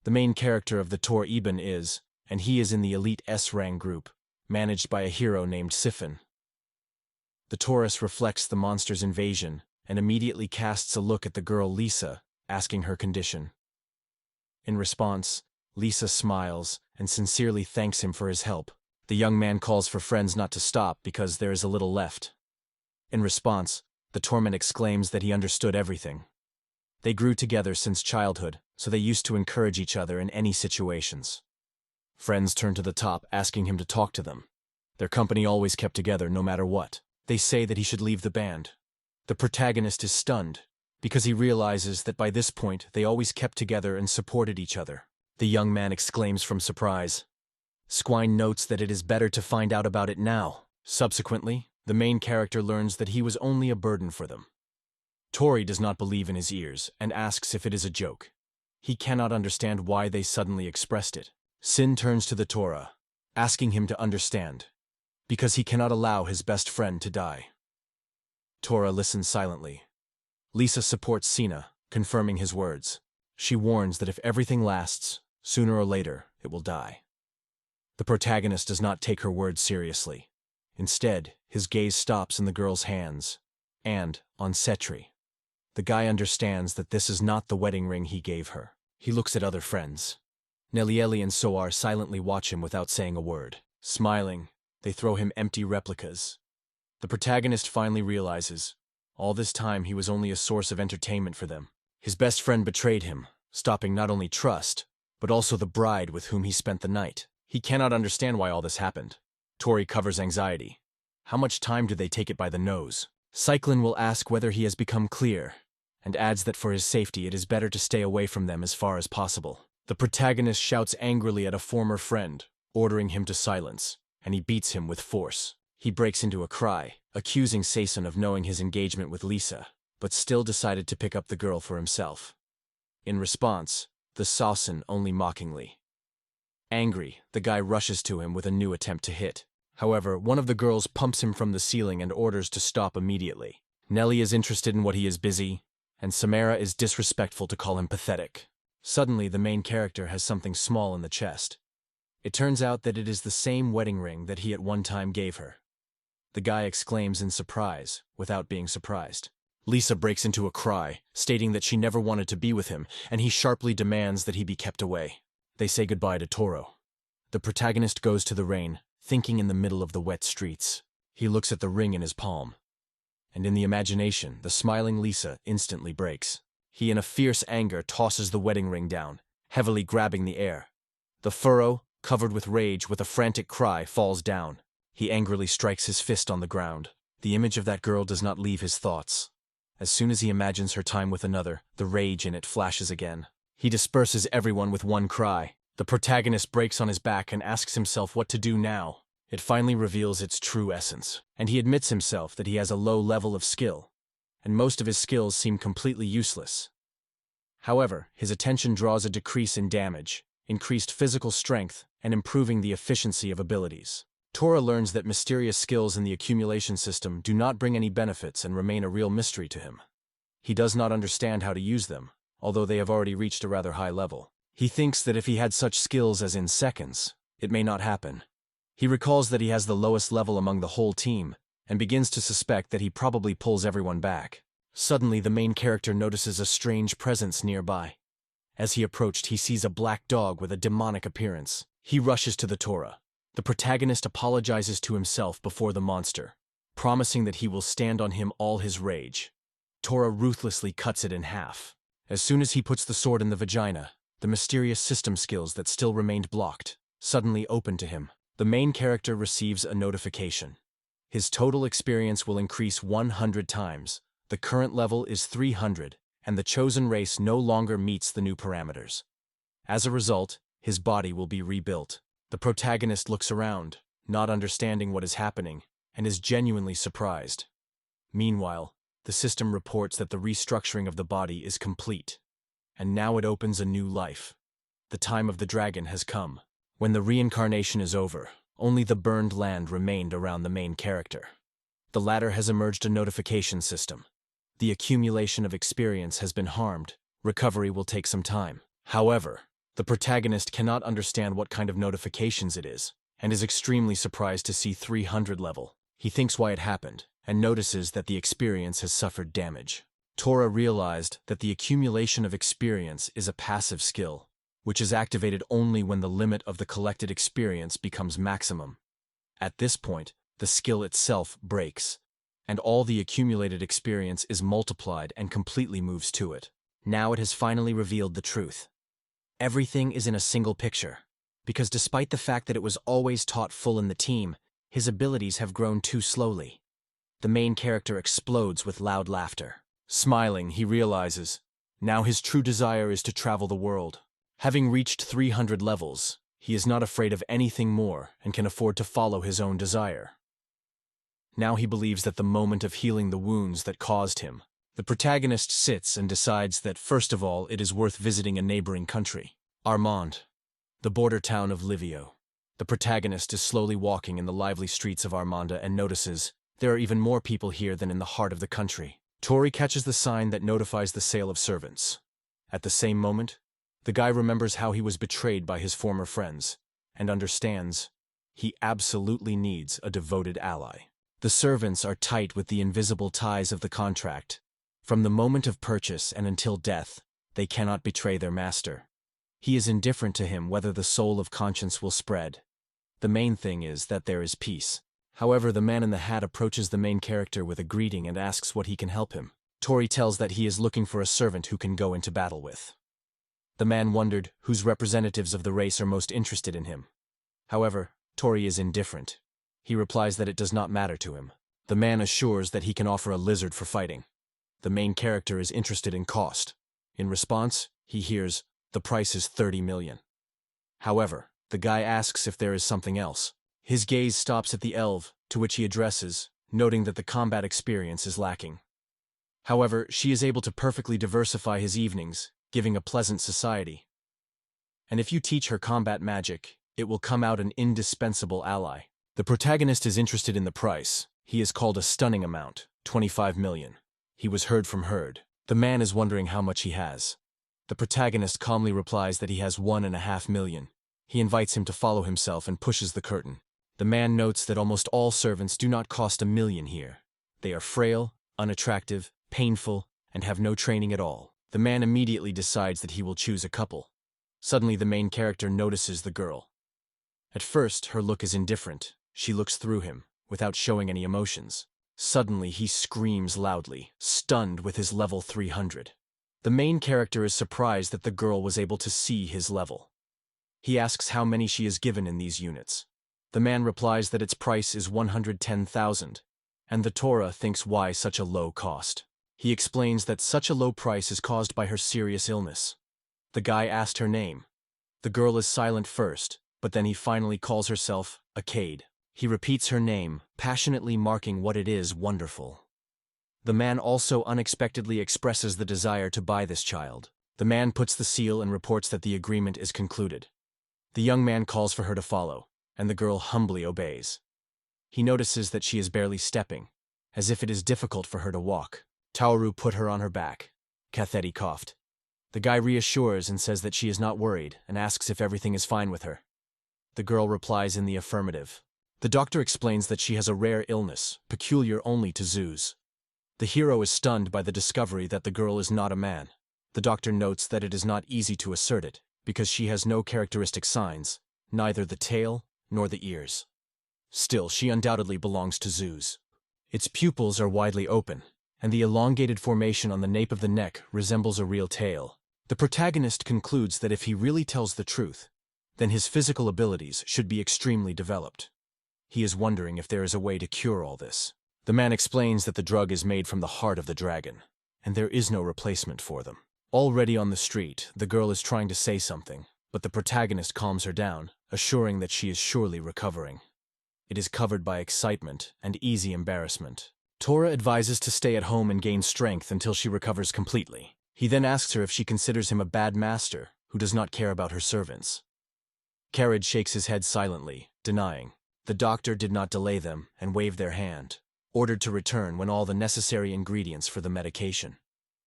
The main character of the Tor Eben is, and he is in the elite S-Rang group, managed by a hero named Siphon. The Taurus reflects the monster's invasion and immediately casts a look at the girl Lisa, asking her condition. In response, Lisa smiles and sincerely thanks him for his help. The young man calls for friends not to stop because there is a little left. In response, the Torment exclaims that he understood everything. They grew together since childhood, so they used to encourage each other in any situations. Friends turn to the top, asking him to talk to them. Their company always kept together no matter what. They say that he should leave the band. The protagonist is stunned, because he realizes that by this point they always kept together and supported each other. The young man exclaims from surprise. Squine notes that it is better to find out about it now. Subsequently, the main character learns that he was only a burden for them. Tori does not believe in his ears and asks if it is a joke. He cannot understand why they suddenly expressed it. Sin turns to the Torah, asking him to understand, because he cannot allow his best friend to die. Torah listens silently. Lisa supports Sina, confirming his words. She warns that if everything lasts, sooner or later, it will die. The protagonist does not take her words seriously. Instead, his gaze stops in the girl's hands, and on Setri. The guy understands that this is not the wedding ring he gave her. He looks at other friends. Nelieli and Soar silently watch him without saying a word. Smiling, they throw him empty replicas. The protagonist finally realizes, all this time he was only a source of entertainment for them. His best friend betrayed him, stopping not only trust, but also the bride with whom he spent the night. He cannot understand why all this happened. Tori covers anxiety. How much time do they take it by the nose? Cyclin will ask whether he has become clear, and adds that for his safety it is better to stay away from them as far as possible. The protagonist shouts angrily at a former friend, ordering him to silence, and he beats him with force. He breaks into a cry, accusing Saison of knowing his engagement with Lisa, but still decided to pick up the girl for himself. In response, the Saison only mockingly. Angry, the guy rushes to him with a new attempt to hit. However, one of the girls pumps him from the ceiling and orders to stop immediately. Nellie is interested in what he is busy, and Samara is disrespectful to call him pathetic. Suddenly, the main character has something small in the chest. It turns out that it is the same wedding ring that he at one time gave her. The guy exclaims in surprise, without being surprised. Lisa breaks into a cry, stating that she never wanted to be with him, and he sharply demands that he be kept away. They say goodbye to Toro. The protagonist goes to the rain, thinking in the middle of the wet streets. He looks at the ring in his palm. And in the imagination, the smiling Lisa instantly breaks. He in a fierce anger tosses the wedding ring down, heavily grabbing the air. The furrow, covered with rage with a frantic cry, falls down. He angrily strikes his fist on the ground. The image of that girl does not leave his thoughts. As soon as he imagines her time with another, the rage in it flashes again. He disperses everyone with one cry. The protagonist breaks on his back and asks himself what to do now. It finally reveals its true essence, and he admits himself that he has a low level of skill, and most of his skills seem completely useless. However, his attention draws a decrease in damage, increased physical strength, and improving the efficiency of abilities. Tora learns that mysterious skills in the accumulation system do not bring any benefits and remain a real mystery to him. He does not understand how to use them, although they have already reached a rather high level. He thinks that if he had such skills as in seconds, it may not happen. He recalls that he has the lowest level among the whole team, and begins to suspect that he probably pulls everyone back. Suddenly, the main character notices a strange presence nearby. As he approached, he sees a black dog with a demonic appearance. He rushes to the Torah. The protagonist apologizes to himself before the monster, promising that he will stand on him all his rage. Tora ruthlessly cuts it in half. As soon as he puts the sword in the vagina, the mysterious system skills that still remained blocked suddenly open to him. The main character receives a notification. His total experience will increase 100 times. The current level is 300, and the chosen race no longer meets the new parameters. As a result, his body will be rebuilt. The protagonist looks around, not understanding what is happening, and is genuinely surprised. Meanwhile, the system reports that the restructuring of the body is complete, and now it opens a new life. The time of the dragon has come. When the reincarnation is over, only the burned land remained around the main character. The latter has emerged a notification system. The accumulation of experience has been harmed. Recovery will take some time. However, The protagonist cannot understand what kind of notifications it is, and is extremely surprised to see 300 level. He thinks why it happened, and notices that the experience has suffered damage. Tora realized that the accumulation of experience is a passive skill, which is activated only when the limit of the collected experience becomes maximum. At this point, the skill itself breaks, and all the accumulated experience is multiplied and completely moves to it. Now it has finally revealed the truth. Everything is in a single picture, because despite the fact that it was always taught full in the team, his abilities have grown too slowly. The main character explodes with loud laughter. Smiling, he realizes, now his true desire is to travel the world. Having reached 300 levels, he is not afraid of anything more and can afford to follow his own desire. Now he believes that the moment of healing the wounds that caused him. The protagonist sits and decides that, first of all, it is worth visiting a neighboring country. Armon, the border town of Livio. The protagonist is slowly walking in the lively streets of Armanda and notices there are even more people here than in the heart of the country. Tori catches the sign that notifies the sale of servants. At the same moment, the guy remembers how he was betrayed by his former friends, and understands he absolutely needs a devoted ally. The servants are tight with the invisible ties of the contract. From the moment of purchase and until death, they cannot betray their master. He is indifferent to him whether the soul of conscience will spread. The main thing is that there is peace. However, the man in the hat approaches the main character with a greeting and asks what he can help him. Tori tells that he is looking for a servant who can go into battle with. The man wondered whose representatives of the race are most interested in him. However, Tori is indifferent. He replies that it does not matter to him. The man assures that he can offer a lizard for fighting. The main character is interested in cost. In response, he hears, the price is 30 million. However, the guy asks if there is something else. His gaze stops at the elf, to which he addresses, noting that the combat experience is lacking. However, she is able to perfectly diversify his evenings, giving a pleasant society. And if you teach her combat magic, it will come out an indispensable ally. The protagonist is interested in the price. He is called a stunning amount, 25 million. He was heard from Heard. The man is wondering how much he has. The protagonist calmly replies that he has 1.5 million. He invites him to follow himself and pushes the curtain. The man notes that almost all servants do not cost 1 million here. They are frail, unattractive, painful, and have no training at all. The man immediately decides that he will choose a couple. Suddenly the main character notices the girl. At first, her look is indifferent. She looks through him, without showing any emotions. Suddenly he screams loudly, stunned with his level 300. The main character is surprised that the girl was able to see his level. He asks how many she is given in these units. The man replies that its price is 110,000, and the Torah thinks why such a low cost. He explains that such a low price is caused by her serious illness. The guy asked her name. The girl is silent first, but then he finally calls herself Acade. He repeats her name, passionately marking what it is wonderful. The man also unexpectedly expresses the desire to buy this child. The man puts the seal and reports that the agreement is concluded. The young man calls for her to follow, and the girl humbly obeys. He notices that she is barely stepping, as if it is difficult for her to walk. Tauru put her on her back. Katheti coughed. The guy reassures and says that she is not worried and asks if everything is fine with her. The girl replies in the affirmative. The doctor explains that she has a rare illness, peculiar only to zoos. The hero is stunned by the discovery that the girl is not a man. The doctor notes that it is not easy to assert it, because she has no characteristic signs, neither the tail nor the ears. Still, she undoubtedly belongs to zoos. Its pupils are widely open, and the elongated formation on the nape of the neck resembles a real tail. The protagonist concludes that if he really tells the truth, then his physical abilities should be extremely developed. He is wondering if there is a way to cure all this. The man explains that the drug is made from the heart of the dragon, and there is no replacement for them. Already on the street, the girl is trying to say something, but the protagonist calms her down, assuring that she is surely recovering. It is covered by excitement and easy embarrassment. Tora advises to stay at home and gain strength until she recovers completely. He then asks her if she considers him a bad master who does not care about her servants. Carriage shakes his head silently, denying. The doctor did not delay them and waved their hand, ordered to return when all the necessary ingredients for the medication.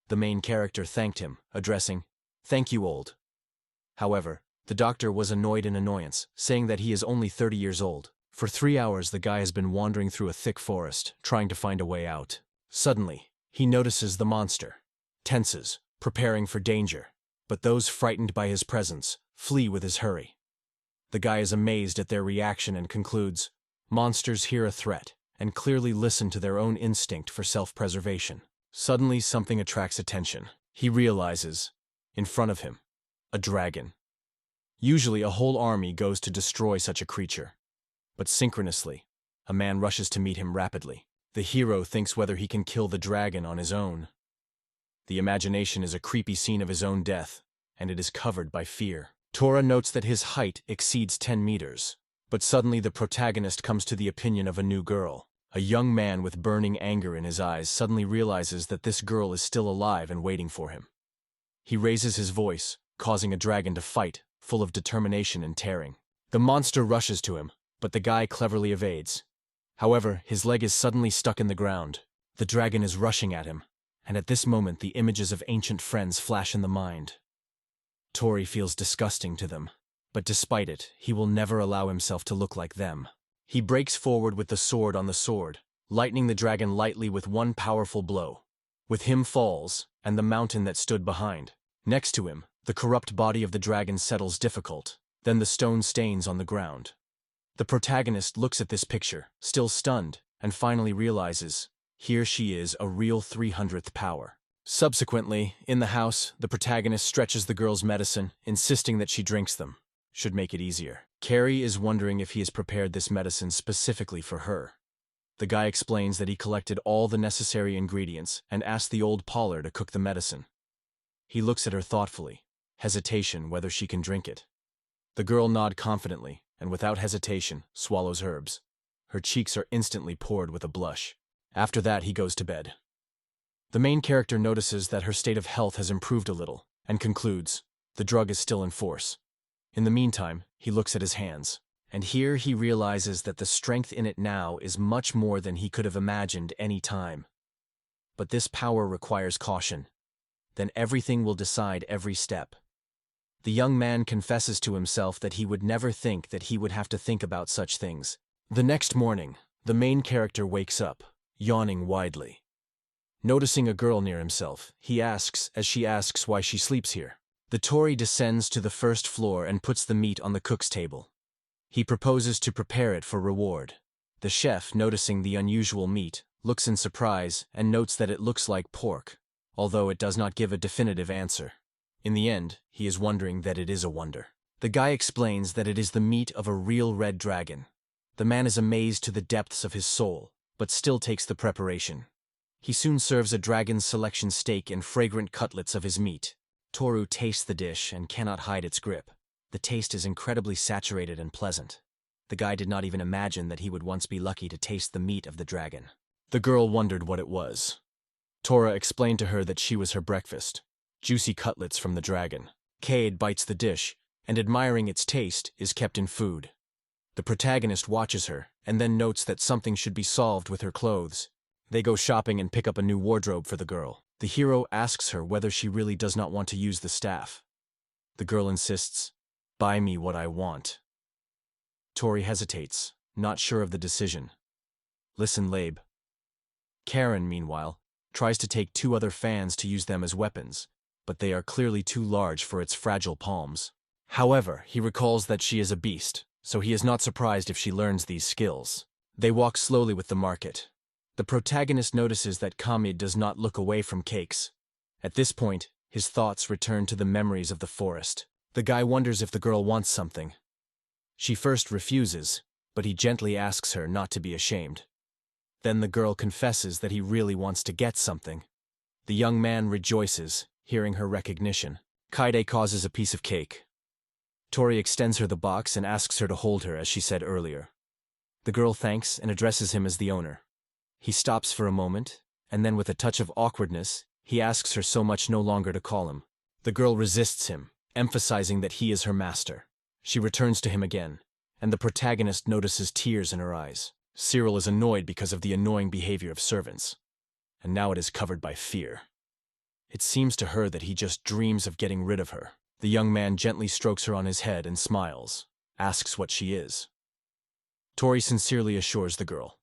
The main character thanked him, addressing, "Thank you, old." However, the doctor was annoyed in annoyance, saying that he is only 30 years old. For 3 hours the guy has been wandering through a thick forest, trying to find a way out. Suddenly, he notices the monster. Tenses, preparing for danger. But those frightened by his presence flee with his hurry. The guy is amazed at their reaction and concludes, monsters hear a threat and clearly listen to their own instinct for self-preservation. Suddenly something attracts attention. He realizes, in front of him, a dragon. Usually a whole army goes to destroy such a creature. But synchronously, a man rushes to meet him rapidly. The hero thinks whether he can kill the dragon on his own. The imagination is a creepy scene of his own death, and it is covered by fear. Tora notes that his height exceeds 10 meters. But suddenly the protagonist comes to the opinion of a new girl. A young man with burning anger in his eyes suddenly realizes that this girl is still alive and waiting for him. He raises his voice, causing a dragon to fight, full of determination and tearing. The monster rushes to him, but the guy cleverly evades. However, his leg is suddenly stuck in the ground. The dragon is rushing at him, and at this moment the images of ancient friends flash in the mind. Tori feels disgusting to them, but despite it, he will never allow himself to look like them. He breaks forward with the sword on the sword, lightening the dragon lightly with one powerful blow. With him falls, and the mountain that stood behind. Next to him, the corrupt body of the dragon settles difficult, then the stone stains on the ground. The protagonist looks at this picture, still stunned, and finally realizes, here she is a real 300th power. Subsequently, in the house, the protagonist stretches the girl's medicine, insisting that she drinks them. Should make it easier. Carrie is wondering if he has prepared this medicine specifically for her. The guy explains that he collected all the necessary ingredients and asked the old Poller to cook the medicine. He looks at her thoughtfully, hesitation whether she can drink it. The girl nods confidently, and without hesitation, swallows herbs. Her cheeks are instantly poured with a blush. After that, he goes to bed. The main character notices that her state of health has improved a little, and concludes, the drug is still in force. In the meantime, he looks at his hands, and here he realizes that the strength in it now is much more than he could have imagined any time. But this power requires caution. Then everything will decide every step. The young man confesses to himself that he would never think that he would have to think about such things. The next morning, the main character wakes up, yawning widely. Noticing a girl near himself, he asks as she asks why she sleeps here. The Tory descends to the first floor and puts the meat on the cook's table. He proposes to prepare it for reward. The chef, noticing the unusual meat, looks in surprise and notes that it looks like pork, although it does not give a definitive answer. In the end, he is wondering that it is a wonder. The guy explains that it is the meat of a real red dragon. The man is amazed to the depths of his soul, but still takes the preparation. He soon serves a dragon's selection steak and fragrant cutlets of his meat. Toru tastes the dish and cannot hide its grip. The taste is incredibly saturated and pleasant. The guy did not even imagine that he would once be lucky to taste the meat of the dragon. The girl wondered what it was. Tora explained to her that she was her breakfast. Juicy cutlets from the dragon. Cade bites the dish, and admiring its taste, is kept in food. The protagonist watches her, and then notes that something should be solved with her clothes. They go shopping and pick up a new wardrobe for the girl. The hero asks her whether she really does not want to use the staff. The girl insists, "Buy me what I want." Tori hesitates, not sure of the decision. "Listen, Labe." Karen, meanwhile, tries to take 2 other fans to use them as weapons, but they are clearly too large for its fragile palms. However, he recalls that she is a beast, so he is not surprised if she learns these skills. They walk slowly with the market. The protagonist notices that Kamid does not look away from cakes. At this point, his thoughts return to the memories of the forest. The guy wonders if the girl wants something. She first refuses, but he gently asks her not to be ashamed. Then the girl confesses that he really wants to get something. The young man rejoices, hearing her recognition. Kaide causes a piece of cake. Tori extends her the box and asks her to hold her as she said earlier. The girl thanks and addresses him as the owner. He stops for a moment, and then with a touch of awkwardness, he asks her so much no longer to call him. The girl resists him, emphasizing that he is her master. She returns to him again, and the protagonist notices tears in her eyes. Cyril is annoyed because of the annoying behavior of servants, and now it is covered by fear. It seems to her that he just dreams of getting rid of her. The young man gently strokes her on his head and smiles, asks what she is. Tori sincerely assures the girl.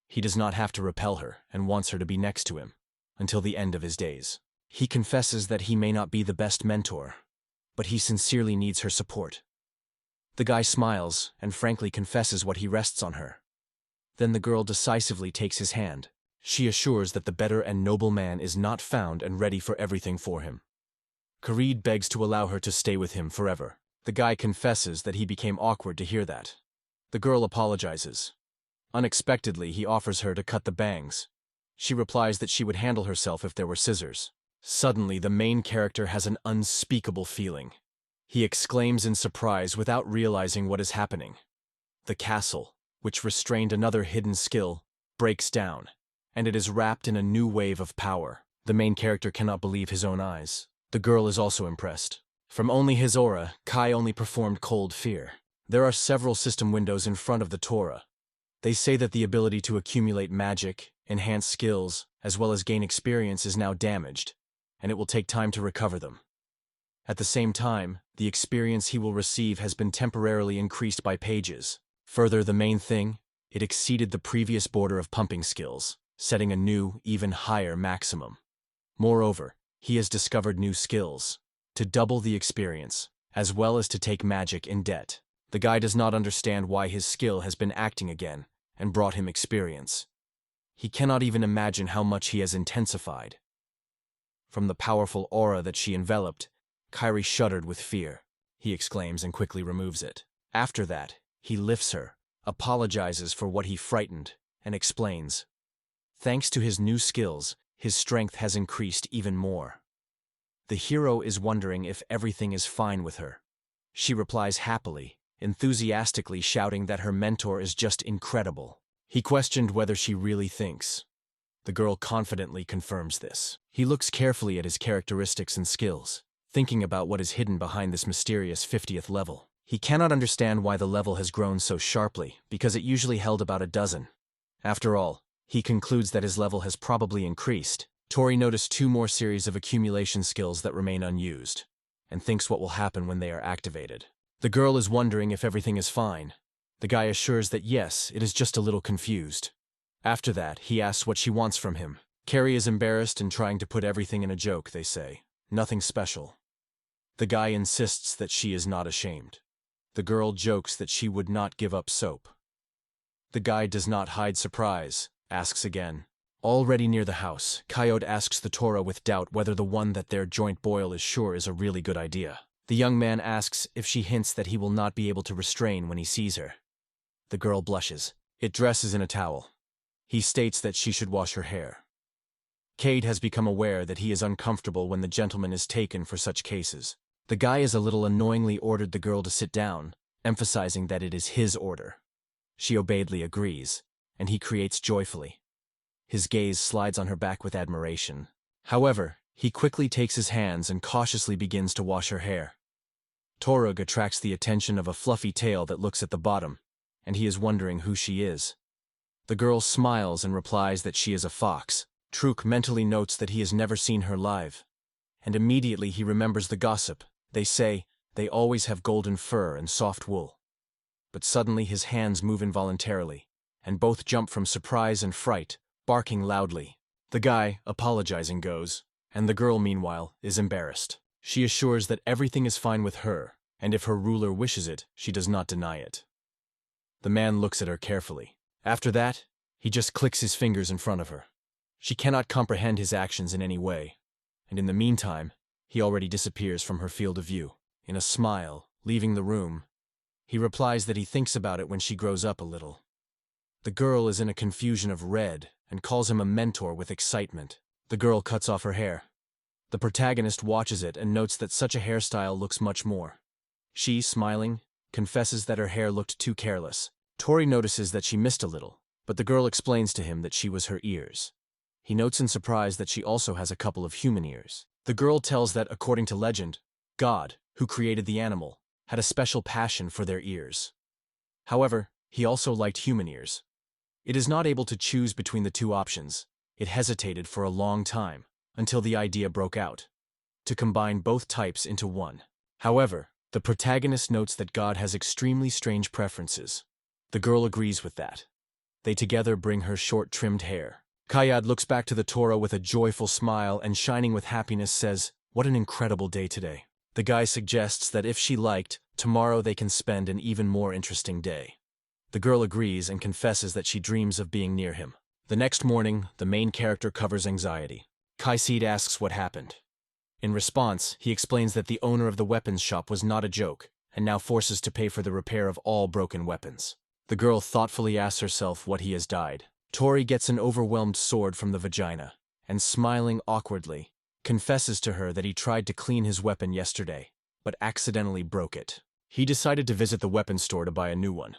He does not have to repel her and wants her to be next to him until the end of his days. He confesses that he may not be the best mentor, but he sincerely needs her support. The guy smiles and frankly confesses what he rests on her. Then the girl decisively takes his hand. She assures that the better and noble man is not found and ready for everything for him. Khalid begs to allow her to stay with him forever. The guy confesses that he became awkward to hear that. The girl apologizes. Unexpectedly, he offers her to cut the bangs. She replies that she would handle herself if there were scissors. Suddenly, the main character has an unspeakable feeling. He exclaims in surprise without realizing what is happening. The castle, which restrained another hidden skill, breaks down, and it is wrapped in a new wave of power. The main character cannot believe his own eyes. The girl is also impressed. From only his aura, Kai only performed cold fear. There are several system windows in front of the Torah. They say that the ability to accumulate magic, enhance skills, as well as gain experience is now damaged, and it will take time to recover them. At the same time, the experience he will receive has been temporarily increased by pages. Further, the main thing, it exceeded the previous border of pumping skills, setting a new, even higher maximum. Moreover, he has discovered new skills, to double the experience, as well as to take magic in debt. The guy does not understand why his skill has been acting again, and brought him experience. He cannot even imagine how much he has intensified. From the powerful aura that she enveloped, Kairi shuddered with fear. He exclaims and quickly removes it. After that, he lifts her, apologizes for what he frightened, and explains. Thanks to his new skills, his strength has increased even more. The hero is wondering if everything is fine with her. She replies happily, enthusiastically shouting that her mentor is just incredible. He questioned whether she really thinks. The girl confidently confirms this. He looks carefully at his characteristics and skills, thinking about what is hidden behind this mysterious 50th level. He cannot understand why the level has grown so sharply, because it usually held about a dozen. After all, he concludes that his level has probably increased. Tori noticed 2 more series of accumulation skills that remain unused, and thinks what will happen when they are activated. The girl is wondering if everything is fine. The guy assures that yes, it is just a little confused. After that, he asks what she wants from him. Carrie is embarrassed and trying to put everything in a joke, they say. Nothing special. The guy insists that she is not ashamed. The girl jokes that she would not give up soap. The guy does not hide surprise, asks again. Already near the house, Coyote asks the Torah with doubt whether the one that their joint boil is sure is a really good idea. The young man asks if she hints that he will not be able to restrain when he sees her. The girl blushes. It dresses in a towel. He states that she should wash her hair. Cade has become aware that he is uncomfortable when the gentleman is taken for such cases. The guy is a little annoyingly ordered the girl to sit down, emphasizing that it is his order. She obeyedly agrees, and he creates joyfully. His gaze slides on her back with admiration. However, he quickly takes his hands and cautiously begins to wash her hair. Torug attracts the attention of a fluffy tail that looks at the bottom, and he is wondering who she is. The girl smiles and replies that she is a fox. Truk mentally notes that he has never seen her live, and immediately he remembers the gossip. They say they always have golden fur and soft wool. But suddenly his hands move involuntarily, and both jump from surprise and fright, barking loudly. The guy, apologizing, goes, and the girl, meanwhile, is embarrassed. She assures that everything is fine with her, and if her ruler wishes it, she does not deny it. The man looks at her carefully. After that, he just clicks his fingers in front of her. She cannot comprehend his actions in any way, and in the meantime, he already disappears from her field of view. In a smile, leaving the room, he replies that he thinks about it when she grows up a little. The girl is in a confusion of red and calls him a mentor with excitement. The girl cuts off her hair. The protagonist watches it and notes that such a hairstyle looks much more. She, smiling, confesses that her hair looked too careless. Tori notices that she missed a little, but the girl explains to him that she was her ears. He notes in surprise that she also has a couple of human ears. The girl tells that, according to legend, God, who created the animal, had a special passion for their ears. However, he also liked human ears. It is not able to choose between the 2 options. It hesitated for a long time, until the idea broke out, to combine both types into one. However, the protagonist notes that God has extremely strange preferences. The girl agrees with that. They together bring her short-trimmed hair. Kayad looks back to the Torah with a joyful smile and shining with happiness says, "What an incredible day today." The guy suggests that if she liked, tomorrow they can spend an even more interesting day. The girl agrees and confesses that she dreams of being near him. The next morning, the main character covers anxiety. Kaisid asks what happened. In response, he explains that the owner of the weapons shop was not a joke, and now forces to pay for the repair of all broken weapons. The girl thoughtfully asks herself what he has died. Tori gets an overwhelmed sword from the vagina, and smiling awkwardly, confesses to her that he tried to clean his weapon yesterday, but accidentally broke it. He decided to visit the weapons store to buy a new one.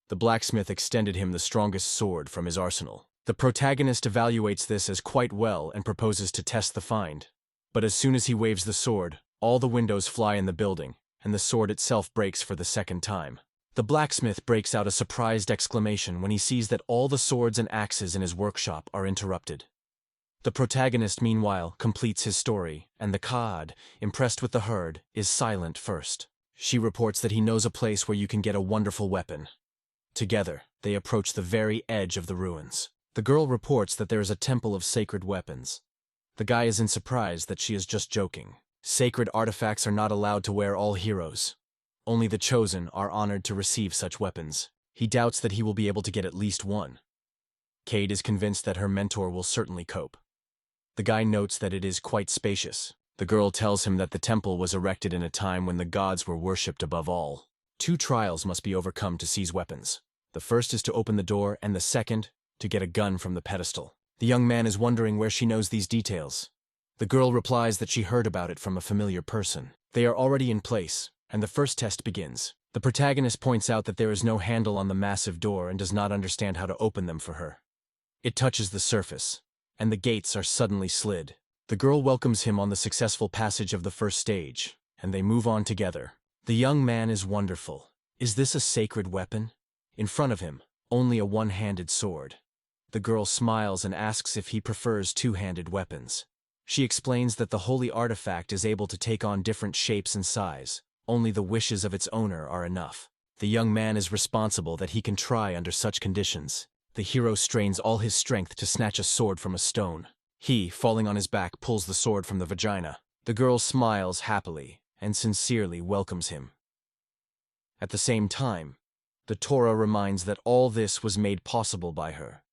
The blacksmith extended him the strongest sword from his arsenal. The protagonist evaluates this as quite well and proposes to test the find. But as soon as he waves the sword, all the windows fly in the building, and the sword itself breaks for the second time. The blacksmith breaks out a surprised exclamation when he sees that all the swords and axes in his workshop are interrupted. The protagonist, meanwhile, completes his story, and the Kaad, impressed with the herd, is silent first. She reports that he knows a place where you can get a wonderful weapon. Together, they approach the very edge of the ruins. The girl reports that there is a temple of sacred weapons. The guy is in surprise that she is just joking. Sacred artifacts are not allowed to wear all heroes. Only the chosen are honored to receive such weapons. He doubts that he will be able to get at least one. Cade is convinced that her mentor will certainly cope. The guy notes that it is quite spacious. The girl tells him that the temple was erected in a time when the gods were worshipped above all. 2 trials must be overcome to seize weapons. The first is to open the door, and the second, to get a gun from the pedestal. The young man is wondering where she knows these details. The girl replies that she heard about it from a familiar person. They are already in place, and the first test begins. The protagonist points out that there is no handle on the massive door and does not understand how to open them for her. It touches the surface, and the gates are suddenly slid. The girl welcomes him on the successful passage of the first stage, and they move on together. The young man is wonderful. Is this a sacred weapon? In front of him, only a one-handed sword. The girl smiles and asks if he prefers 2-handed weapons. She explains that the holy artifact is able to take on different shapes and size. Only the wishes of its owner are enough. The young man is responsible that he can try under such conditions. The hero strains all his strength to snatch a sword from a stone. He, falling on his back, pulls the sword from the vagina. The girl smiles happily and sincerely welcomes him. At the same time, the Torah reminds that all this was made possible by her,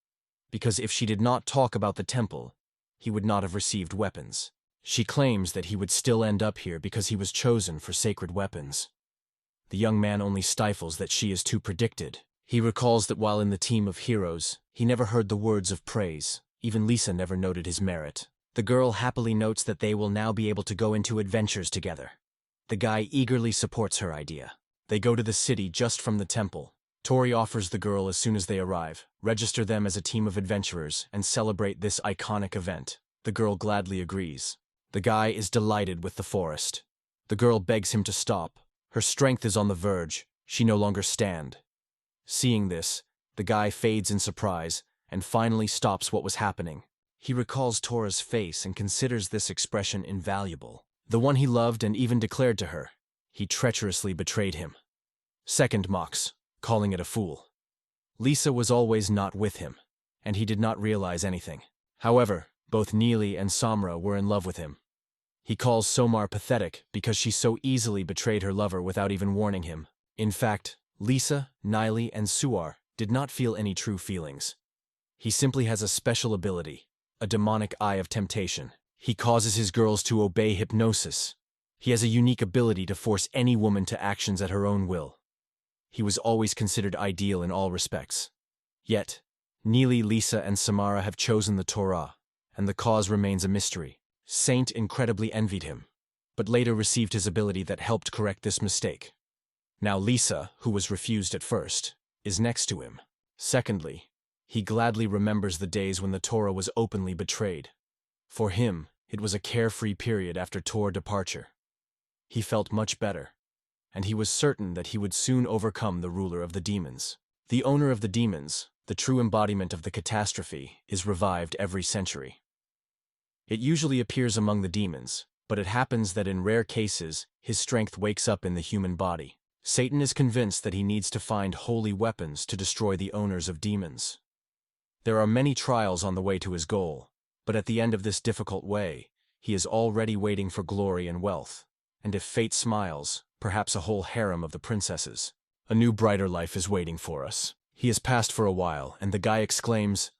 because if she did not talk about the temple, he would not have received weapons. She claims that he would still end up here because he was chosen for sacred weapons. The young man only stifles that she is too predicted. He recalls that while in the team of heroes, he never heard the words of praise. Even Lisa never noted his merit. The girl happily notes that they will now be able to go into adventures together. The guy eagerly supports her idea. They go to the city just from the temple. Tori offers the girl as soon as they arrive, register them as a team of adventurers, and celebrate this iconic event. The girl gladly agrees. The guy is delighted with the forest. The girl begs him to stop. Her strength is on the verge. She no longer stand. Seeing this, the guy fades in surprise and finally stops what was happening. He recalls Tora's face and considers this expression invaluable. The one he loved and even declared to her. He treacherously betrayed him. Second mocks, calling it a fool. Lisa was always not with him, and he did not realize anything. However, both Neely and Samra were in love with him. He calls Somar pathetic because she so easily betrayed her lover without even warning him. In fact, Lisa, Niley, and Suar did not feel any true feelings. He simply has a special ability, a demonic eye of temptation. He causes his girls to obey hypnosis. He has a unique ability to force any woman to actions at her own will. He was always considered ideal in all respects. Yet, Neely, Lisa, and Samara have chosen the Torah, and the cause remains a mystery. Saint incredibly envied him, but later received his ability that helped correct this mistake. Now Lisa, who was refused at first, is next to him. Secondly, he gladly remembers the days when the Torah was openly betrayed. For him, it was a carefree period after Tor's departure. He felt much better, and he was certain that he would soon overcome the ruler of the demons. The owner of the demons, the true embodiment of the catastrophe, is revived every century. It usually appears among the demons, but it happens that in rare cases, his strength wakes up in the human body. Satan is convinced that he needs to find holy weapons to destroy the owners of demons. There are many trials on the way to his goal, but at the end of this difficult way, he is already waiting for glory and wealth, and if fate smiles, perhaps a whole harem of the princesses. A new brighter life is waiting for us. He has passed for a while, and the guy exclaims,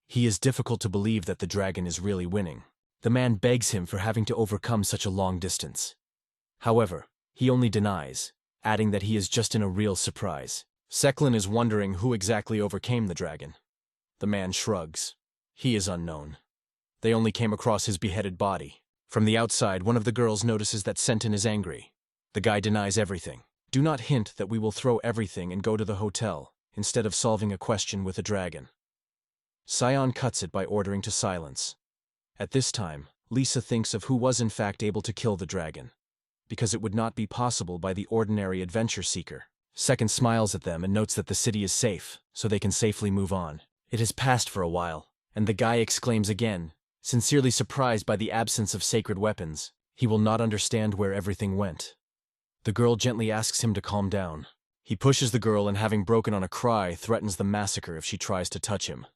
"He is difficult to believe that the dragon is really winning." The man begs him for having to overcome such a long distance. However, he only denies, adding that he is just in a real surprise. Seclin is wondering who exactly overcame the dragon. The man shrugs. He is unknown. They only came across his beheaded body. From the outside, one of the girls notices that Senton is angry. The guy denies everything. "Do not hint that we will throw everything and go to the hotel, instead of solving a question with a dragon." Sion cuts it by ordering to silence. At this time, Lisa thinks of who was in fact able to kill the dragon, because it would not be possible by the ordinary adventure seeker. Second smiles at them and notes that the city is safe, so they can safely move on. It has passed for a while, and the guy exclaims again, sincerely surprised by the absence of sacred weapons. He will not understand where everything went. The girl gently asks him to calm down. He pushes the girl and, having broken on a cry, threatens the massacre if she tries to touch him.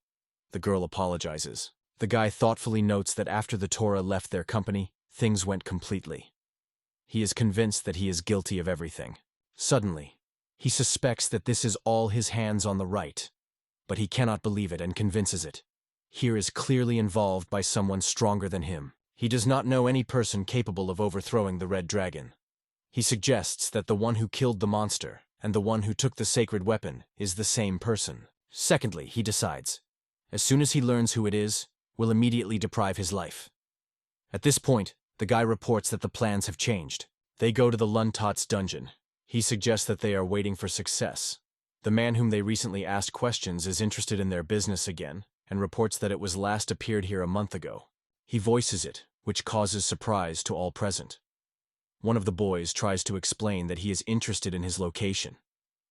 The girl apologizes. The guy thoughtfully notes that after the Torah left their company, things went completely. He is convinced that he is guilty of everything. Suddenly, he suspects that this is all his hands on the right, but he cannot believe it and convinces it. Here is clearly involved by someone stronger than him. He does not know any person capable of overthrowing the red dragon. He suggests that the one who killed the monster and the one who took the sacred weapon is the same person. Secondly, he decides, as soon as he learns who it is, will immediately deprive his life. At this point, the guy reports that the plans have changed. They go to the Luntat's dungeon. He suggests that they are waiting for success. The man whom they recently asked questions is interested in their business again, and reports that it was last appeared here a month ago. He voices it, which causes surprise to all present. One of the boys tries to explain that he is interested in his location.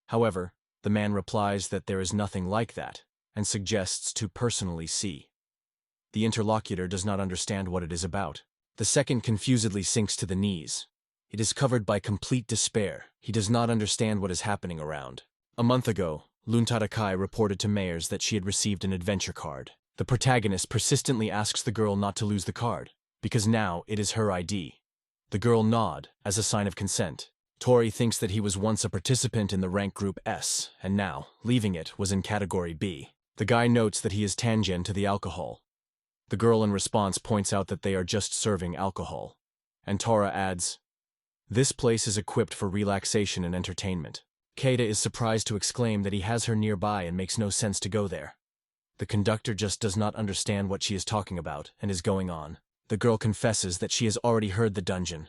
However, the man replies that there is nothing like that, and suggests to personally see. The interlocutor does not understand what it is about. The second confusedly sinks to the knees. It is covered by complete despair. He does not understand what is happening around. A month ago, Luntatakai reported to Mayers that she had received an adventure card. The protagonist persistently asks the girl not to lose the card, because now it is her ID. The girl nods as a sign of consent. Tori thinks that he was once a participant in the rank group S, and now, leaving it, was in category B. The guy notes that he is tangent to the alcohol. The girl in response points out that they are just serving alcohol. And Tora adds, "This place is equipped for relaxation and entertainment." Keita is surprised to exclaim that he has her nearby and makes no sense to go there. The conductor just does not understand what she is talking about and is going on. The girl confesses that she has already heard the dungeon.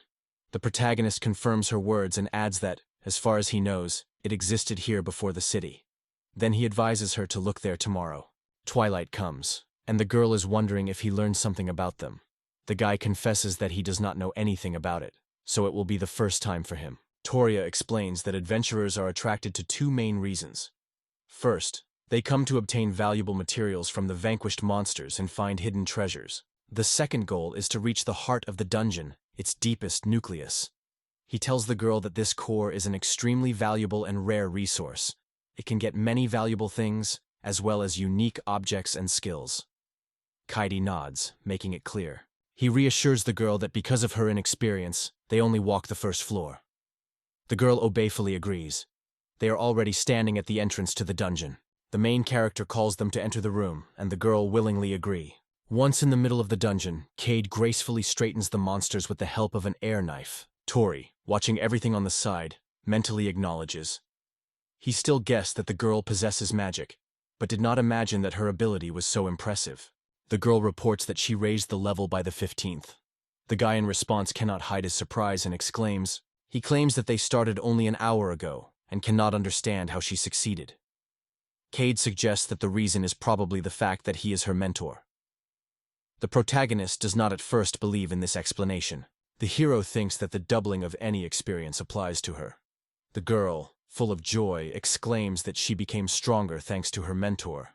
The protagonist confirms her words and adds that, as far as he knows, it existed here before the city. Then he advises her to look there tomorrow. Twilight comes, and the girl is wondering if he learned something about them. The guy confesses that he does not know anything about it, so it will be the first time for him. Toria explains that adventurers are attracted to two main reasons. First, they come to obtain valuable materials from the vanquished monsters and find hidden treasures. The second goal is to reach the heart of the dungeon, its deepest nucleus. He tells the girl that this core is an extremely valuable and rare resource. It can get many valuable things, as well as unique objects and skills. Kaidi nods, making it clear. He reassures the girl that because of her inexperience, they only walk the first floor. The girl obeyfully agrees. They are already standing at the entrance to the dungeon. The main character calls them to enter the room, and the girl willingly agree. Once in the middle of the dungeon, Cade gracefully straightens the monsters with the help of an air knife. Tori, watching everything on the side, mentally acknowledges. He still guessed that the girl possesses magic, but did not imagine that her ability was so impressive. The girl reports that she raised the level by the 15th. The guy in response cannot hide his surprise and exclaims. He claims that they started only an hour ago and cannot understand how she succeeded. Cade suggests that the reason is probably the fact that he is her mentor. The protagonist does not at first believe in this explanation. The hero thinks that the doubling of any experience applies to her. The girl, full of joy, exclaims that she became stronger thanks to her mentor.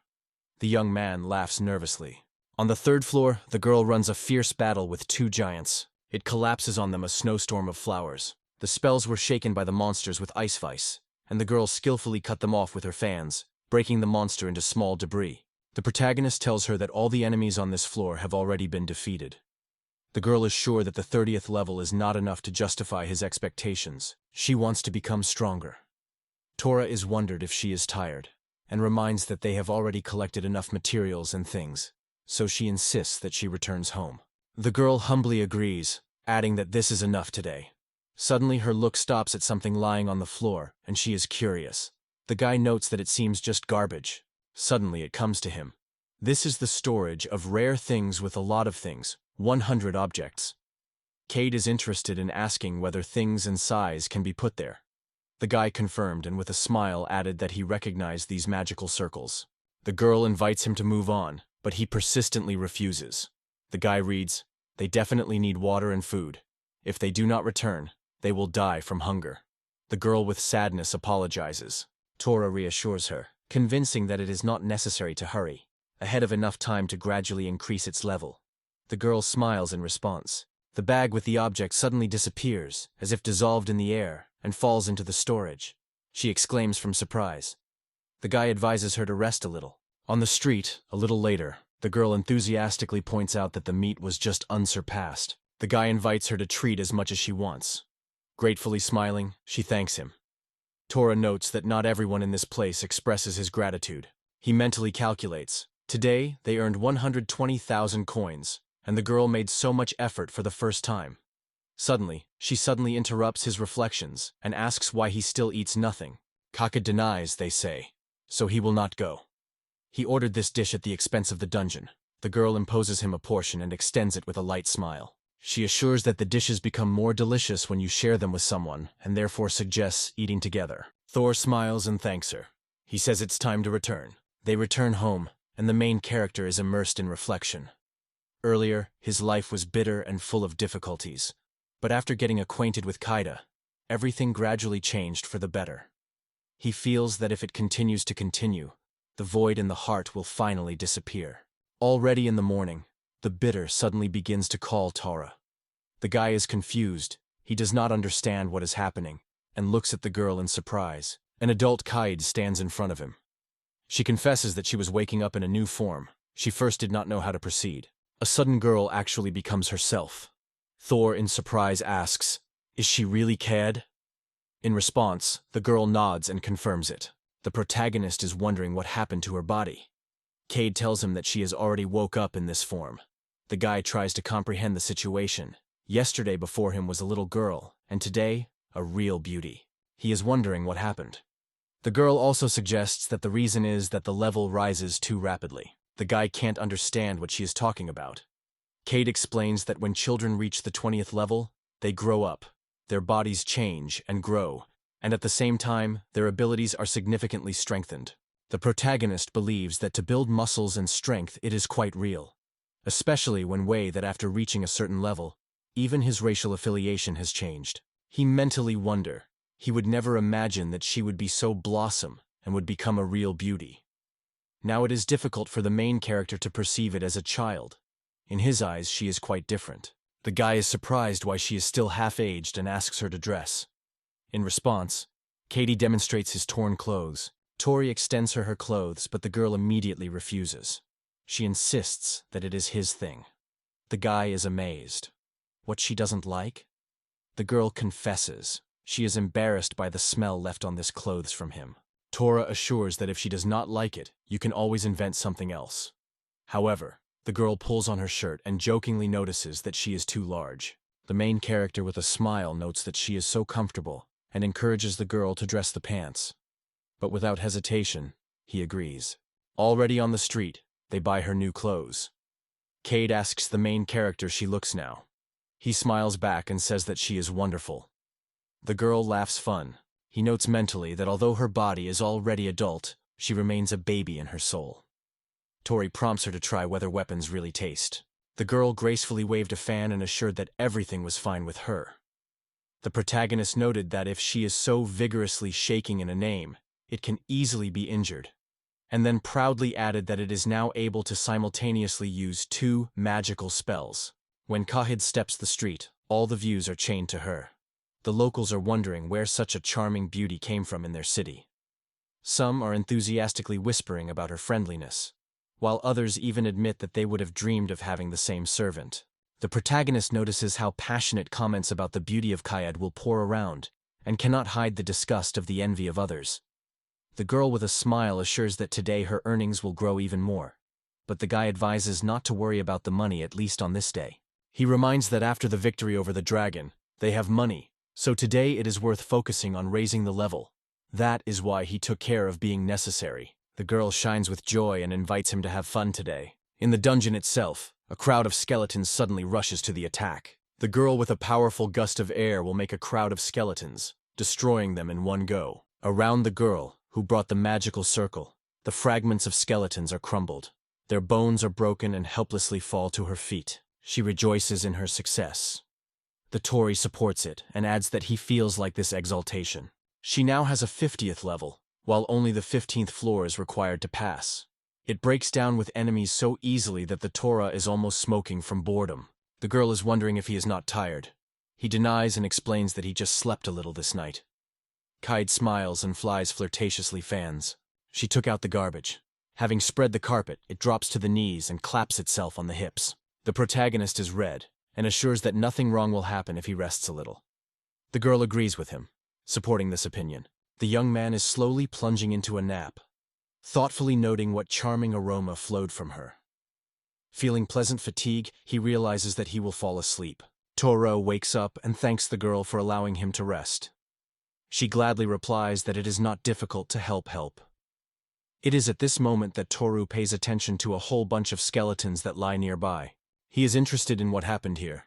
The young man laughs nervously. On the third floor, the girl runs a fierce battle with two giants. It collapses on them, a snowstorm of flowers. The spells were shaken by the monsters with ice vice, and the girl skillfully cut them off with her fans, breaking the monster into small debris. The protagonist tells her that all the enemies on this floor have already been defeated. The girl is sure that the 30th level is not enough to justify his expectations. She wants to become stronger. Tora is wondered if she is tired, and reminds that they have already collected enough materials and things, so she insists that she returns home. The girl humbly agrees, adding that this is enough today. Suddenly her look stops at something lying on the floor, and she is curious. The guy notes that it seems just garbage. Suddenly it comes to him. This is the storage of rare things with a lot of things, 100 objects. Cade is interested in asking whether things and size can be put there. The guy confirmed and with a smile added that he recognized these magical circles. The girl invites him to move on, but he persistently refuses. The guy reads, "They definitely need water and food. If they do not return, they will die from hunger." The girl with sadness apologizes. Tora reassures her, convincing that it is not necessary to hurry, ahead of enough time to gradually increase its level. The girl smiles in response. The bag with the object suddenly disappears, as if dissolved in the air, and falls into the storage. She exclaims from surprise. The guy advises her to rest a little. On the street, a little later, the girl enthusiastically points out that the meat was just unsurpassed. The guy invites her to treat as much as she wants. Gratefully smiling, she thanks him. Tora notes that not everyone in this place expresses his gratitude. He mentally calculates. Today, they earned 120,000 coins, and the girl made so much effort for the first time. She suddenly interrupts his reflections and asks why he still eats nothing. Kaka denies, they say, so he will not go. He ordered this dish at the expense of the dungeon. The girl imposes him a portion and extends it with a light smile. She assures that the dishes become more delicious when you share them with someone, and therefore suggests eating together. Thor smiles and thanks her. He says it's time to return. They return home, and the main character is immersed in reflection. Earlier, his life was bitter and full of difficulties, but after getting acquainted with Kaida, everything gradually changed for the better. He feels that if it continues to continue, the void in the heart will finally disappear. Already in the morning, the bitter suddenly begins to call Tora. The guy is confused, he does not understand what is happening, and looks at the girl in surprise. An adult Kaid stands in front of him. She confesses that she was waking up in a new form. She first did not know how to proceed. A sudden girl actually becomes herself. Thor in surprise asks, "Is she really Kaid?" In response, the girl nods and confirms it. The protagonist is wondering what happened to her body. Kaid tells him that she has already woke up in this form. The guy tries to comprehend the situation. Yesterday before him was a little girl, and today, a real beauty. He is wondering what happened. The girl also suggests that the reason is that the level rises too rapidly. The guy can't understand what she is talking about. Kaid explains that when children reach the 20th level, they grow up. Their bodies change and grow, and at the same time, their abilities are significantly strengthened. The protagonist believes that to build muscles and strength it is quite real, especially when way that after reaching a certain level, even his racial affiliation has changed. He mentally wonder. He would never imagine that she would be so blossom and would become a real beauty. Now it is difficult for the main character to perceive it as a child. In his eyes, she is quite different. The guy is surprised why she is still half-aged and asks her to dress. In response, Katie demonstrates his torn clothes. Tori extends her clothes, but the girl immediately refuses. She insists that it is his thing. The guy is amazed. What she doesn't like? The girl confesses. She is embarrassed by the smell left on this clothes from him. Tora assures that if she does not like it, you can always invent something else. However, the girl pulls on her shirt and jokingly notices that she is too large. The main character with a smile notes that she is so comfortable and encourages the girl to dress the pants. But without hesitation, he agrees. Already on the street, they buy her new clothes. Cade asks the main character she looks now. He smiles back and says that she is wonderful. The girl laughs fun. He notes mentally that although her body is already adult, she remains a baby in her soul. Tori prompts her to try whether weapons really taste. The girl gracefully waved a fan and assured that everything was fine with her. The protagonist noted that if she is so vigorously shaking in a name, it can easily be injured, and then proudly added that it is now able to simultaneously use 2 magical spells. When Kahid steps the street, All the views are chained to her. The locals are wondering where such a charming beauty came from in their city. Some are enthusiastically whispering about her friendliness, while others even admit that they would have dreamed of having the same servant. The protagonist notices how passionate comments about the beauty of Kayad will pour around, and cannot hide the disgust of the envy of others. The girl with a smile assures that today her earnings will grow even more, but the guy advises not to worry about the money, at least on this day. He reminds that after the victory over the dragon, they have money, so today it is worth focusing on raising the level. That is why he took care of being necessary. The girl shines with joy and invites him to have fun today. In the dungeon itself, a crowd of skeletons suddenly rushes to the attack. The girl with a powerful gust of air will make a crowd of skeletons, destroying them in one go. Around the girl, who brought the magical circle, the fragments of skeletons are crumbled. Their bones are broken and helplessly fall to her feet. She rejoices in her success. The Tory supports it and adds that he feels like this exaltation. She now has a 50th level, while only the 15th floor is required to pass. It breaks down with enemies so easily that the Torah is almost smoking from boredom. The girl is wondering if he is not tired. He denies and explains that he just slept a little this night. Kaid smiles and flies flirtatiously fans. She took out the garbage. Having spread the carpet, it drops to the knees and claps itself on the hips. The protagonist is red, and assures that nothing wrong will happen if he rests a little. The girl agrees with him, supporting this opinion. The young man is slowly plunging into a nap, thoughtfully noting what charming aroma flowed from her. Feeling pleasant fatigue, he realizes that he will fall asleep. Toro wakes up and thanks the girl for allowing him to rest. She gladly replies that it is not difficult to help. It is at this moment that Toru pays attention to a whole bunch of skeletons that lie nearby. He is interested in what happened here.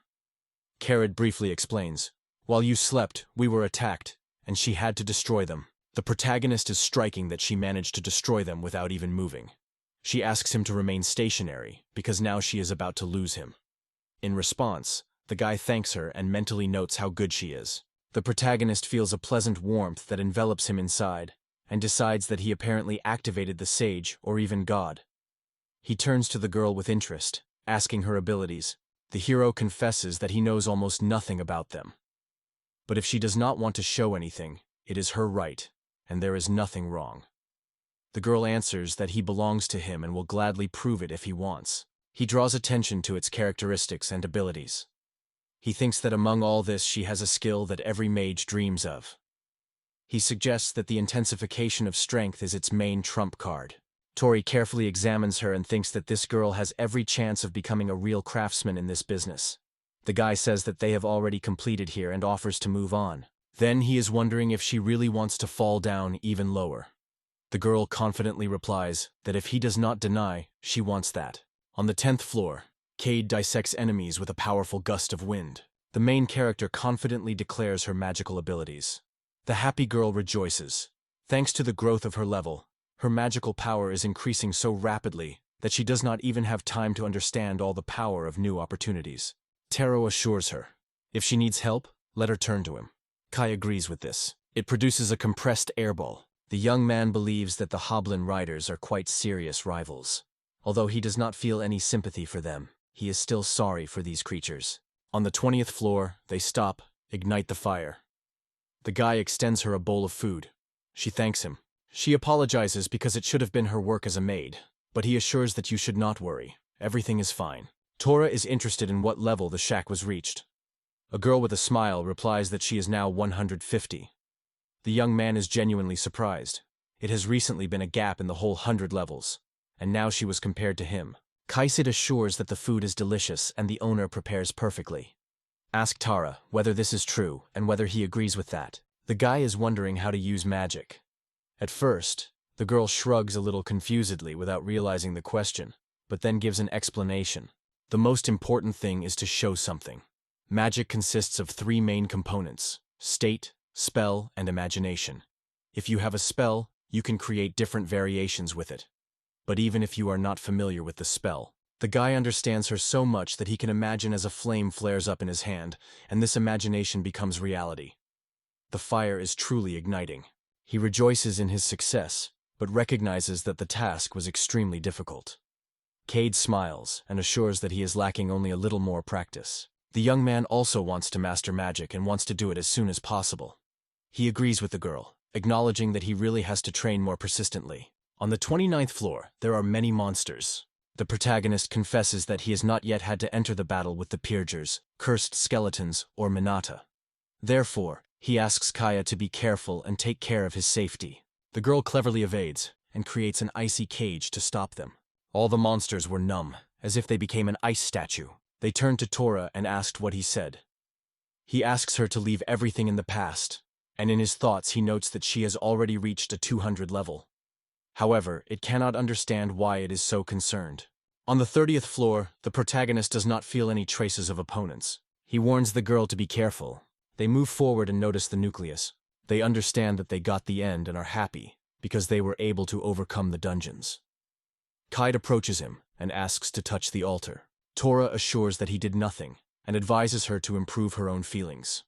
Karad briefly explains, "While you slept, we were attacked, and she had to destroy them." The protagonist is striking that she managed to destroy them without even moving. She asks him to remain stationary, because now she is about to lose him. In response, the guy thanks her and mentally notes how good she is. The protagonist feels a pleasant warmth that envelops him inside, and decides that he apparently activated the sage or even God. He turns to the girl with interest, asking her abilities. The hero confesses that he knows almost nothing about them. But if she does not want to show anything, it is her right, and there is nothing wrong. The girl answers that he belongs to him and will gladly prove it if he wants. He draws attention to its characteristics and abilities. He thinks that among all this she has a skill that every mage dreams of. He suggests that the intensification of strength is its main trump card. Tori carefully examines her and thinks that this girl has every chance of becoming a real craftsman in this business. The guy says that they have already completed here and offers to move on. Then he is wondering if she really wants to fall down even lower. The girl confidently replies that if he does not deny, she wants that. On the 10th floor, Cade dissects enemies with a powerful gust of wind. The main character confidently declares her magical abilities. The happy girl rejoices. Thanks to the growth of her level, her magical power is increasing so rapidly that she does not even have time to understand all the power of new opportunities. Taro assures her, if she needs help, let her turn to him. Kai agrees with this. It produces a compressed airball. The young man believes that the Hoblin riders are quite serious rivals. Although he does not feel any sympathy for them, he is still sorry for these creatures. On the 20th floor, they stop, ignite the fire. The guy extends her a bowl of food. She thanks him. She apologizes because it should have been her work as a maid, but he assures that you should not worry. Everything is fine. Tora is interested in what level the shack was reached. A girl with a smile replies that she is now 150. The young man is genuinely surprised. It has recently been a gap in the whole 100 levels, and now she was compared to him. Kaisid assures that the food is delicious and the owner prepares perfectly. Ask Tara whether this is true and whether he agrees with that. The guy is wondering how to use magic. At first, the girl shrugs a little confusedly without realizing the question, but then gives an explanation. The most important thing is to show something. Magic consists of 3 main components: state, spell, and imagination. If you have a spell, you can create different variations with it. But even if you are not familiar with the spell, the guy understands her so much that he can imagine as a flame flares up in his hand, and this imagination becomes reality. The fire is truly igniting. He rejoices in his success, but recognizes that the task was extremely difficult. Cade smiles and assures that he is lacking only a little more practice. The young man also wants to master magic and wants to do it as soon as possible. He agrees with the girl, acknowledging that he really has to train more persistently. On the 29th floor, there are many monsters. The protagonist confesses that he has not yet had to enter the battle with the Purgers, cursed skeletons, or Minata. Therefore, he asks Kaya to be careful and take care of his safety. The girl cleverly evades and creates an icy cage to stop them. All the monsters were numb, as if they became an ice statue. They turned to Tora and asked what he said. He asks her to leave everything in the past, and in his thoughts he notes that she has already reached a 200 level. However, it cannot understand why it is so concerned. On the 30th floor, the protagonist does not feel any traces of opponents. He warns the girl to be careful. They move forward and notice the nucleus. They understand that they got the end and are happy, because they were able to overcome the dungeons. Kite approaches him and asks to touch the altar. Tora assures that he did nothing, and advises her to improve her own feelings.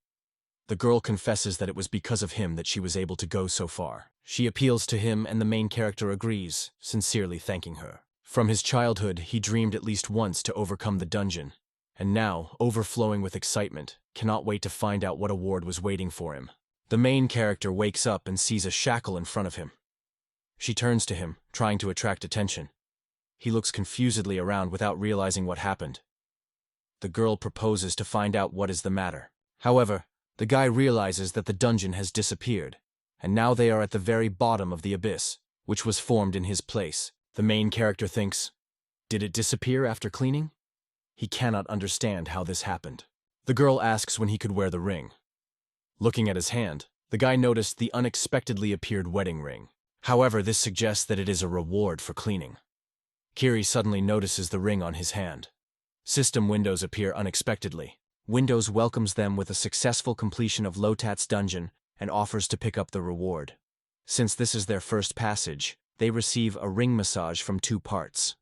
The girl confesses that it was because of him that she was able to go so far. She appeals to him and the main character agrees, sincerely thanking her. From his childhood, he dreamed at least once to overcome the dungeon, and now, overflowing with excitement, cannot wait to find out what award was waiting for him. The main character wakes up and sees a shackle in front of him. She turns to him, trying to attract attention. He looks confusedly around without realizing what happened. The girl proposes to find out what is the matter. However, the guy realizes that the dungeon has disappeared, and now they are at the very bottom of the abyss, which was formed in his place. The main character thinks, did it disappear after cleaning? He cannot understand how this happened. The girl asks when he could wear the ring. Looking at his hand, the guy noticed the unexpectedly appeared wedding ring. However, this suggests that it is a reward for cleaning. Kiri suddenly notices the ring on his hand. System windows appear unexpectedly. Windows welcomes them with a successful completion of Lotat's dungeon and offers to pick up the reward. Since this is their first passage, they receive a ring massage from 2 parts.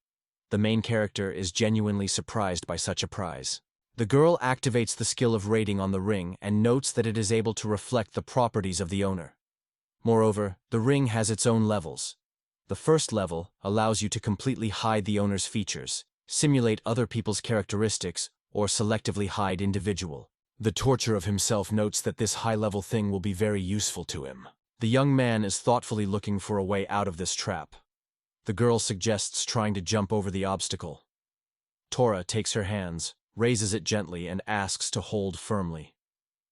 The main character is genuinely surprised by such a prize. The girl activates the skill of rating on the ring and notes that it is able to reflect the properties of the owner. Moreover, the ring has its own levels. The first level allows you to completely hide the owner's features, simulate other people's characteristics, or selectively hide individual. The torture of himself notes that this high-level thing will be very useful to him. The young man is thoughtfully looking for a way out of this trap. The girl suggests trying to jump over the obstacle. Tora takes her hands, raises it gently, and asks to hold firmly.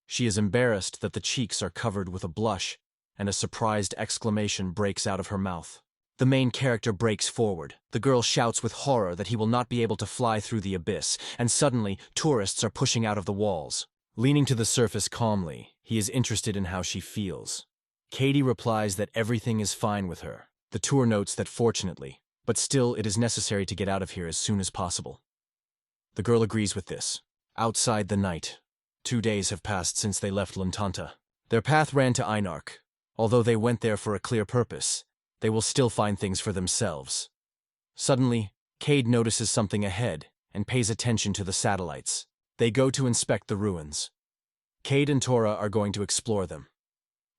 She is embarrassed that the cheeks are covered with a blush, and a surprised exclamation breaks out of her mouth. The main character breaks forward. The girl shouts with horror that he will not be able to fly through the abyss, and suddenly, tourists are pushing out of the walls. Leaning to the surface calmly, he is interested in how she feels. Katie replies that everything is fine with her. The tour notes that fortunately, but still it is necessary to get out of here as soon as possible. The girl agrees with this. Outside the night. 2 days have passed since they left Luntanta. Their path ran to Einarch. Although they went there for a clear purpose, they will still find things for themselves. Suddenly, Cade notices something ahead and pays attention to the satellites. They go to inspect the ruins. Cade and Tora are going to explore them.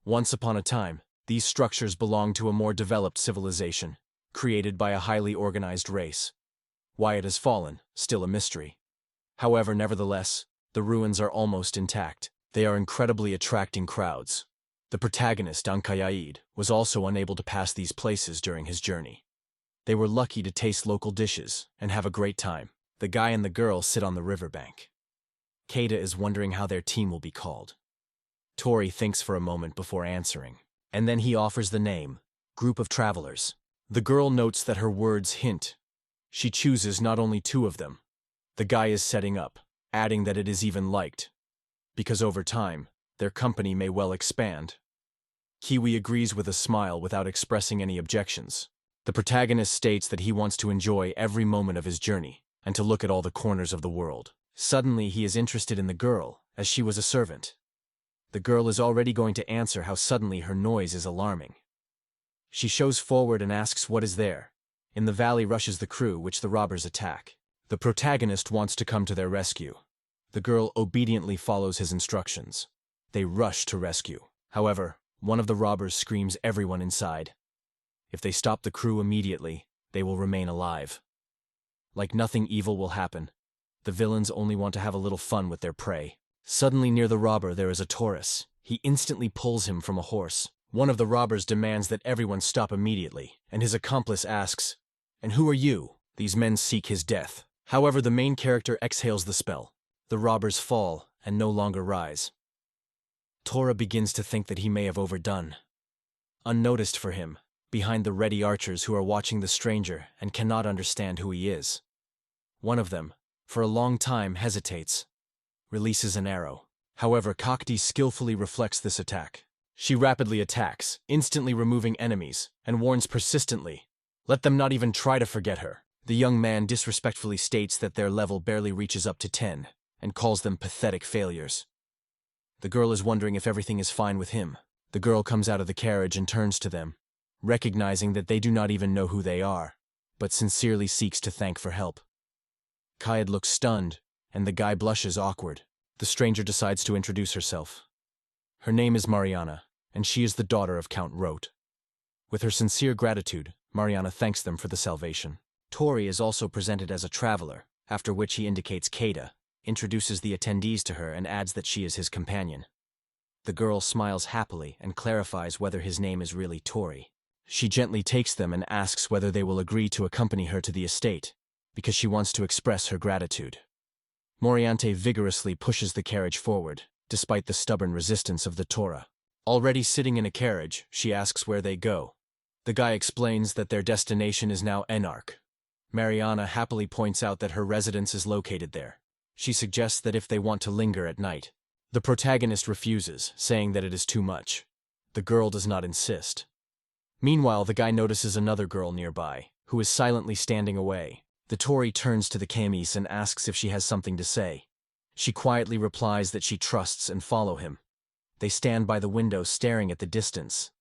Once upon a time, these structures belonged to a more developed civilization, created by a highly organized race. Why it has fallen, still a mystery. However, nevertheless, the ruins are almost intact. They are incredibly attracting crowds. The protagonist, Ankayaid, was also unable to pass these places during his journey. They were lucky to taste local dishes and have a great time. The guy and the girl sit on the riverbank. Keita is wondering how their team will be called. Tori thinks for a moment before answering, and then he offers the name, Group of Travelers. The girl notes that her words hint. She chooses not only 2 of them. The guy is setting up, adding that it is even liked, because over time, their company may well expand. Kiwi agrees with a smile without expressing any objections. The protagonist states that he wants to enjoy every moment of his journey and to look at all the corners of the world. Suddenly, he is interested in the girl, as she was a servant. The girl is already going to answer how suddenly her noise is alarming. She shows forward and asks what is there. In the valley rushes the crew, which the robbers attack. The protagonist wants to come to their rescue. The girl obediently follows his instructions. They rush to rescue. However, one of the robbers screams everyone inside. If they stop the crew immediately, they will remain alive. Like nothing evil will happen, The villains only want to have a little fun with their prey. Suddenly near the robber there is a Taurus. He instantly pulls him from a horse. One of the robbers demands that everyone stop immediately, and his accomplice asks, "And who are you?" These men seek his death. However, the main character exhales the spell. The robbers fall and no longer rise. Tora begins to think that he may have overdone. Unnoticed for him, behind the ready archers who are watching the stranger and cannot understand who he is. One of them, for a long time, hesitates, releases an arrow. However, Kakti skillfully reflects this attack. She rapidly attacks, instantly removing enemies, and warns persistently, "Let them not even try to forget her." The young man disrespectfully states that their level barely reaches up to 10, and calls them pathetic failures. The girl is wondering if everything is fine with him. The girl comes out of the carriage and turns to them, recognizing that they do not even know who they are, but sincerely seeks to thank for help. Kayed looks stunned, and the guy blushes awkward. The stranger decides to introduce herself. Her name is Mariana, and she is the daughter of Count Rote. With her sincere gratitude, Mariana thanks them for the salvation. Tori is also presented as a traveler, after which he indicates Keita, introduces the attendees to her and adds that she is his companion. The girl smiles happily and clarifies whether his name is really Tori. She gently takes them and asks whether they will agree to accompany her to the estate, because she wants to express her gratitude. Moriante vigorously pushes the carriage forward, despite the stubborn resistance of the Tora. Already sitting in a carriage, she asks where they go. The guy explains that their destination is now Enark. Mariana happily points out that her residence is located there. She suggests that if they want to linger at night. The protagonist refuses, saying that it is too much. The girl does not insist. Meanwhile, the guy notices another girl nearby, who is silently standing away. The Tory turns to the camise and asks if she has something to say. She quietly replies that she trusts and follow him. They stand by the window staring at the distance.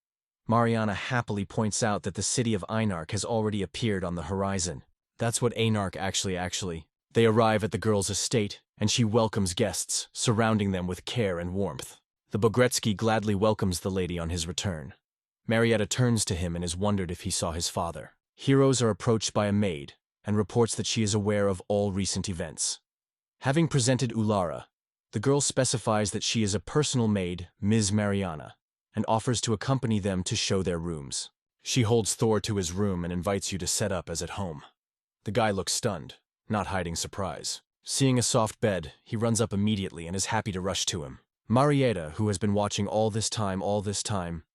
Mariana happily points out that the city of Einark has already appeared on the horizon. That's what Einark actually. They arrive at the girl's estate, and she welcomes guests, surrounding them with care and warmth. The Bogretsky gladly welcomes the lady on his return. Marietta turns to him and is wondered if he saw his father. Heroes are approached by a maid, and reports that she is aware of all recent events. Having presented Ulara, the girl specifies that she is a personal maid, Ms. Mariana, and offers to accompany them to show their rooms. She holds Thor to his room and invites you to set up as at home. The guy looks stunned, not hiding surprise. Seeing a soft bed, he runs up immediately and is happy to rush to him. Marietta, who has been watching all this time,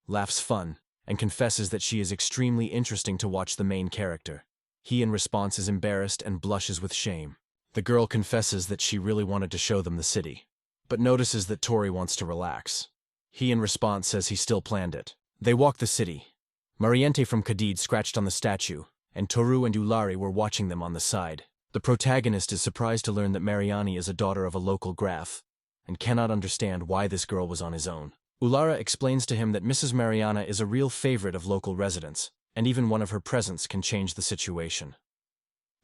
laughs fun, and confesses that she is extremely interesting to watch the main character. He in response is embarrassed and blushes with shame. The girl confesses that she really wanted to show them the city, but notices that Tori wants to relax. He in response says he still planned it. They walk the city. Mariente from Kadid scratched on the statue, and Toru and Ulari were watching them on the side. The protagonist is surprised to learn that Mariani is a daughter of a local graf, and cannot understand why this girl was on his own. Ulara explains to him that Mrs. Mariana is a real favorite of local residents, and even one of her presence can change the situation.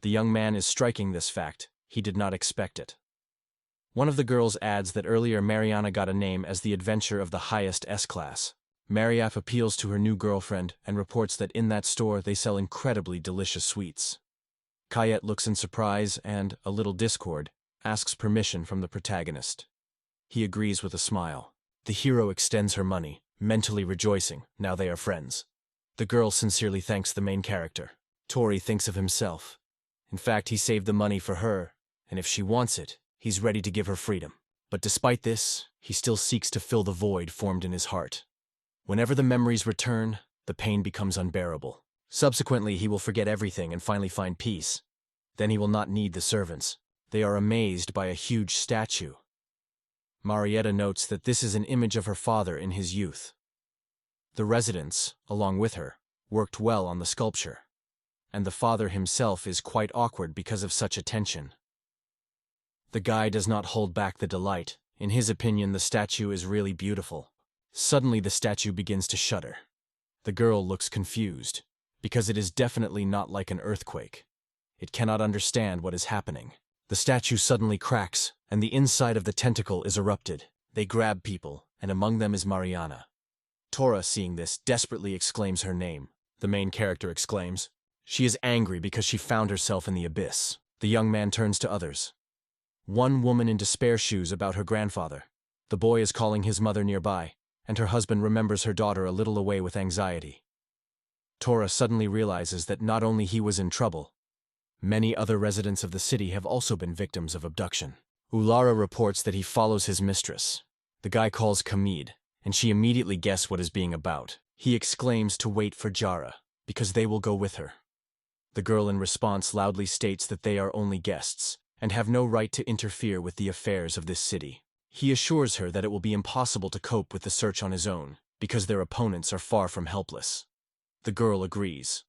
The young man is striking this fact. He did not expect it. One of the girls adds that earlier Mariana got a name as the adventure of the highest S-class. Mariaf appeals to her new girlfriend and reports that in that store they sell incredibly delicious sweets. Kayet looks in surprise and, a little discord, asks permission from the protagonist. He agrees with a smile. The hero extends her money, mentally rejoicing, now they are friends. The girl sincerely thanks the main character. Tori thinks of himself. In fact, he saved the money for her, and if she wants it, he's ready to give her freedom. But despite this, he still seeks to fill the void formed in his heart. Whenever the memories return, the pain becomes unbearable. Subsequently, he will forget everything and finally find peace. Then he will not need the servants. They are amazed by a huge statue. Marietta notes that this is an image of her father in his youth. The residents, along with her, worked well on the sculpture, and the father himself is quite awkward because of such attention. The guy does not hold back the delight. In his opinion, the statue is really beautiful. Suddenly the statue begins to shudder. The girl looks confused, because it is definitely not like an earthquake. It cannot understand what is happening. The statue suddenly cracks, and the inside of the tentacle is erupted. They grab people, and among them is Mariana. Tora, seeing this, desperately exclaims her name. The main character exclaims. She is angry because she found herself in the abyss. The young man turns to others. One woman in despair shews about her grandfather. The boy is calling his mother nearby, and her husband remembers her daughter a little away with anxiety. Tora suddenly realizes that not only he was in trouble, many other residents of the city have also been victims of abduction. Ulara reports that he follows his mistress. The guy calls Kamid, and she immediately guesses what is being about. He exclaims to wait for Jara, because they will go with her. The girl in response loudly states that they are only guests, and have no right to interfere with the affairs of this city. He assures her that it will be impossible to cope with the search on his own, because their opponents are far from helpless. The girl agrees.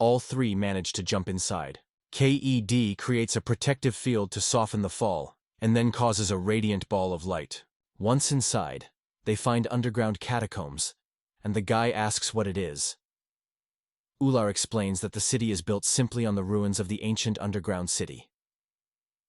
All three manage to jump inside. KED creates a protective field to soften the fall, and then causes a radiant ball of light. Once inside, they find underground catacombs, and the guy asks what it is. Ular explains that the city is built simply on the ruins of the ancient underground city.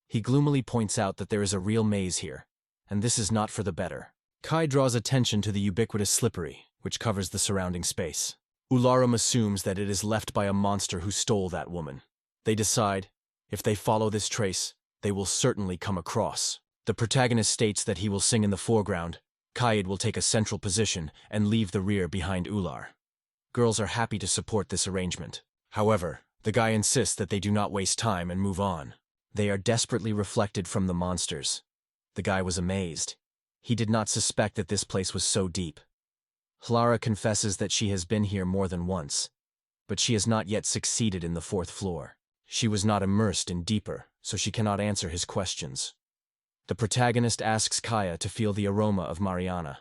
He gloomily points out that there is a real maze here, and this is not for the better. Kai draws attention to the ubiquitous slippery, which covers the surrounding space. Ularum assumes that it is left by a monster who stole that woman. They decide, if they follow this trace, they will certainly come across. The protagonist states that he will sing in the foreground, Kaid will take a central position and leave the rear behind Ular. Girls are happy to support this arrangement. However, the guy insists that they do not waste time and move on. They are desperately reflected from the monsters. The guy was amazed. He did not suspect that this place was so deep. Clara confesses that she has been here more than once, but she has not yet succeeded in the 4th floor. She was not immersed in deeper, so she cannot answer his questions. The protagonist asks Kaya to feel the aroma of Mariana.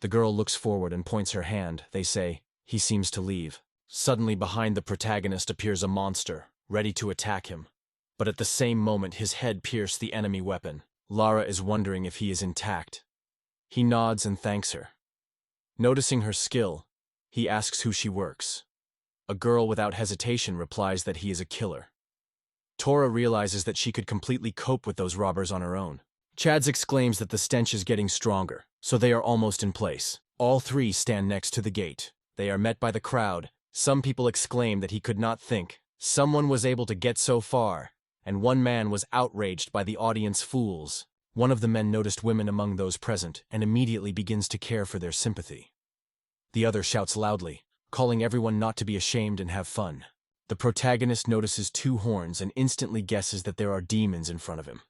The girl looks forward and points her hand. They say, he seems to leave. Suddenly behind the protagonist appears a monster, ready to attack him. But at the same moment his head pierced the enemy weapon. Lara is wondering if he is intact. He nods and thanks her. Noticing her skill, he asks who she works. A girl without hesitation replies that he is a killer. Tora realizes that she could completely cope with those robbers on her own. Chads exclaims that the stench is getting stronger, so they are almost in place. All three stand next to the gate. They are met by the crowd. Some people exclaim that he could not think. Someone was able to get so far, and one man was outraged by the audience fools. One of the men noticed women among those present and immediately begins to care for their sympathy. The other shouts loudly, calling everyone not to be ashamed and have fun. The protagonist notices 2 horns and instantly guesses that there are demons in front of him.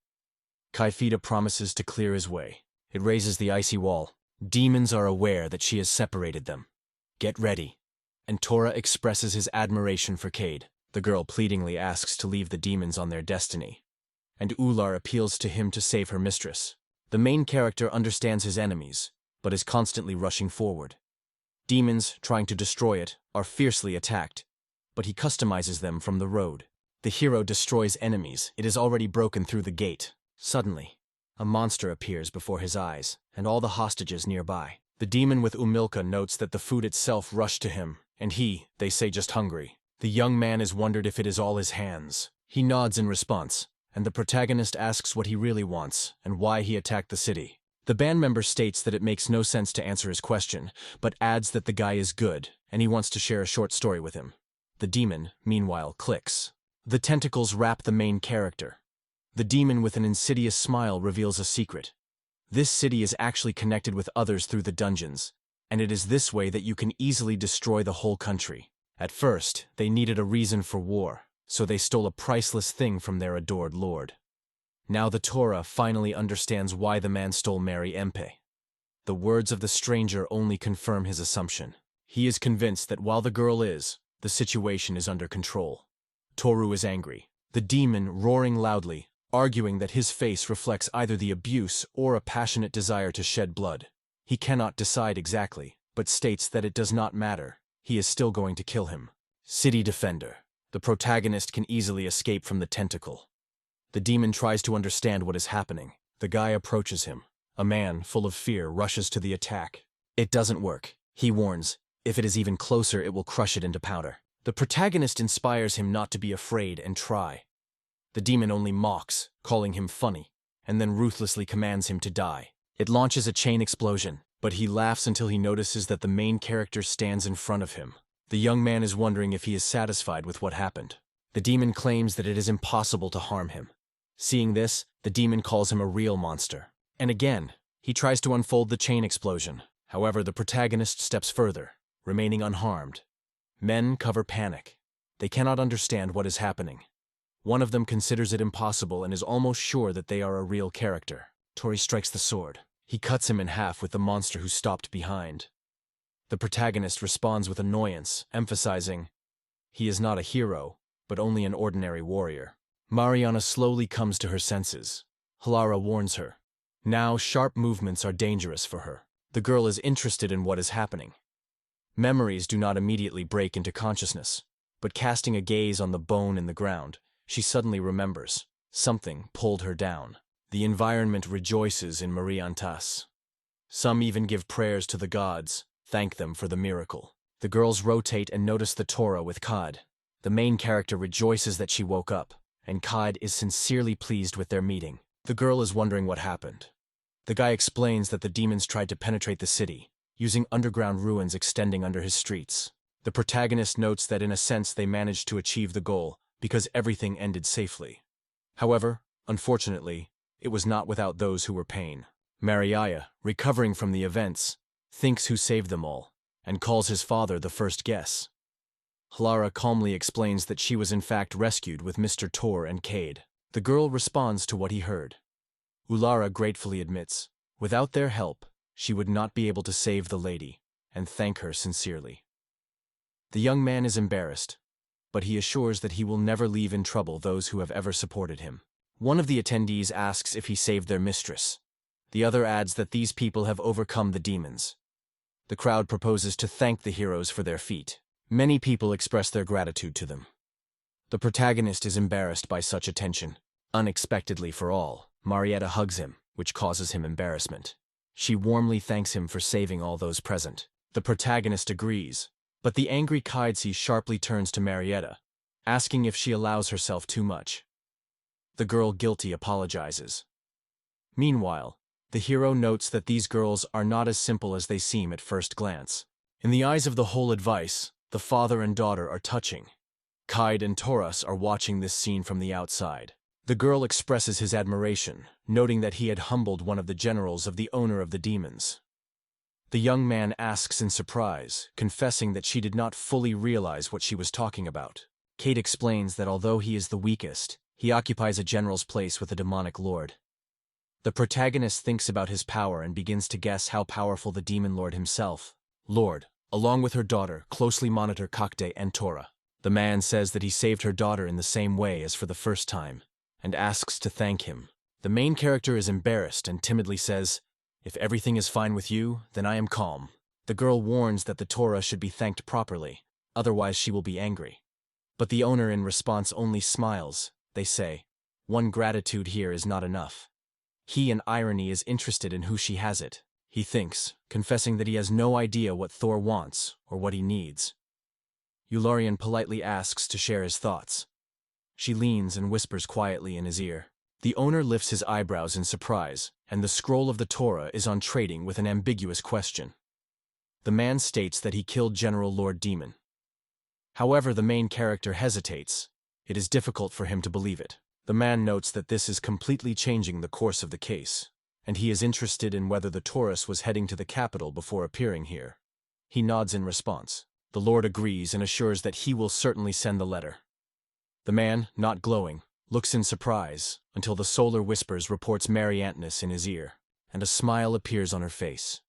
Kaifida promises to clear his way. It raises the icy wall. Demons are aware that she has separated them. Get ready. And Tora expresses his admiration for Cade. The girl pleadingly asks to leave the demons on their destiny. And Ular appeals to him to save her mistress. The main character understands his enemies, but is constantly rushing forward. Demons, trying to destroy it, are fiercely attacked, but he customizes them from the road. The hero destroys enemies. It is already broken through the gate. Suddenly, a monster appears before his eyes, and all the hostages nearby. The demon with Umilka notes that the food itself rushed to him, and he, they say, just hungry. The young man is wondered if it is all his hands. He nods in response, and the protagonist asks what he really wants and why he attacked the city. The band member states that it makes no sense to answer his question, but adds that the guy is good, and he wants to share a short story with him. The demon, meanwhile, clicks. The tentacles wrap the main character. The demon with an insidious smile reveals a secret. This city is actually connected with others through the dungeons, and it is this way that you can easily destroy the whole country. At first, they needed a reason for war, so they stole a priceless thing from their adored lord. Now the Torah finally understands why the man stole Mary Empe. The words of the stranger only confirm his assumption. He is convinced that while the girl is, the situation is under control. Toru is angry, the demon roaring loudly, arguing that his face reflects either the abuse or a passionate desire to shed blood. He cannot decide exactly, but states that it does not matter. He is still going to kill him. City Defender. The protagonist can easily escape from the tentacle. The demon tries to understand what is happening. The guy approaches him. A man, full of fear, rushes to the attack. It doesn't work. He warns, if it is even closer, it will crush it into powder. The protagonist inspires him not to be afraid and try. The demon only mocks, calling him funny, and then ruthlessly commands him to die. It launches a chain explosion, but he laughs until he notices that the main character stands in front of him. The young man is wondering if he is satisfied with what happened. The demon claims that it is impossible to harm him. Seeing this, the demon calls him a real monster. And again, he tries to unfold the chain explosion. However, the protagonist steps further, remaining unharmed. Men cover panic. They cannot understand what is happening. One of them considers it impossible and is almost sure that they are a real character. Tori strikes the sword. He cuts him in half with the monster who stopped behind. The protagonist responds with annoyance, emphasizing, he is not a hero, but only an ordinary warrior. Mariana slowly comes to her senses. Halara warns her. Now, sharp movements are dangerous for her. The girl is interested in what is happening. Memories do not immediately break into consciousness, but casting a gaze on the bone in the ground, she suddenly remembers. Something pulled her down. The environment rejoices in Mariantas. Some even give prayers to the gods, thank them for the miracle. The girls rotate and notice the Torah with Kad. The main character rejoices that she woke up, and Kad is sincerely pleased with their meeting. The girl is wondering what happened. The guy explains that the demons tried to penetrate the city, using underground ruins extending under his streets. The protagonist notes that in a sense they managed to achieve the goal, because everything ended safely. However, unfortunately, it was not without those who were pain. Mariaya, recovering from the events, thinks who saved them all, and calls his father the first guess. Halara calmly explains that she was in fact rescued with Mr. Tor and Cade. The girl responds to what he heard. Ulara gratefully admits, without their help, she would not be able to save the lady, and thank her sincerely. The young man is embarrassed, but he assures that he will never leave in trouble those who have ever supported him. One of the attendees asks if he saved their mistress. The other adds that these people have overcome the demons. The crowd proposes to thank the heroes for their feat. Many people express their gratitude to them. The protagonist is embarrassed by such attention. Unexpectedly for all, Marietta hugs him, which causes him embarrassment. She warmly thanks him for saving all those present. The protagonist agrees, but the angry Kaidsi sharply turns to Marietta, asking if she allows herself too much. The girl guilty apologizes. Meanwhile, the hero notes that these girls are not as simple as they seem at first glance. In the eyes of the whole advice, the father and daughter are touching. Kaid and Taurus are watching this scene from the outside. The girl expresses his admiration, noting that he had humbled one of the generals of the owner of the demons. The young man asks in surprise, confessing that she did not fully realize what she was talking about. Kate explains that although he is the weakest, he occupies a general's place with a demonic lord. The protagonist thinks about his power and begins to guess how powerful the demon lord himself, Lord, along with her daughter, closely monitor Kakde and Tora. The man says that he saved her daughter in the same way as for the first time, and asks to thank him. The main character is embarrassed and timidly says, "If everything is fine with you, then I am calm." The girl warns that the Torah should be thanked properly, otherwise she will be angry. But the owner in response only smiles. They say, "One gratitude here is not enough." He in irony is interested in who she has it. He thinks, confessing that he has no idea what Thor wants or what he needs. Eularian politely asks to share his thoughts. She leans and whispers quietly in his ear. The owner lifts his eyebrows in surprise, and the scroll of the Torah is on trading with an ambiguous question. The man states that he killed General Lord Demon. However, the main character hesitates. It is difficult for him to believe it. The man notes that this is completely changing the course of the case, and he is interested in whether the Taurus was heading to the capital before appearing here. He nods in response. The Lord agrees and assures that he will certainly send the letter. The man, not glowing, looks in surprise until the solar whispers reports Mary Antness in his ear, and a smile appears on her face.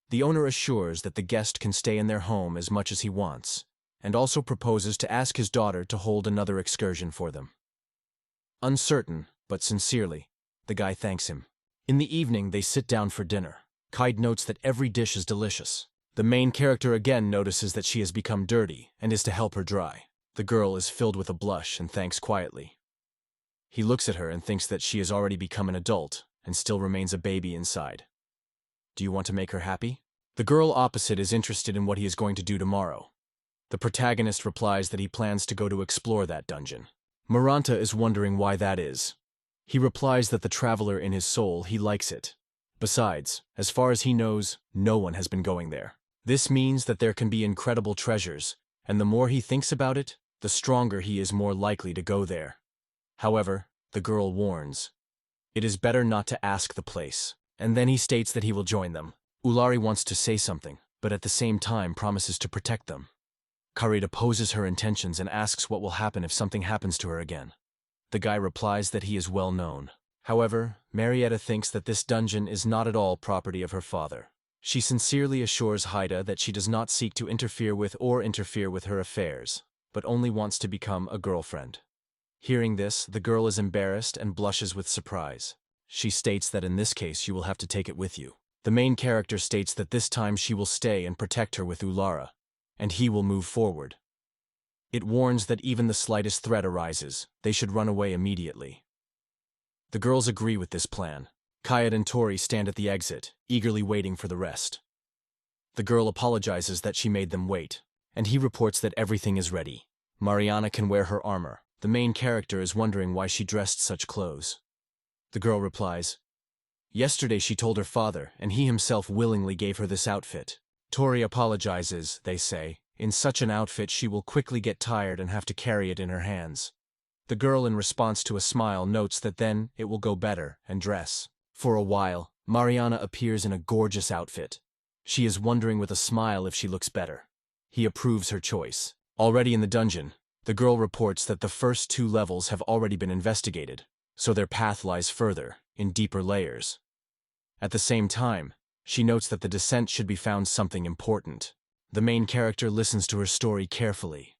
The owner assures that the guest can stay in their home as much as he wants, and also proposes to ask his daughter to hold another excursion for them. Uncertain, but sincerely, the guy thanks him. In the evening, they sit down for dinner. Kaid notes that every dish is delicious. The main character again notices that she has become dirty and is to help her dry. The girl is filled with a blush and thanks quietly. He looks at her and thinks that she has already become an adult and still remains a baby inside. Do you want to make her happy? The girl opposite is interested in what he is going to do tomorrow. The protagonist replies that he plans to go to explore that dungeon. Maranta is wondering why that is. He replies that the traveler in his soul, he likes it. Besides, as far as he knows, no one has been going there. This means that there can be incredible treasures, and the more he thinks about it, the stronger he is more likely to go there. However, The girl warns. It is better not to ask the place. And then he states that he will join them. Ulari wants to say something, but at the same time promises to protect them. Kayed opposes her intentions and asks what will happen if something happens to her again. The guy replies that he is well known. However, Marietta thinks that this dungeon is not at all property of her father. She sincerely assures Haida that she does not seek to interfere with her affairs, but only wants to become a girlfriend. Hearing this, the girl is embarrassed and blushes with surprise. She states that in this case you will have to take it with you. The main character states that this time she will stay and protect her with Ulara, and he will move forward. It warns that even the slightest threat arises, they should run away immediately. The girls agree with this plan. Kayed and Tori stand at the exit, eagerly waiting for the rest. The girl apologizes that she made them wait, and he reports that everything is ready. Mariana can wear her armor. The main character is wondering why she dressed such clothes. The girl replies, "Yesterday she told her father, and he himself willingly gave her this outfit." Tori apologizes, they say. In such an outfit she will quickly get tired and have to carry it in her hands. The girl, in response to a smile, notes that then it will go better and dress. For a while, Mariana appears in a gorgeous outfit. She is wondering with a smile if she looks better. He approves her choice. Already in the dungeon, the girl reports that the first 2 levels have already been investigated, so their path lies further, in deeper layers. At the same time, she notes that the descent should be found something important. The main character listens to her story carefully.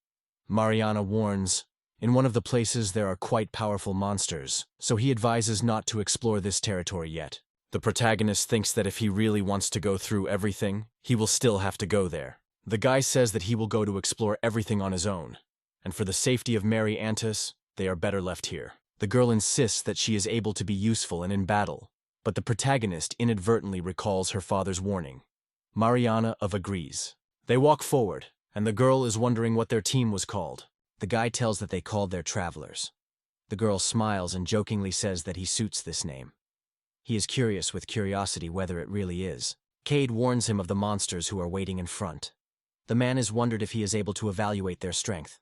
Mariana warns, in one of the places there are quite powerful monsters, so he advises not to explore this territory yet. The protagonist thinks that if he really wants to go through everything, he will still have to go there. The guy says that he will go to explore everything on his own, and for the safety of Mary Antis, they are better left here. The girl insists that she is able to be useful and in battle, but the protagonist inadvertently recalls her father's warning. Mariana agrees. They walk forward, and the girl is wondering what their team was called. The guy tells that they called their travelers. The girl smiles and jokingly says that he suits this name. He is curious with curiosity whether it really is. Kayed warns him of the monsters who are waiting in front. The man is wondered if he is able to evaluate their strength.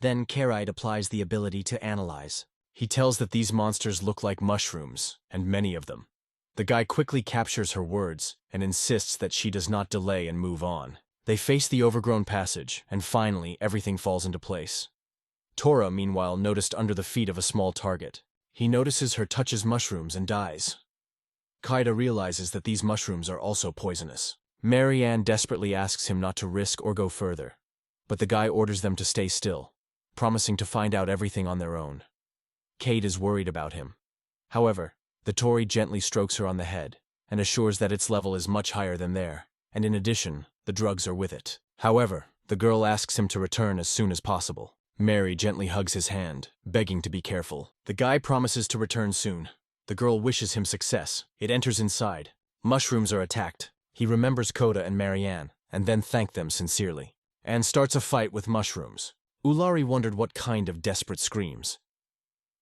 Then Kayed applies the ability to analyze. He tells that these monsters look like mushrooms, and many of them. The guy quickly captures her words and insists that she does not delay and move on. They face the overgrown passage, and finally everything falls into place. Tora, meanwhile, noticed under the feet of a small target. He notices her touches mushrooms and dies. Kaida realizes that these mushrooms are also poisonous. Marianne desperately asks him not to risk or go further, but the guy orders them to stay still, promising to find out everything on their own. Kate is worried about him. However, the Tory gently strokes her on the head and assures that its level is much higher than their, and in addition, the drugs are with it. However, the girl asks him to return as soon as possible. Mary gently hugs his hand, begging to be careful. The guy promises to return soon. The girl wishes him success. It enters inside. Mushrooms are attacked. He remembers Coda and Marianne, and then thanks them sincerely, and starts a fight with mushrooms. Ulari wondered what kind of desperate screams.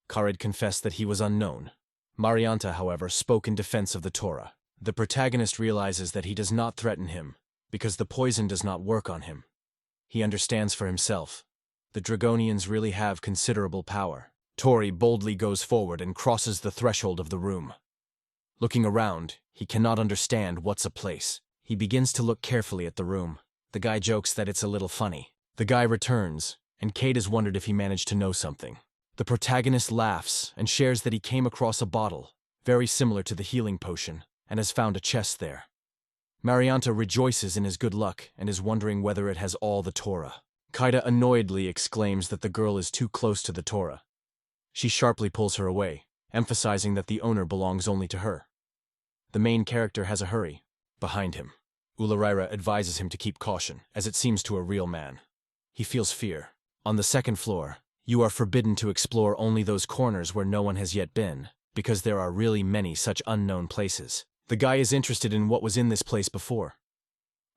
Khaled confessed that he was unknown. Marianta, however, spoke in defense of the Torah. The protagonist realizes that he does not threaten him, because the poison does not work on him. He understands for himself. The Dragonians really have considerable power. Tori boldly goes forward and crosses the threshold of the room. Looking around, he cannot understand what's a place. He begins to look carefully at the room. The guy jokes that it's a little funny. The guy returns, and Kate has wondered if he managed to know something. The protagonist laughs and shares that he came across a bottle, very similar to the healing potion, and has found a chest there. Marianta rejoices in his good luck and is wondering whether it has all the Torah. Kaida annoyedly exclaims that the girl is too close to the Torah. She sharply pulls her away, emphasizing that the owner belongs only to her. The main character has a hurry. Behind him, Ularaira advises him to keep caution, as it seems to a real man. He feels fear. On the second floor, you are forbidden to explore only those corners where no one has yet been, because there are really many such unknown places. The guy is interested in what was in this place before.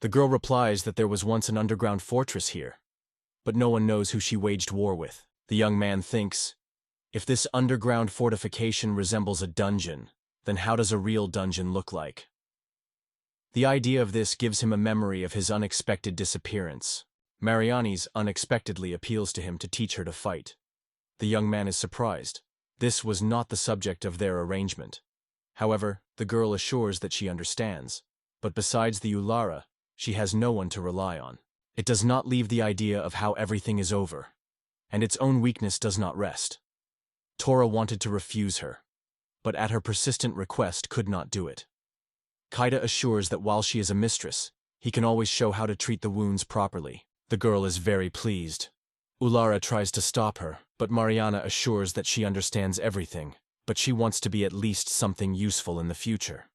The girl replies that there was once an underground fortress here, but no one knows who she waged war with. The young man thinks, if this underground fortification resembles a dungeon, then how does a real dungeon look like? The idea of this gives him a memory of his unexpected disappearance. Mariani's unexpectedly appeals to him to teach her to fight. The young man is surprised. This was not the subject of their arrangement. However, the girl assures that she understands. But besides the Ulara, she has no one to rely on. It does not leave the idea of how everything is over. And its own weakness does not rest. Tora wanted to refuse her, but at her persistent request could not do it. Kaida assures that while she is a mistress, he can always show how to treat the wounds properly. The girl is very pleased. Ulara tries to stop her, but Mariana assures that she understands everything, but she wants to be at least something useful in the future.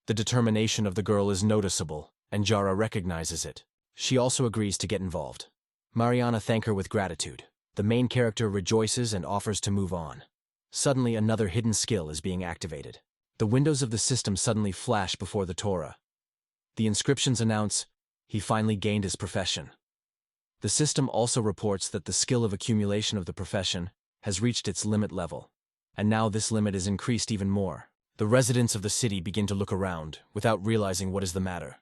The determination of the girl is noticeable, and Jara recognizes it. She also agrees to get involved. Mariana thanks her with gratitude. The main character rejoices and offers to move on. Suddenly, another hidden skill is being activated. The windows of the system suddenly flash before the Tora. The inscriptions announce, he finally gained his profession. The system also reports that the skill of accumulation of the profession has reached its limit level, and now this limit is increased even more. The residents of the city begin to look around, without realizing what is the matter.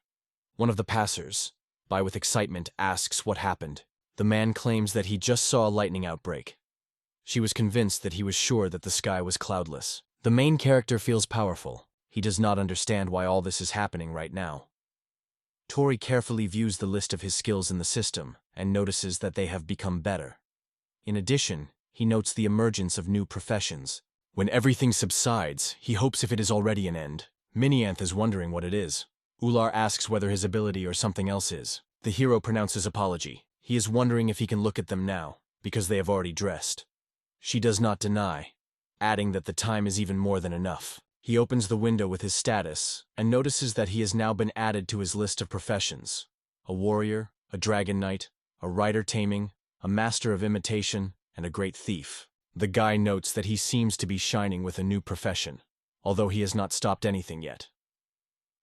One of the passers-by with excitement asks what happened. The man claims that he just saw a lightning outbreak. She was convinced that he was sure that the sky was cloudless. The main character feels powerful. He does not understand why all this is happening right now. Tori carefully views the list of his skills in the system and notices that they have become better. In addition, he notes the emergence of new professions. When everything subsides, he hopes if it is already an end. Minianth is wondering what it is. Ular asks whether his ability or something else is. The hero pronounces apology. He is wondering if he can look at them now, because they have already dressed. She does not deny, adding that the time is even more than enough. He opens the window with his status, and notices that he has now been added to his list of professions. A warrior, a dragon knight, a rider taming, a master of imitation, and a great thief. The guy notes that he seems to be shining with a new profession, although he has not stopped anything yet.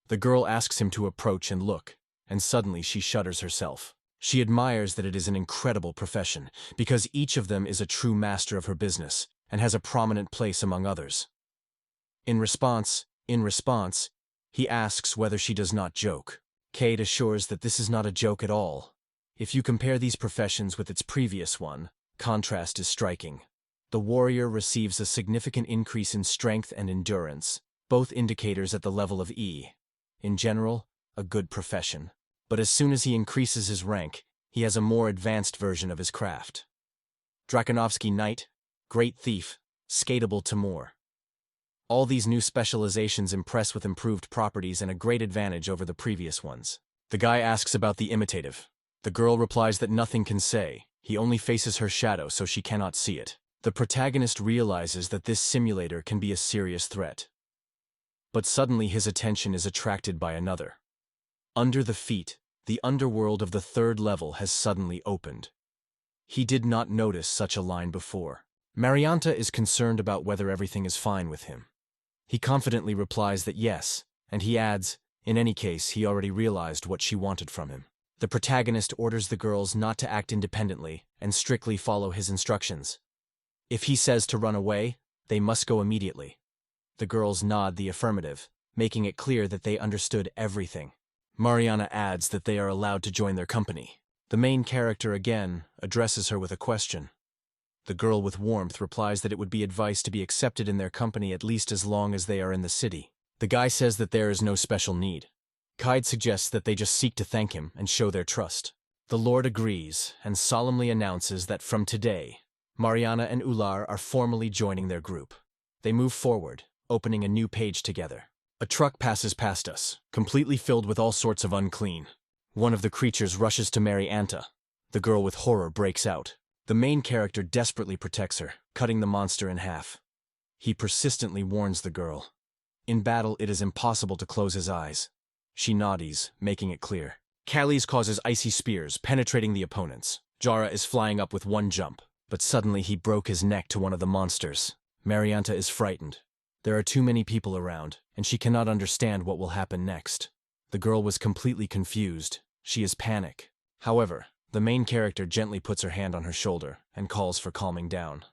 The girl asks him to approach and look, and suddenly she shudders herself. She admires that it is an incredible profession, because each of them is a true master of her business, and has a prominent place among others. In response, he asks whether she does not joke. Kate assures that this is not a joke at all. If you compare these professions with its previous one, contrast is striking. The warrior receives a significant increase in strength and endurance, both indicators at the level of E. In general, a good profession. But as soon as he increases his rank, he has a more advanced version of his craft. Drakonovsky Knight, Great Thief, Skatable Timur. All these new specializations impress with improved properties and a great advantage over the previous ones. The guy asks about the imitative. The girl replies that nothing can say. He only faces her shadow so she cannot see it. The protagonist realizes that this simulator can be a serious threat. But suddenly his attention is attracted by another. Under the feet, the underworld of the third level has suddenly opened. He did not notice such a line before. Marianta is concerned about whether everything is fine with him. He confidently replies that yes, and he adds, in any case, he already realized what she wanted from him. The protagonist orders the girls not to act independently and strictly follow his instructions. If he says to run away, they must go immediately. The girls nod the affirmative, making it clear that they understood everything. Mariana adds that they are allowed to join their company. The main character again addresses her with a question. The girl with warmth replies that it would be advised to be accepted in their company at least as long as they are in the city. The guy says that there is no special need. Kaid suggests that they just seek to thank him and show their trust. The Lord agrees and solemnly announces that from today, Mariana and Ular are formally joining their group. They move forward, opening a new page together. A truck passes past us, completely filled with all sorts of unclean. One of the creatures rushes to marry Anta. The girl with horror breaks out. The main character desperately protects her, cutting the monster in half. He persistently warns the girl. In battle, it is impossible to close his eyes. She nods, making it clear. Kali's causes icy spears, penetrating the opponents. Jara is flying up with one jump, but suddenly he broke his neck to one of the monsters. Marianta is frightened. There are too many people around, and she cannot understand what will happen next. The girl was completely confused. She is panic. However, the main character gently puts her hand on her shoulder and calls for calming down.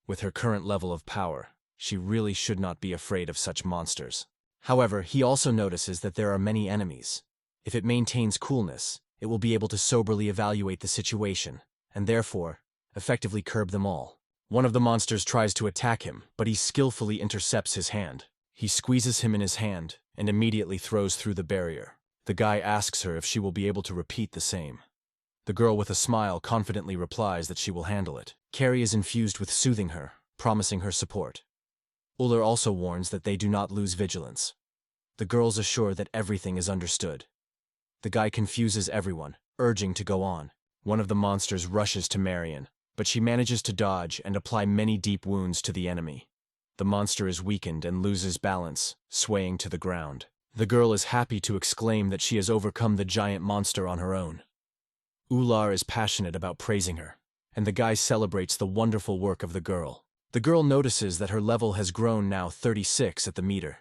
With her current level of power, she really should not be afraid of such monsters. However, he also notices that there are many enemies. If it maintains coolness, it will be able to soberly evaluate the situation, and therefore, effectively curb them all. One of the monsters tries to attack him, but he skillfully intercepts his hand. He squeezes him in his hand and immediately throws through the barrier. The guy asks her if she will be able to repeat the same. The girl with a smile confidently replies that she will handle it. Carrie is infused with soothing her, promising her support. Uller also warns that they do not lose vigilance. The girls assure that everything is understood. The guy confuses everyone, urging to go on. One of the monsters rushes to Marion, but she manages to dodge and apply many deep wounds to the enemy. The monster is weakened and loses balance, swaying to the ground. The girl is happy to exclaim that she has overcome the giant monster on her own. Ular is passionate about praising her, and the guy celebrates the wonderful work of the girl. The girl notices that her level has grown now 36 at the meter.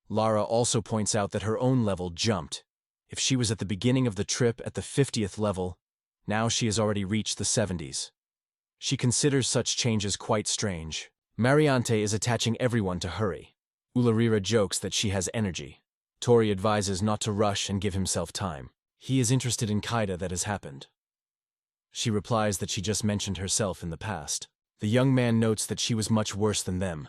Lara also points out that her own level jumped. If she was at the beginning of the trip at the 50th level, now she has already reached the 70s. She considers such changes quite strange. Mariante is attaching everyone to hurry. Ularira jokes that she has energy. Tori advises not to rush and give himself time. He is interested in Kaida that has happened. She replies that she just mentioned herself in the past. The young man notes that she was much worse than them.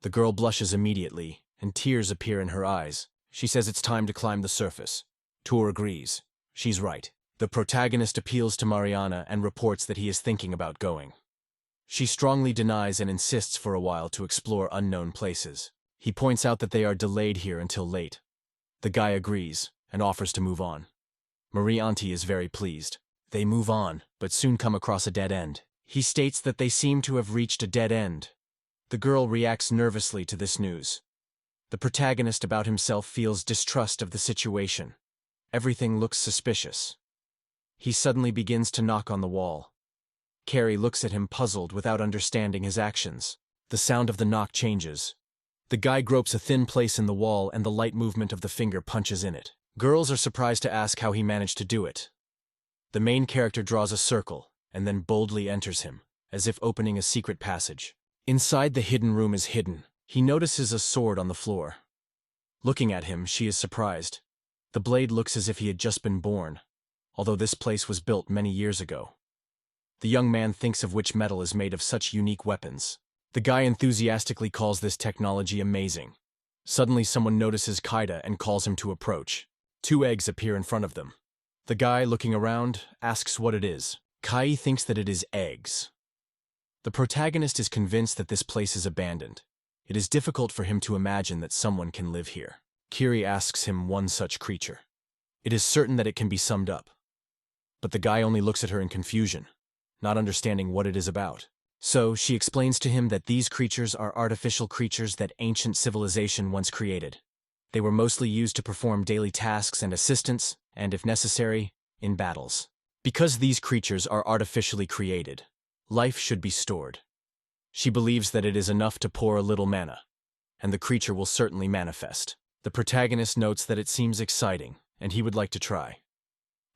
The girl blushes immediately, and tears appear in her eyes. She says it's time to climb the surface. Tor agrees. She's right. The protagonist appeals to Mariana and reports that he is thinking about going. She strongly denies and insists for a while to explore unknown places. He points out that they are delayed here until late. The guy agrees and offers to move on. Mariante is very pleased. They move on, but soon come across a dead end. He states that they seem to have reached a dead end. The girl reacts nervously to this news. The protagonist about himself feels distrust of the situation. Everything looks suspicious. He suddenly begins to knock on the wall. Carrie looks at him puzzled without understanding his actions. The sound of the knock changes. The guy gropes a thin place in the wall and the light movement of the finger punches in it. Girls are surprised to ask how he managed to do it. The main character draws a circle and then boldly enters him, as if opening a secret passage. Inside the hidden room is hidden. He notices a sword on the floor. Looking at him, she is surprised. The blade looks as if he had just been born, although this place was built many years ago. The young man thinks of which metal is made of such unique weapons. The guy enthusiastically calls this technology amazing. Suddenly someone notices Kaida and calls him to approach. 2 eggs appear in front of them. The guy, looking around, asks what it is. Kai thinks that it is eggs. The protagonist is convinced that this place is abandoned. It is difficult for him to imagine that someone can live here. Kiri asks him one such creature. It is certain that it can be summed up. But the guy only looks at her in confusion, not understanding what it is about. So she explains to him that these creatures are artificial creatures that ancient civilization once created. They were mostly used to perform daily tasks and assistance, and if necessary, in battles. Because these creatures are artificially created, life should be stored. She believes that it is enough to pour a little mana, and the creature will certainly manifest. The protagonist notes that it seems exciting, and he would like to try.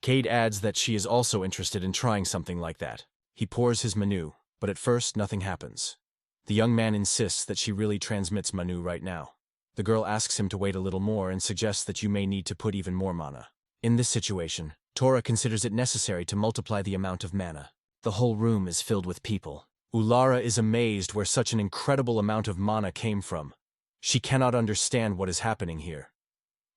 Cade adds that she is also interested in trying something like that. He pours his Manu, but at first nothing happens. The young man insists that she really transmits Manu right now. The girl asks him to wait a little more and suggests that you may need to put even more mana. In this situation, Tora considers it necessary to multiply the amount of mana. The whole room is filled with people. Ulara is amazed where such an incredible amount of mana came from. She cannot understand what is happening here.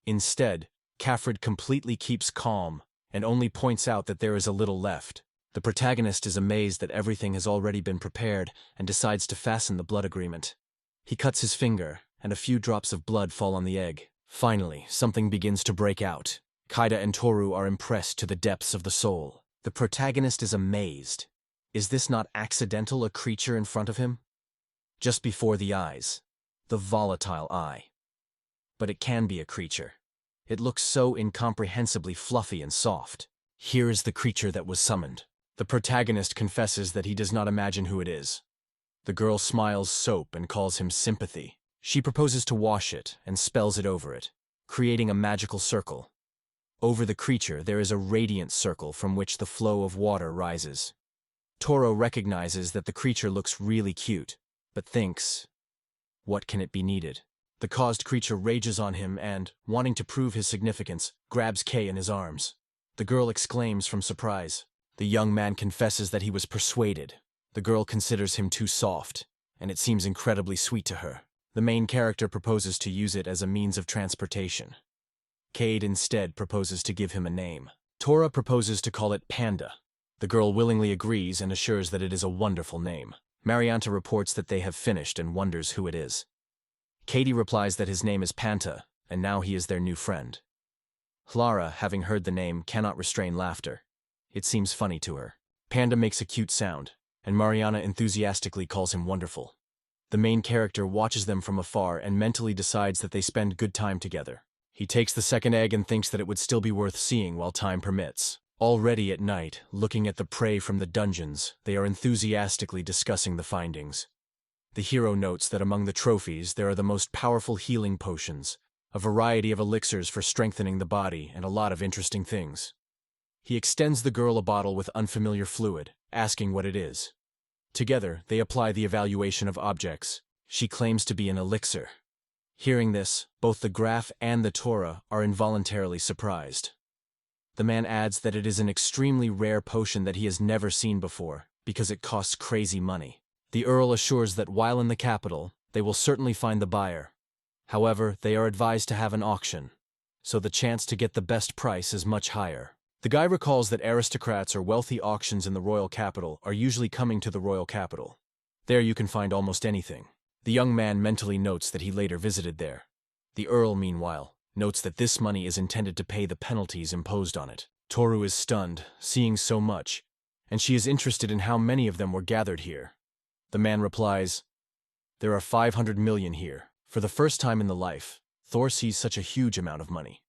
Instead, Kafrid completely keeps calm and only points out that there is a little left. The protagonist is amazed that everything has already been prepared and decides to fasten the blood agreement. He cuts his finger, and a few drops of blood fall on the egg. Finally, something begins to break out. Kaida and Toru are impressed to the depths of the soul. The protagonist is amazed. Is this not accidental, a creature in front of him? Just before the eyes. The volatile eye. But it can be a creature. It looks so incomprehensibly fluffy and soft. Here is the creature that was summoned. The protagonist confesses that he does not imagine who it is. The girl smiles soap and calls him sympathy. She proposes to wash it and spells it over it, creating a magical circle. Over the creature there is a radiant circle from which the flow of water rises. Toro recognizes that the creature looks really cute, but thinks, what can it be needed? The caused creature rages on him and, wanting to prove his significance, grabs Kay in his arms. The girl exclaims from surprise. The young man confesses that he was persuaded. The girl considers him too soft, and it seems incredibly sweet to her. The main character proposes to use it as a means of transportation. Cade instead proposes to give him a name. Tora proposes to call it Panda. The girl willingly agrees and assures that it is a wonderful name. Marianta reports that they have finished and wonders who it is. Katie replies that his name is Panta, and now he is their new friend. Clara, having heard the name, cannot restrain laughter. It seems funny to her. Panda makes a cute sound, and Mariana enthusiastically calls him wonderful. The main character watches them from afar and mentally decides that they spend good time together. He takes the second egg and thinks that it would still be worth seeing while time permits. Already at night, looking at the prey from the dungeons, they are enthusiastically discussing the findings. The hero notes that among the trophies there are the most powerful healing potions, a variety of elixirs for strengthening the body, and a lot of interesting things. He extends the girl a bottle with unfamiliar fluid, asking what it is. Together, they apply the evaluation of objects. She claims to be an elixir. Hearing this, both the Graf and the Tora are involuntarily surprised. The man adds that it is an extremely rare potion that he has never seen before, because it costs crazy money. The Earl assures that while in the capital, they will certainly find the buyer. However, they are advised to have an auction, so the chance to get the best price is much higher. The guy recalls that aristocrats or wealthy auctions in the royal capital are usually coming to the royal capital. There you can find almost anything. The young man mentally notes that he later visited there. The Earl, meanwhile, notes that this money is intended to pay the penalties imposed on it. Toru is stunned, seeing so much, and she is interested in how many of them were gathered here. The man replies, "There are 500 million here." For the first time in the life, Thor sees such a huge amount of money.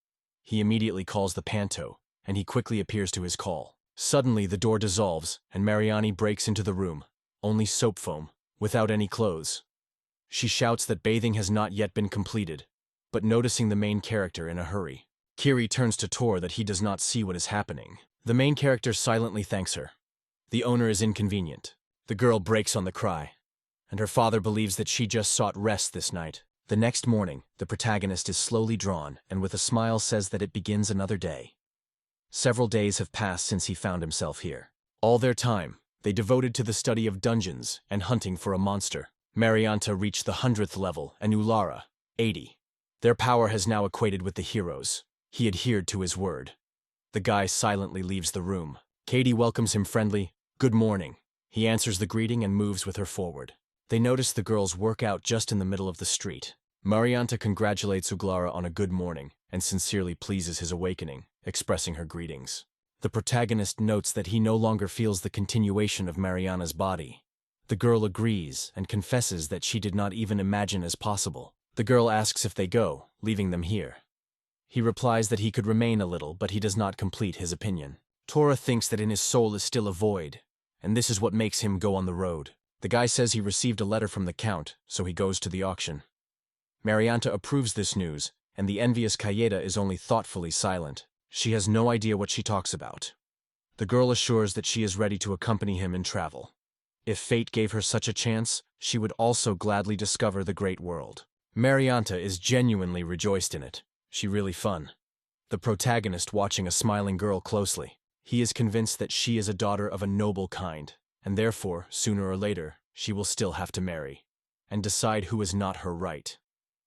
He immediately calls the Panto, and he quickly appears to his call. Suddenly, the door dissolves, and Mariani breaks into the room, only soap foam, without any clothes. She shouts that bathing has not yet been completed, but noticing the main character in a hurry. Kiri turns to Tor that he does not see what is happening. The main character silently thanks her. The owner is inconvenient. The girl breaks on the cry, and her father believes that she just sought rest this night. The next morning, the protagonist is slowly drawn and with a smile says that it begins another day. Several days have passed since he found himself here. All their time, they devoted to the study of dungeons and hunting for a monster. Marianta reached the 100th level and Ulara, 80. Their power has now equated with the hero's. He adhered to his word. The guy silently leaves the room. Katie welcomes him friendly, "Good morning." He answers the greeting and moves with her forward. They notice the girls work out just in the middle of the street. Marianta congratulates Uglara on a good morning and sincerely pleases his awakening, expressing her greetings. The protagonist notes that he no longer feels the continuation of Mariana's body. The girl agrees and confesses that she did not even imagine as possible. The girl asks if they go, leaving them here. He replies that he could remain a little, but he does not complete his opinion. Tora thinks that in his soul is still a void, and this is what makes him go on the road. The guy says he received a letter from the Count, so he goes to the auction. Marianta approves this news, and the envious Kayeda is only thoughtfully silent. She has no idea what she talks about. The girl assures that she is ready to accompany him in travel. If fate gave her such a chance, she would also gladly discover the great world. Marianta is genuinely rejoiced in it. She really fun. The protagonist watching a smiling girl closely. He is convinced that she is a daughter of a noble kind, and therefore, sooner or later, she will still have to marry, and decide who is not her right.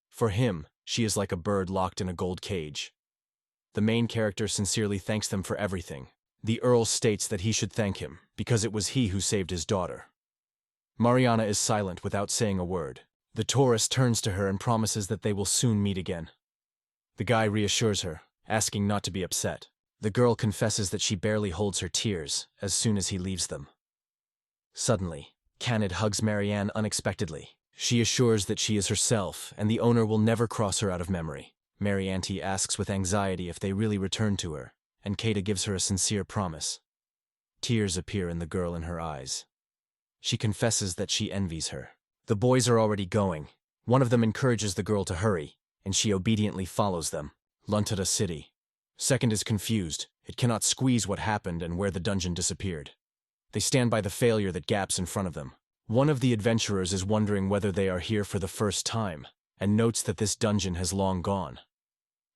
For him, she is like a bird locked in a gold cage. The main character sincerely thanks them for everything. The Earl states that he should thank him, because it was he who saved his daughter. Mariana is silent without saying a word. The tourist turns to her and promises that they will soon meet again. The guy reassures her, asking not to be upset. The girl confesses that she barely holds her tears as soon as he leaves them. Suddenly, Canid hugs Marianne unexpectedly. She assures that she is herself, and the owner will never cross her out of memory. Marianne asks with anxiety if they really return to her, and Kata gives her a sincere promise. Tears appear in the girl in her eyes. She confesses that she envies her. The boys are already going. One of them encourages the girl to hurry, and she obediently follows them. Luntada City. Second is confused. It cannot squeeze what happened and where the dungeon disappeared. They stand by the failure that gaps in front of them. One of the adventurers is wondering whether they are here for the first time, and notes that this dungeon has long gone.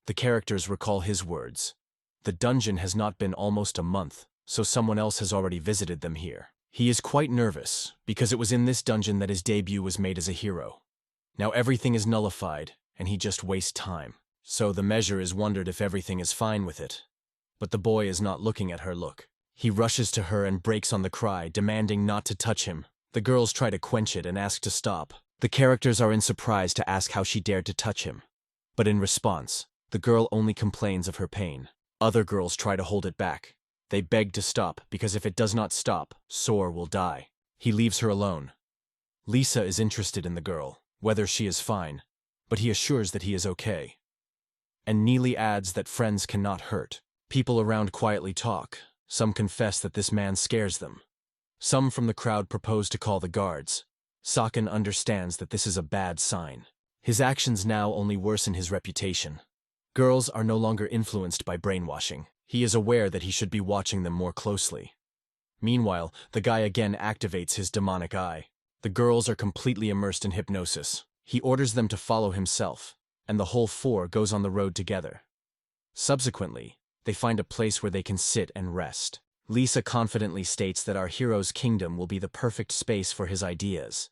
The characters recall his words. The dungeon has not been almost a month, so someone else has already visited them here. He is quite nervous, because it was in this dungeon that his debut was made as a hero. Now everything is nullified, and he just wastes time. So the measure is wondered if everything is fine with it. But the boy is not looking at her look. He rushes to her and breaks on the cry, demanding not to touch him. The girls try to quench it and ask to stop. The characters are in surprise to ask how she dared to touch him. But in response, the girl only complains of her pain. Other girls try to hold it back. They beg to stop, because if it does not stop, Soar will die. He leaves her alone. Lisa is interested in the girl, whether she is fine, but he assures that he is okay. And Neely adds that friends cannot hurt. People around quietly talk. Some confess that this man scares them. Some from the crowd propose to call the guards. Sakin understands that this is a bad sign. His actions now only worsen his reputation. Girls are no longer influenced by brainwashing. He is aware that he should be watching them more closely. Meanwhile, the guy again activates his demonic eye. The girls are completely immersed in hypnosis. He orders them to follow himself, and the whole four goes on the road together. Subsequently, they find a place where they can sit and rest. Lisa confidently states that our hero's kingdom will be the perfect space for his ideas.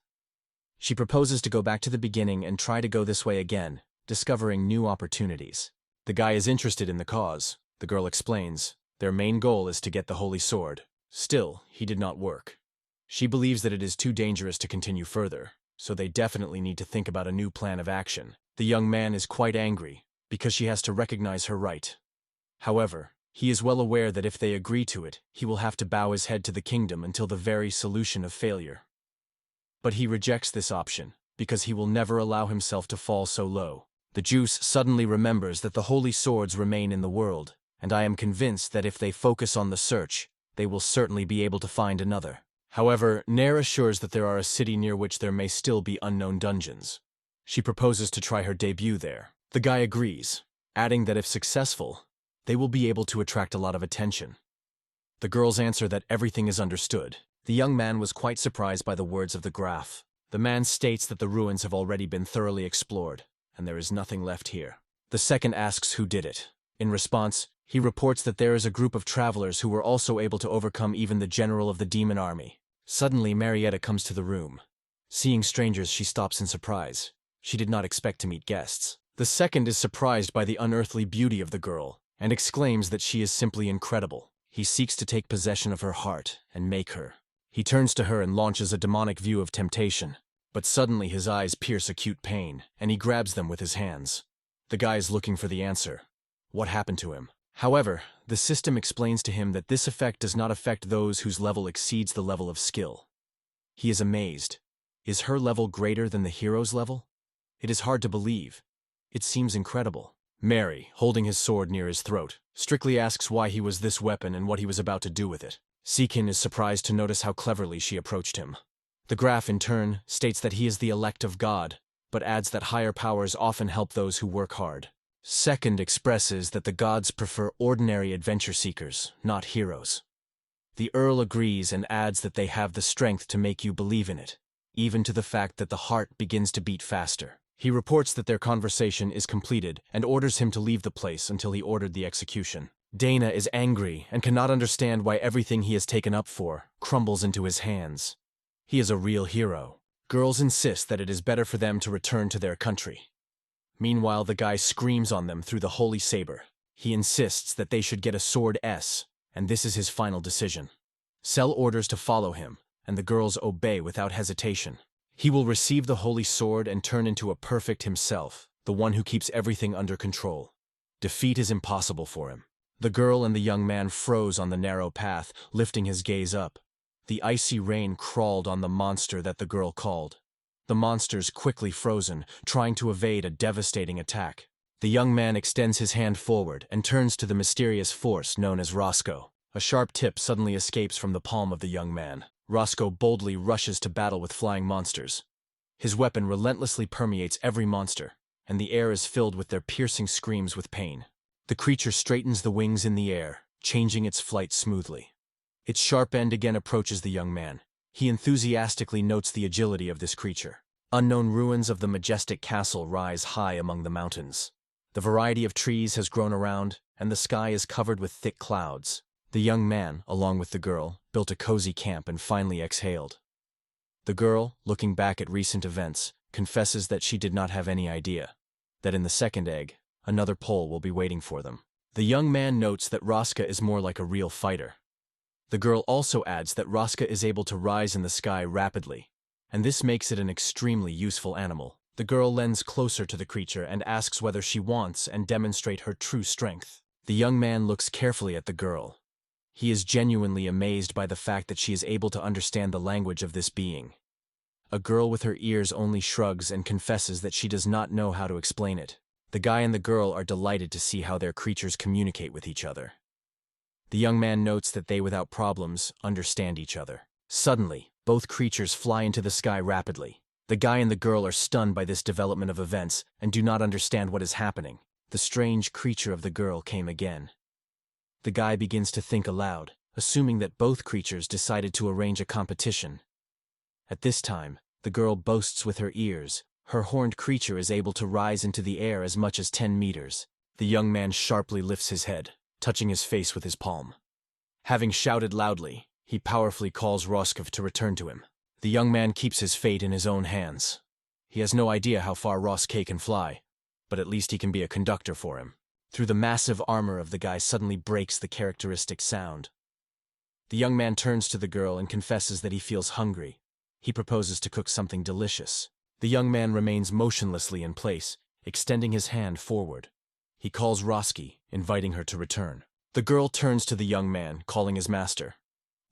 She proposes to go back to the beginning and try to go this way again, discovering new opportunities. The guy is interested in the cause. The girl explains. Their main goal is to get the holy sword. Still, he did not work. She believes that it is too dangerous to continue further, so they definitely need to think about a new plan of action. The young man is quite angry, because she has to recognize her right. However, he is well aware that if they agree to it, he will have to bow his head to the kingdom until the very solution of failure. But he rejects this option, because he will never allow himself to fall so low. The Juice suddenly remembers that the holy swords remain in the world, and I am convinced that if they focus on the search, they will certainly be able to find another. However, Nair assures that there are a city near which there may still be unknown dungeons. She proposes to try her debut there. The guy agrees, adding that if successful, they will be able to attract a lot of attention. The girls answer that everything is understood. The young man was quite surprised by the words of the graph. The man states that the ruins have already been thoroughly explored, and there is nothing left here. The second asks who did it. In response, he reports that there is a group of travelers who were also able to overcome even the general of the demon army. Suddenly, Marietta comes to the room. Seeing strangers, she stops in surprise. She did not expect to meet guests. The second is surprised by the unearthly beauty of the girl, and exclaims that she is simply incredible. He seeks to take possession of her heart and make her. He turns to her and launches a demonic view of temptation. But suddenly his eyes pierce acute pain, and he grabs them with his hands. The guy is looking for the answer. What happened to him? However, the system explains to him that this effect does not affect those whose level exceeds the level of skill. He is amazed. Is her level greater than the hero's level? It is hard to believe. It seems incredible. Mary, holding his sword near his throat, strictly asks why he was this weapon and what he was about to do with it. Seekin is surprised to notice how cleverly she approached him. The graph, in turn, states that he is the elect of God, but adds that higher powers often help those who work hard. Second expresses that the gods prefer ordinary adventure seekers, not heroes. The Earl agrees and adds that they have the strength to make you believe in it, even to the fact that the heart begins to beat faster. He reports that their conversation is completed and orders him to leave the place until he ordered the execution. Dana is angry and cannot understand why everything he has taken up for crumbles into his hands. He is a real hero. Girls insist that it is better for them to return to their country. Meanwhile, the guy screams on them through the holy saber. He insists that they should get a sword S, and this is his final decision. Cell orders to follow him, and the girls obey without hesitation. He will receive the holy sword and turn into a perfect himself, the one who keeps everything under control. Defeat is impossible for him. The girl and the young man froze on the narrow path, lifting his gaze up. The icy rain crawled on the monster that the girl called. The monster's quickly frozen, trying to evade a devastating attack. The young man extends his hand forward and turns to the mysterious force known as Roscoe. A sharp tip suddenly escapes from the palm of the young man. Roscoe boldly rushes to battle with flying monsters. His weapon relentlessly permeates every monster, and the air is filled with their piercing screams with pain. The creature straightens the wings in the air, changing its flight smoothly. Its sharp end again approaches the young man. He enthusiastically notes the agility of this creature. Unknown ruins of the majestic castle rise high among the mountains. The variety of trees has grown around, and the sky is covered with thick clouds. The young man, along with the girl, built a cozy camp and finally exhaled. The girl, looking back at recent events, confesses that she did not have any idea that in the second egg, another pole will be waiting for them. The young man notes that Roska is more like a real fighter. The girl also adds that Roska is able to rise in the sky rapidly, and this makes it an extremely useful animal. The girl leans closer to the creature and asks whether she wants and demonstrate her true strength. The young man looks carefully at the girl. He is genuinely amazed by the fact that she is able to understand the language of this being. A girl with her ears only shrugs and confesses that she does not know how to explain it. The guy and the girl are delighted to see how their creatures communicate with each other. The young man notes that they, without problems, understand each other. Suddenly, both creatures fly into the sky rapidly. The guy and the girl are stunned by this development of events and do not understand what is happening. The strange creature of the girl came again. The guy begins to think aloud, assuming that both creatures decided to arrange a competition. At this time, the girl boasts with her ears. Her horned creature is able to rise into the air as much as 10 meters. The young man sharply lifts his head, touching his face with his palm. Having shouted loudly, he powerfully calls Roskov to return to him. The young man keeps his fate in his own hands. He has no idea how far Rosk can fly, but at least he can be a conductor for him. Through the massive armor of the guy suddenly breaks the characteristic sound. The young man turns to the girl and confesses that he feels hungry. He proposes to cook something delicious. The young man remains motionlessly in place, extending his hand forward. He calls Roski, inviting her to return. The girl turns to the young man, calling his master.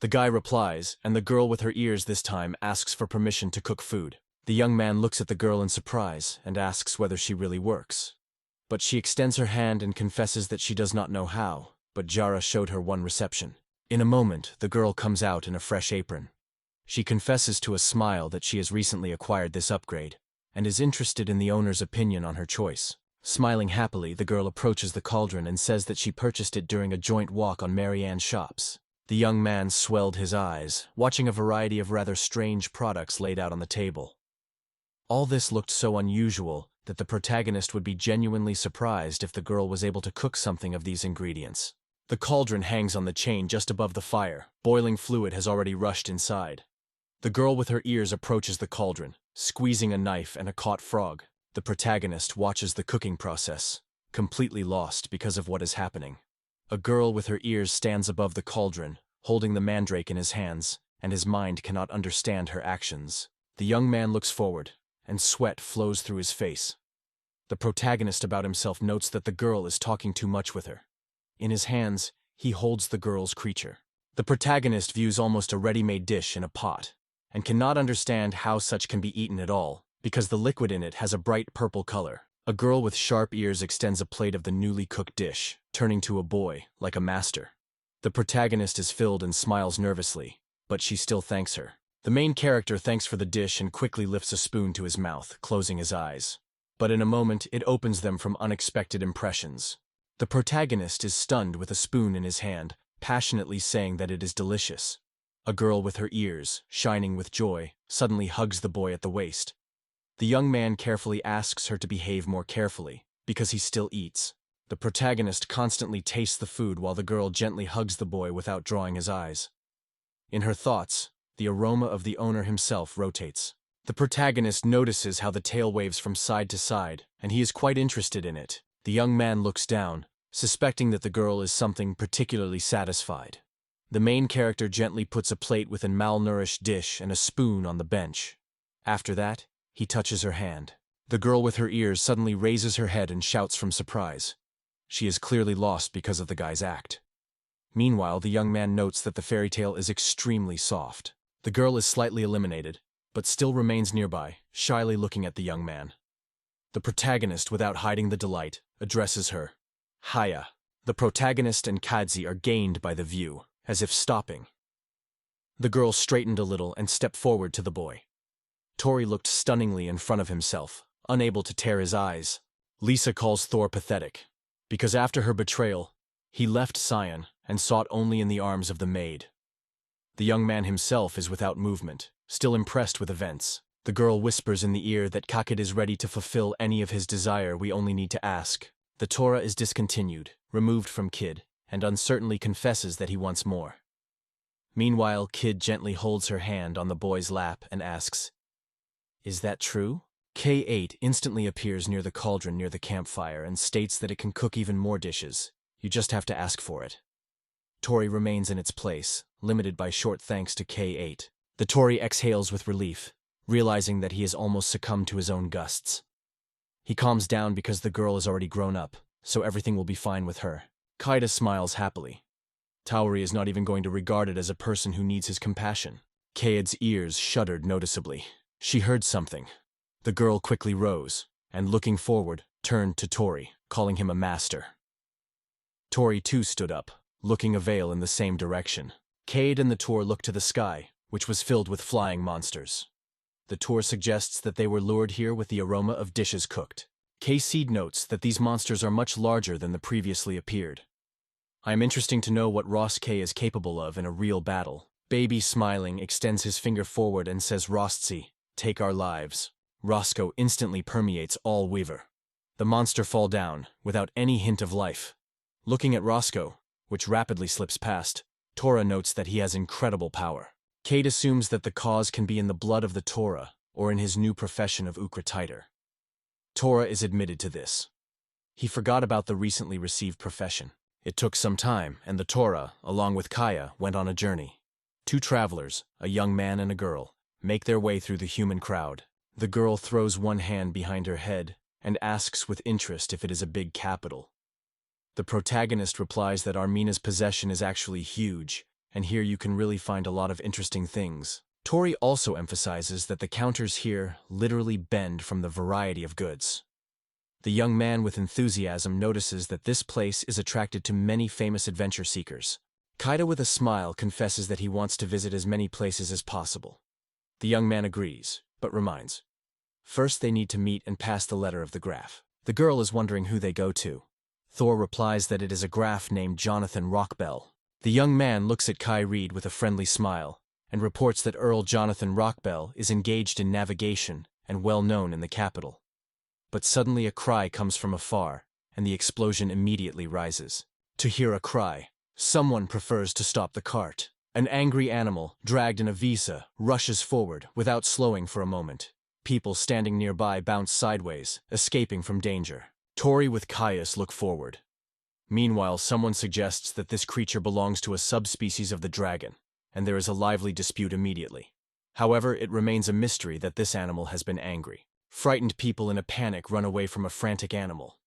The guy replies, and the girl with her ears this time asks for permission to cook food. The young man looks at the girl in surprise and asks whether she really works. But she extends her hand and confesses that she does not know how, but Jara showed her one reception. In a moment, the girl comes out in a fresh apron. She confesses to a smile that she has recently acquired this upgrade, and is interested in the owner's opinion on her choice. Smiling happily, the girl approaches the cauldron and says that she purchased it during a joint walk on Marianne's shops. The young man swelled his eyes, watching a variety of rather strange products laid out on the table. All this looked so unusual that the protagonist would be genuinely surprised if the girl was able to cook something of these ingredients. The cauldron hangs on the chain just above the fire. Boiling fluid has already rushed inside. The girl with her ears approaches the cauldron, squeezing a knife and a caught frog. The protagonist watches the cooking process, completely lost because of what is happening. A girl with her ears stands above the cauldron, holding the mandrake in his hands, and his mind cannot understand her actions. The young man looks forward, and sweat flows through his face. The protagonist about himself notes that the girl is talking too much with her. In his hands, he holds the girl's creature. The protagonist views almost a ready-made dish in a pot, and cannot understand how such can be eaten at all, because the liquid in it has a bright purple color. A girl with sharp ears extends a plate of the newly cooked dish, turning to a boy, like a master. The protagonist is filled and smiles nervously, but she still thanks her. The main character thanks for the dish and quickly lifts a spoon to his mouth, closing his eyes. But in a moment, it opens them from unexpected impressions. The protagonist is stunned with a spoon in his hand, passionately saying that it is delicious. A girl with her ears, shining with joy, suddenly hugs the boy at the waist. The young man carefully asks her to behave more carefully, because he still eats. The protagonist constantly tastes the food while the girl gently hugs the boy without drawing his eyes. In her thoughts, the aroma of the owner himself rotates. The protagonist notices how the tail waves from side to side, and he is quite interested in it. The young man looks down, suspecting that the girl is something particularly satisfied. The main character gently puts a plate with a malnourished dish and a spoon on the bench. After that, he touches her hand. The girl with her ears suddenly raises her head and shouts from surprise. She is clearly lost because of the guy's act. Meanwhile, the young man notes that the fairy tale is extremely soft. The girl is slightly eliminated, but still remains nearby, shyly looking at the young man. The protagonist, without hiding the delight, addresses her. Haya. The protagonist and Kadzi are gained by the view, as if stopping. The girl straightened a little and stepped forward to the boy. Tori looked stunningly in front of himself, unable to tear his eyes. Lisa calls Thor pathetic, because after her betrayal, he left Sion and sought only in the arms of the maid. The young man himself is without movement, still impressed with events. The girl whispers in the ear that Kakid is ready to fulfill any of his desire, we only need to ask. The Torah is discontinued, removed from Kid, and uncertainly confesses that he wants more. Meanwhile, Kid gently holds her hand on the boy's lap and asks, "Is that true?" K8 instantly appears near the cauldron near the campfire and states that it can cook even more dishes. You just have to ask for it. Tori remains in its place, limited by short thanks to K8. The Tori exhales with relief, realizing that he has almost succumbed to his own gusts. He calms down because the girl is already grown up, so everything will be fine with her. Kaida smiles happily. Taori is not even going to regard it as a person who needs his compassion. Kaid's ears shuddered noticeably. She heard something. The girl quickly rose, and looking forward, turned to Tori, calling him a master. Tori too stood up, looking a veil in the same direction. Kaid and the Tor looked to the sky, which was filled with flying monsters. The Tor suggests that they were lured here with the aroma of dishes cooked. K-Seed notes that these monsters are much larger than the previously appeared. I am interested to know what Ross K is capable of in a real battle. Baby, smiling, extends his finger forward and says, "Rostsi, take our lives." Roscoe instantly permeates all Weaver. The monster fall down, without any hint of life. Looking at Roscoe, which rapidly slips past, Tora notes that he has incredible power. Kate assumes that the cause can be in the blood of the Tora, or in his new profession of Ukratiter. Tora is admitted to this. He forgot about the recently received profession. It took some time, and the Tora, along with Kaya, went on a journey. Two travelers, a young man and a girl, make their way through the human crowd. The girl throws one hand behind her head and asks with interest if it is a big capital. The protagonist replies that Armina's possession is actually huge, and here you can really find a lot of interesting things. Tori also emphasizes that the counters here literally bend from the variety of goods. The young man with enthusiasm notices that this place is attracted to many famous adventure seekers. Kaida with a smile confesses that he wants to visit as many places as possible. The young man agrees, but reminds. First they need to meet and pass the letter of the graph. The girl is wondering who they go to. Thor replies that it is a graph named Jonathan Rockbell. The young man looks at Kai Reed with a friendly smile, and reports that Earl Jonathan Rockbell is engaged in navigation and well known in the capital. But suddenly a cry comes from afar, and the explosion immediately rises. To hear a cry, someone prefers to stop the cart. An angry animal, dragged in a visa, rushes forward without slowing for a moment. People standing nearby bounce sideways, escaping from danger. Tori with Caius look forward. Meanwhile, someone suggests that this creature belongs to a subspecies of the dragon, and there is a lively dispute immediately. However, it remains a mystery that this animal has been angry. Frightened people in a panic run away from a frantic animal.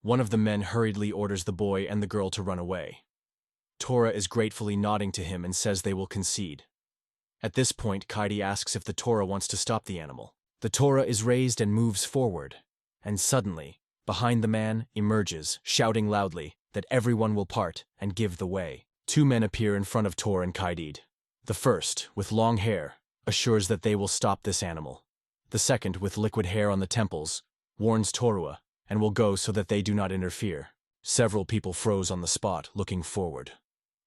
One of the men hurriedly orders the boy and the girl to run away. Tora is gratefully nodding to him and says they will concede. At this point, Kaidi asks if the Tora wants to stop the animal. The Tora is raised and moves forward, and suddenly, behind the man, emerges, shouting loudly that everyone will part and give the way. Two men appear in front of Tor and Kaidid. The first, with long hair, assures that they will stop this animal. The second, with liquid hair on the temples, warns Torua and will go so that they do not interfere. Several people froze on the spot, looking forward.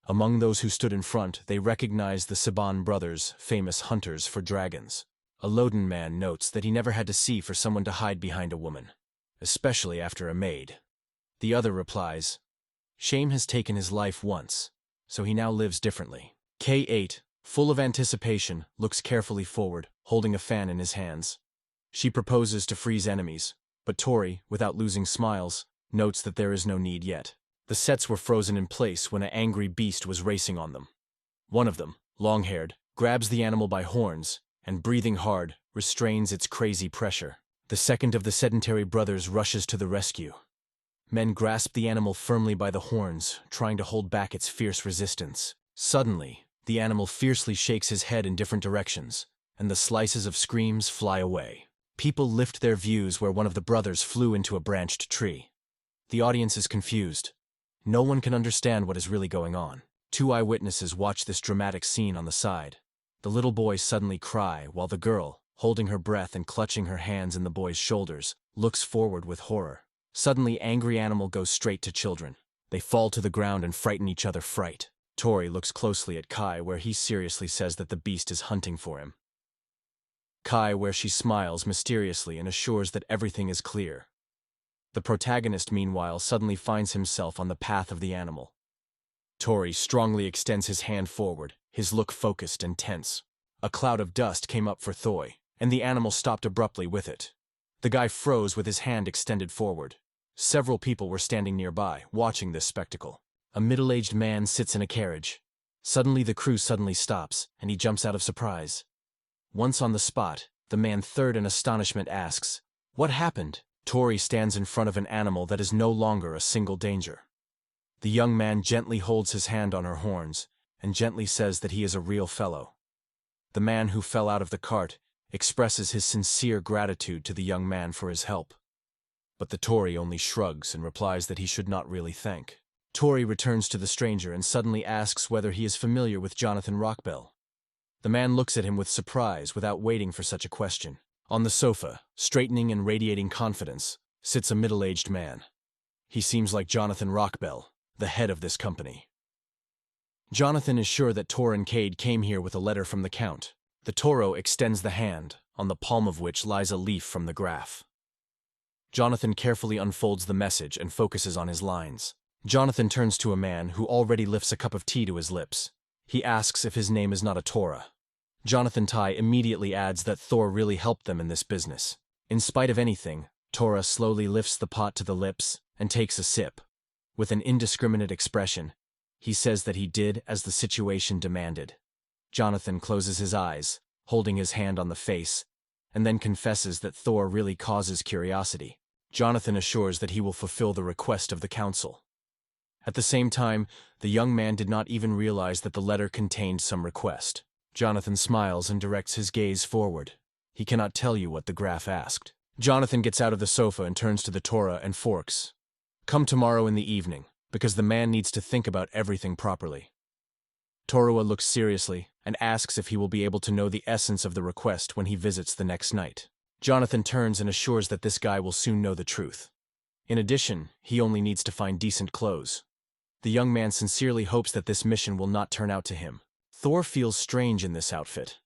Among those who stood in front, they recognized the Saban brothers, famous hunters for dragons. A Loden man notes that he never had to see for someone to hide behind a woman, especially after a maid. The other replies, "Shame has taken his life once, so he now lives differently." K8, full of anticipation, looks carefully forward, holding a fan in his hands. She proposes to freeze enemies, but Tori, without losing smiles, notes that there is no need yet. The sets were frozen in place when an angry beast was racing on them. One of them, long-haired, grabs the animal by horns and, breathing hard, restrains its crazy pressure. The second of the sedentary brothers rushes to the rescue. Men grasp the animal firmly by the horns, trying to hold back its fierce resistance. Suddenly, the animal fiercely shakes his head in different directions, and the slices of screams fly away. People lift their views where one of the brothers flew into a branched tree. The audience is confused. No one can understand what is really going on. Two eyewitnesses watch this dramatic scene on the side. The little boy suddenly cries, while the girl, holding her breath and clutching her hands in the boy's shoulders, looks forward with horror. Suddenly, angry animal goes straight to children. They fall to the ground and frighten each other. Fright. Tori looks closely at Kai, where he seriously says that the beast is hunting for him. Kai, where she smiles mysteriously and assures that everything is clear. The protagonist, meanwhile, suddenly finds himself on the path of the animal. Tori strongly extends his hand forward, his look focused and tense. A cloud of dust came up for Thoy, and the animal stopped abruptly with it. The guy froze with his hand extended forward. Several people were standing nearby, watching this spectacle. A middle-aged man sits in a carriage. Suddenly the crew stops, and he jumps out of surprise. Once on the spot, the man third in astonishment asks, "What happened?" Tori stands in front of an animal that is no longer a single danger. The young man gently holds his hand on her horns, and gently says that he is a real fellow. The man who fell out of the cart expresses his sincere gratitude to the young man for his help. But the Tory only shrugs and replies that he should not really thank. Tori returns to the stranger and suddenly asks whether he is familiar with Jonathan Rockbell. The man looks at him with surprise without waiting for such a question. On the sofa, straightening and radiating confidence, sits a middle-aged man. He seems like Jonathan Rockbell, the head of this company. Jonathan is sure that Tor and Cade came here with a letter from the Count. The Toro extends the hand, on the palm of which lies a leaf from the graph. Jonathan carefully unfolds the message and focuses on his lines. Jonathan turns to a man who already lifts a cup of tea to his lips. He asks if his name is not a Tora. Jonathan Tai immediately adds that Thor really helped them in this business. In spite of anything, Tora slowly lifts the pot to the lips and takes a sip. With an indiscriminate expression, he says that he did as the situation demanded. Jonathan closes his eyes, holding his hand on the face, and then confesses that Thor really causes curiosity. Jonathan assures that he will fulfill the request of the council. At the same time, the young man did not even realize that the letter contained some request. Jonathan smiles and directs his gaze forward. He cannot tell you what the graph asked. Jonathan gets out of the sofa and turns to the Tora and Forks. "Come tomorrow in the evening, because the man needs to think about everything properly." Torua looks seriously and asks if he will be able to know the essence of the request when he visits the next night. Jonathan turns and assures that this guy will soon know the truth. In addition, he only needs to find decent clothes. The young man sincerely hopes that this mission will not turn out to him. Thor feels strange in this outfit.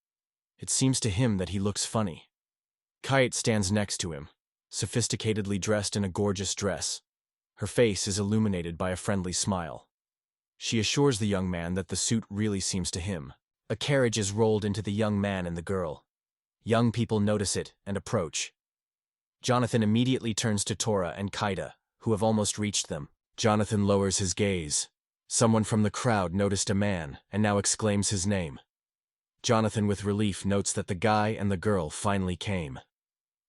It seems to him that he looks funny. Kite stands next to him, sophisticatedly dressed in a gorgeous dress. Her face is illuminated by a friendly smile. She assures the young man that the suit really seems to him. A carriage is rolled into the young man and the girl. Young people notice it and approach. Jonathan immediately turns to Tora and Kaida, who have almost reached them. Jonathan lowers his gaze. Someone from the crowd noticed a man and now exclaims his name. Jonathan with relief notes that the guy and the girl finally came.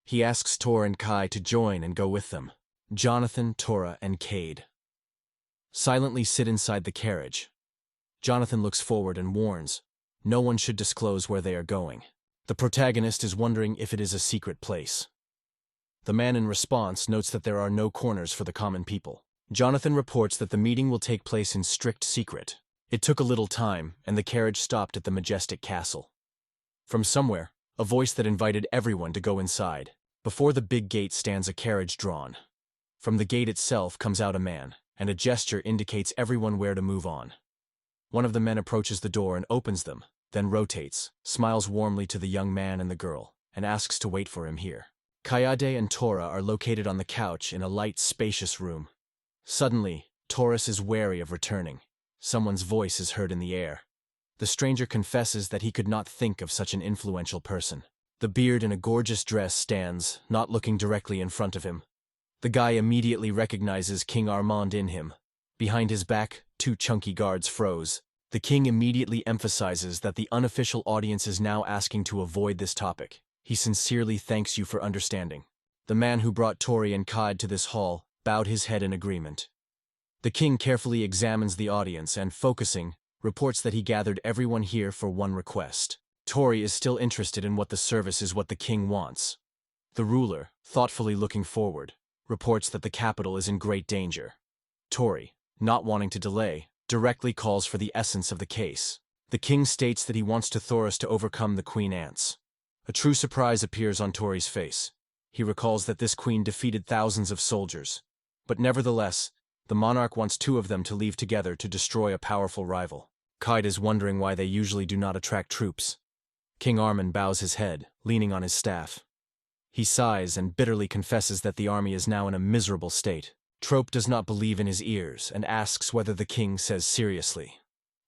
He asks Tor and Kai to join and go with them. Jonathan, Tora, and Cade silently sit inside the carriage. Jonathan looks forward and warns, no one should disclose where they are going. The protagonist is wondering if it is a secret place. The man in response notes that there are no corners for the common people. Jonathan reports that the meeting will take place in strict secret. It took a little time, and the carriage stopped at the majestic castle. From somewhere, a voice that invited everyone to go inside. Before the big gate stands a carriage drawn. From the gate itself comes out a man, and a gesture indicates everyone where to move on. One of the men approaches the door and opens them, then rotates, smiles warmly to the young man and the girl, and asks to wait for him here. Kayade and Tora are located on the couch in a light, spacious room. Suddenly, Taurus is wary of returning. Someone's voice is heard in the air. The stranger confesses that he could not think of such an influential person. The beard in a gorgeous dress stands, not looking directly in front of him. The guy immediately recognizes King Armon in him. Behind his back, two chunky guards froze. The king immediately emphasizes that the unofficial audience is now asking to avoid this topic. He sincerely thanks you for understanding. The man who brought Tori and Kaid to this hall bowed his head in agreement. The king carefully examines the audience and, focusing, reports that he gathered everyone here for one request. Tori is still interested in what the service is what the king wants. The ruler, thoughtfully looking forward, reports that the capital is in great danger. Tori, not wanting to delay, directly calls for the essence of the case. The king states that he wants Thoros to overcome the queen ants. A true surprise appears on Tori's face. He recalls that this queen defeated thousands of soldiers. But nevertheless, the monarch wants two of them to leave together to destroy a powerful rival. Kaid is wondering why they usually do not attract troops. King Armon bows his head, leaning on his staff. He sighs and bitterly confesses that the army is now in a miserable state. Trope does not believe in his ears and asks whether the king says seriously.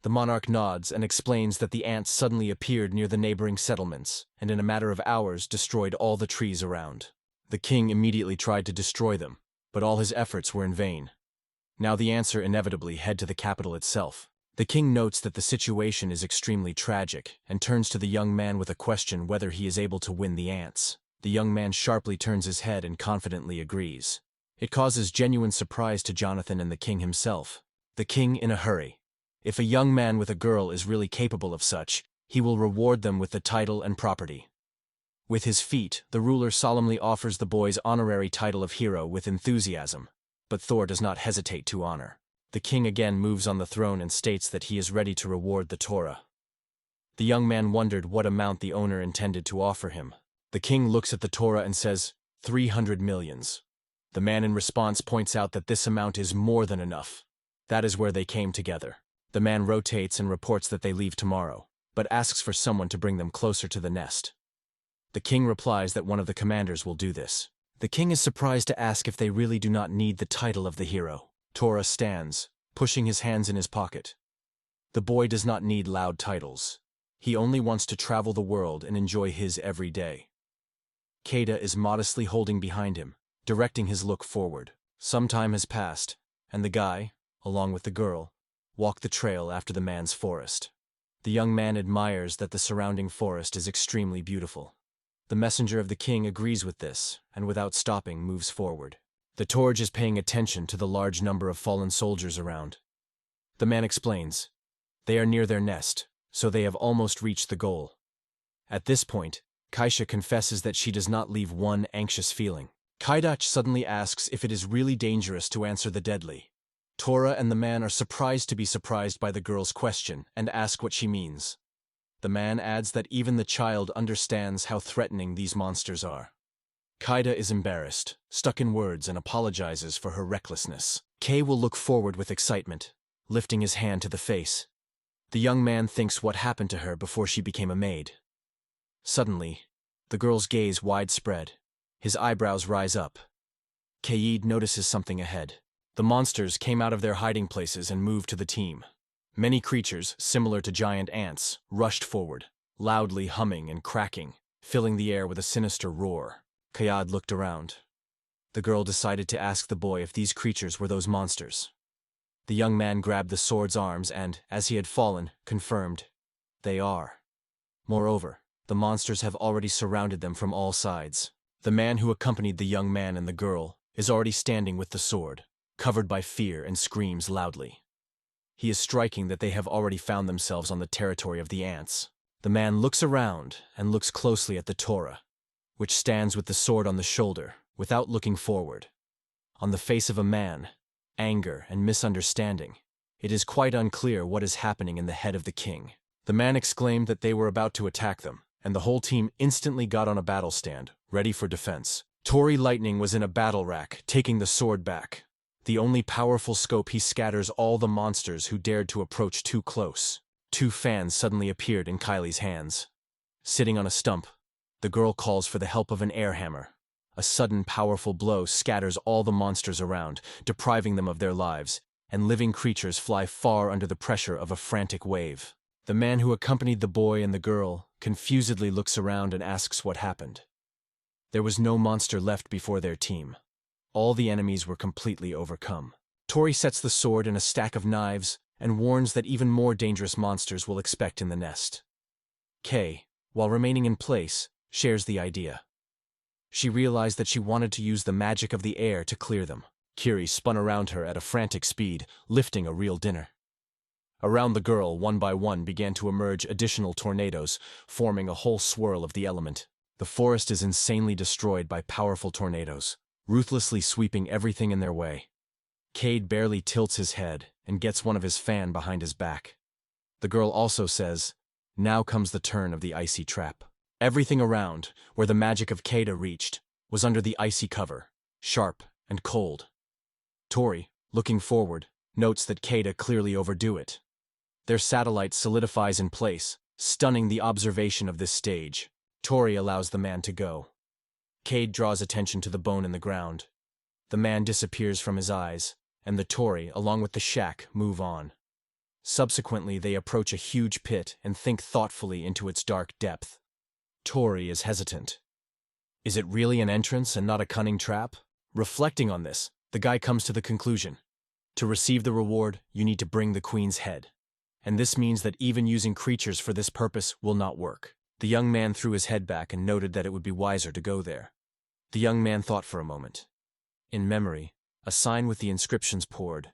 The monarch nods and explains that the ants suddenly appeared near the neighboring settlements and in a matter of hours destroyed all the trees around. The king immediately tried to destroy them, but all his efforts were in vain. Now the ants inevitably head to the capital itself. The king notes that the situation is extremely tragic and turns to the young man with a question whether he is able to win the ants. The young man sharply turns his head and confidently agrees. It causes genuine surprise to Jonathan and the king himself. The king in a hurry. If a young man with a girl is really capable of such, he will reward them with the title and property. With his feet, the ruler solemnly offers the boy's honorary title of hero with enthusiasm, but Thor does not hesitate to honor. The king again moves on the throne and states that he is ready to reward the Torah. The young man wondered what amount the owner intended to offer him. The king looks at the Torah and says, 300 millions. The man in response points out that this amount is more than enough. That is where they came together. The man rotates and reports that they leave tomorrow, but asks for someone to bring them closer to the nest. The king replies that one of the commanders will do this. The king is surprised to ask if they really do not need the title of the hero. Torah stands, pushing his hands in his pocket. The boy does not need loud titles. He only wants to travel the world and enjoy his every day. Kada is modestly holding behind him, directing his look forward. Some time has passed, and the guy, along with the girl, walk the trail after the man's forest. The young man admires that the surrounding forest is extremely beautiful. The messenger of the king agrees with this, and without stopping moves forward. The Torj is paying attention to the large number of fallen soldiers around. The man explains. They are near their nest, so they have almost reached the goal. At this point, Kaisha confesses that she does not leave one anxious feeling. Kaidach suddenly asks if it is really dangerous to answer the deadly. Torah and the man are surprised to be surprised by the girl's question and ask what she means. The man adds that even the child understands how threatening these monsters are. Kaida is embarrassed, stuck in words, and apologizes for her recklessness. Kay will look forward with excitement, lifting his hand to the face. The young man thinks what happened to her before she became a maid. Suddenly, the girl's gaze widespread. His eyebrows rise up. Kaid notices something ahead. The monsters came out of their hiding places and moved to the team. Many creatures, similar to giant ants, rushed forward, loudly humming and cracking, filling the air with a sinister roar. Kayad looked around. The girl decided to ask the boy if these creatures were those monsters. The young man grabbed the sword's arms and, as he had fallen, confirmed, they are. Moreover, the monsters have already surrounded them from all sides. The man who accompanied the young man and the girl is already standing with the sword, covered by fear, and screams loudly. He is striking that they have already found themselves on the territory of the ants. The man looks around and looks closely at the Torah, which stands with the sword on the shoulder, without looking forward. On the face of a man, anger and misunderstanding. It is quite unclear what is happening in the head of the king. The man exclaimed that they were about to attack them, and the whole team instantly got on a battle stand, ready for defense. Tori Lightning was in a battle rack, taking the sword back. The only powerful scope, he scatters all the monsters who dared to approach too close. 2 fans suddenly appeared in Kylie's hands. Sitting on a stump, the girl calls for the help of an air hammer. A sudden powerful blow scatters all the monsters around, depriving them of their lives, and living creatures fly far under the pressure of a frantic wave. The man who accompanied the boy and the girl confusedly looks around and asks what happened. There was no monster left before their team. All the enemies were completely overcome. Tori sets the sword in a stack of knives and warns that even more dangerous monsters will expect in the nest. Kay, while remaining in place, shares the idea. She realized that she wanted to use the magic of the air to clear them. Kiri spun around her at a frantic speed, lifting a real dinner. Around the girl, one by one, began to emerge additional tornadoes, forming a whole swirl of the element. The forest is insanely destroyed by powerful tornadoes, ruthlessly sweeping everything in their way. Cade barely tilts his head and gets one of his fan behind his back. The girl also says, "Now comes the turn of the icy trap." Everything around, where the magic of Kada reached, was under the icy cover, sharp and cold. Tori, looking forward, notes that Kada clearly overdo it. Their satellite solidifies in place, stunning the observation of this stage. Tori allows the man to go. Cade draws attention to the bone in the ground. The man disappears from his eyes, and the Tory, along with the shack, move on. Subsequently, they approach a huge pit and think thoughtfully into its dark depth. Tory is hesitant. Is it really an entrance and not a cunning trap? Reflecting on this, the guy comes to the conclusion. To receive the reward, you need to bring the queen's head. And this means that even using creatures for this purpose will not work. The young man threw his head back and noted that it would be wiser to go there. The young man thought for a moment. In memory, a sign with the inscriptions poured.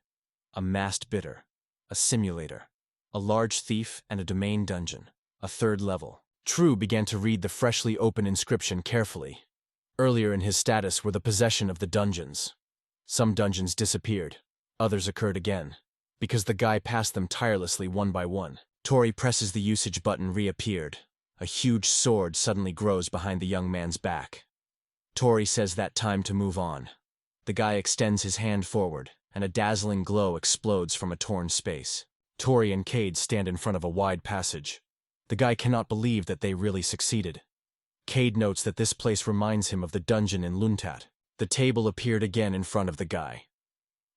A masked bidder, a simulator, a large thief, and a domain dungeon, a third level. True began to read the freshly open inscription carefully. Earlier in his status were the possession of the dungeons. Some dungeons disappeared. Others occurred again. Because the guy passed them tirelessly one by one. Tory presses the usage button reappeared. A huge sword suddenly grows behind the young man's back. Tory says that time to move on. The guy extends his hand forward, and a dazzling glow explodes from a torn space. Tory and Cade stand in front of a wide passage. The guy cannot believe that they really succeeded. Cade notes that this place reminds him of the dungeon in Luntat. The table appeared again in front of the guy.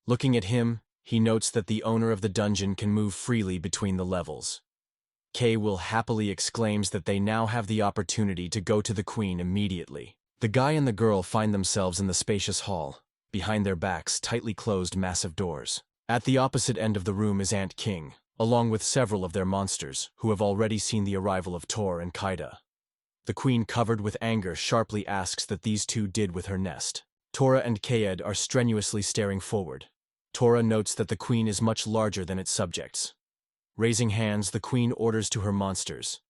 Looking at him, he notes that the owner of the dungeon can move freely between the levels. Kay will happily exclaims that they now have the opportunity to go to the queen immediately. The guy and the girl find themselves in the spacious hall. Behind their backs, tightly closed massive doors. At the opposite end of the room is Ant King, along with several of their monsters, who have already seen the arrival of Tor and Kaida. The queen, covered with anger, sharply asks that these two did with her nest. Tora and Kaed are strenuously staring forward. Tora notes that the queen is much larger than its subjects. Raising hands, the queen orders to her monsters.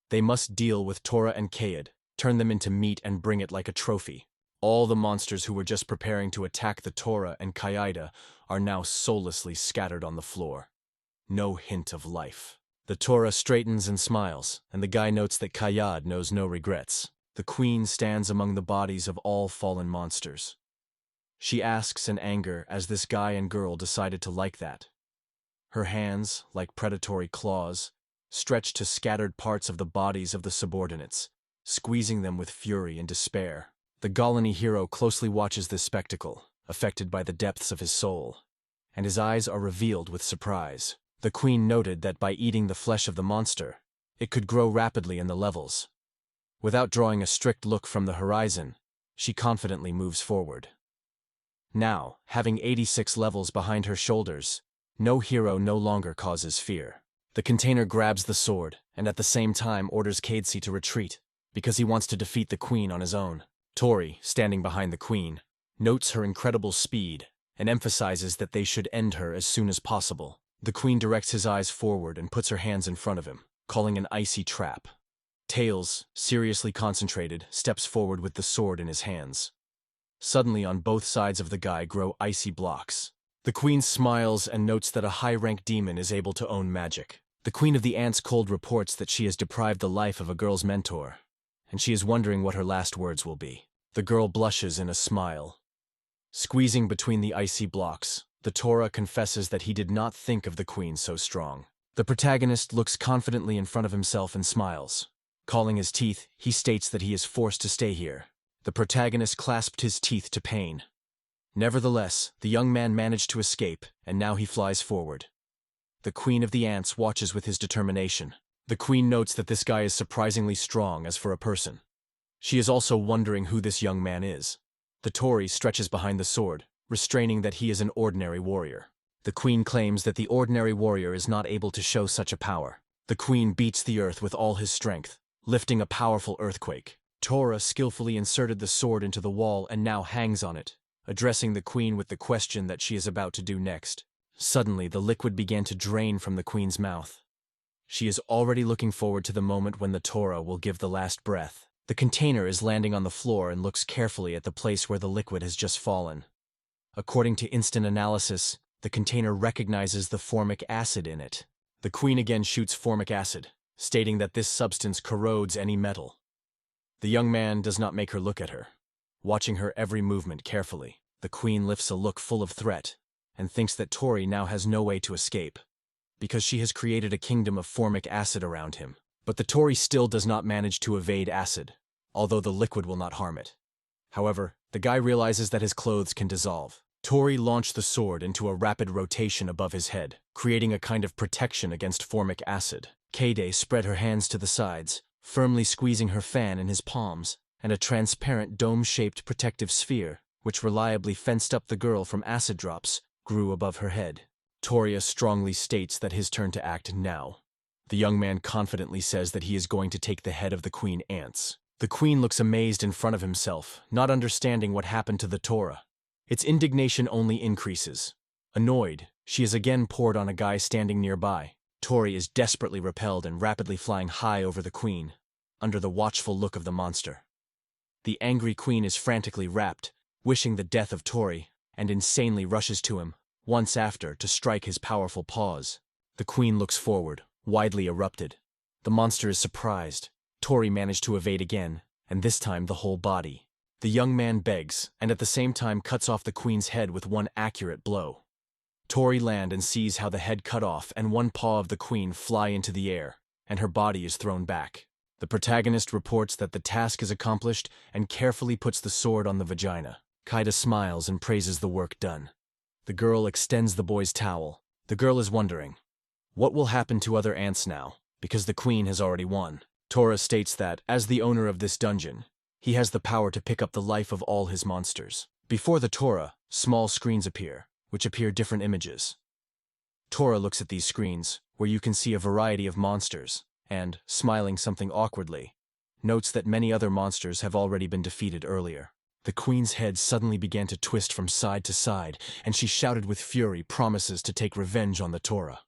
They must deal with Tora and Kaed, turn them into meat and bring it like a trophy. All the monsters who were just preparing to attack the Tora and Kaida are now soullessly scattered on the floor. No hint of life. The Tora straightens and smiles, and the guy notes that Kayad knows no regrets. The queen stands among the bodies of all fallen monsters. She asks in anger as this guy and girl decided to like that. Her hands, like predatory claws, stretch to scattered parts of the bodies of the subordinates, squeezing them with fury and despair. The Golem hero closely watches this spectacle, affected by the depths of his soul, and his eyes are revealed with surprise. The queen noted that by eating the flesh of the monster, it could grow rapidly in the levels. Without drawing a strict look from the horizon, she confidently moves forward. Now, having 86 levels behind her shoulders, no hero no longer causes fear. The container grabs the sword, and at the same time orders Kadesi to retreat, because he wants to defeat the queen on his own. Tori, standing behind the queen, notes her incredible speed, and emphasizes that they should end her as soon as possible. The queen directs his eyes forward and puts her hands in front of him, calling an icy trap. Tails, seriously concentrated, steps forward with the sword in his hands. Suddenly, on both sides of the guy grow icy blocks. The queen smiles and notes that a high-ranked demon is able to own magic. The queen of the ants cold reports that she has deprived the life of a girl's mentor, and she is wondering what her last words will be. The girl blushes in a smile. Squeezing between the icy blocks, the Tora confesses that he did not think of the queen so strong. The protagonist looks confidently in front of himself and smiles. Calling his teeth, he states that he is forced to stay here. The protagonist clasped his teeth to pain. Nevertheless, the young man managed to escape, and now he flies forward. The queen of the ants watches with his determination. The queen notes that this guy is surprisingly strong as for a person. She is also wondering who this young man is. The Tory stretches behind the sword, restraining that he is an ordinary warrior. The queen claims that the ordinary warrior is not able to show such a power. The queen beats the earth with all his strength, lifting a powerful earthquake. Tora skillfully inserted the sword into the wall and now hangs on it, addressing the queen with the question that she is about to do next. Suddenly, the liquid began to drain from the queen's mouth. She is already looking forward to the moment when the Tora will give the last breath. The container is landing on the floor and looks carefully at the place where the liquid has just fallen. According to instant analysis, the container recognizes the formic acid in it. The queen again shoots formic acid, stating that this substance corrodes any metal. The young man does not make her look at her, watching her every movement carefully. The queen lifts a look full of threat, and thinks that Tori now has no way to escape, because she has created a kingdom of formic acid around him. But the Tori still does not manage to evade acid, although the liquid will not harm it. However, the guy realizes that his clothes can dissolve. Tori launched the sword into a rapid rotation above his head, creating a kind of protection against formic acid. Kade spread her hands to the sides, firmly squeezing her fan in his palms, and a transparent dome-shaped protective sphere, which reliably fenced up the girl from acid drops, grew above her head. Toria strongly states that his turn to act now. The young man confidently says that he is going to take the head of the queen ants. The queen looks amazed in front of himself, not understanding what happened to the Tora. Its indignation only increases. Annoyed, she is again poured on a guy standing nearby. Tori is desperately repelled and rapidly flying high over the queen, under the watchful look of the monster. The angry queen is frantically rapt, wishing the death of Tori, and insanely rushes to him, once after, to strike his powerful paws. The queen looks forward, widely erupted. The monster is surprised. Tori managed to evade again, and this time the whole body. The young man begs, and at the same time cuts off the queen's head with one accurate blow. Tori lands and sees how the head cut off and one paw of the queen fly into the air, and her body is thrown back. The protagonist reports that the task is accomplished and carefully puts the sword on the vagina. Kaida smiles and praises the work done. The girl extends the boy's towel. The girl is wondering, what will happen to other ants now, because the queen has already won. Tora states that, as the owner of this dungeon, he has the power to pick up the life of all his monsters. Before the Tora, small screens appear, which appear different images. Tora looks at these screens, where you can see a variety of monsters, and, smiling something awkwardly, notes that many other monsters have already been defeated earlier. The queen's head suddenly began to twist from side to side, and she shouted with fury promises to take revenge on the Tora.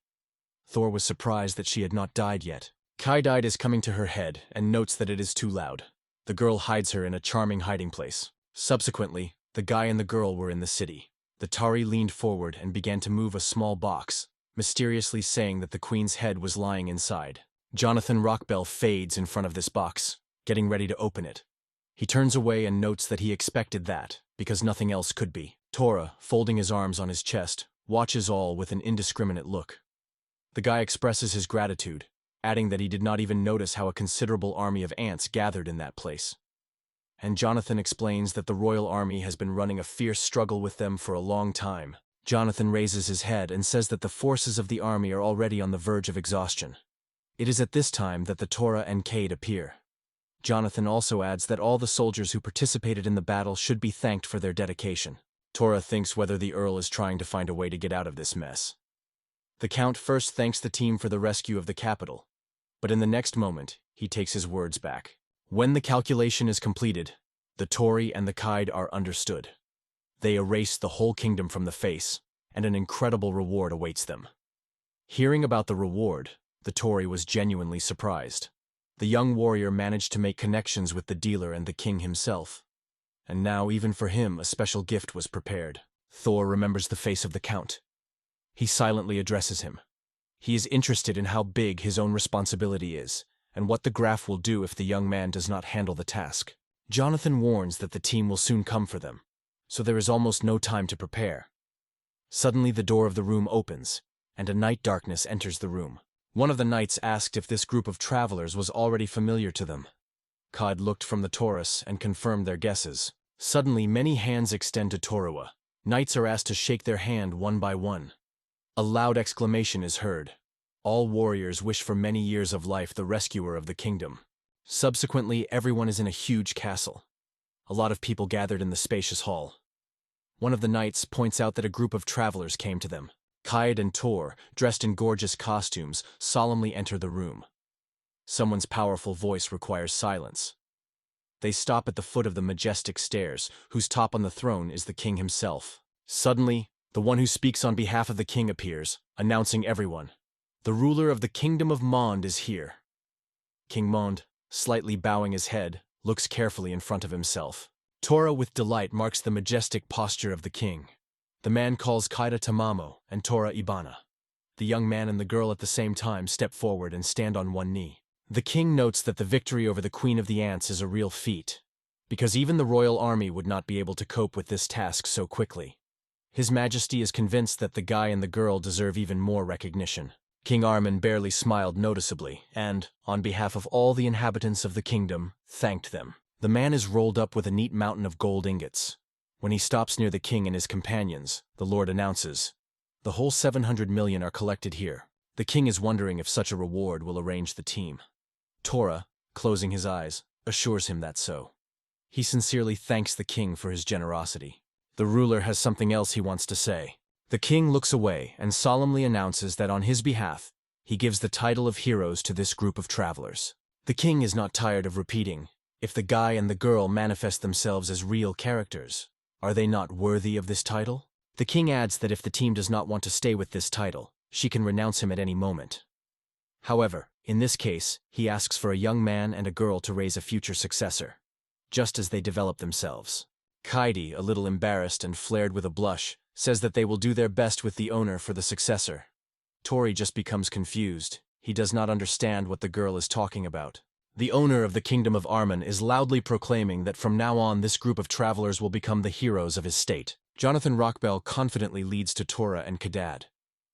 Thor was surprised that she had not died yet. Kaide is coming to her head and notes that it is too loud. The girl hides her in a charming hiding place. Subsequently, the guy and the girl were in the city. The Tari leaned forward and began to move a small box, mysteriously saying that the queen's head was lying inside. Jonathan Rockbell fades in front of this box, getting ready to open it. He turns away and notes that he expected that, because nothing else could be. Tora, folding his arms on his chest, watches all with an indiscriminate look. The guy expresses his gratitude, adding that he did not even notice how a considerable army of ants gathered in that place. And Jonathan explains that the royal army has been running a fierce struggle with them for a long time. Jonathan raises his head and says that the forces of the army are already on the verge of exhaustion. It is at this time that the Tora and Cade appear. Jonathan also adds that all the soldiers who participated in the battle should be thanked for their dedication. Tora thinks whether the Earl is trying to find a way to get out of this mess. The Count first thanks the team for the rescue of the capital, but in the next moment, he takes his words back. When the calculation is completed, the Tori and the Kaide are understood. They erase the whole kingdom from the face, and an incredible reward awaits them. Hearing about the reward, the Tori was genuinely surprised. The young warrior managed to make connections with the dealer and the king himself. And now, even for him, a special gift was prepared. Thor remembers the face of the Count. He silently addresses him. He is interested in how big his own responsibility is, and what the Graf will do if the young man does not handle the task. Jonathan warns that the team will soon come for them, so there is almost no time to prepare. Suddenly the door of the room opens, and a night darkness enters the room. One of the knights asked if this group of travelers was already familiar to them. Kaide looked from the Taurus and confirmed their guesses. Suddenly many hands extend to Torua. Knights are asked to shake their hand one by one. A loud exclamation is heard. All warriors wish for many years of life the rescuer of the kingdom. Subsequently, everyone is in a huge castle. A lot of people gathered in the spacious hall. One of the knights points out that a group of travelers came to them. Kaide and Tor, dressed in gorgeous costumes, solemnly enter the room. Someone's powerful voice requires silence. They stop at the foot of the majestic stairs, whose top on the throne is the king himself. Suddenly, the one who speaks on behalf of the king appears, announcing everyone. The ruler of the kingdom of Mond is here. King Mond, slightly bowing his head, looks carefully in front of himself. Tora with delight marks the majestic posture of the king. The man calls Kaida Tamamo and Tora Ibana. The young man and the girl at the same time step forward and stand on one knee. The king notes that the victory over the Queen of the Ants is a real feat, because even the royal army would not be able to cope with this task so quickly. His Majesty is convinced that the guy and the girl deserve even more recognition. King Armon barely smiled noticeably and, on behalf of all the inhabitants of the kingdom, thanked them. The man is rolled up with a neat mountain of gold ingots. When he stops near the king and his companions, the lord announces, "The whole 700 million are collected here." The king is wondering if such a reward will arrange the team. Tora, closing his eyes, assures him that so. He sincerely thanks the king for his generosity. The ruler has something else he wants to say. The king looks away and solemnly announces that on his behalf, he gives the title of heroes to this group of travelers. The king is not tired of repeating, if the guy and the girl manifest themselves as real characters, are they not worthy of this title? The king adds that if the team does not want to stay with this title, she can renounce him at any moment. However, in this case, he asks for a young man and a girl to raise a future successor, just as they develop themselves. Kaidi, a little embarrassed and flared with a blush, says that they will do their best with the owner for the successor. Tori just becomes confused. He does not understand what the girl is talking about. The owner of the kingdom of Armon is loudly proclaiming that from now on this group of travelers will become the heroes of his state. Jonathan Rockbell confidently leads to Tora and Kadad.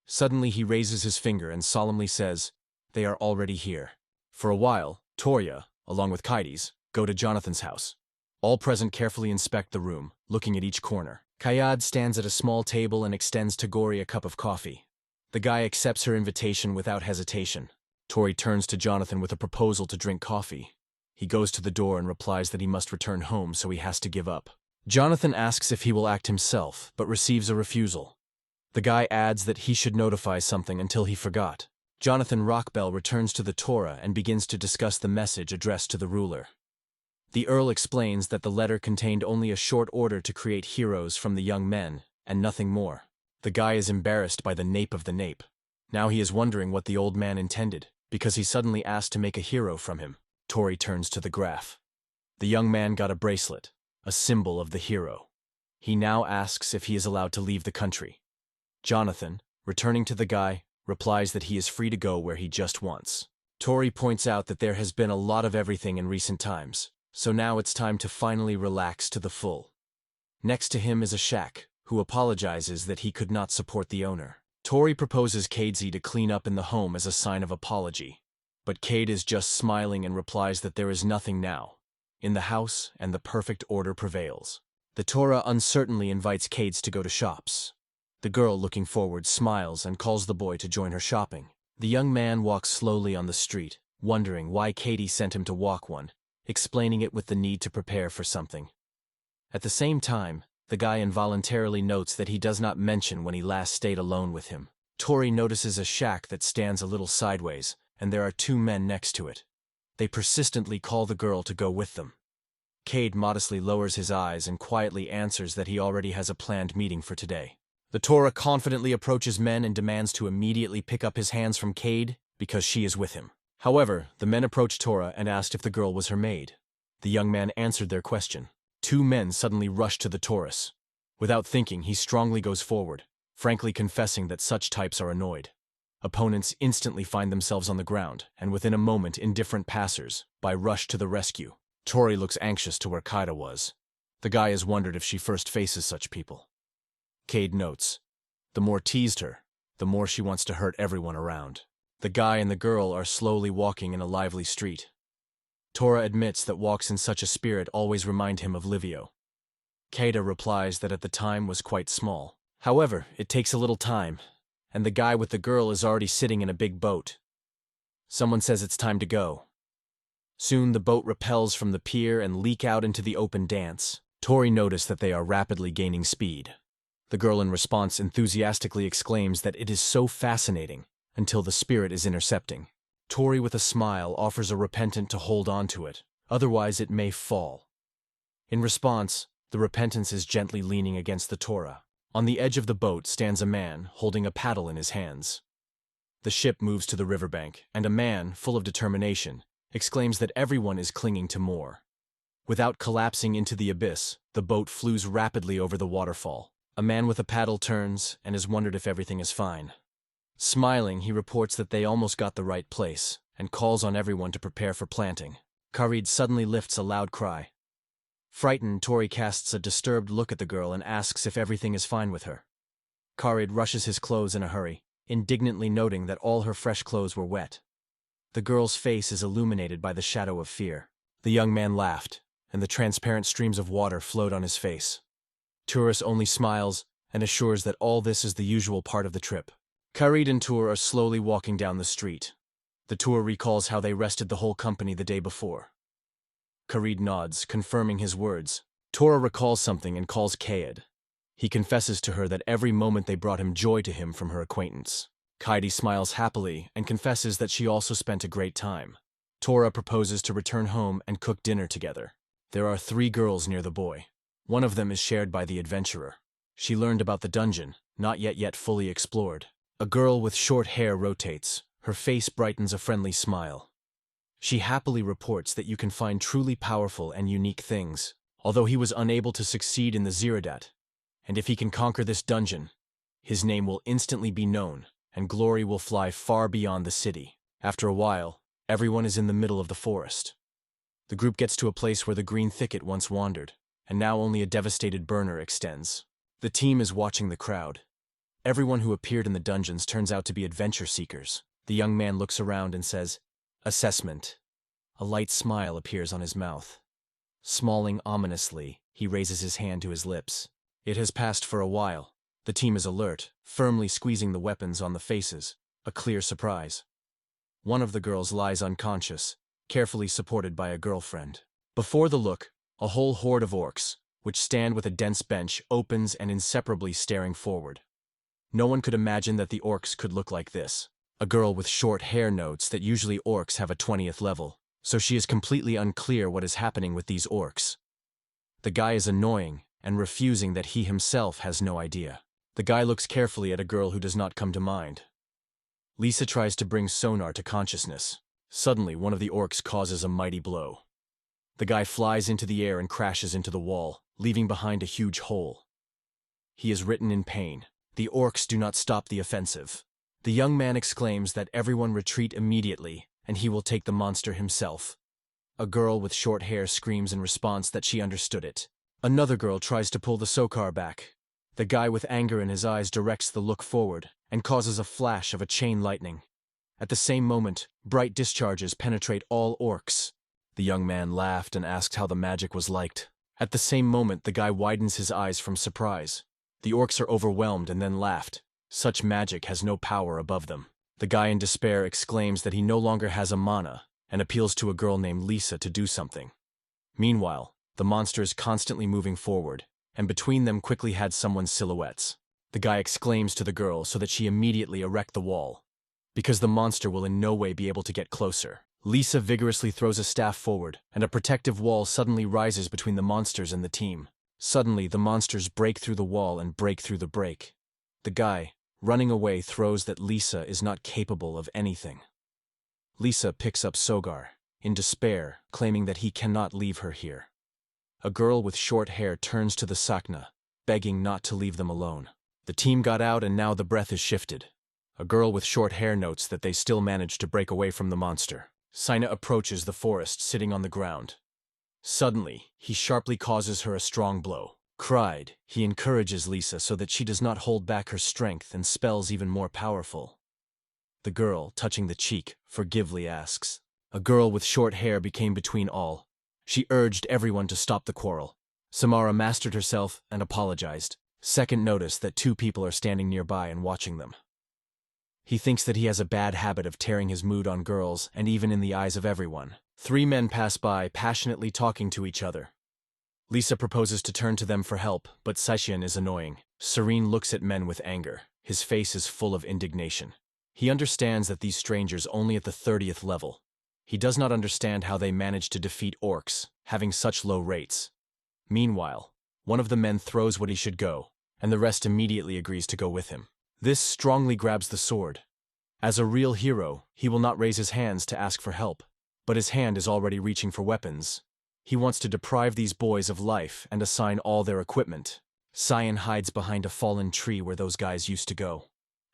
Suddenly he raises his finger and solemnly says, "They are already here." For a while, Toria, along with Kaides, go to Jonathan's house. All present carefully inspect the room, looking at each corner. Kayad stands at a small table and extends to Gori a cup of coffee. The guy accepts her invitation without hesitation. Tori turns to Jonathan with a proposal to drink coffee. He goes to the door and replies that he must return home, so he has to give up. Jonathan asks if he will act himself, but receives a refusal. The guy adds that he should notify something until he forgot. Jonathan Rockbell returns to the Torah and begins to discuss the message addressed to the ruler. The Earl explains that the letter contained only a short order to create heroes from the young men, and nothing more. The guy is embarrassed by the nape of the nape. Now he is wondering what the old man intended, because he suddenly asked to make a hero from him. Tori turns to the graph. The young man got a bracelet, a symbol of the hero. He now asks if he is allowed to leave the country. Jonathan, returning to the guy, replies that he is free to go where he just wants. Tori points out that there has been a lot of everything in recent times, so now it's time to finally relax to the full. Next to him is a Shaq, who apologizes that he could not support the owner. Tori proposes Kadesy to clean up in the home as a sign of apology, but Cade is just smiling and replies that there is nothing now in the house and the perfect order prevails. The Torah uncertainly invites Cades to go to shops. The girl, looking forward, smiles and calls the boy to join her shopping. The young man walks slowly on the street, wondering why Katie sent him to walk one, explaining it with the need to prepare for something. At the same time, the guy involuntarily notes that he does not mention when he last stayed alone with him. Tori notices a shack that stands a little sideways, and there are two men next to it. They persistently call the girl to go with them. Cade modestly lowers his eyes and quietly answers that he already has a planned meeting for today. The Torah confidently approaches men and demands to immediately pick up his hands from Cade because she is with him. However, the men approached Torah and asked if the girl was her maid. The young man answered their question. Two men suddenly rush to the Taurus. Without thinking, he strongly goes forward, frankly confessing that such types are annoyed. Opponents instantly find themselves on the ground, and within a moment indifferent passers-by rush to the rescue. Tori looks anxious to where Kaida was. The guy has wondered if she first faces such people. Cade notes, the more teased her, the more she wants to hurt everyone around. The guy and the girl are slowly walking in a lively street. Tora admits that walks in such a spirit always remind him of Livio. Kaida replies that at the time was quite small. However, it takes a little time, and the guy with the girl is already sitting in a big boat. Someone says it's time to go. Soon the boat repels from the pier and leak out into the open dance. Tori notices that they are rapidly gaining speed. The girl in response enthusiastically exclaims that it is so fascinating until the spirit is intercepting. Tori with a smile offers a repentant to hold on to it, otherwise it may fall. In response, the repentance is gently leaning against the Torah. On the edge of the boat stands a man holding a paddle in his hands. The ship moves to the riverbank, and a man, full of determination, exclaims that everyone is clinging to more. Without collapsing into the abyss, the boat flews rapidly over the waterfall. A man with a paddle turns and has wondered if everything is fine. Smiling, he reports that they almost got the right place and calls on everyone to prepare for planting. Khalid suddenly lifts a loud cry. Frightened, Tori casts a disturbed look at the girl and asks if everything is fine with her. Khalid rushes his clothes in a hurry, indignantly noting that all her fresh clothes were wet. The girl's face is illuminated by the shadow of fear. The young man laughed, and the transparent streams of water float on his face. Tourist only smiles and assures that all this is the usual part of the trip. Khalid and Tour are slowly walking down the street. The Tour recalls how they rested the whole company the day before. Khalid nods, confirming his words. Tora recalls something and calls Kayed. He confesses to her that every moment they brought him joy to him from her acquaintance. Kaidi smiles happily and confesses that she also spent a great time. Tora proposes to return home and cook dinner together. There are 3 girls near the boy. One of them is shared by the adventurer. She learned about the dungeon, not yet fully explored. A girl with short hair rotates. Her face brightens a friendly smile. She happily reports that you can find truly powerful and unique things, although he was unable to succeed in the Ziradat. And if he can conquer this dungeon, his name will instantly be known, and glory will fly far beyond the city. After a while, everyone is in the middle of the forest. The group gets to a place where the green thicket once wandered, and now only a devastated burner extends. The team is watching the crowd. Everyone who appeared in the dungeons turns out to be adventure seekers. The young man looks around and says, "Assessment." A light smile appears on his mouth. Smiling ominously, he raises his hand to his lips. It has passed for a while. The team is alert, firmly squeezing the weapons on the faces. A clear surprise. One of the girls lies unconscious, carefully supported by a girlfriend. Before the look, a whole horde of orcs, which stand with a dense bench, opens and inseparably staring forward. No one could imagine that the orcs could look like this. A girl with short hair notes that usually orcs have a 20th level, so she is completely unclear what is happening with these orcs. The guy is annoying and refusing that he himself has no idea. The guy looks carefully at a girl who does not come to mind. Lisa tries to bring Sonar to consciousness. Suddenly, one of the orcs causes a mighty blow. The guy flies into the air and crashes into the wall, leaving behind a huge hole. He is written in pain. The orcs do not stop the offensive. The young man exclaims that everyone retreat immediately, and he will take the monster himself. A girl with short hair screams in response that she understood it. Another girl tries to pull the Sokar back. The guy with anger in his eyes directs the look forward and causes a flash of a chain lightning. At the same moment, bright discharges penetrate all orcs. The young man laughed and asked how the magic was liked. At the same moment, the guy widens his eyes from surprise. The orcs are overwhelmed and then laughed. Such magic has no power above them. The guy in despair exclaims that he no longer has a mana and appeals to a girl named Lisa to do something. Meanwhile, the monster is constantly moving forward, and between them quickly had someone's silhouettes. The guy exclaims to the girl so that she immediately erect the wall, because the monster will in no way be able to get closer. Lisa vigorously throws a staff forward, and a protective wall suddenly rises between the monsters and the team. Suddenly, the monsters break through the wall and break through the break. The guy, running away, throws that Lisa is not capable of anything. Lisa picks up Sogar, in despair, claiming that he cannot leave her here. A girl with short hair turns to the Sakna, begging not to leave them alone. The team got out and now the breath is shifted. A girl with short hair notes that they still managed to break away from the monster. Sina approaches the forest, sitting on the ground. Suddenly, he sharply causes her a strong blow. Cried, he encourages Lisa so that she does not hold back her strength and spells even more powerful. The girl, touching the cheek, forgively asks. A girl with short hair became between all. She urged everyone to stop the quarrel. Samara mastered herself and apologized. Second noticed that 2 people are standing nearby and watching them. He thinks that he has a bad habit of tearing his mood on girls and even in the eyes of everyone. 3 men pass by, passionately talking to each other. Lisa proposes to turn to them for help, but Saishian is annoying. Serene looks at men with anger. His face is full of indignation. He understands that these strangers only at the 30th level. He does not understand how they managed to defeat orcs, having such low rates. Meanwhile, one of the men throws what he should go, and the rest immediately agrees to go with him. This strongly grabs the sword. As a real hero, he will not raise his hands to ask for help, but his hand is already reaching for weapons. He wants to deprive these boys of life and assign all their equipment. Cyan hides behind a fallen tree where those guys used to go.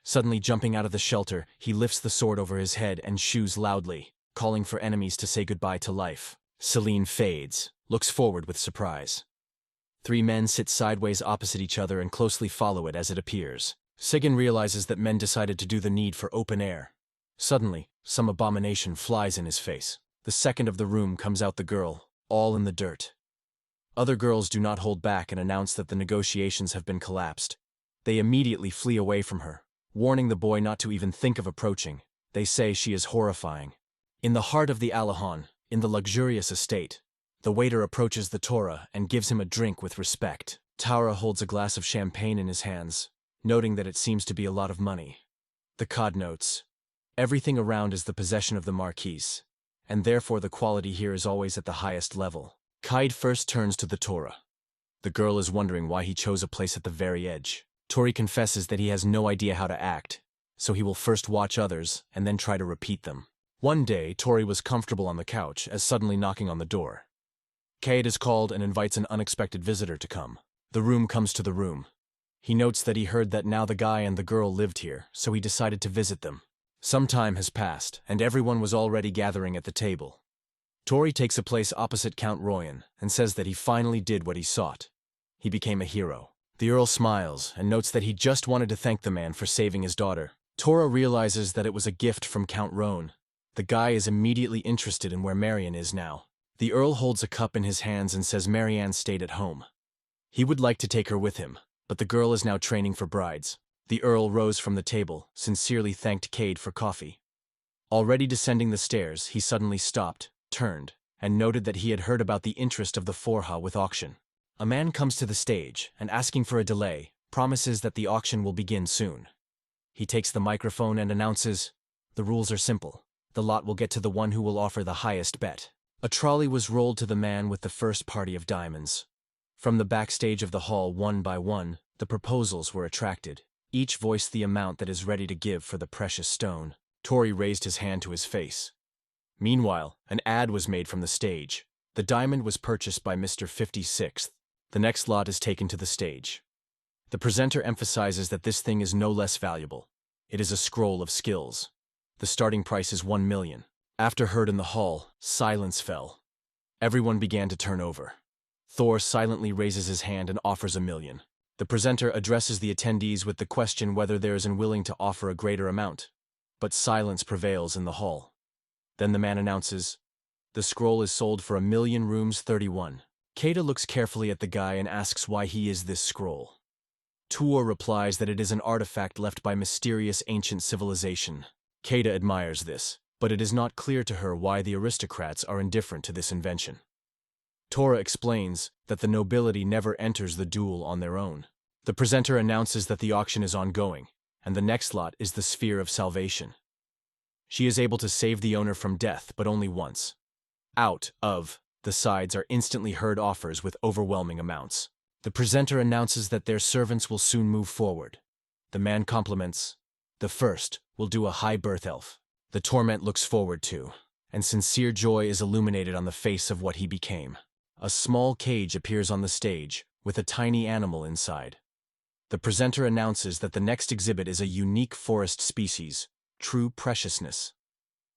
Suddenly jumping out of the shelter, he lifts the sword over his head and shoos loudly, calling for enemies to say goodbye to life. Celine fades, looks forward with surprise. 3 men sit sideways opposite each other and closely follow it as it appears. Sigyn realizes that men decided to do the need for open air. Suddenly, some abomination flies in his face. The second of the room comes out the girl, all in the dirt. Other girls do not hold back and announce that the negotiations have been collapsed. They immediately flee away from her, warning the boy not to even think of approaching. They say she is horrifying. In the heart of the Alahan, in the luxurious estate, the waiter approaches the Torah and gives him a drink with respect. Taura holds a glass of champagne in his hands, noting that it seems to be a lot of money. The Cod notes, everything around is the possession of the Marquise, and therefore the quality here is always at the highest level. Kaid first turns to the Torah. The girl is wondering why he chose a place at the very edge. Tori confesses that he has no idea how to act, so he will first watch others and then try to repeat them. One day, Tori was comfortable on the couch as suddenly knocking on the door. Kaid is called and invites an unexpected visitor to come. The room comes to the room. He notes that he heard that now the guy and the girl lived here, so he decided to visit them. Some time has passed, and everyone was already gathering at the table. Tori takes a place opposite Count Royan and says that he finally did what he sought. He became a hero. The Earl smiles and notes that he just wanted to thank the man for saving his daughter. Tora realizes that it was a gift from Count Roan. The guy is immediately interested in where Marianne is now. The Earl holds a cup in his hands and says Marianne stayed at home. He would like to take her with him, but the girl is now training for brides. The Earl rose from the table, sincerely thanked Kaid for coffee. Already descending the stairs, he suddenly stopped, turned, and noted that he had heard about the interest of the Forha with auction. A man comes to the stage and, asking for a delay, promises that the auction will begin soon. He takes the microphone and announces, "The rules are simple. The lot will get to the one who will offer the highest bet." A trolley was rolled to the man with the first party of diamonds. From the backstage of the hall, one by one, the proposals were attracted. Each voiced the amount that is ready to give for the precious stone. Tori raised his hand to his face. Meanwhile, an ad was made from the stage. The diamond was purchased by Mr. 56th. The next lot is taken to the stage. The presenter emphasizes that this thing is no less valuable. It is a scroll of skills. The starting price is 1 million. After heard in the hall, silence fell. Everyone began to turn over. Thor silently raises his hand and offers 1 million. The presenter addresses the attendees with the question whether there is an willing to offer a greater amount. But silence prevails in the hall. Then the man announces, "The scroll is sold for 1,000,000 rooms 31. Keita looks carefully at the guy and asks why he is this scroll. Tuor replies that it is an artifact left by mysterious ancient civilization. Keita admires this, but it is not clear to her why the aristocrats are indifferent to this invention. Tora explains that the nobility never enters the duel on their own. The presenter announces that the auction is ongoing, and the next lot is the Sphere of Salvation. She is able to save the owner from death, but only once. Out of the sides are instantly heard offers with overwhelming amounts. The presenter announces that their servants will soon move forward. The man compliments, "The first will do a high birth elf." The torment looks forward to, and sincere joy is illuminated on the face of what he became. A small cage appears on the stage, with a tiny animal inside. The presenter announces that the next exhibit is a unique forest species, true preciousness.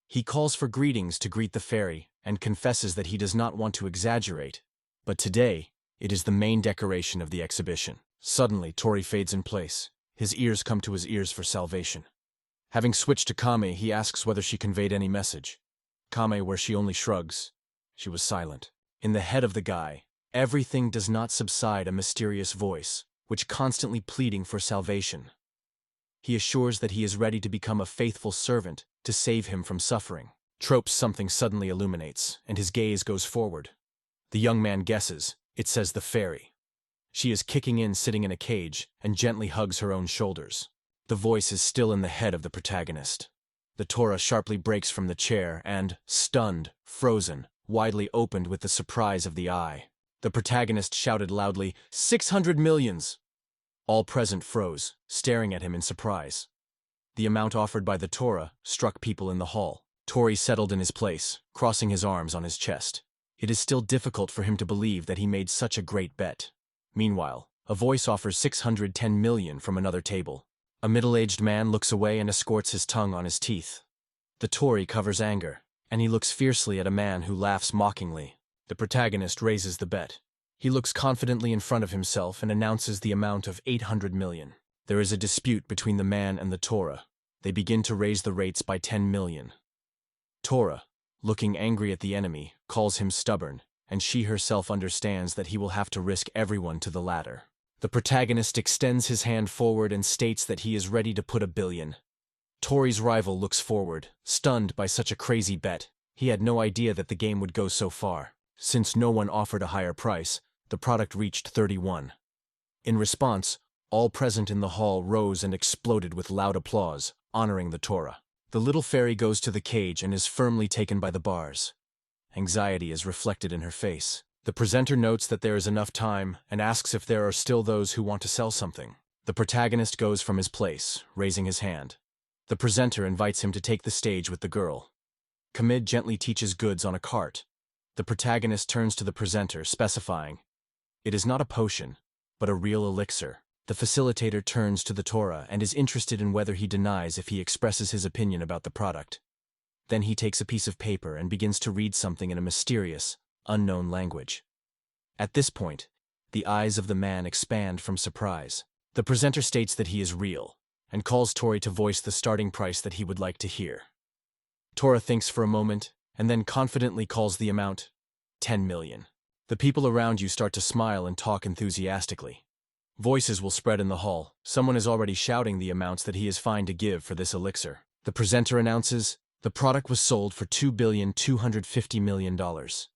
He calls for greetings to greet the fairy, and confesses that he does not want to exaggerate, but today, it is the main decoration of the exhibition. Suddenly, Tori fades in place. His ears come to his ears for salvation. Having switched to Kame, he asks whether she conveyed any message. Kame, where she only shrugs. She was silent. In the head of the guy, everything does not subside, a mysterious voice, which constantly pleading for salvation. He assures that he is ready to become a faithful servant to save him from suffering. Trope's something suddenly illuminates, and his gaze goes forward. The young man guesses. It says the fairy. She is kicking in, sitting in a cage, and gently hugs her own shoulders. The voice is still in the head of the protagonist. The Torah sharply breaks from the chair and, stunned, frozen, widely opened with the surprise of the eye. The protagonist shouted loudly, 600 millions! All present froze, staring at him in surprise. The amount offered by the Torah struck people in the hall. Tori settled in his place, crossing his arms on his chest. It is still difficult for him to believe that he made such a great bet. Meanwhile, a voice offers 610 million from another table. A middle-aged man looks away and escorts his tongue on his teeth. The Tory covers anger, and he looks fiercely at a man who laughs mockingly. The protagonist raises the bet. He looks confidently in front of himself and announces the amount of 800 million. There is a dispute between the man and the Torah. They begin to raise the rates by 10 million. Torah, looking angry at the enemy, calls him stubborn, and she herself understands that he will have to risk everyone to the ladder. The protagonist extends his hand forward and states that he is ready to put $1 billion. Tori's rival looks forward, stunned by such a crazy bet. He had no idea that the game would go so far. Since no one offered a higher price, the product reached 31. In response, all present in the hall rose and exploded with loud applause, honoring the Tora. The little fairy goes to the cage and is firmly taken by the bars. Anxiety is reflected in her face. The presenter notes that there is enough time and asks if there are still those who want to sell something. The protagonist goes from his place, raising his hand. The presenter invites him to take the stage with the girl. Kamid gently teaches goods on a cart. The protagonist turns to the presenter, specifying, "It is not a potion, but a real elixir." The facilitator turns to the Tora and is interested in whether he denies if he expresses his opinion about the product. Then he takes a piece of paper and begins to read something in a mysterious, unknown language. At this point, the eyes of the man expand from surprise. The presenter states that he is real, and calls Tori to voice the starting price that he would like to hear. Tora thinks for a moment, and then confidently calls the amount, 10 million. The people around you start to smile and talk enthusiastically. Voices will spread in the hall. Someone is already shouting the amounts that he is fine to give for this elixir. The presenter announces, the product was sold for $2,250,000,000.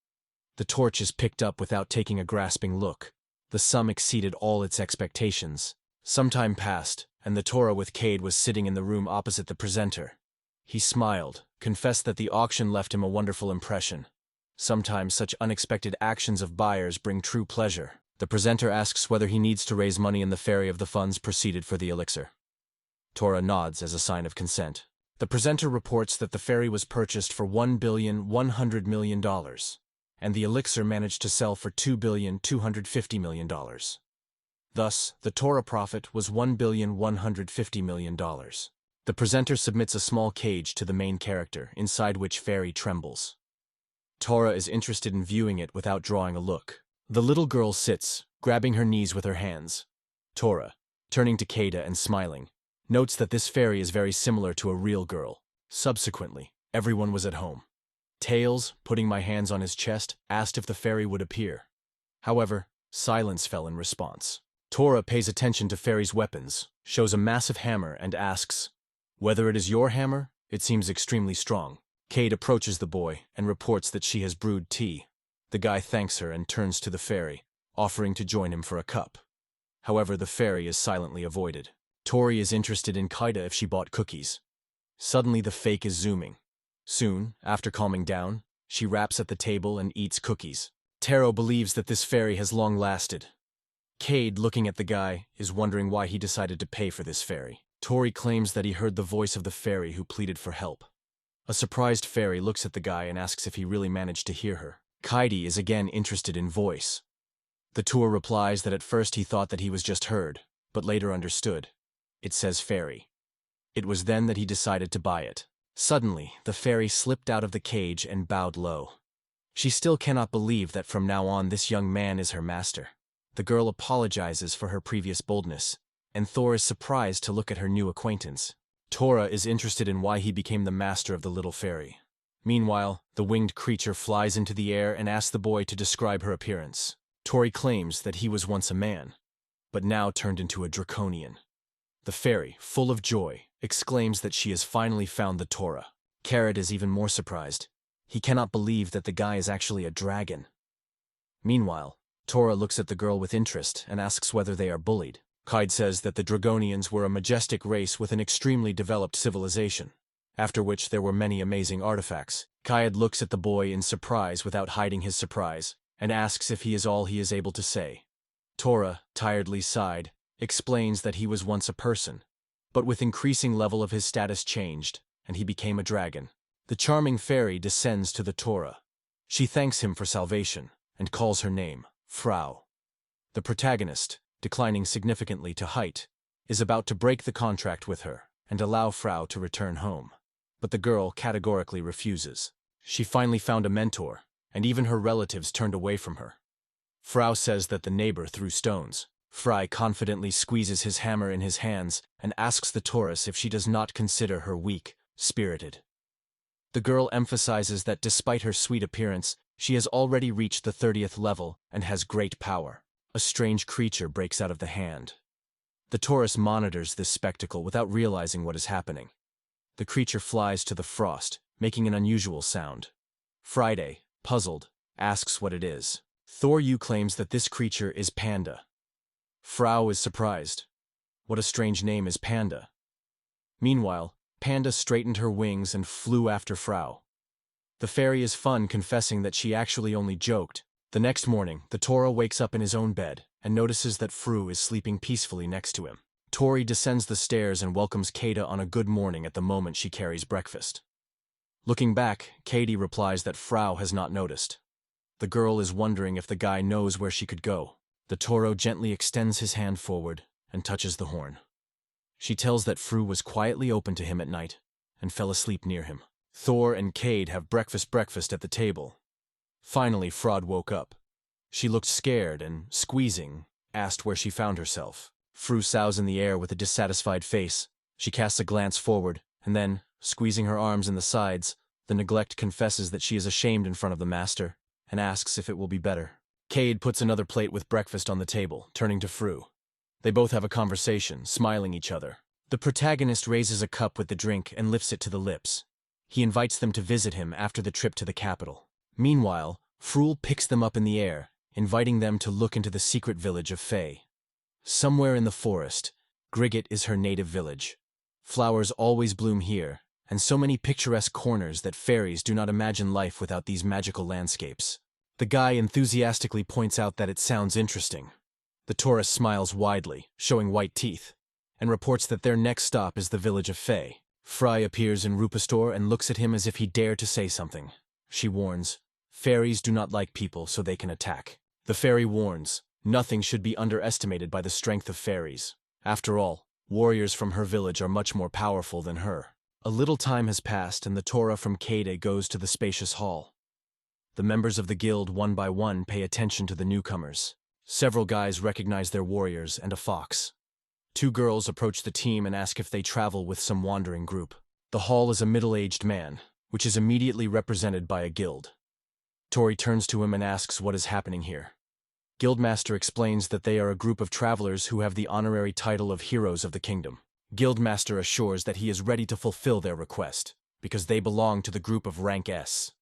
The torch is picked up without taking a grasping look. The sum exceeded all its expectations. Some time passed, and the Tora with Cade was sitting in the room opposite the presenter. He smiled, confessed that the auction left him a wonderful impression. Sometimes such unexpected actions of buyers bring true pleasure. The presenter asks whether he needs to raise money and the fairy of the funds proceeded for the elixir. Tora nods as a sign of consent. The presenter reports that the fairy was purchased for $1,100,000,000, and the elixir managed to sell for $2,250,000,000. Thus, the Tora profit was $1,150,000,000. The presenter submits a small cage to the main character, inside which fairy trembles. Tora is interested in viewing it without drawing a look. The little girl sits, grabbing her knees with her hands. Tora, turning to Kada and smiling, notes that this fairy is very similar to a real girl. Subsequently, everyone was at home. Tails, putting my hands on his chest, asked if the fairy would appear. However, silence fell in response. Tora pays attention to fairy's weapons, shows a massive hammer and asks, "Whether it is your hammer, it seems extremely strong." Cade approaches the boy and reports that she has brewed tea. The guy thanks her and turns to the fairy, offering to join him for a cup. However, the fairy is silently avoided. Tori is interested in Kaida if she bought cookies. Suddenly the fake is zooming. Soon, after calming down, she raps at the table and eats cookies. Taro believes that this fairy has long lasted. Cade, looking at the guy, is wondering why he decided to pay for this fairy. Tori claims that he heard the voice of the fairy who pleaded for help. A surprised fairy looks at the guy and asks if he really managed to hear her. Kaidi is again interested in voice. The Tua replies that at first he thought that he was just heard, but later understood. It says fairy. It was then that he decided to buy it. Suddenly, the fairy slipped out of the cage and bowed low. She still cannot believe that from now on this young man is her master. The girl apologizes for her previous boldness, and Thor is surprised to look at her new acquaintance. Tora is interested in why he became the master of the little fairy. Meanwhile, the winged creature flies into the air and asks the boy to describe her appearance. Tori claims that he was once a man, but now turned into a draconian. The fairy, full of joy, exclaims that she has finally found the Tora. Carrot is even more surprised. He cannot believe that the guy is actually a dragon. Meanwhile, Tora looks at the girl with interest and asks whether they are bullied. Kaid says that the Dragonians were a majestic race with an extremely developed civilization, after which there were many amazing artifacts. Kaid looks at the boy in surprise without hiding his surprise, and asks if he is all he is able to say. Tora, tiredly sighed, explains that he was once a person, but with increasing level of his status changed, and he became a dragon. The charming fairy descends to the Tora. She thanks him for salvation, and calls her name, Frau. The protagonist, declining significantly to height, is about to break the contract with her, and allow Frau to return home. But the girl categorically refuses. She finally found a mentor, and even her relatives turned away from her. Frau says that the neighbor threw stones. Fry confidently squeezes his hammer in his hands and asks the Taurus if she does not consider her weak, spirited. The girl emphasizes that despite her sweet appearance, She has already reached the 30th level and has great power. A strange creature breaks out of the hand. The Taurus monitors this spectacle without realizing what is happening. The creature flies to the frost, making an unusual sound. Friday, puzzled, asks what it is. Thoryu claims that this creature is Panda. Frau is surprised. What a strange name is Panda. Meanwhile, Panda straightened her wings and flew after Frau. The fairy is fun, confessing that she actually only joked. The next morning, the Tora wakes up in his own bed and notices that Fru is sleeping peacefully next to him. Tori descends the stairs and welcomes Keita on a good morning at the moment she carries breakfast. Looking back, Katie replies that Frau has not noticed. The girl is wondering if the guy knows where she could go. The Toro gently extends his hand forward and touches the horn. She tells that Fru was quietly open to him at night and fell asleep near him. Thor and Cade have breakfast at the table. Finally, Fraud woke up. She looked scared and, squeezing, asked where she found herself. Fru sows in the air with a dissatisfied face. She casts a glance forward, and then, squeezing her arms in the sides, the neglect confesses that she is ashamed in front of the master, and asks if it will be better. Cade puts another plate with breakfast on the table, turning to Fru. They both have a conversation, smiling each other. The protagonist raises a cup with the drink and lifts it to the lips. He invites them to visit him after the trip to the capital. Meanwhile, Frul picks them up in the air, inviting them to look into the secret village of Fay. Somewhere in the forest, Grigot is her native village. Flowers always bloom here, and so many picturesque corners that fairies do not imagine life without these magical landscapes. The guy enthusiastically points out that it sounds interesting. The Taurus smiles widely, showing white teeth, and reports that their next stop is the village of Fay. Fry appears in Rupastor and looks at him as if he dared to say something. She warns, fairies do not like people, so they can attack. The fairy warns, nothing should be underestimated by the strength of fairies. After all, warriors from her village are much more powerful than her. A little time has passed and the Torah from Kade goes to the spacious hall. The members of the guild one by one pay attention to the newcomers. Several guys recognize their warriors and a fox. Two girls approach the team and ask if they travel with some wandering group. The hall is a middle-aged man, which is immediately represented by a guild. Tori turns to him and asks what is happening here. Guildmaster explains that they are a group of travelers who have the honorary title of Heroes of the Kingdom. Guildmaster assures that he is ready to fulfill their request, because they belong to the group of rank S.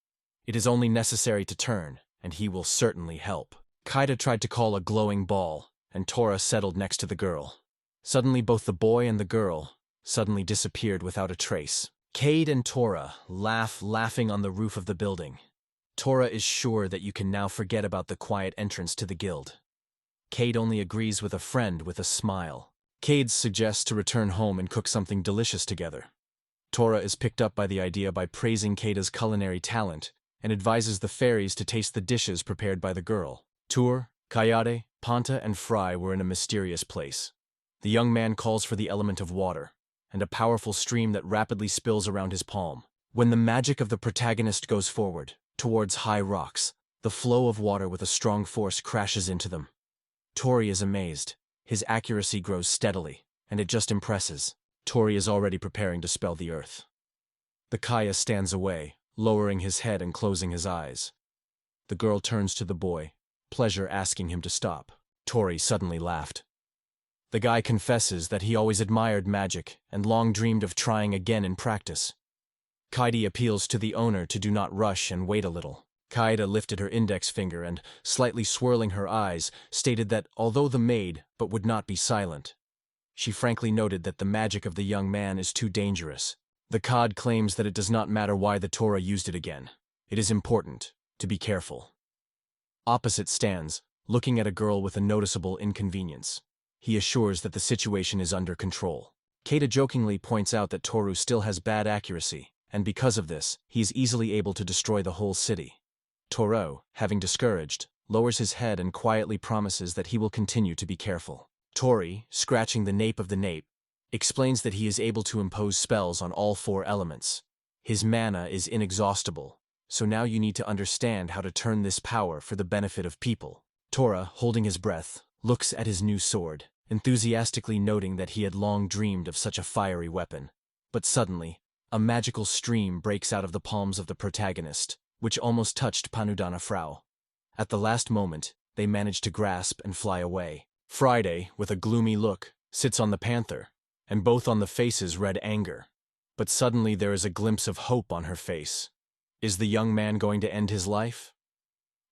It is only necessary to turn, and he will certainly help. Kaida tried to call a glowing ball, and Tora settled next to the girl. Suddenly both the boy and the girl suddenly disappeared without a trace. Cade and Tora laughing on the roof of the building. Tora is sure that you can now forget about the quiet entrance to the guild. Cade only agrees with a friend with a smile. Cade suggests to return home and cook something delicious together. Tora is picked up by the idea by praising Cada's culinary talent and advises the fairies to taste the dishes prepared by the girl. Tur, Kayade, Panta, and Fry were in a mysterious place. The young man calls for the element of water, and a powerful stream that rapidly spills around his palm. When the magic of the protagonist goes forward, towards high rocks, the flow of water with a strong force crashes into them. Tori is amazed. His accuracy grows steadily, and it just impresses. Tori is already preparing to spell the earth. The Kaya stands away, lowering his head and closing his eyes. The girl turns to the boy, pleasure asking him to stop. Tori suddenly laughed. The guy confesses that he always admired magic and long dreamed of trying again in practice. Kaidi appeals to the owner to do not rush and wait a little. Kaida lifted her index finger and, slightly swirling her eyes, stated that although the maid, but would not be silent. She frankly noted that the magic of the young man is too dangerous. The Cod claims that it does not matter why the Torah used it again. It is important to be careful. Opposite stands, looking at a girl with a noticeable inconvenience. He assures that the situation is under control. Keita jokingly points out that Toru still has bad accuracy, and because of this, he is easily able to destroy the whole city. Toro, having discouraged, lowers his head and quietly promises that he will continue to be careful. Tori, scratching the nape of the nape, explains that he is able to impose spells on all four elements. His mana is inexhaustible, so now you need to understand how to turn this power for the benefit of people. Tora, holding his breath, looks at his new sword, enthusiastically noting that he had long dreamed of such a fiery weapon. But suddenly, a magical stream breaks out of the palms of the protagonist, which almost touched Panudana Frau. At the last moment, they managed to grasp and fly away. Friday, with a gloomy look, sits on the panther, and both on the faces read anger. But suddenly there is a glimpse of hope on her face. Is the young man going to end his life?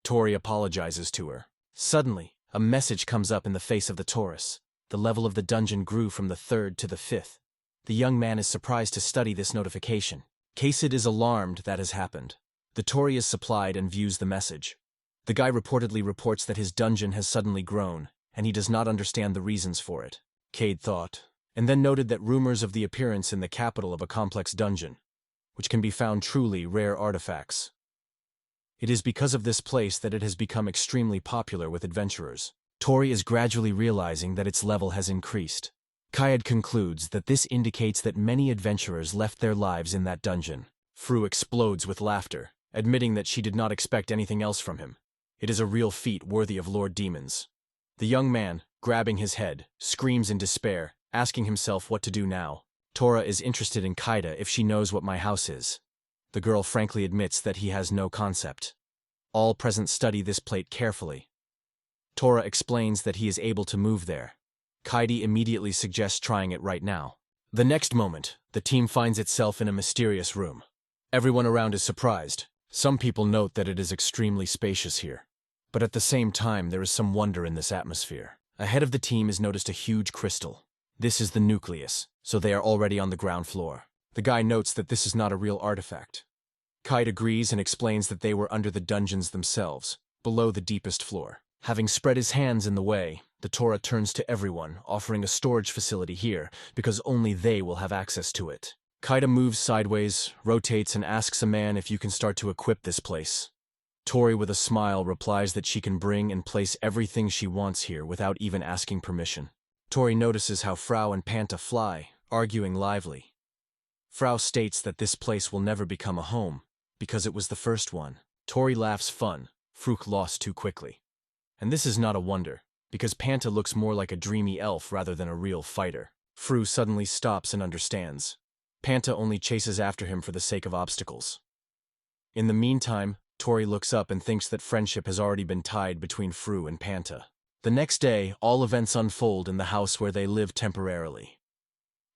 Tori apologizes to her. Suddenly, a message comes up in the face of the Taurus. The level of the dungeon grew from the 3rd to the 5th. The young man is surprised to study this notification. Kasid is alarmed that has happened. The Tori is supplied and views the message. The guy reportedly reports that his dungeon has suddenly grown, and he does not understand the reasons for it. Cade thought, and then noted that rumors of the appearance in the capital of a complex dungeon, which can be found truly rare artifacts. It is because of this place that it has become extremely popular with adventurers. Tori is gradually realizing that its level has increased. Kayad concludes that this indicates that many adventurers left their lives in that dungeon. Fru explodes with laughter, admitting that she did not expect anything else from him. It is a real feat worthy of Lord Demons. The young man, grabbing his head, screams in despair, asking himself what to do now. Tora is interested in Kaida if she knows what my house is. The girl frankly admits that he has no concept. All present study this plate carefully. Tora explains that he is able to move there. Kaidi immediately suggests trying it right now. The next moment, the team finds itself in a mysterious room. Everyone around is surprised. Some people note that it is extremely spacious here. But at the same time, there is some wonder in this atmosphere. Ahead of the team is noticed a huge crystal. This is the nucleus, so they are already on the ground floor. The guy notes that this is not a real artifact. Kaid agrees and explains that they were under the dungeons themselves, below the deepest floor. Having spread his hands in the way, the Torah turns to everyone, offering a storage facility here, because only they will have access to it. Kaida moves sideways, rotates, and asks a man if you can start to equip this place. Tori, with a smile, replies that she can bring and place everything she wants here without even asking permission. Tori notices how Frau and Panta fly, arguing lively. Frau states that this place will never become a home, because it was the first one. Tori laughs fun, Fruk lost too quickly. And this is not a wonder, because Panta looks more like a dreamy elf rather than a real fighter. Fru suddenly stops and understands. Panta only chases after him for the sake of obstacles. In the meantime, Tori looks up and thinks that friendship has already been tied between Fru and Panta. The next day, all events unfold in the house where they live temporarily.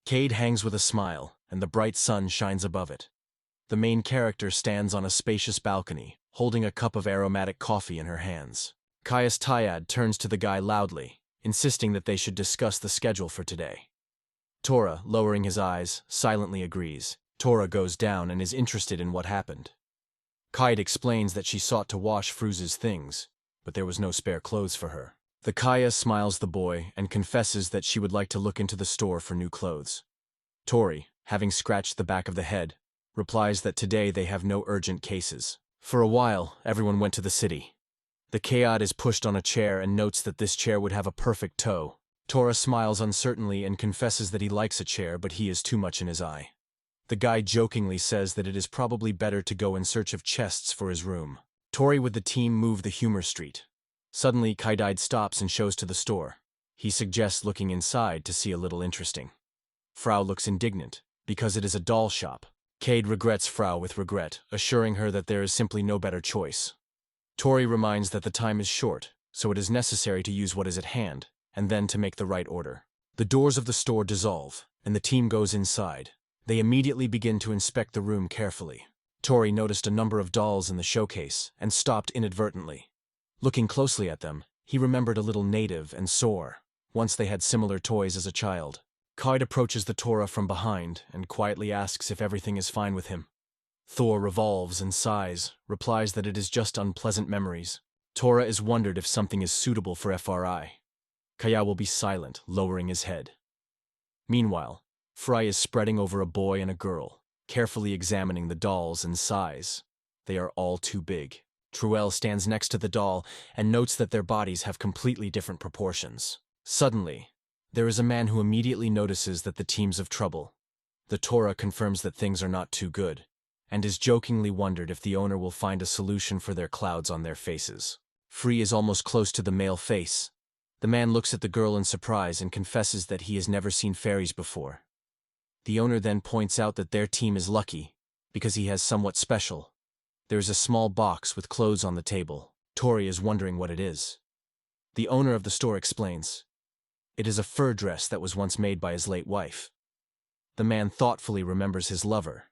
Cade hangs with a smile, and the bright sun shines above it. The main character stands on a spacious balcony, holding a cup of aromatic coffee in her hands. Caius Tyad turns to the guy loudly, insisting that they should discuss the schedule for today. Tora, lowering his eyes, silently agrees. Tora goes down and is interested in what happened. Kaid explains that she sought to wash Fruz's things, but there was no spare clothes for her. The Kaya smiles the boy and confesses that she would like to look into the store for new clothes. Tori, having scratched the back of the head, replies that today they have no urgent cases. For a while, everyone went to the city. The Kayad is pushed on a chair and notes that this chair would have a perfect toe. Tora smiles uncertainly and confesses that he likes a chair, but he is too much in his eye. The guy jokingly says that it is probably better to go in search of chests for his room. Tori with the team move the Humor Street. Suddenly, Kaidide stops and shows to the store. He suggests looking inside to see a little interesting. Frau looks indignant, because it is a doll shop. Cade regrets Frau with regret, assuring her that there is simply no better choice. Tori reminds that the time is short, so it is necessary to use what is at hand, and then to make the right order. The doors of the store dissolve, and the team goes inside. They immediately begin to inspect the room carefully. Tori noticed a number of dolls in the showcase, and stopped inadvertently. Looking closely at them, he remembered a little native and Sor. Once they had similar toys as a child. Kaid approaches the Torah from behind and quietly asks if everything is fine with him. Thor revolves and sighs, replies that it is just unpleasant memories. Torah is wondered if something is suitable for FRI. Kaya will be silent, lowering his head. Meanwhile, Fry is spreading over a boy and a girl, carefully examining the dolls and size. They are all too big. Truel stands next to the doll and notes that their bodies have completely different proportions. Suddenly, there is a man who immediately notices that the team's of trouble. The Torah confirms that things are not too good, and is jokingly wondered if the owner will find a solution for their clouds on their faces. Free is almost close to the male face. The man looks at the girl in surprise and confesses that he has never seen fairies before. The owner then points out that their team is lucky, because he has somewhat special. There's a small box with clothes on the table. Tori is wondering what it is. The owner of the store explains. It is a fur dress that was once made by his late wife. The man thoughtfully remembers his lover,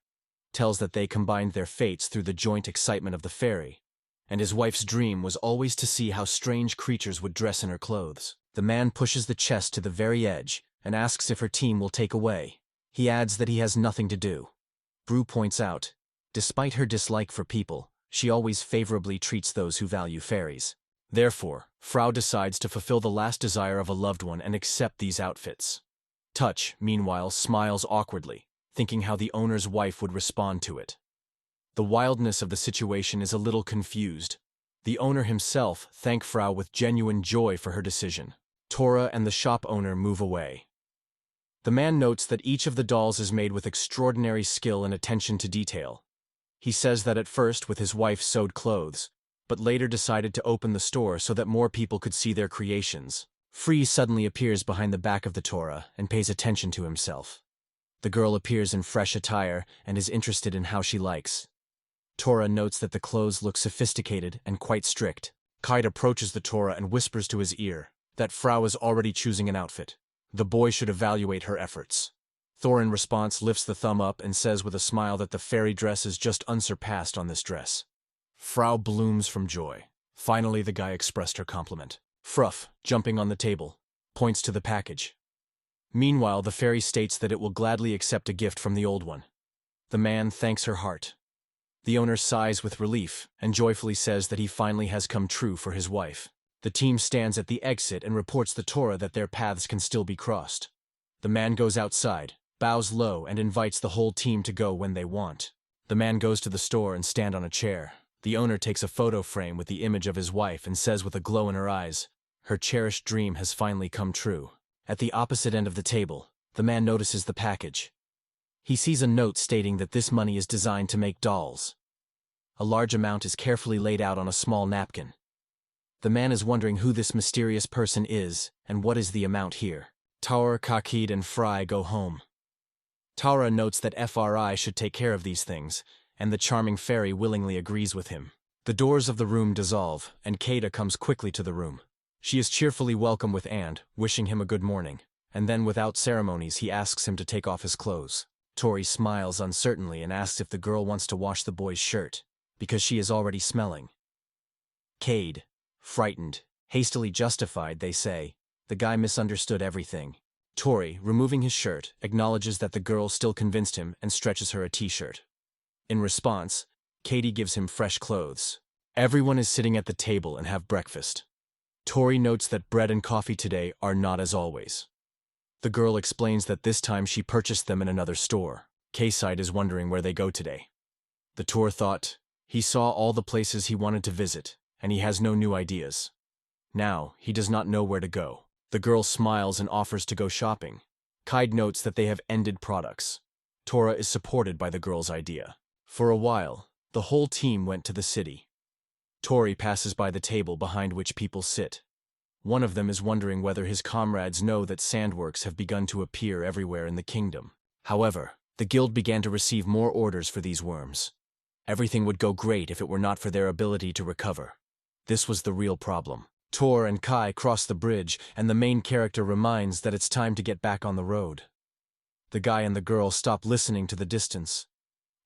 tells that they combined their fates through the joint excitement of the fairy, and his wife's dream was always to see how strange creatures would dress in her clothes. The man pushes the chest to the very edge and asks if her team will take away. He adds that he has nothing to do. Brew points out, despite her dislike for people, she always favorably treats those who value fairies. Therefore, Frau decides to fulfill the last desire of a loved one and accept these outfits. Touch, meanwhile, smiles awkwardly, thinking how the owner's wife would respond to it. The wildness of the situation is a little confused. The owner himself thanks Frau with genuine joy for her decision. Tora and the shop owner move away. The man notes that each of the dolls is made with extraordinary skill and attention to detail. He says that at first with his wife sewed clothes, but later decided to open the store so that more people could see their creations. Free suddenly appears behind the back of the Tora and pays attention to himself. The girl appears in fresh attire and is interested in how she likes. Tora notes that the clothes look sophisticated and quite strict. Kite approaches the Tora and whispers to his ear that Frau is already choosing an outfit. The boy should evaluate her efforts. Thor in response lifts the thumb up and says with a smile that the fairy dress is just unsurpassed on this dress. Frau blooms from joy. Finally, the guy expressed her compliment. Fruff, jumping on the table, points to the package. Meanwhile, the fairy states that it will gladly accept a gift from the old one. The man thanks her heart. The owner sighs with relief and joyfully says that he finally has come true for his wife. The team stands at the exit and reports the Tora that their paths can still be crossed. The man goes outside, bows low, and invites the whole team to go when they want. The man goes to the store and stands on a chair. The owner takes a photo frame with the image of his wife and says with a glow in her eyes, her cherished dream has finally come true. At the opposite end of the table, the man notices the package. He sees a note stating that this money is designed to make dolls. A large amount is carefully laid out on a small napkin. The man is wondering who this mysterious person is and what is the amount here. Taur, Kakid, and Fry go home. Taura notes that Fri should take care of these things, and the charming fairy willingly agrees with him. The doors of the room dissolve, and Kada comes quickly to the room. She is cheerfully welcome with And, wishing him a good morning, and then without ceremonies he asks him to take off his clothes. Tori smiles uncertainly and asks if the girl wants to wash the boy's shirt, because she is already smelling. Cade, frightened, hastily justified, they say. The guy misunderstood everything. Tori, removing his shirt, acknowledges that the girl still convinced him and stretches her a t-shirt. In response, Katie gives him fresh clothes. Everyone is sitting at the table and have breakfast. Tori notes that bread and coffee today are not as always. The girl explains that this time she purchased them in another store. K-Side is wondering where they go today. The Tor thought, he saw all the places he wanted to visit, and he has no new ideas. Now, he does not know where to go. The girl smiles and offers to go shopping. Kide notes that they have ended products. Tora is supported by the girl's idea. For a while, the whole team went to the city. Tori passes by the table behind which people sit. One of them is wondering whether his comrades know that sandworks have begun to appear everywhere in the kingdom. However, the guild began to receive more orders for these worms. Everything would go great if it were not for their ability to recover. This was the real problem. Tor and Kai cross the bridge, and the main character reminds that it's time to get back on the road. The guy and the girl stop listening to the distance.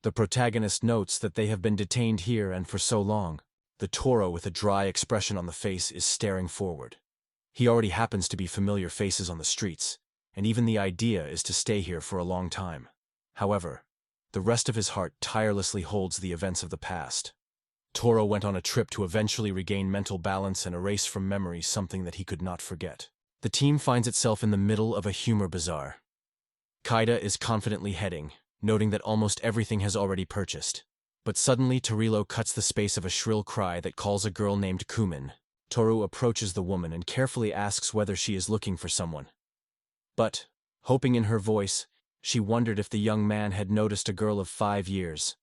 The protagonist notes that they have been detained here and for so long. The Toro with a dry expression on the face is staring forward. He already happens to be familiar faces on the streets, and even the idea is to stay here for a long time. However, the rest of his heart tirelessly holds the events of the past. Toro went on a trip to eventually regain mental balance and erase from memory something that he could not forget. The team finds itself in the middle of a humor bazaar. Kaida is confidently heading, noting that almost everything has already purchased. But suddenly Torilo cuts the space of a shrill cry that calls a girl named Kumin. Toru approaches the woman and carefully asks whether she is looking for someone. But, hoping in her voice, she wondered if the young man had noticed a girl of 5 years.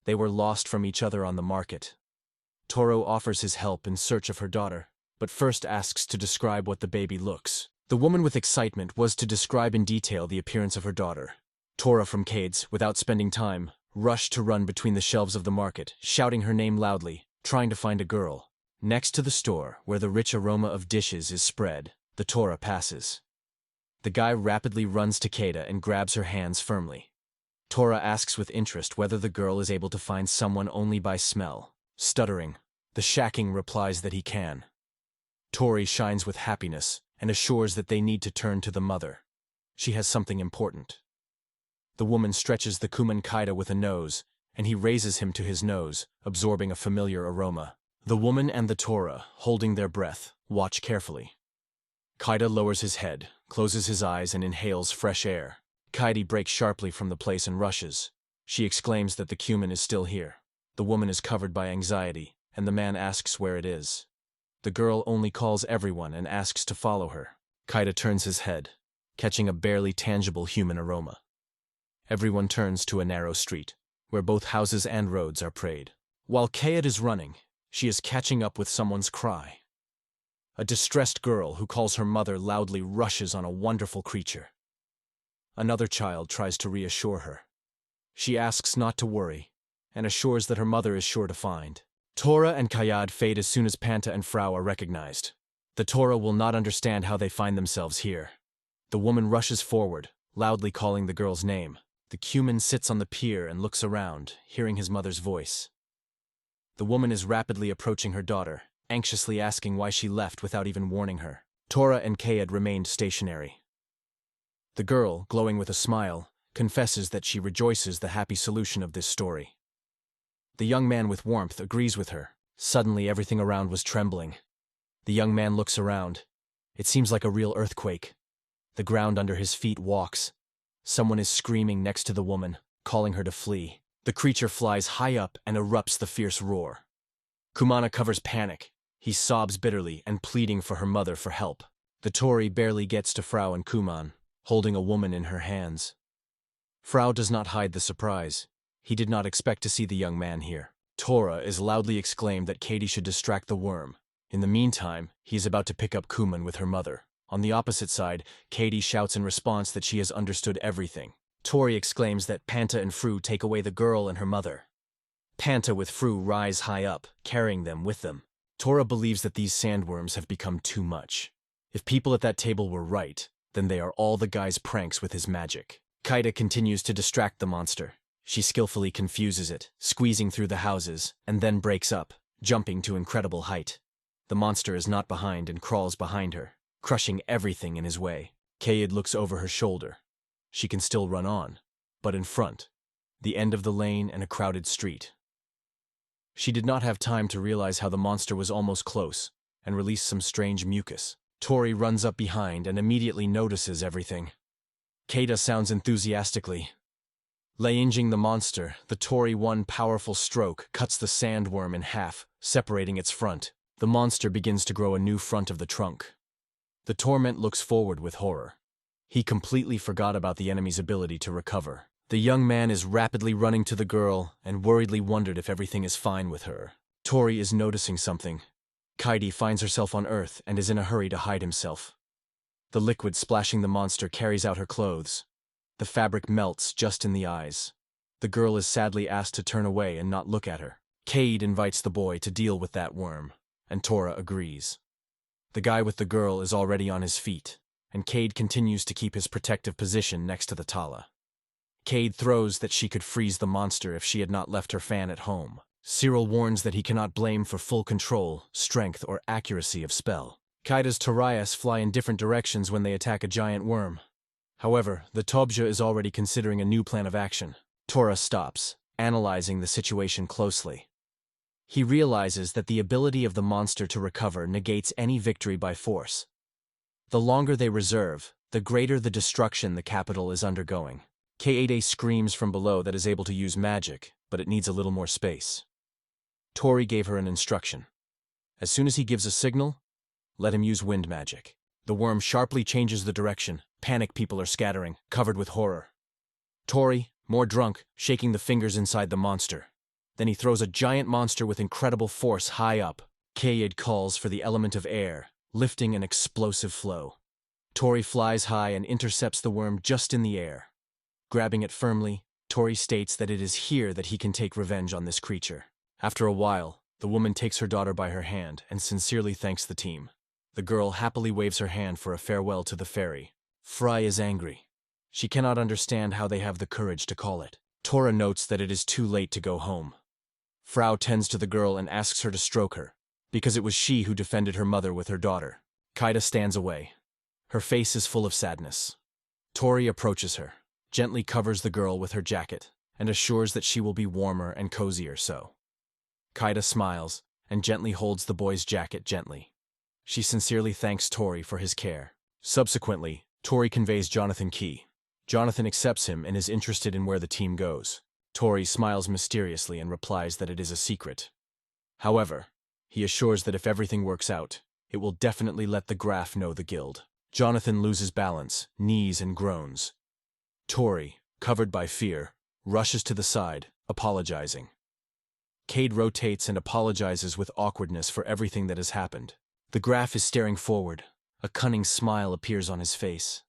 They were lost from each other on the market. Toro offers his help in search of her daughter, but first asks to describe what the baby looks. The woman with excitement was to describe in detail the appearance of her daughter. Tora from Cades, without spending time, rush to run between the shelves of the market, shouting her name loudly, trying to find a girl. Next to the store, where the rich aroma of dishes is spread, the Tora passes. The guy rapidly runs to Keita and grabs her hands firmly. Tora asks with interest whether the girl is able to find someone only by smell. Stuttering, the Shacking replies that he can. Tori shines with happiness and assures that they need to turn to the mother. She has something important. The woman stretches the Kuman Keita with a nose, and he raises him to his nose, absorbing a familiar aroma. The woman and the Tora, holding their breath, watch carefully. Keita lowers his head, closes his eyes, and inhales fresh air. Keita breaks sharply from the place and rushes. She exclaims that the cumin is still here. The woman is covered by anxiety, and the man asks where it is. The girl only calls everyone and asks to follow her. Keita turns his head, catching a barely tangible human aroma. Everyone turns to a narrow street, where both houses and roads are prayed. While Keita is running, she is catching up with someone's cry. A distressed girl who calls her mother loudly rushes on a wonderful creature. Another child tries to reassure her. She asks not to worry, and assures that her mother is sure to find. Tora and Kayad fade as soon as Panta and Frau are recognized. The Tora will not understand how they find themselves here. The woman rushes forward, loudly calling the girl's name. The cumin sits on the pier and looks around, hearing his mother's voice. The woman is rapidly approaching her daughter, anxiously asking why she left without even warning her. Tora and Kayad remained stationary. The girl, glowing with a smile, confesses that she rejoices the happy solution of this story. The young man with warmth agrees with her. Suddenly everything around was trembling. The young man looks around. It seems like a real earthquake. The ground under his feet walks. Someone is screaming next to the woman, calling her to flee. The creature flies high up and erupts the fierce roar. Kumana covers panic. He sobs bitterly and pleading for her mother for help. The Tori barely gets to Frau and Kuman, holding a woman in her hands. Frau does not hide the surprise. He did not expect to see the young man here. Tora is loudly exclaimed that Katie should distract the worm. In the meantime, he is about to pick up Kuman with her mother. On the opposite side, Katie shouts in response that she has understood everything. Tori exclaims that Panta and Fru take away the girl and her mother. Panta with Fru rise high up, carrying them with them. Tora believes that these sandworms have become too much. If people at that table were right, then they are all the guy's pranks with his magic. Keita continues to distract the monster. She skillfully confuses it, squeezing through the houses, and then breaks up, jumping to incredible height. The monster is not behind and crawls behind her, crushing everything in his way. Kayad looks over her shoulder. She can still run on, but in front, the end of the lane and a crowded street. She did not have time to realize how the monster was almost close, and released some strange mucus. Tori runs up behind and immediately notices everything. Keita sounds enthusiastically. Layinging the monster, the Tori one powerful stroke cuts the sandworm in half, separating its front. The monster begins to grow a new front of the trunk. The torment looks forward with horror. He completely forgot about the enemy's ability to recover. The young man is rapidly running to the girl and worriedly wondered if everything is fine with her. Tori is noticing something. Kaidi finds herself on Earth and is in a hurry to hide himself. The liquid splashing the monster carries out her clothes. The fabric melts just in the eyes. The girl is sadly asked to turn away and not look at her. Cade invites the boy to deal with that worm, and Tora agrees. The guy with the girl is already on his feet, and Cade continues to keep his protective position next to the Tala. Cade throws that she could freeze the monster if she had not left her fan at home. Cyril warns that he cannot blame for full control, strength, or accuracy of spell. Kaida's Torias fly in different directions when they attack a giant worm. However, the Tobja is already considering a new plan of action. Tora stops, analyzing the situation closely. He realizes that the ability of the monster to recover negates any victory by force. The longer they reserve, the greater the destruction the capital is undergoing. K8A screams from below that is able to use magic, but it needs a little more space. Tori gave her an instruction. As soon as he gives a signal, let him use wind magic. The worm sharply changes the direction. Panic people are scattering, covered with horror. Tori, more drunk, shaking the fingers inside the monster. Then he throws a giant monster with incredible force high up. Kayid calls for the element of air, lifting an explosive flow. Tori flies high and intercepts the worm just in the air. Grabbing it firmly, Tori states that it is here that he can take revenge on this creature. After a while, the woman takes her daughter by her hand and sincerely thanks the team. The girl happily waves her hand for a farewell to the fairy. Fry is angry. She cannot understand how they have the courage to call it. Tora notes that it is too late to go home. Frau tends to the girl and asks her to stroke her, because it was she who defended her mother with her daughter. Kaida stands away. Her face is full of sadness. Tori approaches her, gently covers the girl with her jacket, and assures that she will be warmer and cozier so. Kaida smiles and gently holds the boy's jacket gently. She sincerely thanks Tori for his care. Subsequently, Tori conveys Jonathan key. Jonathan accepts him and is interested in where the team goes. Tori smiles mysteriously and replies that it is a secret. However, he assures that if everything works out, it will definitely let the Graph know the guild. Jonathan loses balance, knees and groans. Tori, covered by fear, rushes to the side, apologizing. Cade rotates and apologizes with awkwardness for everything that has happened. The Graph is staring forward. A cunning smile appears on his face.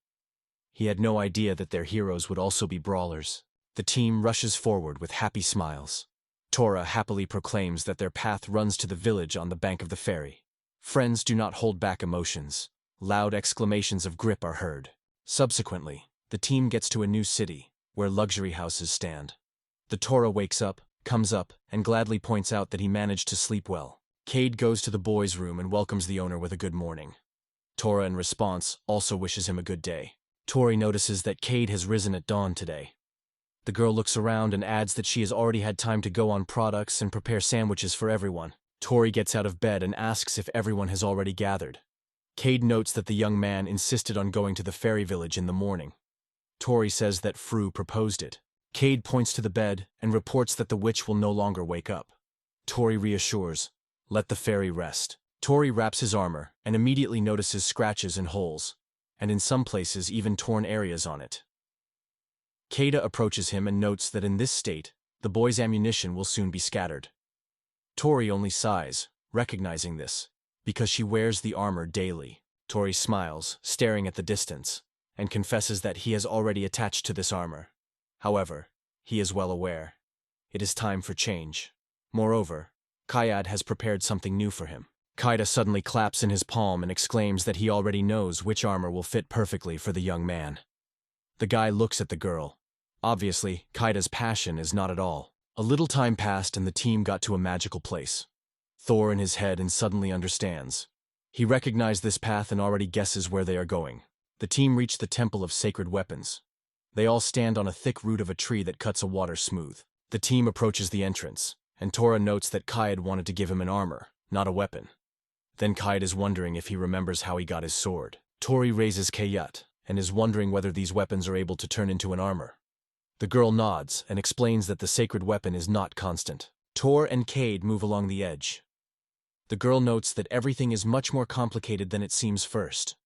He had no idea that their heroes would also be brawlers. The team rushes forward with happy smiles. Tora happily proclaims that their path runs to the village on the bank of the ferry. Friends do not hold back emotions. Loud exclamations of grip are heard. Subsequently, the team gets to a new city, where luxury houses stand. The Tora wakes up, comes up, and gladly points out that he managed to sleep well. Cade goes to the boys' room and welcomes the owner with a good morning. Tora, in response, also wishes him a good day. Tori notices that Cade has risen at dawn today. The girl looks around and adds that she has already had time to go on products and prepare sandwiches for everyone. Tori gets out of bed and asks if everyone has already gathered. Cade notes that the young man insisted on going to the Fay Village in the morning. Tori says that Fru proposed it. Cade points to the bed and reports that the witch will no longer wake up. Tori reassures, let the fairy rest. Tori wraps his armor and immediately notices scratches and holes, and in some places even torn areas on it. Kaida approaches him and notes that in this state, the boy's ammunition will soon be scattered. Tori only sighs, recognizing this, because she wears the armor daily. Tori smiles, staring at the distance, and confesses that he has already attached to this armor. However, he is well aware. It is time for change. Moreover, Kayad has prepared something new for him. Kaida suddenly claps in his palm and exclaims that he already knows which armor will fit perfectly for the young man. The guy looks at the girl. Obviously, Kaida's passion is not at all. A little time passed and the team got to a magical place. Thor in his head and suddenly understands. He recognized this path and already guesses where they are going. The team reached the Temple of Sacred Weapons. They all stand on a thick root of a tree that cuts a water smooth. The team approaches the entrance, and Tora notes that Kayad wanted to give him an armor, not a weapon. Then Kayad is wondering if he remembers how he got his sword. Tori raises Kayat, and is wondering whether these weapons are able to turn into an armor. The girl nods and explains that the sacred weapon is not constant. Tor and Cade move along the edge. The girl notes that everything is much more complicated than it seems first.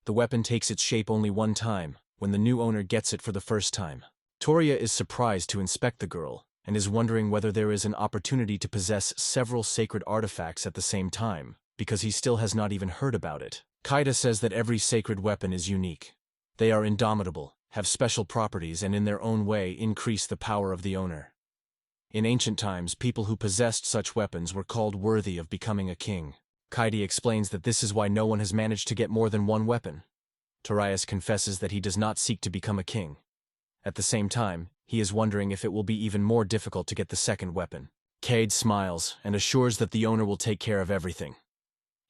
The weapon takes its shape only one time, when the new owner gets it for the first time. Toria is surprised to inspect the girl, and is wondering whether there is an opportunity to possess several sacred artifacts at the same time, because he still has not even heard about it. Kaida says that every sacred weapon is unique. They are indomitable, have special properties, and in their own way increase the power of the owner. In ancient times, people who possessed such weapons were called worthy of becoming a king. Kaidi explains that this is why no one has managed to get more than one weapon. Torias confesses that he does not seek to become a king. At the same time, he is wondering if it will be even more difficult to get the second weapon. Cade smiles and assures that the owner will take care of everything.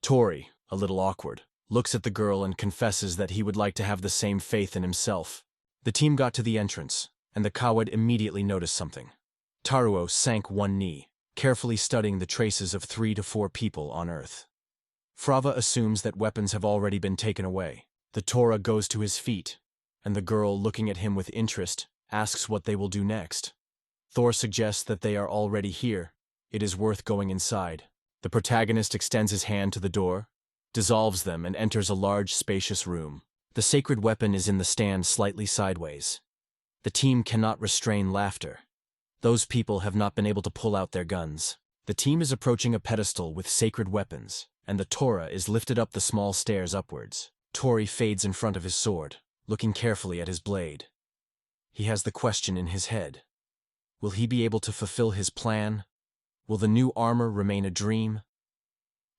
Tori, a little awkward, looks at the girl and confesses that he would like to have the same faith in himself. The team got to the entrance, and the Kawad immediately noticed something. Taruo sank one knee, carefully studying the traces of 3 to 4 people on Earth. Frava assumes that weapons have already been taken away. The Tora goes to his feet, and the girl, looking at him with interest, asks what they will do next. Thor suggests that they are already here. It is worth going inside. The protagonist extends his hand to the door, dissolves them, and enters a large, spacious room. The sacred weapon is in the stand slightly sideways. The team cannot restrain laughter. Those people have not been able to pull out their guns. The team is approaching a pedestal with sacred weapons, and the Tora is lifted up the small stairs upwards. Tori fades in front of his sword, looking carefully at his blade. He has the question in his head. Will he be able to fulfill his plan? Will the new armor remain a dream?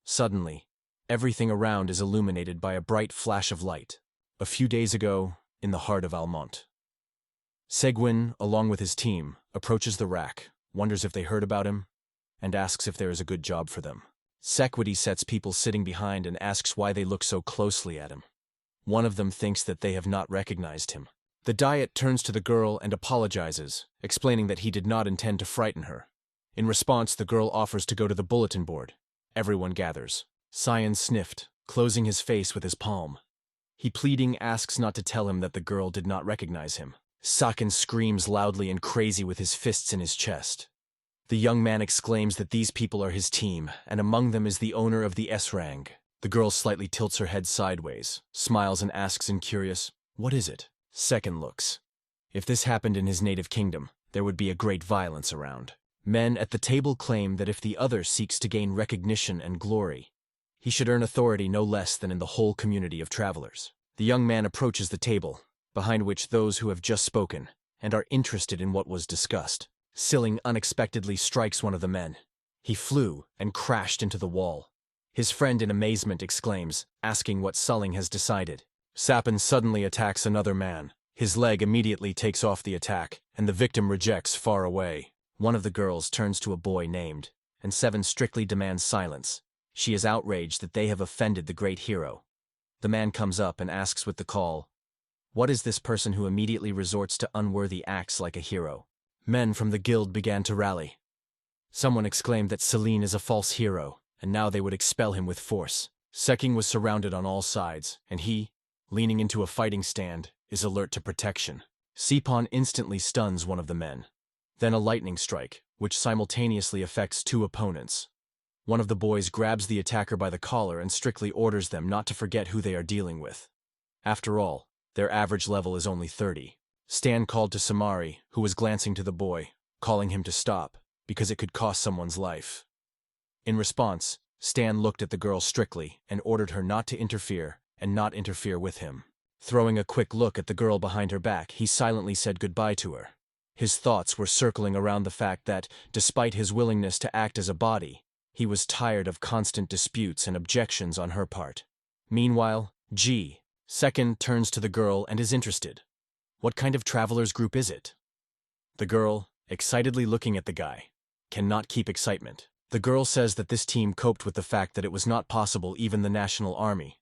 Suddenly, everything around is illuminated by a bright flash of light. A few days ago, in the heart of Almont. Seguin, along with his team, approaches the rack, wonders if they heard about him, and asks if there is a good job for them. Sequity sets people sitting behind and asks why they look so closely at him. One of them thinks that they have not recognized him. The Diet turns to the girl and apologizes, explaining that he did not intend to frighten her. In response, the girl offers to go to the bulletin board. Everyone gathers. Cyan sniffed, closing his face with his palm. He pleading asks not to tell him that the girl did not recognize him. Sakin screams loudly and crazy with his fists in his chest. The young man exclaims that these people are his team, and among them is the owner of the S-Rang. The girl slightly tilts her head sideways, smiles and asks in curious, "What is it?" Second looks. If this happened in his native kingdom, there would be a great violence around. Men at the table claim that if the other seeks to gain recognition and glory, he should earn authority no less than in the whole community of travelers. The young man approaches the table, behind which those who have just spoken and are interested in what was discussed. Silling unexpectedly strikes one of the men. He flew and crashed into the wall. His friend in amazement exclaims, asking what Sulling has decided. Sapin suddenly attacks another man. His leg immediately takes off the attack, and the victim rejects far away. One of the girls turns to a boy named, and Seven strictly demands silence. She is outraged that they have offended the great hero. The man comes up and asks with the call, "What is this person who immediately resorts to unworthy acts like a hero?" Men from the guild began to rally. Someone exclaimed that Celine is a false hero, and now they would expel him with force. Seking was surrounded on all sides, and he, leaning into a fighting stand, is alert to protection. Sipon instantly stuns one of the men. Then a lightning strike, which simultaneously affects two opponents. One of the boys grabs the attacker by the collar and strictly orders them not to forget who they are dealing with. After all, their average level is only 30. Stan called to Samari, who was glancing to the boy, calling him to stop, because it could cost someone's life. In response, Stan looked at the girl strictly and ordered her not to interfere and not interfere with him. Throwing a quick look at the girl behind her back, he silently said goodbye to her. His thoughts were circling around the fact that, despite his willingness to act as a body, he was tired of constant disputes and objections on her part. Meanwhile, G. Second turns to the girl and is interested. What kind of travelers group is it? The girl, excitedly looking at the guy, cannot keep excitement. The girl says that this team coped with the fact that it was not possible even the national army.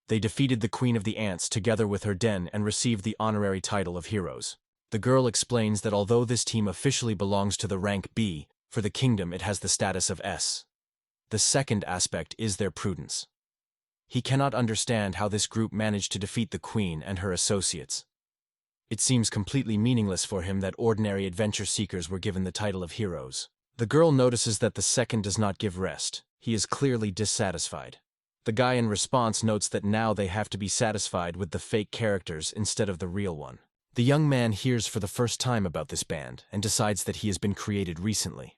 They defeated the Queen of the Ants together with her den and received the honorary title of heroes. The girl explains that although this team officially belongs to the rank B, for the kingdom it has the status of S. The second aspect is their prudence. He cannot understand how this group managed to defeat the Queen and her associates. It seems completely meaningless for him that ordinary adventure seekers were given the title of heroes. The girl notices that the second does not give rest. He is clearly dissatisfied. The guy in response notes that now they have to be satisfied with the fake characters instead of the real one. The young man hears for the first time about this band and decides that he has been created recently.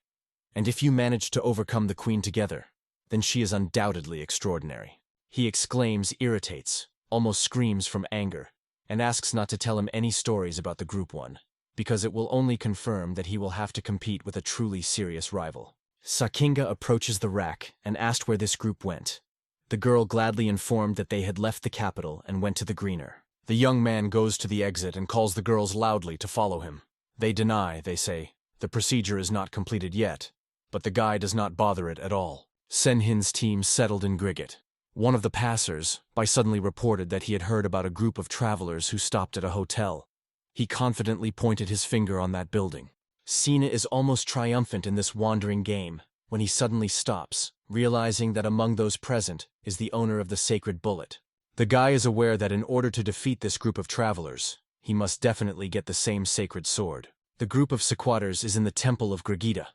And if you manage to overcome the Queen together, then she is undoubtedly extraordinary. He exclaims, irritates, almost screams from anger, and asks not to tell him any stories about the Group 1, because it will only confirm that he will have to compete with a truly serious rival. Sakinga approaches the rack and asked where this group went. The girl gladly informed that they had left the capital and went to the greener. The young man goes to the exit and calls the girls loudly to follow him. They deny, they say. The procedure is not completed yet, but the guy does not bother it at all. Senhin's team settled in Grigot. One of the passers suddenly reported that he had heard about a group of travelers who stopped at a hotel. He confidently pointed his finger on that building. Sina is almost triumphant in this wandering game when he suddenly stops, realizing that among those present is the owner of the sacred bullet. The guy is aware that in order to defeat this group of travelers, he must definitely get the same sacred sword. The group of sequators is in the temple of Grigida.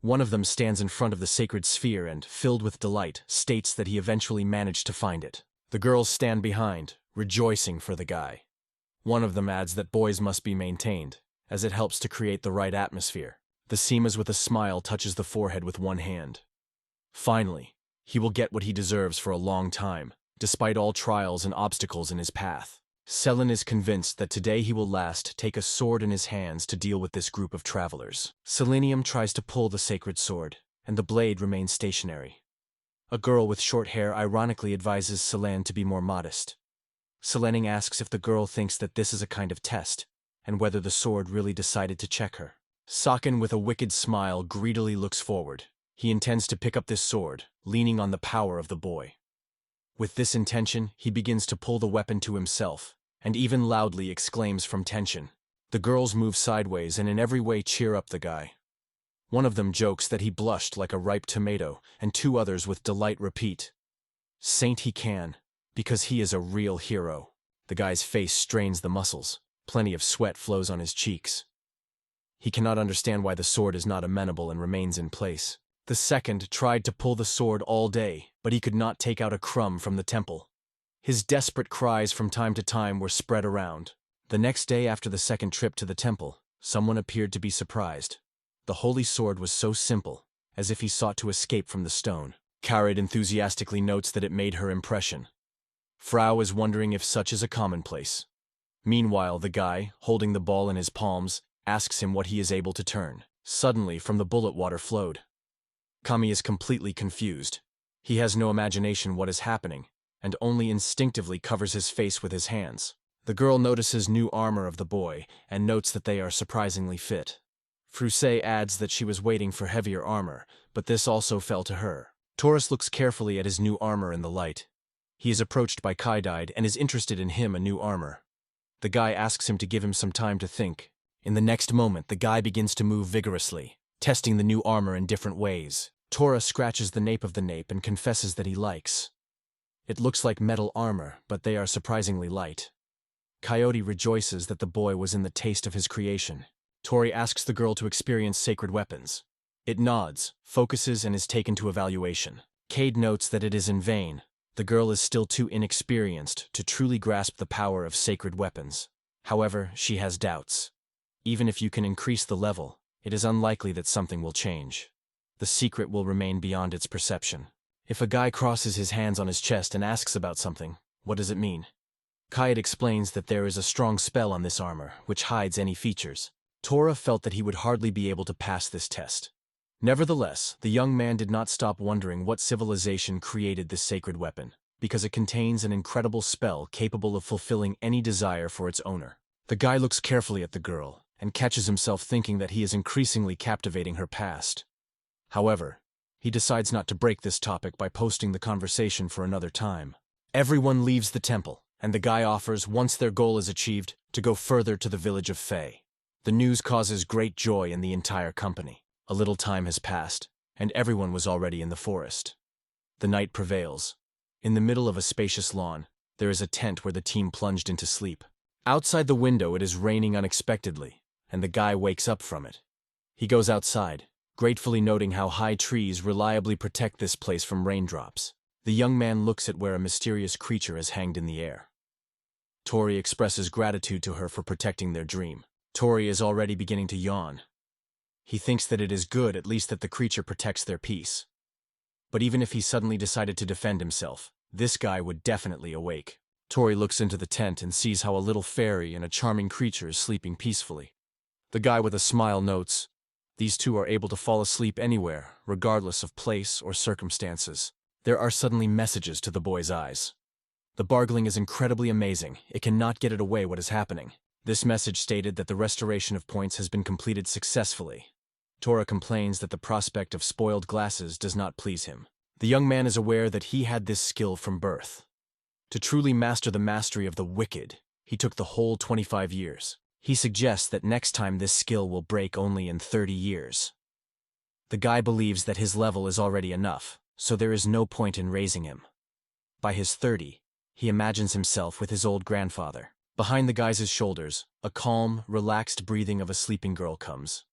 One of them stands in front of the sacred sphere and, filled with delight, states that he eventually managed to find it. The girls stand behind, rejoicing for the guy. One of them adds that boys must be maintained, as it helps to create the right atmosphere. The Seamas with a smile touches the forehead with one hand. Finally, he will get what he deserves for a long time, despite all trials and obstacles in his path. Selen is convinced that today he will last take a sword in his hands to deal with this group of travelers. Selenium tries to pull the sacred sword, and the blade remains stationary. A girl with short hair ironically advises Selen to be more modest. Selening asks if the girl thinks that this is a kind of test, and whether the sword really decided to check her. Saken, with a wicked smile, greedily looks forward. He intends to pick up this sword, leaning on the power of the boy. With this intention, he begins to pull the weapon to himself, and even loudly exclaims from tension. The girls move sideways and in every way cheer up the guy. One of them jokes that he blushed like a ripe tomato, and two others with delight repeat, "Saint he can, because he is a real hero." The guy's face strains the muscles. Plenty of sweat flows on his cheeks. He cannot understand why the sword is not amenable and remains in place. The second tried to pull the sword all day, but he could not take out a crumb from the temple. His desperate cries from time to time were spread around. The next day after the second trip to the temple, someone appeared to be surprised. The holy sword was so simple, as if he sought to escape from the stone. Karid enthusiastically notes that it made her impression. Frau is wondering if such is a commonplace. Meanwhile, the guy, holding the ball in his palms, asks him what he is able to turn. Suddenly, from the bullet water flowed. Kami is completely confused. He has no imagination what is happening, and only instinctively covers his face with his hands. The girl notices new armor of the boy, and notes that they are surprisingly fit. Frusei adds that she was waiting for heavier armor, but this also fell to her. Taurus looks carefully at his new armor in the light. He is approached by Kaidide and is interested in him a new armor. The guy asks him to give him some time to think. In the next moment, the guy begins to move vigorously, testing the new armor in different ways. Taurus scratches the nape of the nape and confesses that he likes. It looks like metal armor, but they are surprisingly light. Coyote rejoices that the boy was in the taste of his creation. Tori asks the girl to experience sacred weapons. It nods, focuses, and is taken to evaluation. Cade notes that it is in vain. The girl is still too inexperienced to truly grasp the power of sacred weapons. However, she has doubts. Even if you can increase the level, it is unlikely that something will change. The secret will remain beyond its perception. If a guy crosses his hands on his chest and asks about something, what does it mean? Kaid explains that there is a strong spell on this armor, which hides any features. Tora felt that he would hardly be able to pass this test. Nevertheless, the young man did not stop wondering what civilization created this sacred weapon, because it contains an incredible spell capable of fulfilling any desire for its owner. The guy looks carefully at the girl, and catches himself thinking that he is increasingly captivating her past. However, he decides not to break this topic by posting the conversation for another time. Everyone leaves the temple, and the guy offers, once their goal is achieved, to go further to the village of Fay. The news causes great joy in the entire company. A little time has passed, and everyone was already in the forest. The night prevails. In the middle of a spacious lawn, there is a tent where the team plunged into sleep. Outside the window it is raining unexpectedly, and the guy wakes up from it. He goes outside, gratefully noting how high trees reliably protect this place from raindrops. The young man looks at where a mysterious creature has hanged in the air. Tori expresses gratitude to her for protecting their dream. Tori is already beginning to yawn. He thinks that it is good at least that the creature protects their peace. But even if he suddenly decided to defend himself, this guy would definitely awake. Tori looks into the tent and sees how a little fairy and a charming creature is sleeping peacefully. The guy with a smile notes, these two are able to fall asleep anywhere, regardless of place or circumstances. There are suddenly messages to the boy's eyes. The bargling is incredibly amazing. It cannot get it away what is happening. This message stated that the restoration of points has been completed successfully. Tora complains that the prospect of spoiled glasses does not please him. The young man is aware that he had this skill from birth. To truly master the mastery of the wicked, he took the whole 25 years. He suggests that next time this skill will break only in 30 years. The guy believes that his level is already enough, so there is no point in raising him. By his 30, he imagines himself with his old grandfather. Behind the guy's shoulders, a calm, relaxed breathing of a sleeping girl comes.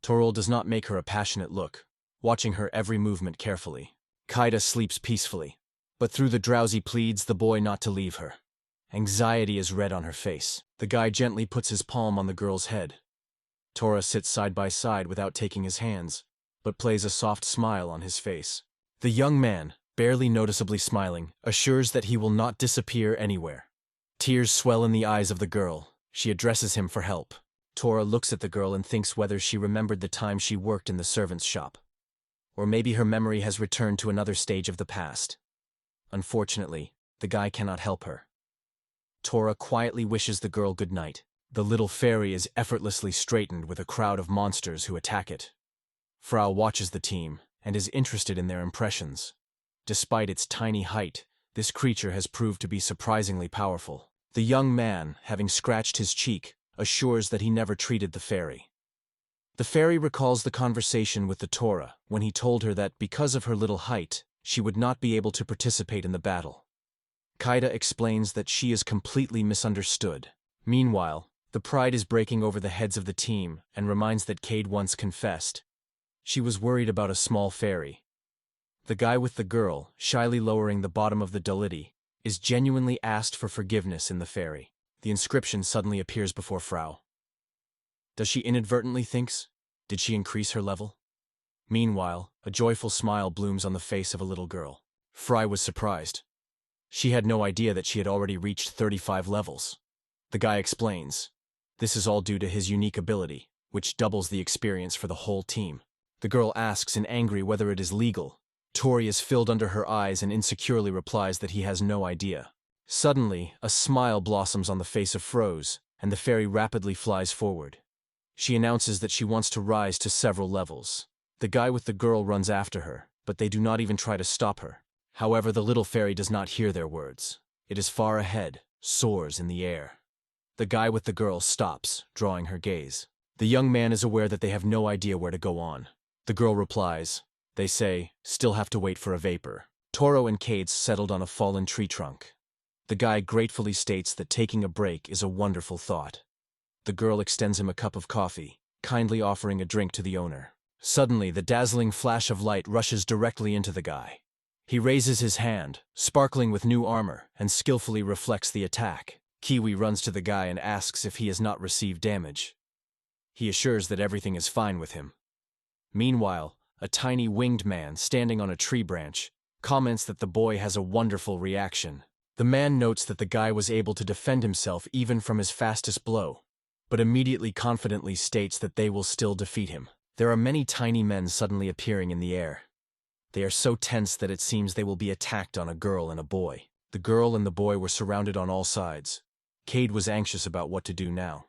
Toril does not make her a passionate look, watching her every movement carefully. Kaida sleeps peacefully, but through the drowsy pleads the boy not to leave her. Anxiety is red on her face. The guy gently puts his palm on the girl's head. Tora sits side by side without taking his hands, but plays a soft smile on his face. The young man, barely noticeably smiling, assures that he will not disappear anywhere. Tears swell in the eyes of the girl. She addresses him for help. Tora looks at the girl and thinks whether she remembered the time she worked in the servant's shop. Or maybe her memory has returned to another stage of the past. Unfortunately, the guy cannot help her. Tora quietly wishes the girl good night. The little fairy is effortlessly straightened with a crowd of monsters who attack it. Frau watches the team and is interested in their impressions. Despite its tiny height, this creature has proved to be surprisingly powerful. The young man, having scratched his cheek, assures that he never treated the fairy. The fairy recalls the conversation with the Tora when he told her that because of her little height, she would not be able to participate in the battle. Kaida explains that she is completely misunderstood. Meanwhile, the pride is breaking over the heads of the team and reminds that Cade once confessed. She was worried about a small fairy. The guy with the girl, shyly lowering the bottom of the dalidi, is genuinely asked for forgiveness in the fairy. The inscription suddenly appears before Frau. Does she inadvertently thinks? Did she increase her level? Meanwhile, a joyful smile blooms on the face of a little girl. Frau was surprised. She had no idea that she had already reached 35 levels. The guy explains. This is all due to his unique ability, which doubles the experience for the whole team. The girl asks in angry whether it is legal. Tori is filled under her eyes and insecurely replies that he has no idea. Suddenly, a smile blossoms on the face of Froze, and the fairy rapidly flies forward. She announces that she wants to rise to several levels. The guy with the girl runs after her, but they do not even try to stop her. However, the little fairy does not hear their words. It is far ahead, soars in the air. The guy with the girl stops, drawing her gaze. The young man is aware that they have no idea where to go on. The girl replies. They say, still have to wait for a vapor. Toro and Cade settled on a fallen tree trunk. The guy gratefully states that taking a break is a wonderful thought. The girl extends him a cup of coffee, kindly offering a drink to the owner. Suddenly, the dazzling flash of light rushes directly into the guy. He raises his hand, sparkling with new armor, and skillfully reflects the attack. Kiwi runs to the guy and asks if he has not received damage. He assures that everything is fine with him. Meanwhile, a tiny winged man standing on a tree branch comments that the boy has a wonderful reaction. The man notes that the guy was able to defend himself even from his fastest blow, but immediately confidently states that they will still defeat him. There are many tiny men suddenly appearing in the air. They are so tense that it seems they will be attacked on a girl and a boy. The girl and the boy were surrounded on all sides. Cade was anxious about what to do now.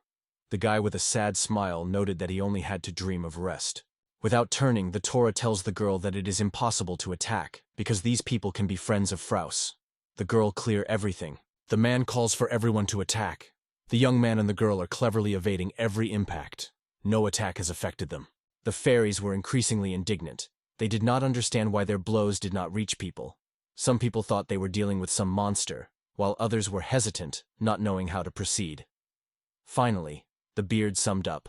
The guy with a sad smile noted that he only had to dream of rest. Without turning, the Tora tells the girl that it is impossible to attack, because these people can be friends of Fraus. The girl clear everything. The man calls for everyone to attack. The young man and the girl are cleverly evading every impact. No attack has affected them. The fairies were increasingly indignant. They did not understand why their blows did not reach people. Some people thought they were dealing with some monster, while others were hesitant, not knowing how to proceed. Finally, the beard summed up.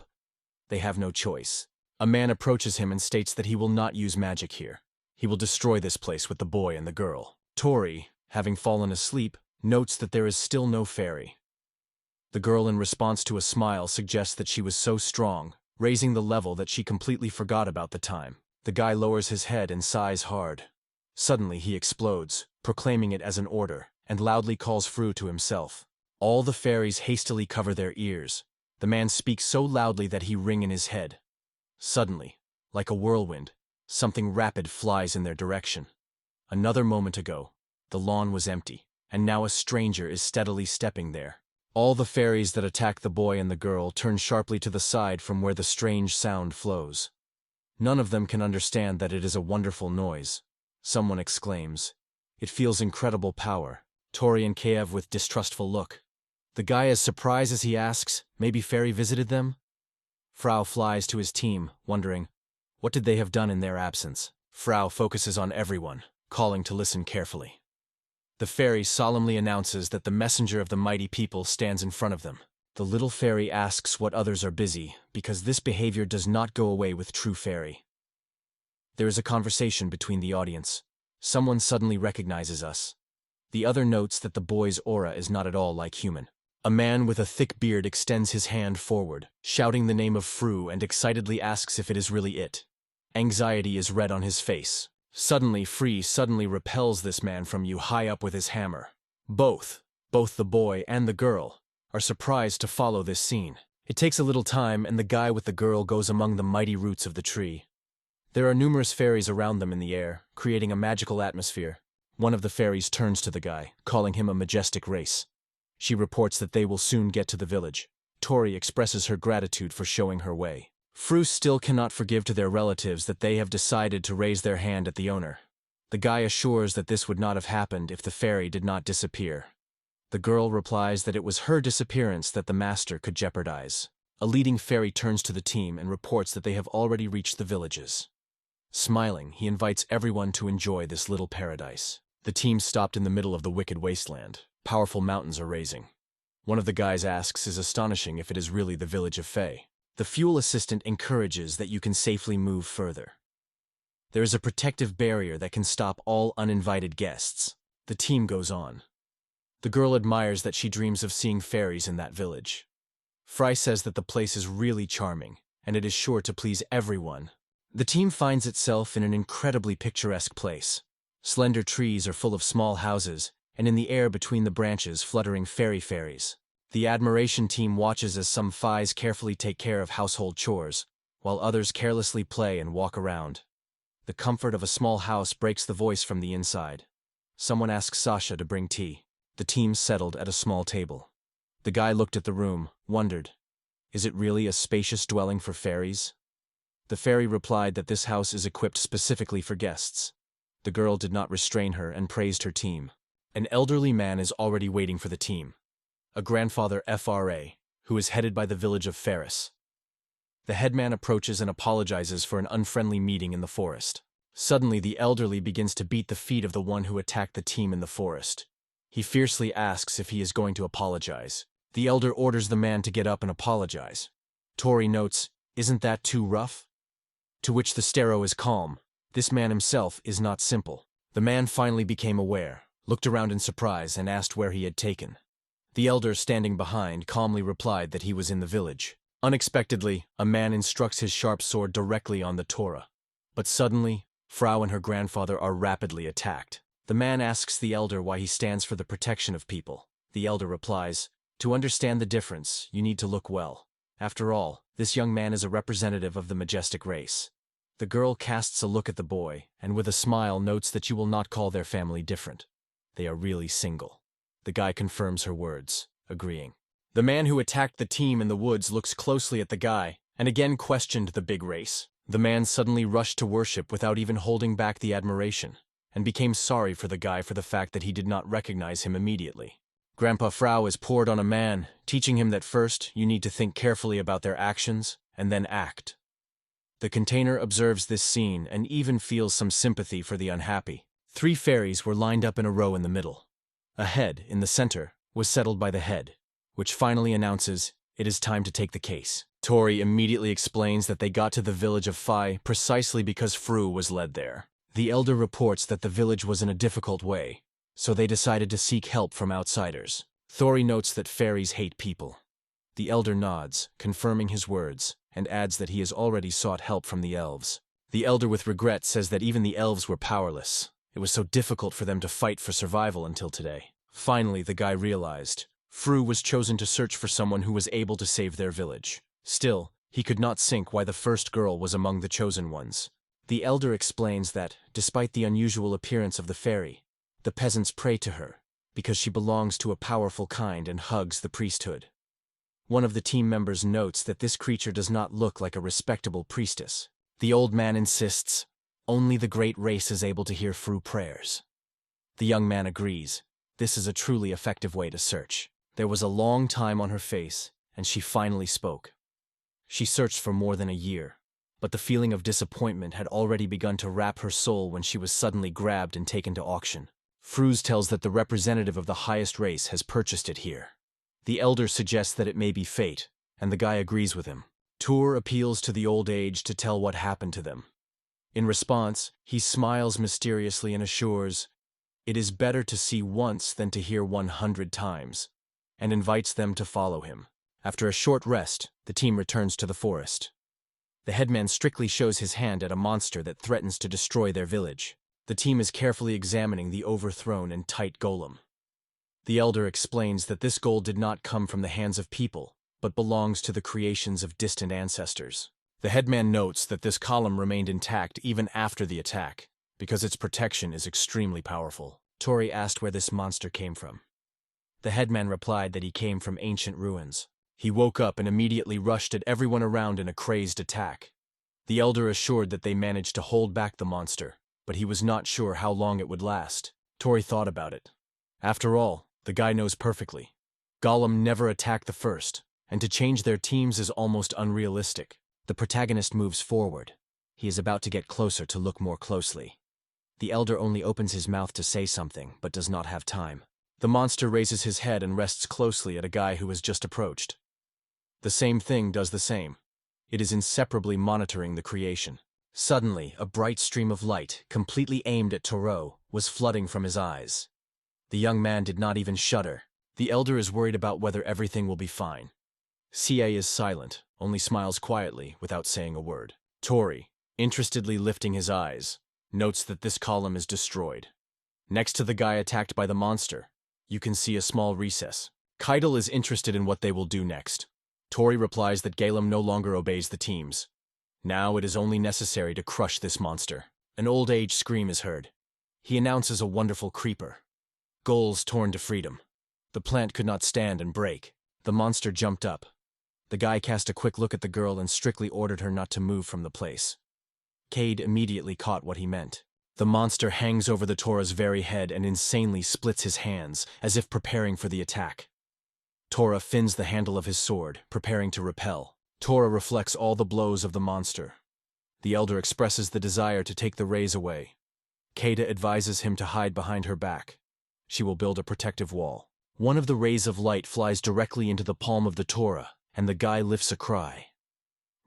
They have no choice. A man approaches him and states that he will not use magic here. He will destroy this place with the boy and the girl. Tori, having fallen asleep, notes that there is still no fairy. The girl, in response to a smile, suggests that she was so strong, raising the level that she completely forgot about the time. The guy lowers his head and sighs hard. Suddenly he explodes, proclaiming it as an order, and loudly calls Fru to himself. All the fairies hastily cover their ears. The man speaks so loudly that he ring in his head. Suddenly, like a whirlwind, something rapid flies in their direction. Another moment ago, the lawn was empty, and now a stranger is steadily stepping there. All the fairies that attack the boy and the girl turn sharply to the side from where the strange sound flows. None of them can understand that it is a wonderful noise. Someone exclaims, "It feels incredible power." Tori and Kaev with distrustful look. The guy is surprised as he asks, maybe fairy visited them? Frau flies to his team, wondering, what did they have done in their absence? Frau focuses on everyone, calling to listen carefully. The fairy solemnly announces that the messenger of the mighty people stands in front of them. The little fairy asks what others are busy, because this behavior does not go away with true fairy. There is a conversation between the audience. Someone suddenly recognizes us. The other notes that the boy's aura is not at all like human. A man with a thick beard extends his hand forward, shouting the name of Fru, and excitedly asks if it is really it. Anxiety is read on his face. Suddenly, Free suddenly repels this man from you high up with his hammer. Both Both the boy and the girl are surprised to follow this scene. It takes a little time, and the guy with the girl goes among the mighty roots of the tree. There are numerous fairies around them in the air, creating a magical atmosphere. One of the fairies turns to the guy, calling him a majestic race. She reports that they will soon get to the village. Tori expresses her gratitude for showing her way. Fru still cannot forgive to their relatives that they have decided to raise their hand at the owner. The guy assures that this would not have happened if the fairy did not disappear. The girl replies that it was her disappearance that the master could jeopardize. A leading fairy turns to the team and reports that they have already reached the villages. Smiling, he invites everyone to enjoy this little paradise. The team stopped in the middle of the wicked wasteland. Powerful mountains are raising. One of the guys asks is astonishing if it is really the village of Fay. The fuel assistant encourages that you can safely move further. There is a protective barrier that can stop all uninvited guests. The team goes on. The girl admires that she dreams of seeing fairies in that village. Fry says that the place is really charming, and it is sure to please everyone. The team finds itself in an incredibly picturesque place. Slender trees are full of small houses, and in the air between the branches fluttering fairies. The admiration team watches as some Fays carefully take care of household chores, while others carelessly play and walk around. The comfort of a small house breaks the voice from the inside. Someone asks Sasha to bring tea. The team settled at a small table. The guy looked at the room, wondered, is it really a spacious dwelling for fairies? The fairy replied that this house is equipped specifically for guests. The girl did not restrain her and praised her team. An elderly man is already waiting for the team. A grandfather FRA, who is headed by the village of Ferris. The headman approaches and apologizes for an unfriendly meeting in the forest. Suddenly, the elderly begins to beat the feet of the one who attacked the team in the forest. He fiercely asks if he is going to apologize. The elder orders the man to get up and apologize. Tori notes, "Isn't that too rough?" To which the Stero is calm. This man himself is not simple. The man finally became aware, looked around in surprise, and asked where he had taken. The elder, standing behind, calmly replied that he was in the village. Unexpectedly, a man instructs his sharp sword directly on the Torah. But suddenly, Frau and her grandfather are rapidly attacked. The man asks the elder why he stands for the protection of people. The elder replies, "To understand the difference, you need to look well. After all, this young man is a representative of the majestic race." The girl casts a look at the boy, and with a smile notes that you will not call their family different. They are really single. The guy confirms her words, agreeing. The man who attacked the team in the woods looks closely at the guy, and again questioned the big race. The man suddenly rushed to worship without even holding back the admiration, and became sorry for the guy for the fact that he did not recognize him immediately. Grandpa Frau is poured on a man, teaching him that first you need to think carefully about their actions, and then act. The container observes this scene and even feels some sympathy for the unhappy. 3 fairies were lined up in a row in the middle. A head, in the center, was settled by the head, which finally announces, it is time to take the case. Tori immediately explains that they got to the village of Fay precisely because Fru was led there. The elder reports that the village was in a difficult way, so they decided to seek help from outsiders. Thori notes that fairies hate people. The elder nods, confirming his words, and adds that he has already sought help from the elves. The elder with regret says that even the elves were powerless. It was so difficult for them to fight for survival until today. Finally, the guy realized, Fru was chosen to search for someone who was able to save their village. Still, he could not sink why the first girl was among the chosen ones. The elder explains that, despite the unusual appearance of the fairy, the peasants pray to her, because she belongs to a powerful kind and hugs the priesthood. One of the team members notes that this creature does not look like a respectable priestess. The old man insists, only the great race is able to hear Fru prayers. The young man agrees. This is a truly effective way to search. There was a long time on her face, and she finally spoke. She searched for more than a year, but the feeling of disappointment had already begun to wrap her soul when she was suddenly grabbed and taken to auction. Fruz tells that the representative of the highest race has purchased it here. The elder suggests that it may be fate, and the guy agrees with him. Tur appeals to the old age to tell what happened to them. In response, he smiles mysteriously and assures, it is better to see once than to hear 100 times, and invites them to follow him. After a short rest, the team returns to the forest. The headman strictly shows his hand at a monster that threatens to destroy their village. The team is carefully examining the overthrown and tight golem. The elder explains that this gold did not come from the hands of people, but belongs to the creations of distant ancestors. The headman notes that this column remained intact even after the attack, because its protection is extremely powerful. Tori asked where this monster came from. The headman replied that he came from ancient ruins. He woke up and immediately rushed at everyone around in a crazed attack. The elder assured that they managed to hold back the monster, but he was not sure how long it would last. Tori thought about it. After all, the guy knows perfectly. Golem never attacked the first, and to change their teams is almost unrealistic. The protagonist moves forward. He is about to get closer to look more closely. The elder only opens his mouth to say something, but does not have time. The monster raises his head and rests closely at a guy who has just approached. The same thing does the same. It is inseparably monitoring the creation. Suddenly, a bright stream of light, completely aimed at Toro, was flooding from his eyes. The young man did not even shudder. The elder is worried about whether everything will be fine. CA is silent, only smiles quietly, without saying a word. Tori, interestedly lifting his eyes, notes that this column is destroyed. Next to the guy attacked by the monster, you can see a small recess. Keitel is interested in what they will do next. Tori replies that Golem no longer obeys the teams. Now it is only necessary to crush this monster. An old age scream is heard. He announces a wonderful creeper. Goals torn to freedom. The plant could not stand and break. The monster jumped up. The guy cast a quick look at the girl and strictly ordered her not to move from the place. Cade immediately caught what he meant. The monster hangs over the Tora's very head and insanely splits his hands, as if preparing for the attack. Tora fins the handle of his sword, preparing to repel. Tora reflects all the blows of the monster. The elder expresses the desire to take the rays away. Kada advises him to hide behind her back. She will build a protective wall. One of the rays of light flies directly into the palm of the Tora, and the guy lifts a cry.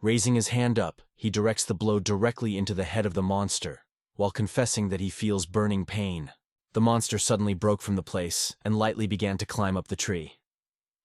Raising his hand up, he directs the blow directly into the head of the monster, while confessing that he feels burning pain. The monster suddenly broke from the place and lightly began to climb up the tree.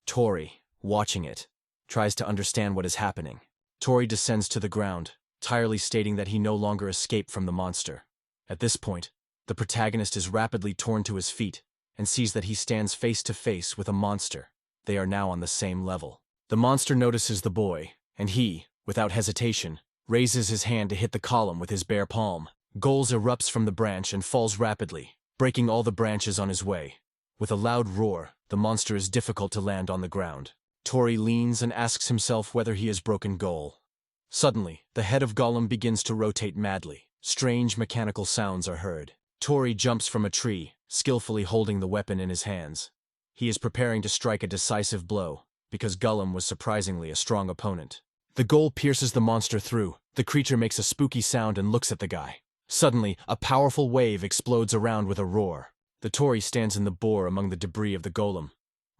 Tori, watching it, tries to understand what is happening. Tori descends to the ground, tirely stating that he no longer escaped from the monster. At this point, the protagonist is rapidly torn to his feet and sees that he stands face to face with a monster. They are now on the same level. The monster notices the boy, and he, without hesitation, raises his hand to hit the column with his bare palm. Goals erupts from the branch and falls rapidly, breaking all the branches on his way. With a loud roar, the monster is difficult to land on the ground. Tori leans and asks himself whether he has broken goal. Suddenly, the head of Golem begins to rotate madly. Strange mechanical sounds are heard. Tori jumps from a tree, skillfully holding the weapon in his hands. He is preparing to strike a decisive blow, because Golem was surprisingly a strong opponent. The goal pierces the monster through. The creature makes a spooky sound and looks at the guy. Suddenly, a powerful wave explodes around with a roar. The Tori stands in the bore among the debris of the Golem.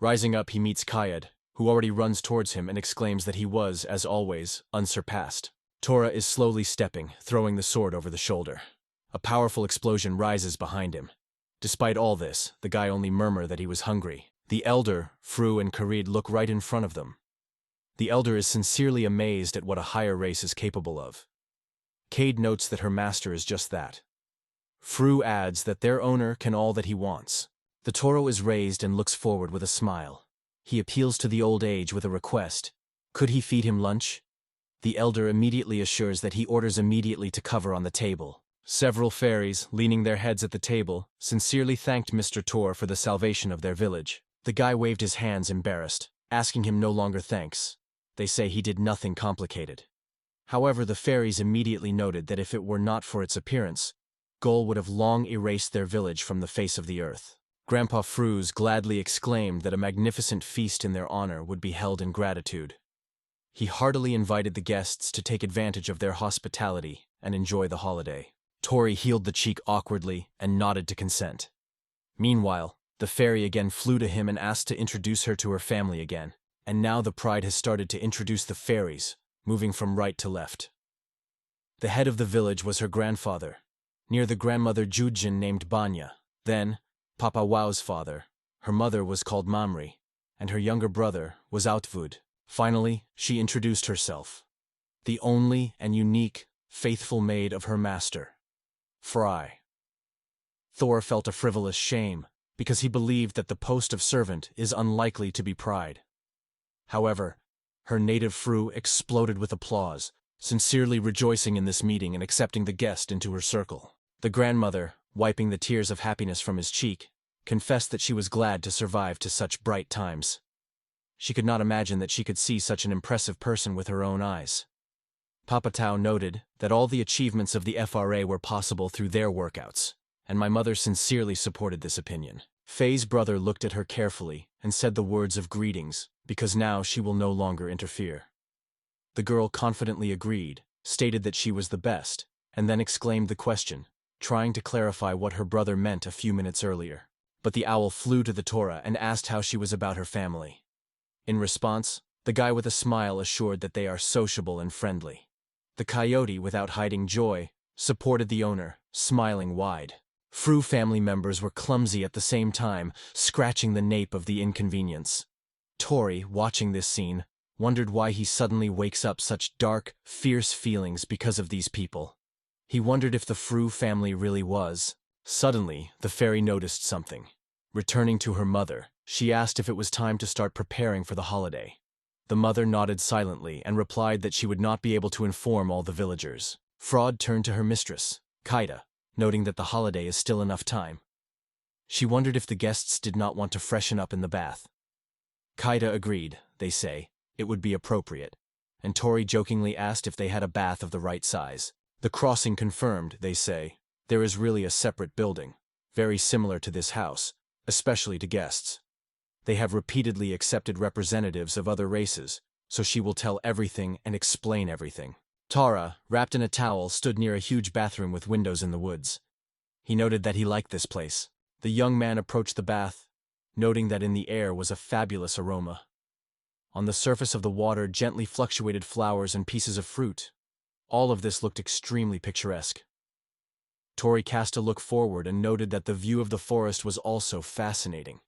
Rising up, he meets Kayed, who already runs towards him and exclaims that he was, as always, unsurpassed. Tora is slowly stepping, throwing the sword over the shoulder. A powerful explosion rises behind him. Despite all this, the guy only murmurs that he was hungry. The elder, Fru and Karid look right in front of them. The elder is sincerely amazed at what a higher race is capable of. Cade notes that her master is just that. Fru adds that their owner can all that he wants. The Toro is raised and looks forward with a smile. He appeals to the old age with a request. Could he feed him lunch? The elder immediately assures that he orders immediately to cover on the table. Several fairies, leaning their heads at the table, sincerely thanked Mr. Tor for the salvation of their village. The guy waved his hands embarrassed, asking him no longer thanks. They say he did nothing complicated. However, the fairies immediately noted that if it were not for its appearance, Gol would have long erased their village from the face of the earth. Grandpa Fruz gladly exclaimed that a magnificent feast in their honor would be held in gratitude. He heartily invited the guests to take advantage of their hospitality and enjoy the holiday. Tori healed the cheek awkwardly and nodded to consent. Meanwhile, the fairy again flew to him and asked to introduce her to her family again. And now the pride has started to introduce the fairies, moving from right to left. The head of the village was her grandfather. Near the grandmother Jujin named Banya. Then, Papa Wow's father. Her mother was called Mamri, and her younger brother was Outvud. Finally, she introduced herself. The only and unique, faithful maid of her master, Fry. Thor felt a frivolous shame, because he believed that the post of servant is unlikely to be pried. However, her native fru exploded with applause, sincerely rejoicing in this meeting and accepting the guest into her circle. The grandmother, wiping the tears of happiness from his cheek, confessed that she was glad to survive to such bright times. She could not imagine that she could see such an impressive person with her own eyes. Papa Tau noted that all the achievements of the FRA were possible through their workouts, and my mother sincerely supported this opinion. Fay's brother looked at her carefully and said the words of greetings, because now she will no longer interfere. The girl confidently agreed, stated that she was the best, and then exclaimed the question, trying to clarify what her brother meant a few minutes earlier. But the owl flew to the Torah and asked how she was about her family. In response, the guy with a smile assured that they are sociable and friendly. The coyote, without hiding joy, supported the owner, smiling wide. Fru family members were clumsy at the same time, scratching the nape of the inconvenience. Tori, watching this scene, wondered why he suddenly wakes up such dark, fierce feelings because of these people. He wondered if the Fru family really was. Suddenly, the fairy noticed something. Returning to her mother, she asked if it was time to start preparing for the holiday. The mother nodded silently and replied that she would not be able to inform all the villagers. Fraud turned to her mistress, Kaida, noting that the holiday is still enough time. She wondered if the guests did not want to freshen up in the bath. Kaida agreed, they say, it would be appropriate, and Tori jokingly asked if they had a bath of the right size. The crossing confirmed, they say, there is really a separate building, very similar to this house, especially to guests. They have repeatedly accepted representatives of other races, so she will tell everything and explain everything. Tara, wrapped in a towel, stood near a huge bathroom with windows in the woods. He noted that he liked this place. The young man approached the bath, noting that in the air was a fabulous aroma. On the surface of the water gently fluctuated flowers and pieces of fruit. All of this looked extremely picturesque. Tori cast a look forward and noted that the view of the forest was also fascinating.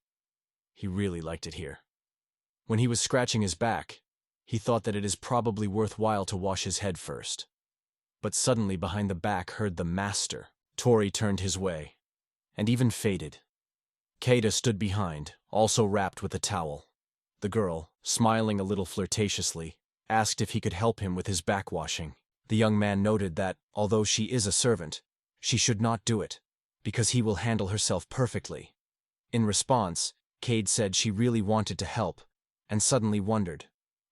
He really liked it here. When he was scratching his back, he thought that it is probably worthwhile to wash his head first. But suddenly behind the back heard the master. Tori turned his way, and even faded. Kaida stood behind, also wrapped with a towel. The girl, smiling a little flirtatiously, asked if he could help him with his backwashing. The young man noted that, although she is a servant, she should not do it, because he will handle herself perfectly. In response, Cade said she really wanted to help, and suddenly wondered,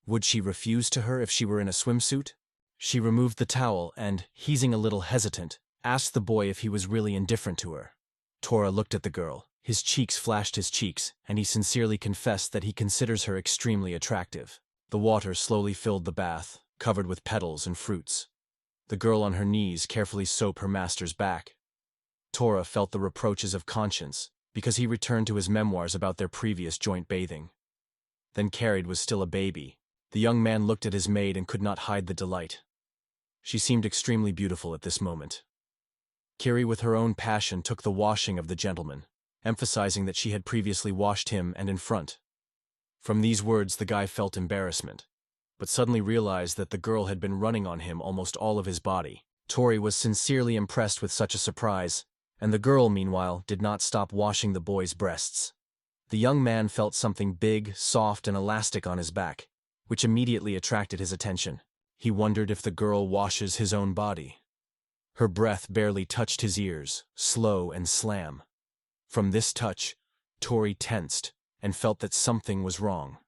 would she refuse to her if she were in a swimsuit? She removed the towel and, he's a little hesitant, asked the boy if he was really indifferent to her. Tora looked at the girl, his cheeks flashed his cheeks, and he sincerely confessed that he considers her extremely attractive. The water slowly filled the bath, covered with petals and fruits. The girl on her knees carefully soaped her master's back. Tora felt the reproaches of conscience, because he returned to his memoirs about their previous joint bathing. Then Carried was still a baby. The young man looked at his maid and could not hide the delight. She seemed extremely beautiful at this moment. Kiri with her own passion took the washing of the gentleman, emphasizing that she had previously washed him and in front. From these words the guy felt embarrassment, but suddenly realized that the girl had been running on him almost all of his body. Tori was sincerely impressed with such a surprise, and the girl, meanwhile, did not stop washing the boy's breasts. The young man felt something big, soft, and elastic on his back, which immediately attracted his attention. He wondered if the girl washes his own body. Her breath barely touched his ears, slow and slam. From this touch, Tori tensed and felt that something was wrong.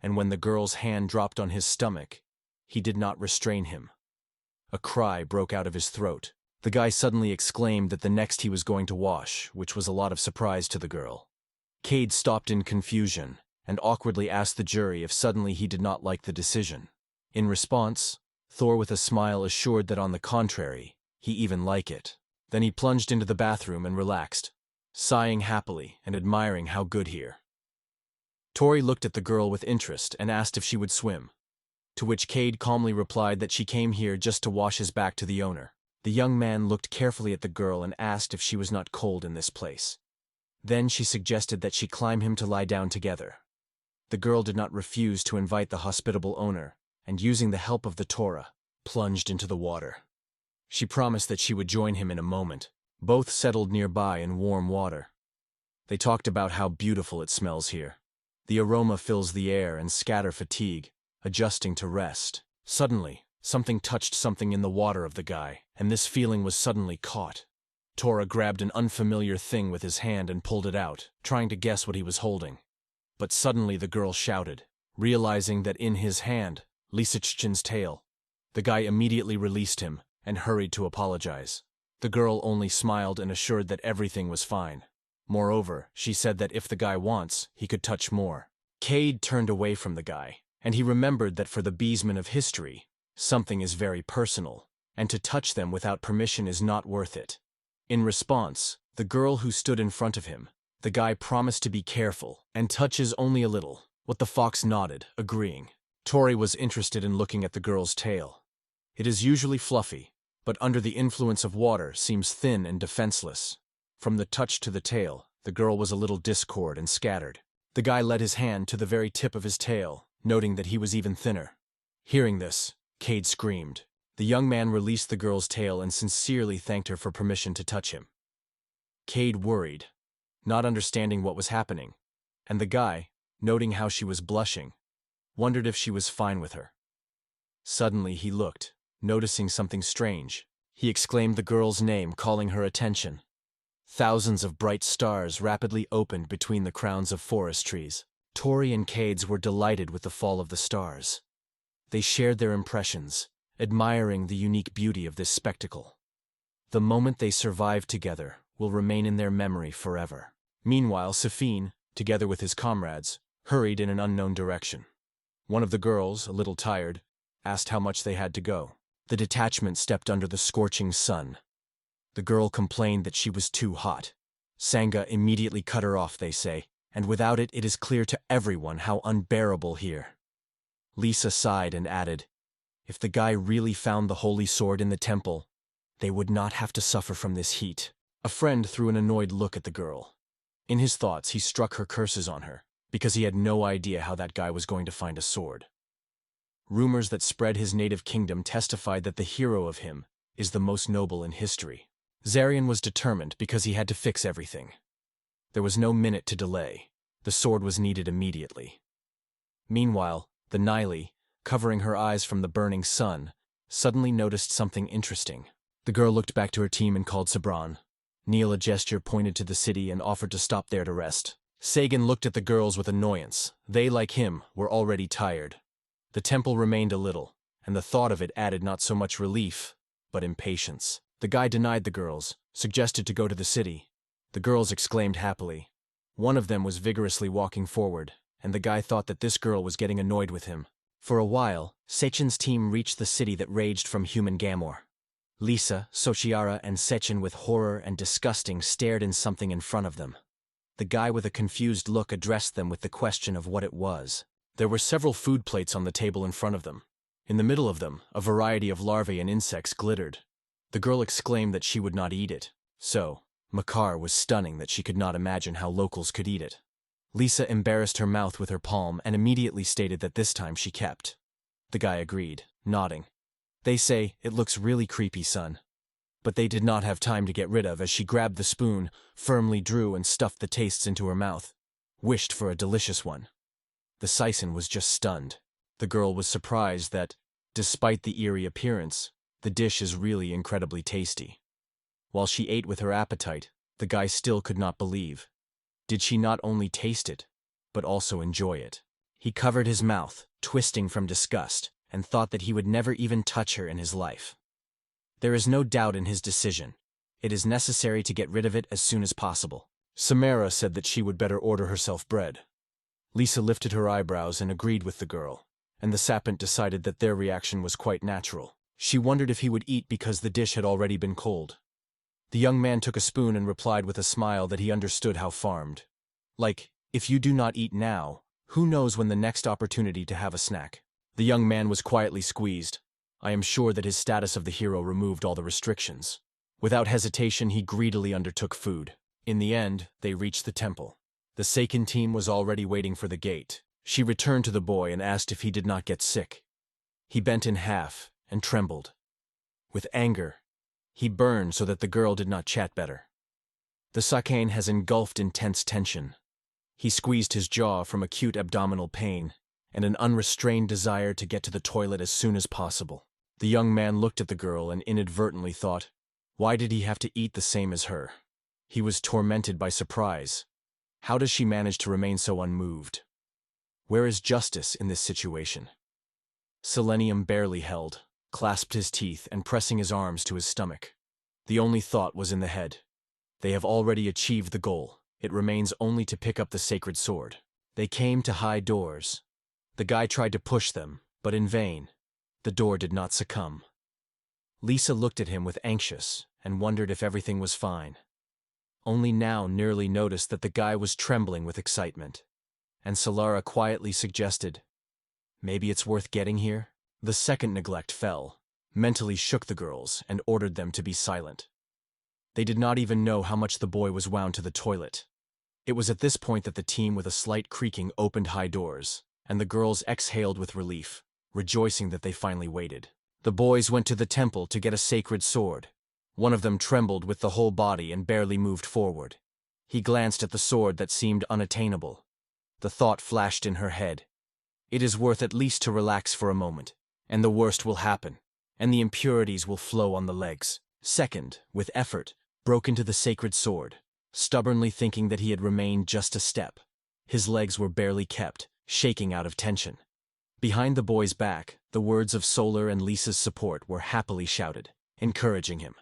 And when the girl's hand dropped on his stomach, he did not restrain him. A cry broke out of his throat. The guy suddenly exclaimed that the next he was going to wash, which was a lot of surprise to the girl. Cade stopped in confusion and awkwardly asked the jury if suddenly he did not like the decision. In response, Thor with a smile assured that on the contrary, he even liked it. Then he plunged into the bathroom and relaxed, sighing happily and admiring how good here. Tori looked at the girl with interest and asked if she would swim, to which Cade calmly replied that she came here just to wash his back to the owner. The young man looked carefully at the girl and asked if she was not cold in this place. Then she suggested that she climb him to lie down together. The girl did not refuse to invite the hospitable owner, and using the help of the Torah, plunged into the water. She promised that she would join him in a moment. Both settled nearby in warm water. They talked about how beautiful it smells here. The aroma fills the air and scatter fatigue, adjusting to rest. Suddenly, something touched something in the water of the guy, and this feeling was suddenly caught. Tora grabbed an unfamiliar thing with his hand and pulled it out, trying to guess what he was holding. But suddenly the girl shouted, realizing that in his hand, Lisichin's tail. The guy immediately released him and hurried to apologize. The girl only smiled and assured that everything was fine. Moreover, she said that if the guy wants, he could touch more. Cade turned away from the guy, and he remembered that for the beesmen of history, something is very personal, and to touch them without permission is not worth it. In response, the girl who stood in front of him, the guy promised to be careful and touches only a little. What the fox nodded, agreeing. Tori was interested in looking at the girl's tail. It is usually fluffy, but under the influence of water seems thin and defenseless. From the touch to the tail, the girl was a little discord and scattered. The guy led his hand to the very tip of his tail, noting that he was even thinner. Hearing this, Cade screamed. The young man released the girl's tail and sincerely thanked her for permission to touch him. Cade worried, not understanding what was happening, and the guy, noting how she was blushing, wondered if she was fine with her. Suddenly he looked, noticing something strange. He exclaimed the girl's name, calling her attention. Thousands of bright stars rapidly opened between the crowns of forest trees. Tori and Cades were delighted with the fall of the stars. They shared their impressions, admiring the unique beauty of this spectacle. The moment they survived together will remain in their memory forever. Meanwhile, Safin, together with his comrades, hurried in an unknown direction. One of the girls, a little tired, asked how much they had to go. The detachment stepped under the scorching sun. The girl complained that she was too hot. Sangha immediately cut her off, they say, and without it, it is clear to everyone how unbearable here. Lisa sighed and added, if the guy really found the holy sword in the temple, they would not have to suffer from this heat. A friend threw an annoyed look at the girl. In his thoughts, he struck her curses on her, because he had no idea how that guy was going to find a sword. Rumors that spread his native kingdom testified that the hero of him is the most noble in history. Zarian was determined because he had to fix everything. There was no minute to delay. The sword was needed immediately. Meanwhile, the Nile, covering her eyes from the burning sun, suddenly noticed something interesting. The girl looked back to her team and called Sabran. Neil, a gesture, pointed to the city and offered to stop there to rest. Sagan looked at the girls with annoyance. They, like him, were already tired. The temple remained a little, and the thought of it added not so much relief, but impatience. The guy denied the girls, suggested to go to the city. The girls exclaimed happily. One of them was vigorously walking forward, and the guy thought that this girl was getting annoyed with him. For a while, Sechen's team reached the city that raged from human Gamor. Lisa, Sochiara, and Sechen with horror and disgusting stared in something in front of them. The guy with a confused look addressed them with the question of what it was. There were several food plates on the table in front of them. In the middle of them, a variety of larvae and insects glittered. The girl exclaimed that she would not eat it. So, Makar was stunning that she could not imagine how locals could eat it. Lisa embarrassed her mouth with her palm and immediately stated that this time she kept. The guy agreed, nodding. They say, it looks really creepy, son. But they did not have time to get rid of as she grabbed the spoon, firmly drew and stuffed the tastes into her mouth. Wished for a delicious one. The Sison was just stunned. The girl was surprised that, despite the eerie appearance, the dish is really incredibly tasty. While she ate with her appetite, the guy still could not believe. Did she not only taste it, but also enjoy it? He covered his mouth, twisting from disgust, and thought that he would never even touch her in his life. There is no doubt in his decision. It is necessary to get rid of it as soon as possible. Samara said that she would better order herself bread. Lisa lifted her eyebrows and agreed with the girl, and the Sapant decided that their reaction was quite natural. She wondered if he would eat because the dish had already been cold. The young man took a spoon and replied with a smile that he understood how farmed. Like, if you do not eat now, who knows when the next opportunity to have a snack? The young man was quietly squeezed. I am sure that his status of the hero removed all the restrictions. Without hesitation, he greedily undertook food. In the end, they reached the temple. The Seiken team was already waiting for the gate. She returned to the boy and asked if he did not get sick. He bent in half and trembled. With anger, he burned so that the girl did not chat better. The Sakane has engulfed intense tension. He squeezed his jaw from acute abdominal pain and an unrestrained desire to get to the toilet as soon as possible. The young man looked at the girl and inadvertently thought, why did he have to eat the same as her? He was tormented by surprise. How does she manage to remain so unmoved? Where is justice in this situation? Selenium barely held, clasped his teeth and pressing his arms to his stomach. The only thought was in the head. They have already achieved the goal. It remains only to pick up the sacred sword. They came to high doors. The guy tried to push them, but in vain. The door did not succumb. Lisa looked at him with anxious and wondered if everything was fine. Only now nearly noticed that the guy was trembling with excitement. And Solara quietly suggested, maybe it's worth getting here? The second neglect fell, mentally shook the girls, and ordered them to be silent. They did not even know how much the boy was wound to the toilet. It was at this point that the team with a slight creaking opened high doors, and the girls exhaled with relief, rejoicing that they finally waited. The boys went to the temple to get a sacred sword. One of them trembled with the whole body and barely moved forward. He glanced at the sword that seemed unattainable. The thought flashed in her head. It is worth at least to relax for a moment, and the worst will happen, and the impurities will flow on the legs. Second, with effort, broke into the sacred sword, stubbornly thinking that he had remained just a step. His legs were barely kept, shaking out of tension. Behind the boy's back, the words of Solar and Lisa's support were happily shouted, encouraging him.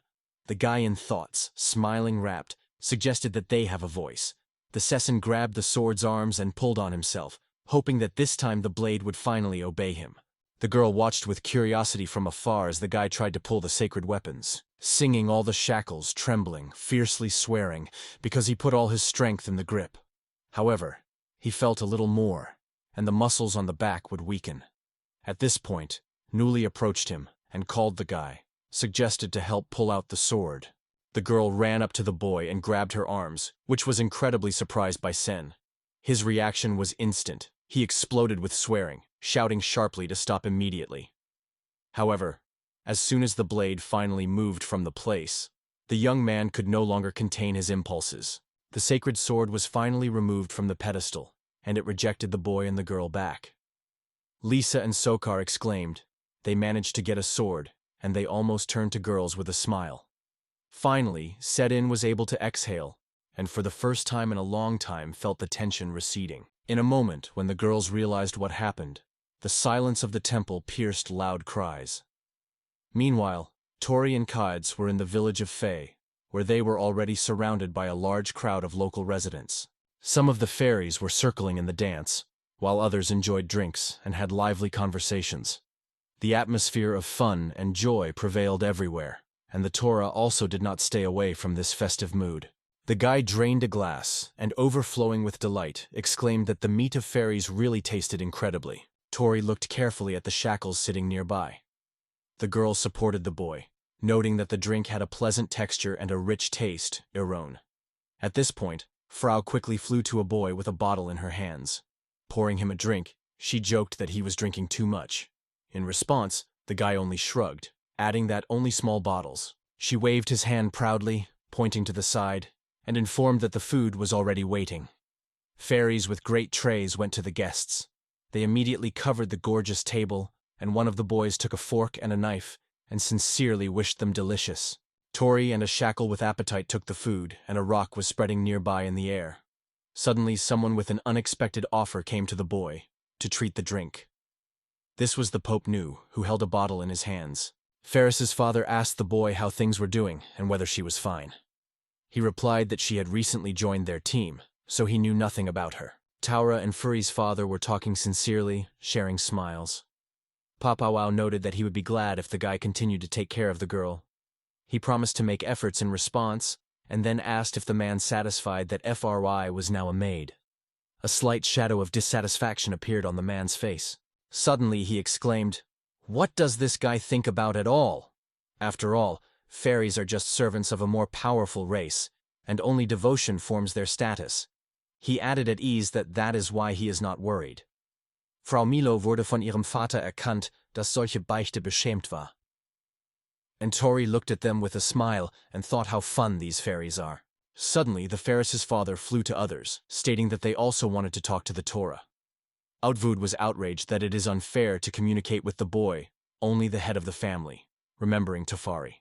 The guy in thoughts, smiling rapt, suggested that they have a voice. The Sesson grabbed the sword's arms and pulled on himself, hoping that this time the blade would finally obey him. The girl watched with curiosity from afar as the guy tried to pull the sacred weapons, singing all the shackles, trembling, fiercely swearing, because he put all his strength in the grip. However, he felt a little more, and the muscles on the back would weaken. At this point, Nuli approached him and called the guy, suggested to help pull out the sword. The girl ran up to the boy and grabbed her arms, which was incredibly surprised by Sen. His reaction was instant. He exploded with swearing, shouting sharply to stop immediately. However, as soon as the blade finally moved from the place, the young man could no longer contain his impulses. The sacred sword was finally removed from the pedestal, and it rejected the boy and the girl back. Lisa and Sokar exclaimed. They managed to get a sword, and they almost turned to girls with a smile. Finally, Sedin was able to exhale, and for the first time in a long time felt the tension receding. In a moment, when the girls realized what happened, the silence of the temple pierced loud cries. Meanwhile, Tori and Kides were in the village of Fay, where they were already surrounded by a large crowd of local residents. Some of the fairies were circling in the dance, while others enjoyed drinks and had lively conversations. The atmosphere of fun and joy prevailed everywhere, and the Torah also did not stay away from this festive mood. The guy drained a glass, and overflowing with delight, exclaimed that the meat of fairies really tasted incredibly. Tori looked carefully at the shackles sitting nearby. The girl supported the boy, noting that the drink had a pleasant texture and a rich taste, Iron. At this point, Frau quickly flew to a boy with a bottle in her hands. Pouring him a drink, she joked that he was drinking too much. In response, the guy only shrugged, adding that only small bottles. She waved his hand proudly, pointing to the side, and informed that the food was already waiting. Fairies with great trays went to the guests. They immediately covered the gorgeous table, and one of the boys took a fork and a knife and sincerely wished them delicious. Tori and a shackle with appetite took the food, and a rock was spreading nearby in the air. Suddenly, someone with an unexpected offer came to the boy, to treat the drink. This was the Pope Nu, who held a bottle in his hands. Ferris's father asked the boy how things were doing and whether she was fine. He replied that she had recently joined their team, so he knew nothing about her. Taura and Furi's father were talking sincerely, sharing smiles. Papawao noted that he would be glad if the guy continued to take care of the girl. He promised to make efforts in response, and then asked if the man satisfied that Fry was now a maid. A slight shadow of dissatisfaction appeared on the man's face. Suddenly he exclaimed, "What does this guy think about at all? After all, fairies are just servants of a more powerful race, and only devotion forms their status." He added at ease that that is why he is not worried. Frau Milo wurde von ihrem Vater erkannt, dass solche Beichte beschämt war. And Tori looked at them with a smile and thought how fun these fairies are. Suddenly, the Ferris's father flew to others, stating that they also wanted to talk to the Torah. Outvood was outraged that it is unfair to communicate with the boy, only the head of the family, remembering Tafari.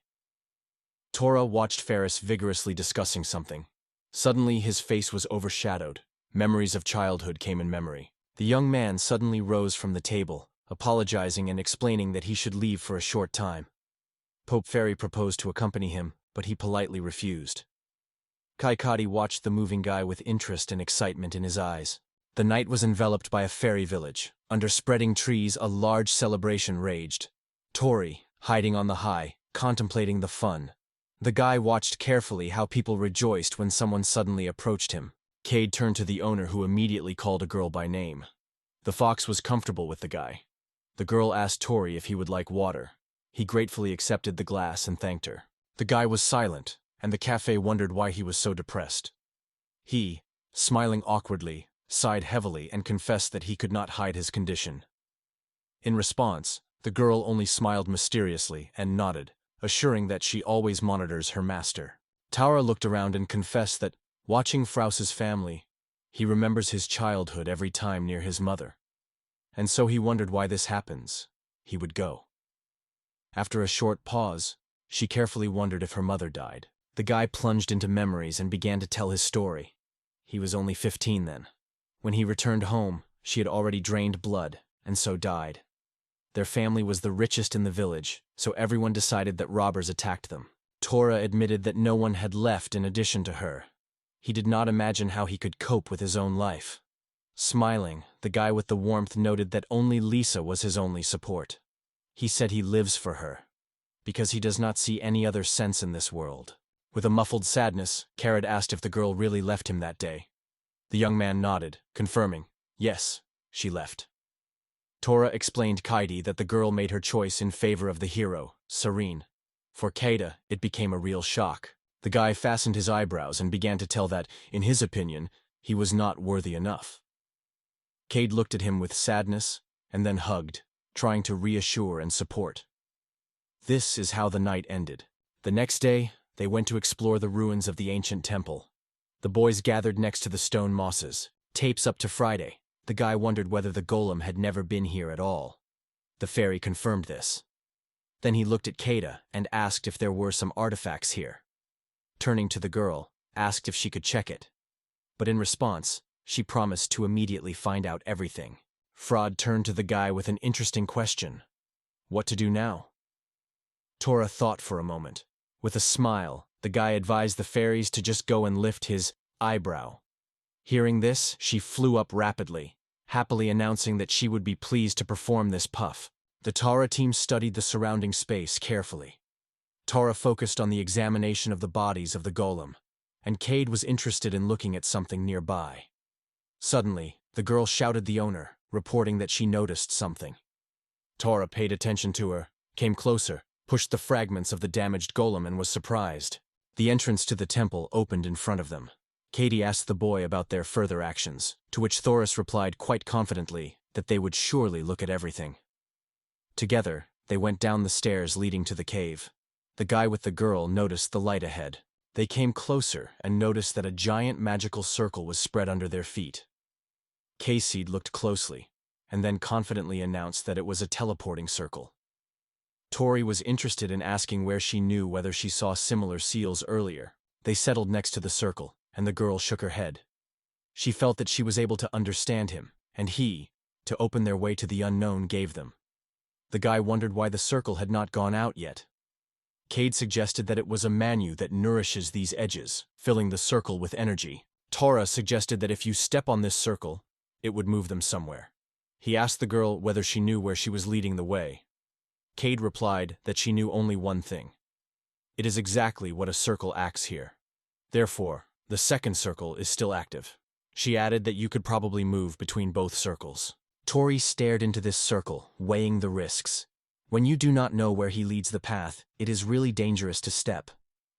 Torah watched Ferris vigorously discussing something. Suddenly, his face was overshadowed. Memories of childhood came in memory. The young man suddenly rose from the table, apologizing and explaining that he should leave for a short time. Pope Fairy proposed to accompany him, but he politely refused. Kaikati watched the moving guy with interest and excitement in his eyes. The night was enveloped by a fairy village. Under spreading trees, a large celebration raged. Tori, hiding on the high, contemplating the fun. The guy watched carefully how people rejoiced when someone suddenly approached him. Cade turned to the owner, who immediately called a girl by name. The fox was comfortable with the guy. The girl asked Tori if he would like water. He gratefully accepted the glass and thanked her. The guy was silent, and the cafe wondered why he was so depressed. He, smiling awkwardly, sighed heavily and confessed that he could not hide his condition. In response, the girl only smiled mysteriously and nodded, assuring that she always monitors her master. Taura looked around and confessed that, watching Fraus's family, he remembers his childhood every time near his mother. And so he wondered why this happens. He would go. After a short pause, she carefully wondered if her mother died. The guy plunged into memories and began to tell his story. He was only 15 then. When he returned home, she had already drained blood, and so died. Their family was the richest in the village, so everyone decided that robbers attacked them. Tora admitted that no one had left in addition to her. He did not imagine how he could cope with his own life. Smiling, the guy with the warmth noted that only Lisa was his only support. He said he lives for her, because he does not see any other sense in this world. With a muffled sadness, Karad asked if the girl really left him that day. The young man nodded, confirming, yes, she left. Tora explained Kaidi that the girl made her choice in favor of the hero, Serene. For Kaida, it became a real shock. The guy fastened his eyebrows and began to tell that, in his opinion, he was not worthy enough. Cade looked at him with sadness, and then hugged, trying to reassure and support. This is how the night ended. The next day, they went to explore the ruins of the ancient temple. The boys gathered next to the stone mosses, tapes up to Friday. The guy wondered whether the golem had never been here at all. The fairy confirmed this. Then he looked at Kaida and asked if there were some artifacts here. Turning to the girl, asked if she could check it. But in response, she promised to immediately find out everything. Fraud turned to the guy with an interesting question. What to do now? Tora thought for a moment. With a smile, the guy advised the fairies to just go and lift his eyebrow. Hearing this, she flew up rapidly, happily announcing that she would be pleased to perform this puff. The Tara team studied the surrounding space carefully. Tara focused on the examination of the bodies of the golem, and Cade was interested in looking at something nearby. Suddenly, the girl shouted the owner, reporting that she noticed something. Tara paid attention to her, came closer, pushed the fragments of the damaged golem and was surprised. The entrance to the temple opened in front of them. Katie asked the boy about their further actions, to which Thoris replied quite confidently that they would surely look at everything. Together, they went down the stairs leading to the cave. The guy with the girl noticed the light ahead. They came closer and noticed that a giant magical circle was spread under their feet. Kayseed looked closely, and then confidently announced that it was a teleporting circle. Tori was interested in asking where she knew whether she saw similar seals earlier. They settled next to the circle, and the girl shook her head. She felt that she was able to understand him, and he, to open their way to the unknown, gave them. The guy wondered why the circle had not gone out yet. Cade suggested that it was a manu that nourishes these edges, filling the circle with energy. Tora suggested that if you step on this circle, it would move them somewhere. He asked the girl whether she knew where she was leading the way. Cade replied that she knew only one thing. It is exactly what a circle acts here. Therefore, the second circle is still active. She added that you could probably move between both circles. Tori stared into this circle, weighing the risks. When you do not know where he leads the path, it is really dangerous to step.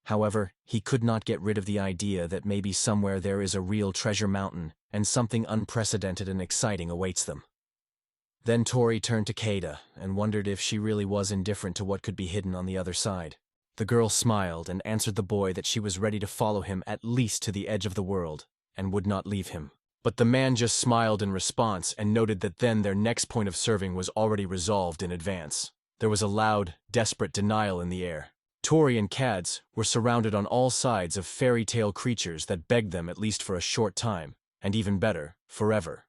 However, he could not get rid of the idea that maybe somewhere there is a real treasure mountain, and something unprecedented and exciting awaits them. Then Tori turned to Kaida and wondered if she really was indifferent to what could be hidden on the other side. The girl smiled and answered the boy that she was ready to follow him at least to the edge of the world, and would not leave him. But the man just smiled in response and noted that then their next point of serving was already resolved in advance. There was a loud, desperate denial in the air. Tori and Cads were surrounded on all sides of fairy tale creatures that begged them at least for a short time, and even better, forever.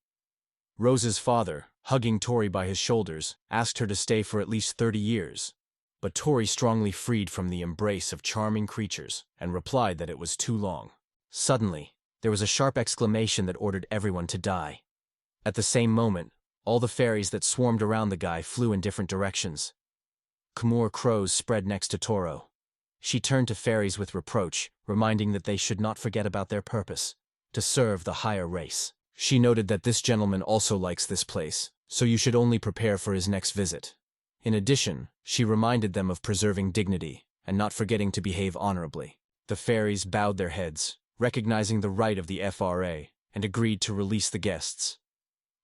Rose's father, hugging Tori by his shoulders, asked her to stay for at least 30 years. But Tori strongly freed from the embrace of charming creatures and replied that it was too long. Suddenly, there was a sharp exclamation that ordered everyone to die. At the same moment, all the fairies that swarmed around the guy flew in different directions. Khmur crows spread next to Toro. She turned to fairies with reproach, reminding that they should not forget about their purpose, to serve the higher race. She noted that this gentleman also likes this place, so you should only prepare for his next visit. In addition, she reminded them of preserving dignity and not forgetting to behave honorably. The fairies bowed their heads, recognizing the right of the FRA, and agreed to release the guests.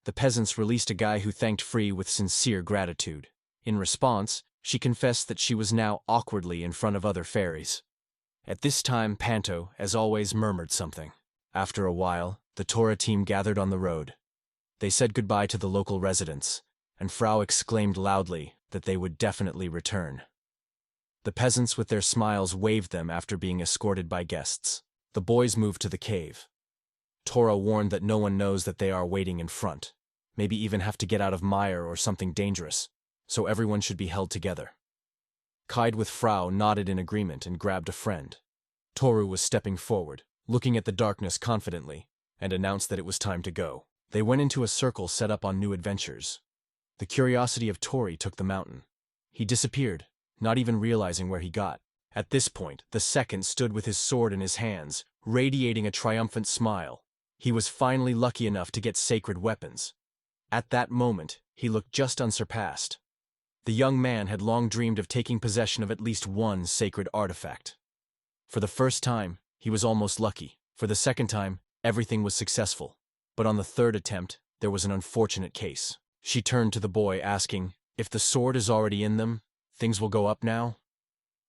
The peasants released a guy who thanked Free with sincere gratitude. In response, she confessed that she was now awkwardly in front of other fairies. At this time, Panto, as always, murmured something. After a while, the Tora team gathered on the road. They said goodbye to the local residents, and Frau exclaimed loudly that they would definitely return. The peasants with their smiles waved them after being escorted by guests. The boys moved to the cave. Tora warned that no one knows that they are waiting in front, maybe even have to get out of mire or something dangerous, so everyone should be held together. Kaid with Frau nodded in agreement and grabbed a friend. Toru was stepping forward, looking at the darkness confidently, and announced that it was time to go. They went into a circle set up on new adventures. The curiosity of Tori took the mountain. He disappeared, not even realizing where he got. At this point, the second stood with his sword in his hands, radiating a triumphant smile. He was finally lucky enough to get sacred weapons. At that moment, he looked just unsurpassed. The young man had long dreamed of taking possession of at least one sacred artifact. For the first time, he was almost lucky. For the second time, everything was successful. But on the third attempt, there was an unfortunate case. She turned to the boy, asking, "If the sword is already in them, things will go up now?"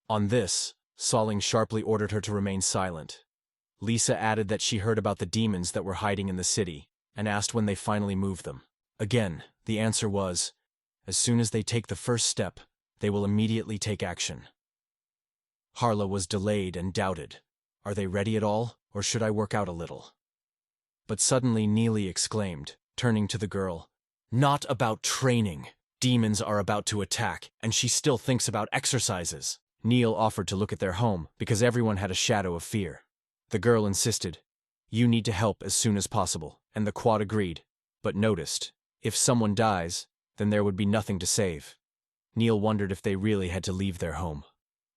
On this, Soling sharply ordered her to remain silent. Lisa added that she heard about the demons that were hiding in the city, and asked when they finally moved them. Again, the answer was, as soon as they take the first step, they will immediately take action. Harla was delayed and doubted. Are they ready at all, or should I work out a little? But suddenly Neely exclaimed, turning to the girl, "Not about training. Demons are about to attack, and she still thinks about exercises." Neil offered to look at their home, because everyone had a shadow of fear. The girl insisted, "You need to help as soon as possible," and the quad agreed, but noticed, if someone dies, then there would be nothing to save. Neil wondered if they really had to leave their home.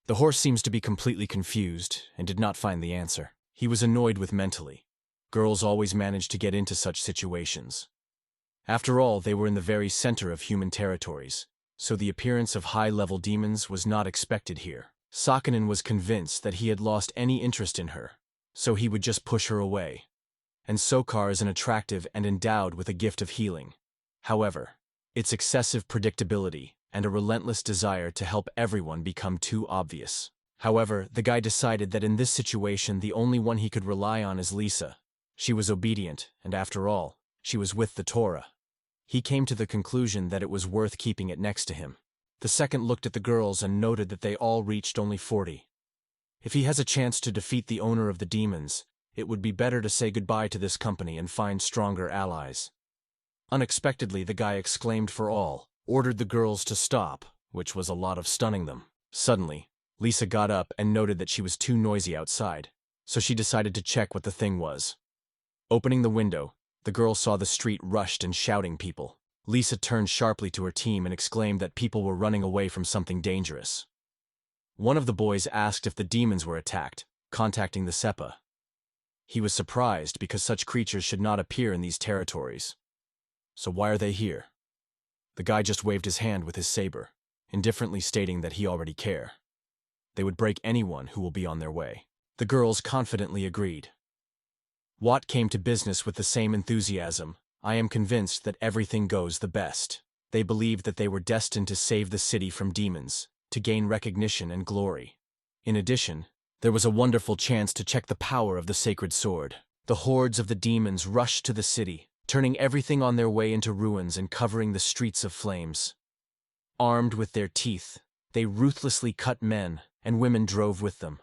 The horse seems to be completely confused, and did not find the answer. He was annoyed with mentally. Girls always managed to get into such situations. After all, they were in the very center of human territories, so the appearance of high-level demons was not expected here. Sakinen was convinced that he had lost any interest in her, so he would just push her away. And Sokar is an attractive and endowed with a gift of healing. However, its excessive predictability and a relentless desire to help everyone become too obvious. However, the guy decided that in this situation the only one he could rely on is Lisa. She was obedient, and after all, she was with the Torah. He came to the conclusion that it was worth keeping it next to him. The second looked at the girls and noted that they all reached only 40. If he has a chance to defeat the owner of the demons, it would be better to say goodbye to this company and find stronger allies. Unexpectedly, the guy exclaimed for all, ordered the girls to stop, which was a lot of stunning them. Suddenly, Lisa got up and noted that she was too noisy outside, so she decided to check what the thing was. Opening the window, the girl saw the street rushed and shouting people. Lisa turned sharply to her team and exclaimed that people were running away from something dangerous. One of the boys asked if the demons were attacked, contacting the Seppa. He was surprised because such creatures should not appear in these territories. So why are they here? The guy just waved his hand with his saber, indifferently stating that he already cared. They would break anyone who will be on their way. The girls confidently agreed. Watt came to business with the same enthusiasm. I am convinced that everything goes the best. They believed that they were destined to save the city from demons, to gain recognition and glory. In addition, there was a wonderful chance to check the power of the sacred sword. The hordes of the demons rushed to the city, turning everything on their way into ruins and covering the streets of flames. Armed with their teeth, they ruthlessly cut men, and women drove with them.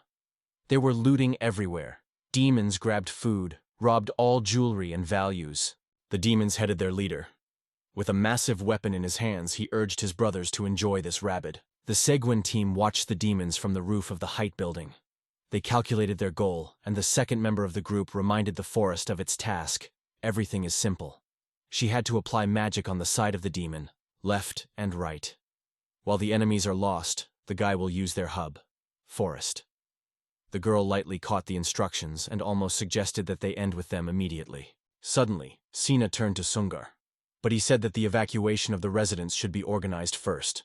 There were looting everywhere. Demons grabbed food, robbed all jewelry and values. The demons headed their leader. With a massive weapon in his hands, he urged his brothers to enjoy this rabid. The Seguin team watched the demons from the roof of the height building. They calculated their goal, and the second member of the group reminded the forest of its task. Everything is simple. She had to apply magic on the side of the demon, left and right. While the enemies are lost, the guy will use their hub, forest. The girl lightly caught the instructions and almost suggested that they end with them immediately. Suddenly, Sina turned to Sungar. But he said that the evacuation of the residents should be organized first.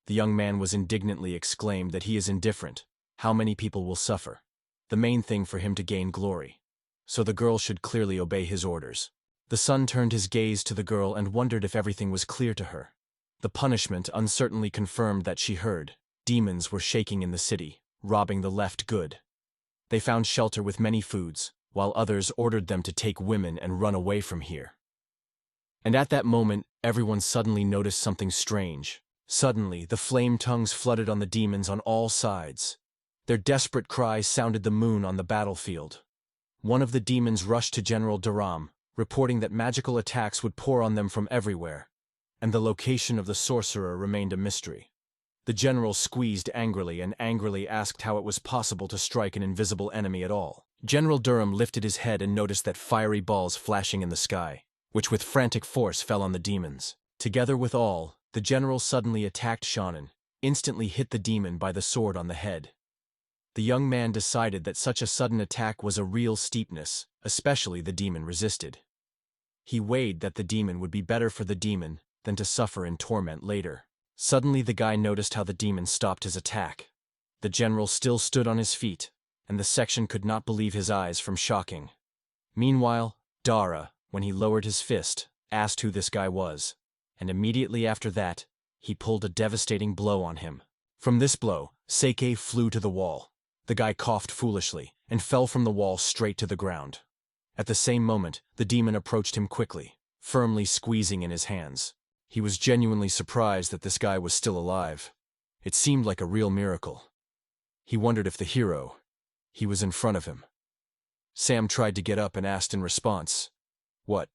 The young man was indignantly exclaimed that he is indifferent. How many people will suffer? The main thing for him to gain glory. So the girl should clearly obey his orders. The son turned his gaze to the girl and wondered if everything was clear to her. The punishment uncertainly confirmed that she heard. Demons were shaking in the city, robbing the left good. They found shelter with many foods, while others ordered them to take women and run away from here. And at that moment, everyone suddenly noticed something strange. Suddenly, the flame tongues flooded on the demons on all sides. Their desperate cries sounded the moon on the battlefield. One of the demons rushed to General Dharam, reporting that magical attacks would pour on them from everywhere, and the location of the sorcerer remained a mystery. The general squeezed angrily and angrily asked how it was possible to strike an invisible enemy at all. General Durham lifted his head and noticed that fiery balls flashing in the sky, which with frantic force fell on the demons. Together with all, the general suddenly attacked Shannon, instantly hit the demon by the sword on the head. The young man decided that such a sudden attack was a real steepness, especially the demon resisted. He weighed that the demon would be better for the demon than to suffer in torment later. Suddenly the guy noticed how the demon stopped his attack. The general still stood on his feet, and the section could not believe his eyes from shocking. Meanwhile, Dara, when he lowered his fist, asked who this guy was, and immediately after that, he pulled a devastating blow on him. From this blow, Seike flew to the wall. The guy coughed foolishly and fell from the wall straight to the ground. At the same moment, the demon approached him quickly, firmly squeezing in his hands. He was genuinely surprised that this guy was still alive. It seemed like a real miracle. He wondered if the hero, he was in front of him. Sam tried to get up and asked in response, "What?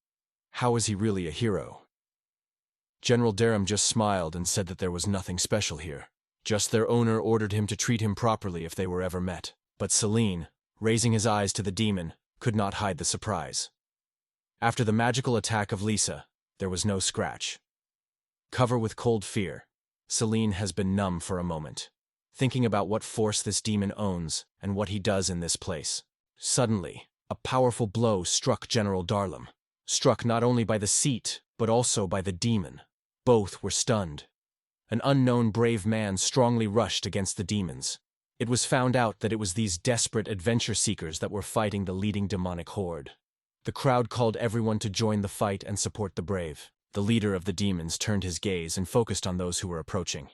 How is he really a hero?" General Durham just smiled and said that there was nothing special here. Just their owner ordered him to treat him properly if they were ever met. But Celine, raising his eyes to the demon, could not hide the surprise. After the magical attack of Lisa, there was no scratch. Covered with cold fear, Celine has been numb for a moment, thinking about what force this demon owns and what he does in this place. Suddenly, a powerful blow struck General Darlam, struck not only by the seat, but also by the demon. Both were stunned. An unknown brave man strongly rushed against the demons. It was found out that it was these desperate adventure seekers that were fighting the leading demonic horde. The crowd called everyone to join the fight and support the brave. The leader of the demons turned his gaze and focused on those who were approaching.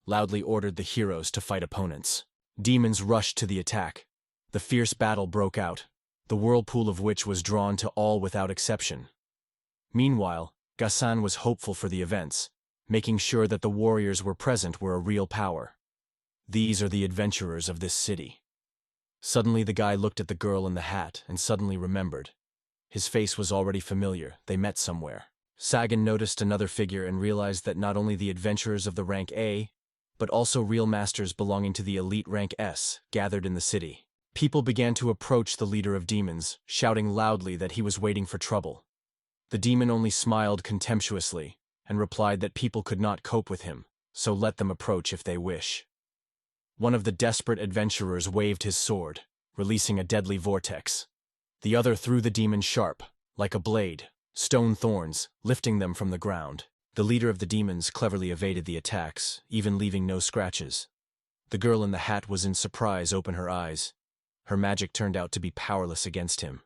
Loudly ordered the heroes to fight opponents. Demons rushed to the attack. The fierce battle broke out, the whirlpool of which was drawn to all without exception. Meanwhile, Ghassan was hopeful for the events, making sure that the warriors were present were a real power. These are the adventurers of this city. Suddenly the guy looked at the girl in the hat and suddenly remembered. His face was already familiar, they met somewhere. Sagan noticed another figure and realized that not only the adventurers of the rank A, but also real masters belonging to the elite rank S, gathered in the city. People began to approach the leader of demons, shouting loudly that he was waiting for trouble. The demon only smiled contemptuously and replied that people could not cope with him, so let them approach if they wish. One of the desperate adventurers waved his sword, releasing a deadly vortex. The other threw the demon sharp, like a blade, stone thorns, lifting them from the ground. The leader of the demons cleverly evaded the attacks, even leaving no scratches. The girl in the hat was in surprise open her eyes. Her magic turned out to be powerless against him.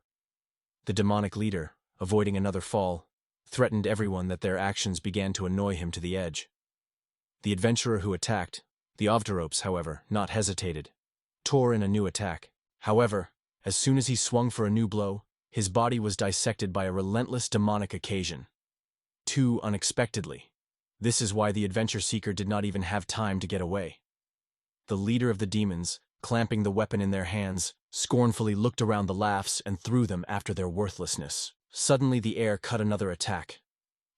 The demonic leader, avoiding another fall, threatened everyone that their actions began to annoy him to the edge. The adventurer who attacked, the Ovdaropes, however, not hesitated. tore in a new attack. However, as soon as he swung for a new blow, his body was dissected by a relentless demonic occasion. Too unexpectedly. This is why the adventure seeker did not even have time to get away. The leader of the demons, clamping the weapon in their hands, scornfully looked around the laughs and threw them after their worthlessness. Suddenly the air cut another attack.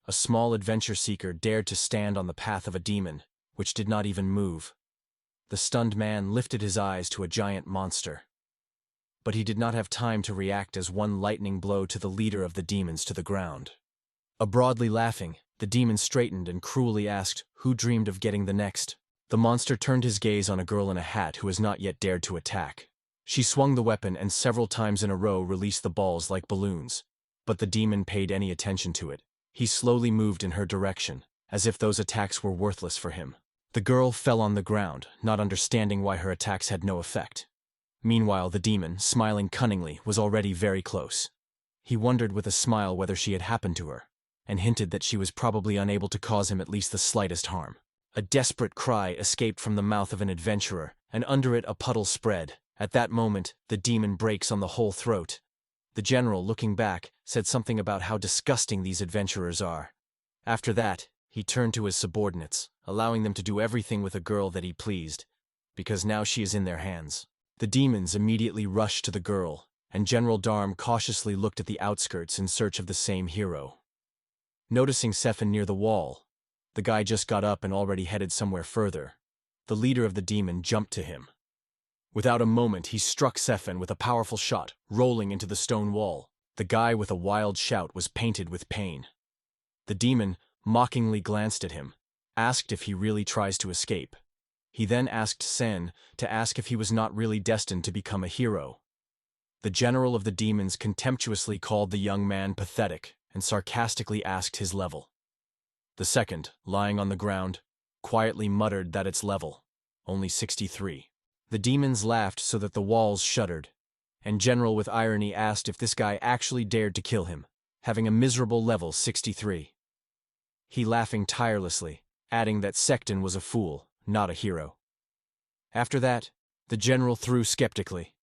A small adventure seeker dared to stand on the path of a demon, which did not even move. The stunned man lifted his eyes to a giant monster. But he did not have time to react as one lightning blow to the leader of the demons to the ground. Broadly laughing, the demon straightened and cruelly asked, "Who dreamed of getting the next?" The monster turned his gaze on a girl in a hat who has not yet dared to attack. She swung the weapon and several times in a row released the balls like balloons. But the demon paid any attention to it. He slowly moved in her direction, as if those attacks were worthless for him. The girl fell on the ground, not understanding why her attacks had no effect. Meanwhile, the demon, smiling cunningly, was already very close. He wondered with a smile whether she had happened to her, and hinted that she was probably unable to cause him at least the slightest harm. A desperate cry escaped from the mouth of an adventurer, and under it a puddle spread. At that moment, the demon breaks on the whole throat. The general, looking back, said something about how disgusting these adventurers are. After that, he turned to his subordinates, allowing them to do everything with a girl that he pleased, because now she is in their hands. The demons immediately rushed to the girl, and General Darm cautiously looked at the outskirts in search of the same hero. Noticing Sefin near the wall, the guy just got up and already headed somewhere further. The leader of the demon jumped to him. Without a moment, he struck Sefin with a powerful shot, rolling into the stone wall. The guy with a wild shout was painted with pain. The demon mockingly glanced at him, asked if he really tries to escape. He then asked Sen to ask if he was not really destined to become a hero. The general of the demons contemptuously called the young man pathetic and sarcastically asked his level. The second, lying on the ground, quietly muttered that its level, only 63. The demons laughed so that the walls shuddered, and General with irony asked if this guy actually dared to kill him, having a miserable level 63. He laughing tirelessly, adding that Sekton was a fool, not a hero. After that, the general threw skeptically.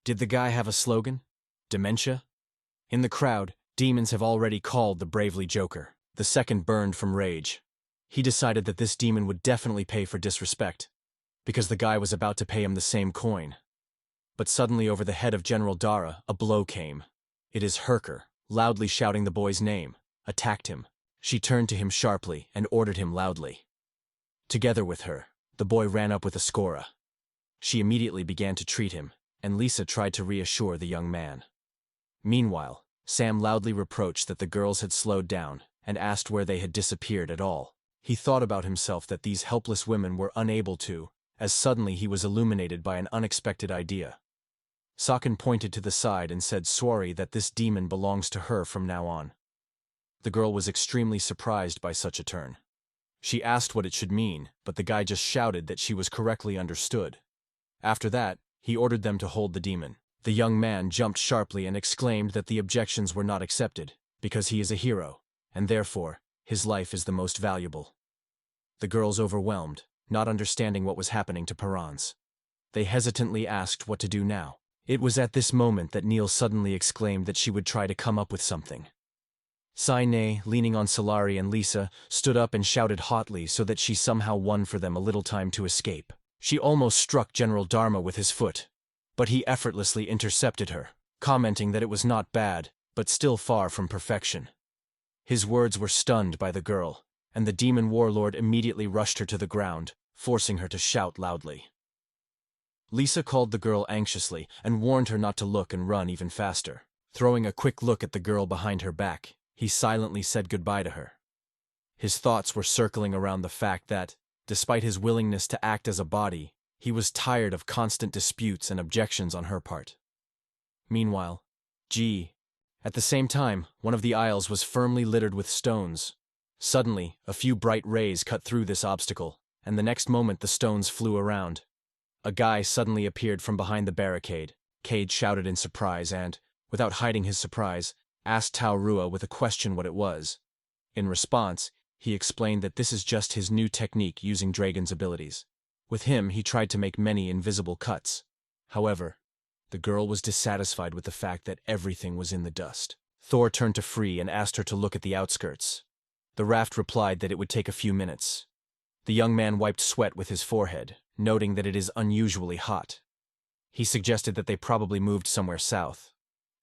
Did the guy have a slogan? Dementia? In the crowd, demons have already called the bravely Joker. The second burned from rage. He decided that this demon would definitely pay for disrespect, because the guy was about to pay him the same coin. But suddenly over the head of General Dara, a blow came. It is Herker, loudly shouting the boy's name, attacked him. She turned to him sharply and ordered him loudly. Together with her, the boy ran up with a Skora. She immediately began to treat him, and Lisa tried to reassure the young man. Meanwhile, Sam loudly reproached that the girls had slowed down and asked where they had disappeared at all. He thought about himself that these helpless women were unable to, as suddenly he was illuminated by an unexpected idea. Sakin pointed to the side and said sorry that this demon belongs to her from now on. The girl was extremely surprised by such a turn. She asked what it should mean, but the guy just shouted that she was correctly understood. After that, he ordered them to hold the demon. The young man jumped sharply and exclaimed that the objections were not accepted, because he is a hero, and therefore, his life is the most valuable. The girls overwhelmed, not understanding what was happening to Perrons. They hesitantly asked what to do now. It was at this moment that Neil suddenly exclaimed that she would try to come up with something. Saine, leaning on Solari and Lisa, stood up and shouted hotly so that she somehow won for them a little time to escape. She almost struck General Dharma with his foot, but he effortlessly intercepted her, commenting that it was not bad, but still far from perfection. His words were stunned by the girl, and the demon warlord immediately rushed her to the ground, forcing her to shout loudly. Lisa called the girl anxiously and warned her not to look and run even faster. Throwing a quick look at the girl behind her back, he silently said goodbye to her. His thoughts were circling around the fact that, despite his willingness to act as a body, he was tired of constant disputes and objections on her part. Meanwhile, at the same time, one of the aisles was firmly littered with stones. Suddenly, a few bright rays cut through this obstacle, and the next moment the stones flew around. A guy suddenly appeared from behind the barricade. Cade shouted in surprise and, without hiding his surprise, asked Tao Rua with a question what it was. In response, he explained that this is just his new technique using Dragon's abilities. With him, he tried to make many invisible cuts. However, the girl was dissatisfied with the fact that everything was in the dust. Thor turned to Frey and asked her to look at the outskirts. The raft replied that it would take a few minutes. The young man wiped sweat with his forehead, noting that it is unusually hot. He suggested that they probably moved somewhere south.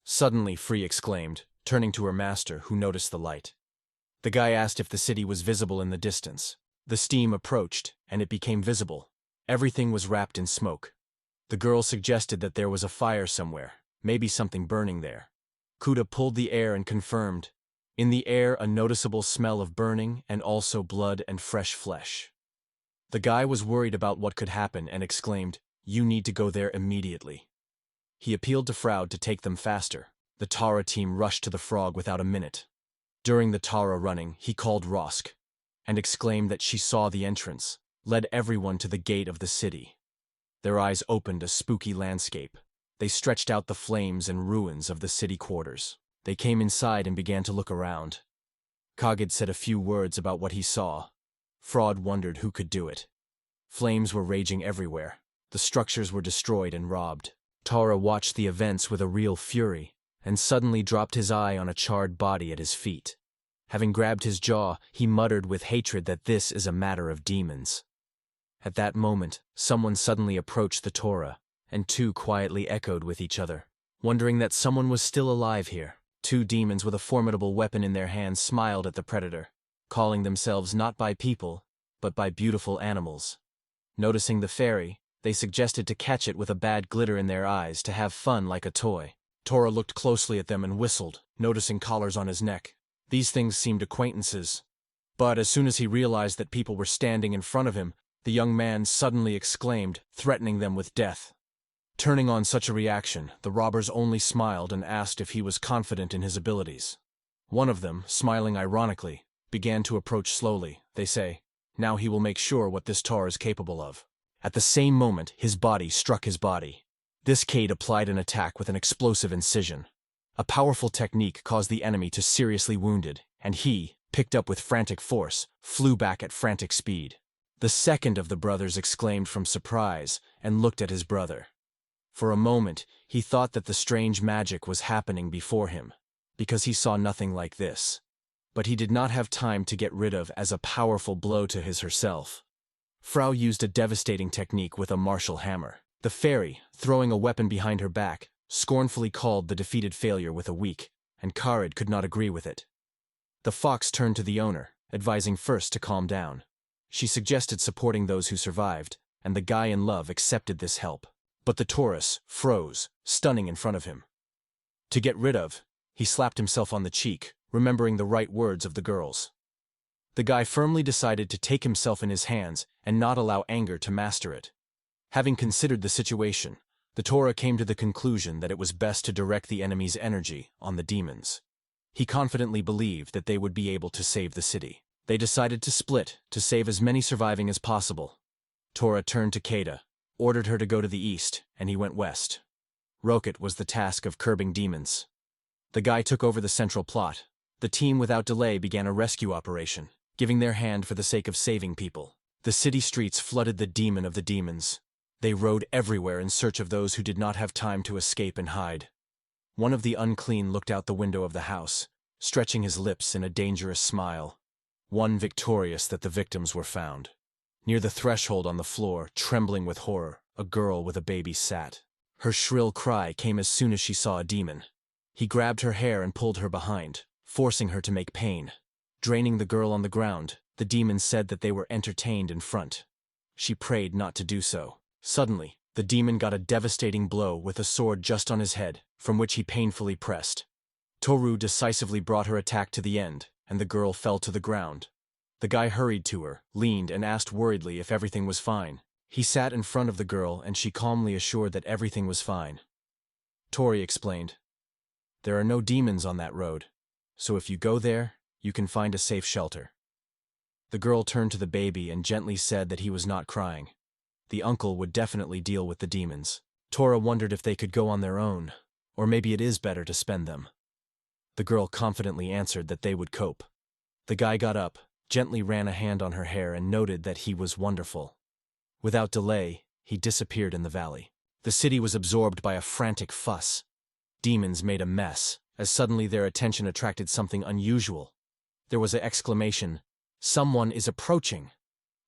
Suddenly, Frey exclaimed, turning to her master, who noticed the light. The guy asked if the city was visible in the distance. The steam approached, and it became visible. Everything was wrapped in smoke. The girl suggested that there was a fire somewhere, maybe something burning there. Kuda pulled the air and confirmed. In the air, a noticeable smell of burning and also blood and fresh flesh. The guy was worried about what could happen and exclaimed, "You need to go there immediately." He appealed to Froud to take them faster. The Tara team rushed to the frog without a minute. During the Tara running, he called Rosk and exclaimed that she saw the entrance, led everyone to the gate of the city. Their eyes opened a spooky landscape. They stretched out the flames and ruins of the city quarters. They came inside and began to look around. Kagid said a few words about what he saw. Fraud wondered who could do it. Flames were raging everywhere. The structures were destroyed and robbed. Tara watched the events with a real fury, and suddenly dropped his eye on a charred body at his feet. Having grabbed his jaw, he muttered with hatred that this is a matter of demons. At that moment, someone suddenly approached the Torah, and two quietly echoed with each other, wondering that someone was still alive here. Two demons with a formidable weapon in their hands smiled at the predator, calling themselves not by people, but by beautiful animals. Noticing the fairy, they suggested to catch it with a bad glitter in their eyes to have fun like a toy. Torah looked closely at them and whistled, noticing collars on his neck. These things seemed acquaintances. But as soon as he realized that people were standing in front of him, the young man suddenly exclaimed, threatening them with death. Turning on such a reaction, the robbers only smiled and asked if he was confident in his abilities. One of them, smiling ironically, began to approach slowly. They say, "Now he will make sure what this tar is capable of." At the same moment, his body struck his body. This Cade applied an attack with an explosive incision. A powerful technique caused the enemy to seriously wounded, and he, picked up with frantic force, flew back at frantic speed. The second of the brothers exclaimed from surprise and looked at his brother. For a moment, he thought that the strange magic was happening before him, because he saw nothing like this. But he did not have time to get rid of as a powerful blow to his herself. Frau used a devastating technique with a martial hammer. The fairy, throwing a weapon behind her back, scornfully called the defeated failure with a weak, and Karid could not agree with it. The fox turned to the owner, advising first to calm down. She suggested supporting those who survived, and the guy in love accepted this help. But the Taurus froze, stunning in front of him. To get rid of, he slapped himself on the cheek, remembering the right words of the girls. The guy firmly decided to take himself in his hands and not allow anger to master it. Having considered the situation, the Torah came to the conclusion that it was best to direct the enemy's energy on the demons. He confidently believed that they would be able to save the city. They decided to split to save as many surviving as possible. Torah turned to Kada, ordered her to go to the east, and he went west. Rocket was the task of curbing demons. The guy took over the central plot. The team without delay began a rescue operation, giving their hand for the sake of saving people. The city streets flooded the demon of the demons. They rode everywhere in search of those who did not have time to escape and hide. One of the unclean looked out the window of the house, stretching his lips in a dangerous smile. One victorious that the victims were found. Near the threshold on the floor, trembling with horror, a girl with a baby sat. Her shrill cry came as soon as she saw a demon. He grabbed her hair and pulled her behind, forcing her to make pain. Draining the girl on the ground, the demon said that they were entertained in front. She prayed not to do so. Suddenly, the demon got a devastating blow with a sword just on his head, from which he painfully pressed. Toru decisively brought her attack to the end, and the girl fell to the ground. The guy hurried to her, leaned, and asked worriedly if everything was fine. He sat in front of the girl, and she calmly assured that everything was fine. Tori explained, "There are no demons on that road, so if you go there, you can find a safe shelter." The girl turned to the baby and gently said that he was not crying. The uncle would definitely deal with the demons. Tora wondered if they could go on their own, or maybe it is better to spend them. The girl confidently answered that they would cope. The guy got up, gently ran a hand on her hair and noted that he was wonderful. Without delay, he disappeared in the valley. The city was absorbed by a frantic fuss. Demons made a mess, as suddenly their attention attracted something unusual. There was an exclamation, "Someone is approaching!"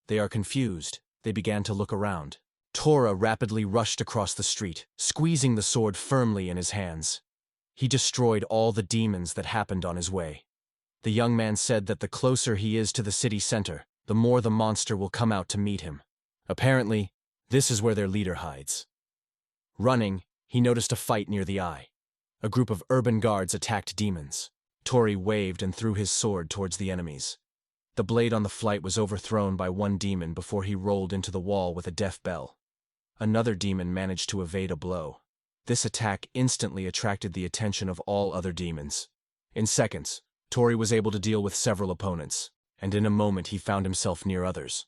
They are confused. They began to look around. Tora rapidly rushed across the street, squeezing the sword firmly in his hands. He destroyed all the demons that happened on his way. The young man said that the closer he is to the city center, the more the monster will come out to meet him. Apparently, this is where their leader hides. Running, he noticed a fight near the eye. A group of urban guards attacked demons. Tori waved and threw his sword towards the enemies. The blade on the flight was overthrown by one demon before he rolled into the wall with a deaf bell. Another demon managed to evade a blow. This attack instantly attracted the attention of all other demons. In seconds, Tori was able to deal with several opponents, and in a moment he found himself near others.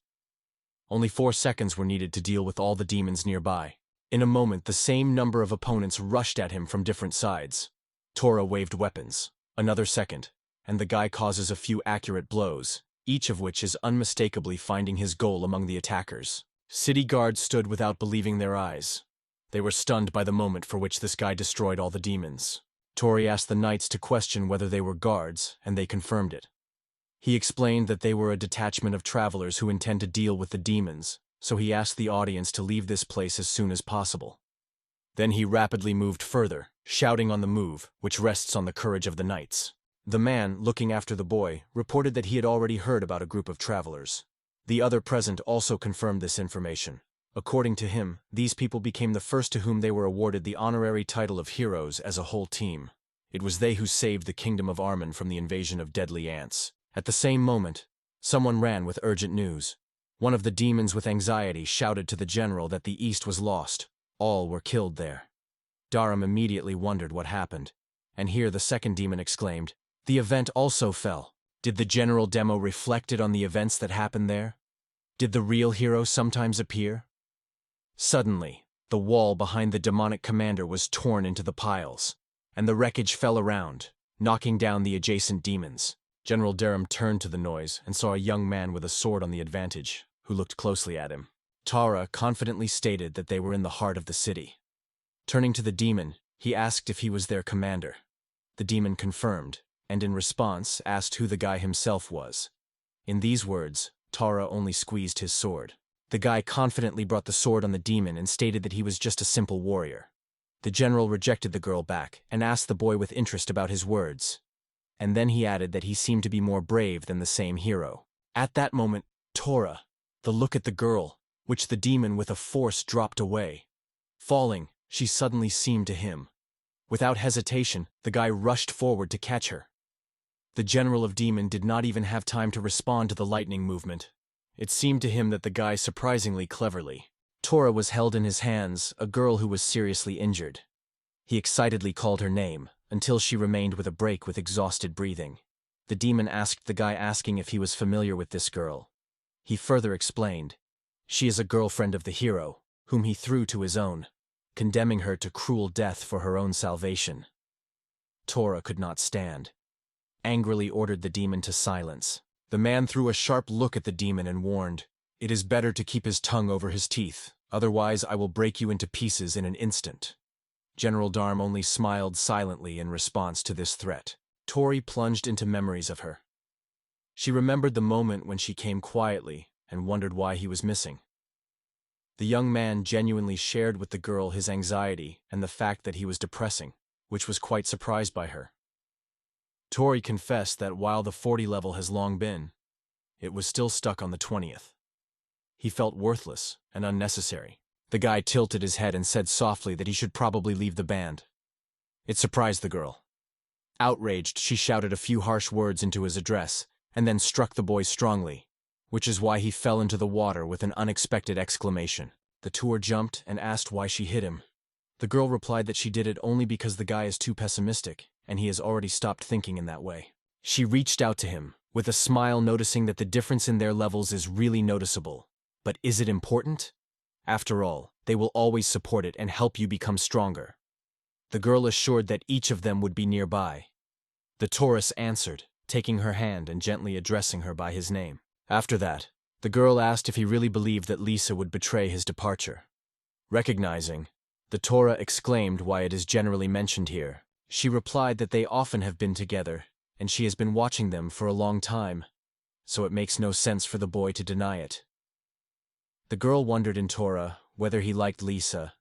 Only 4 seconds were needed to deal with all the demons nearby. In a moment, the same number of opponents rushed at him from different sides. Tora waved weapons. Another second, and the guy causes a few accurate blows, each of which is unmistakably finding his goal among the attackers. City guards stood without believing their eyes. They were stunned by the moment for which this guy destroyed all the demons. Tori asked the knights to question whether they were guards, and they confirmed it. He explained that they were a detachment of travelers who intend to deal with the demons, so he asked the audience to leave this place as soon as possible. Then he rapidly moved further, shouting on the move, which rests on the courage of the knights. The man, looking after the boy, reported that he had already heard about a group of travelers. The other present also confirmed this information. According to him, these people became the first to whom they were awarded the honorary title of heroes as a whole team. It was they who saved the kingdom of Armon from the invasion of deadly ants. At the same moment, someone ran with urgent news. One of the demons with anxiety shouted to the general that the east was lost. All were killed there. Dharam immediately wondered what happened, and here the second demon exclaimed, "The event also fell. Did the general demo reflected on the events that happened there? Did the real hero sometimes appear?" Suddenly, the wall behind the demonic commander was torn into the piles, and the wreckage fell around, knocking down the adjacent demons. General Dharam turned to the noise and saw a young man with a sword on the advantage, who looked closely at him. Tara confidently stated that they were in the heart of the city. Turning to the demon, he asked if he was their commander. The demon confirmed, and in response asked who the guy himself was. In these words, Tara only squeezed his sword. The guy confidently brought the sword on the demon and stated that he was just a simple warrior. The general rejected the girl back and asked the boy with interest about his words. And then he added that he seemed to be more brave than the same hero. At that moment, Tora, the look at the girl, which the demon with a force dropped away. Falling, she suddenly seemed to him. Without hesitation, the guy rushed forward to catch her. The general of demon did not even have time to respond to the lightning movement. It seemed to him that the guy surprisingly cleverly. Tora was held in his hands, a girl who was seriously injured. He excitedly called her name, until she remained with a break with exhausted breathing. The demon asked the guy asking if he was familiar with this girl. He further explained, "She is a girlfriend of the hero, whom he threw to his own, condemning her to cruel death for her own salvation." Tora could not stand. Angrily ordered the demon to silence. The man threw a sharp look at the demon and warned, "It is better to keep his tongue over his teeth, otherwise I will break you into pieces in an instant." General Dharam only smiled silently in response to this threat. Tori plunged into memories of her. She remembered the moment when she came quietly and wondered why he was missing. The young man genuinely shared with the girl his anxiety and the fact that he was depressing, which was quite surprised by her. Tori confessed that while the 40 level has long been, it was still stuck on the 20th. He felt worthless and unnecessary. The guy tilted his head and said softly that he should probably leave the band. It surprised the girl. Outraged, she shouted a few harsh words into his address, and then struck the boy strongly, which is why he fell into the water with an unexpected exclamation. The tour jumped and asked why she hit him. The girl replied that she did it only because the guy is too pessimistic, and he has already stopped thinking in that way. She reached out to him, with a smile, noticing that the difference in their levels is really noticeable. But is it important? After all, they will always support it and help you become stronger. The girl assured that each of them would be nearby. The Taurus answered, taking her hand and gently addressing her by his name. After that, the girl asked if he really believed that Lisa would betray his departure. Recognizing, The Torah exclaimed why it is generally mentioned here. She replied that they often have been together, and she has been watching them for a long time, so it makes no sense for the boy to deny it. The girl wondered in Torah whether he liked Lisa,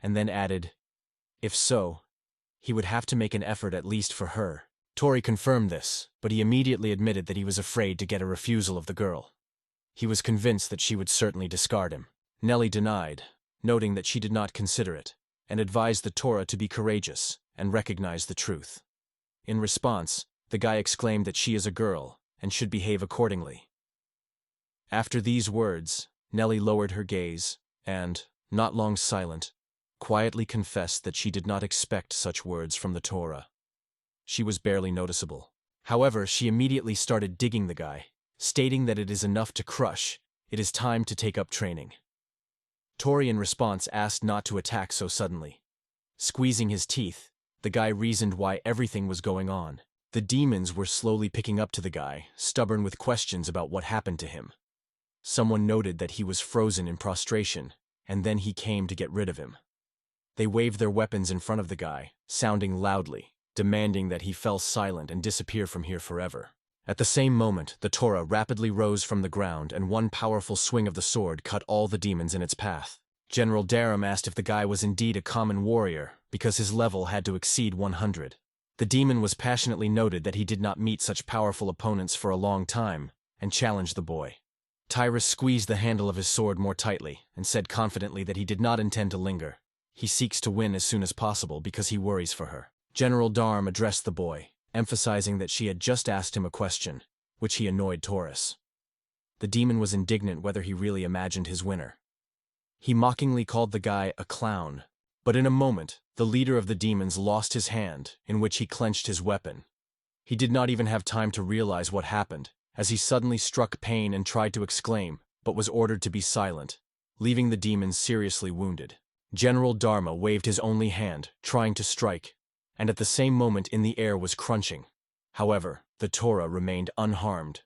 and then added, if so, he would have to make an effort at least for her. Tori confirmed this, but he immediately admitted that he was afraid to get a refusal of the girl. He was convinced that she would certainly discard him. Nellie denied, noting that she did not consider it, and advised the Torah to be courageous and recognize the truth. In response, the guy exclaimed that she is a girl and should behave accordingly. After these words, Nellie lowered her gaze and, not long silent, quietly confessed that she did not expect such words from the Torah. She was barely noticeable. However, she immediately started digging the guy, stating that it is enough to crush, it is time to take up training. Tori in response asked not to attack so suddenly. Squeezing his teeth, the guy reasoned why everything was going on. The demons were slowly picking up to the guy, stubborn with questions about what happened to him. Someone noted that he was frozen in prostration, and then he came to get rid of him. They waved their weapons in front of the guy, sounding loudly, demanding that he fell silent and disappear from here forever. At the same moment, the Torah rapidly rose from the ground and one powerful swing of the sword cut all the demons in its path. General Darum asked if the guy was indeed a common warrior, because his level had to exceed 100. The demon was passionately noted that he did not meet such powerful opponents for a long time, and challenged the boy. Tyrus squeezed the handle of his sword more tightly, and said confidently that he did not intend to linger. He seeks to win as soon as possible because he worries for her. General Darum addressed the boy, emphasizing that she had just asked him a question, which he annoyed Taurus. The demon was indignant whether he really imagined his winner. He mockingly called the guy a clown, but in a moment, the leader of the demons lost his hand, in which he clenched his weapon. He did not even have time to realize what happened, as he suddenly struck pain and tried to exclaim, but was ordered to be silent, leaving the demons seriously wounded. General Dharma waved his only hand, trying to strike, and at the same moment in the air was crunching. However, the Torah remained unharmed.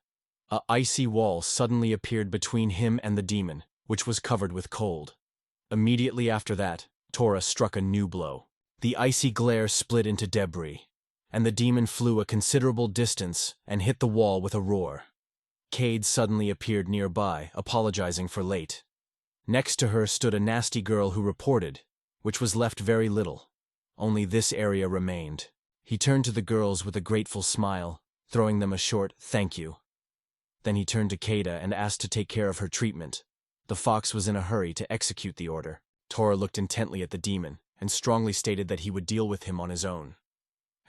A icy wall suddenly appeared between him and the demon, which was covered with cold. Immediately after that, Torah struck a new blow. The icy glare split into debris, and the demon flew a considerable distance and hit the wall with a roar. Cade suddenly appeared nearby, apologizing for late. Next to her stood a nasty girl who reported, which was left very little. Only this area remained. He turned to the girls with a grateful smile, throwing them a short thank you. Then he turned to Kada and asked to take care of her treatment. The fox was in a hurry to execute the order. Torah looked intently at the demon, and strongly stated that he would deal with him on his own.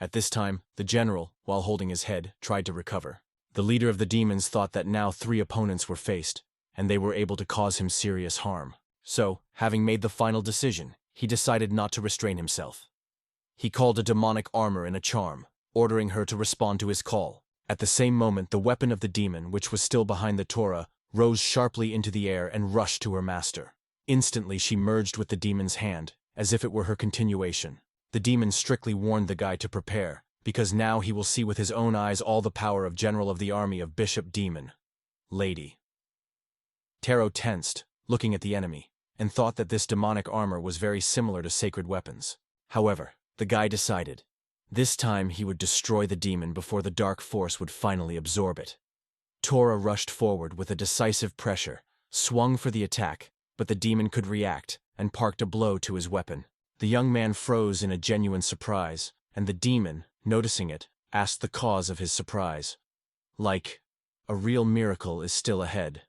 At this time, the general, while holding his head, tried to recover. The leader of the demons thought that now 3 opponents were faced, and they were able to cause him serious harm. So, having made the final decision, he decided not to restrain himself. He called a demonic armor in a charm, ordering her to respond to his call. At the same moment, the weapon of the demon, which was still behind the Torah, rose sharply into the air and rushed to her master. Instantly she merged with the demon's hand, as if it were her continuation. The demon strictly warned the guy to prepare, because now he will see with his own eyes all the power of General of the Army of Bishop Demon. Lady. Taro tensed, looking at the enemy, and thought that this demonic armor was very similar to sacred weapons. However, the guy decided. This time he would destroy the demon before the dark force would finally absorb it. Torah rushed forward with a decisive pressure, swung for the attack, but the demon could react, and parked a blow to his weapon. The young man froze in a genuine surprise, and the demon, noticing it, asked the cause of his surprise. Like, a real miracle is still ahead.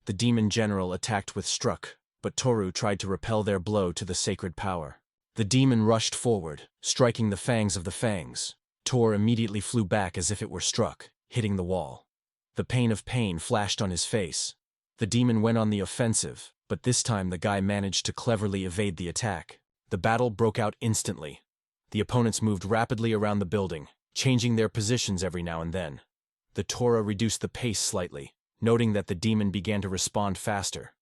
The demon general attacked with struck, but Toru tried to repel their blow to the sacred power. The demon rushed forward, striking the fangs of the fangs. Tor immediately flew back as if it were struck, hitting the wall. The pain of pain flashed on his face. The demon went on the offensive, but this time the guy managed to cleverly evade the attack. The battle broke out instantly. The opponents moved rapidly around the building, changing their positions every now and then. The Torah reduced the pace slightly, noting that the demon began to respond faster.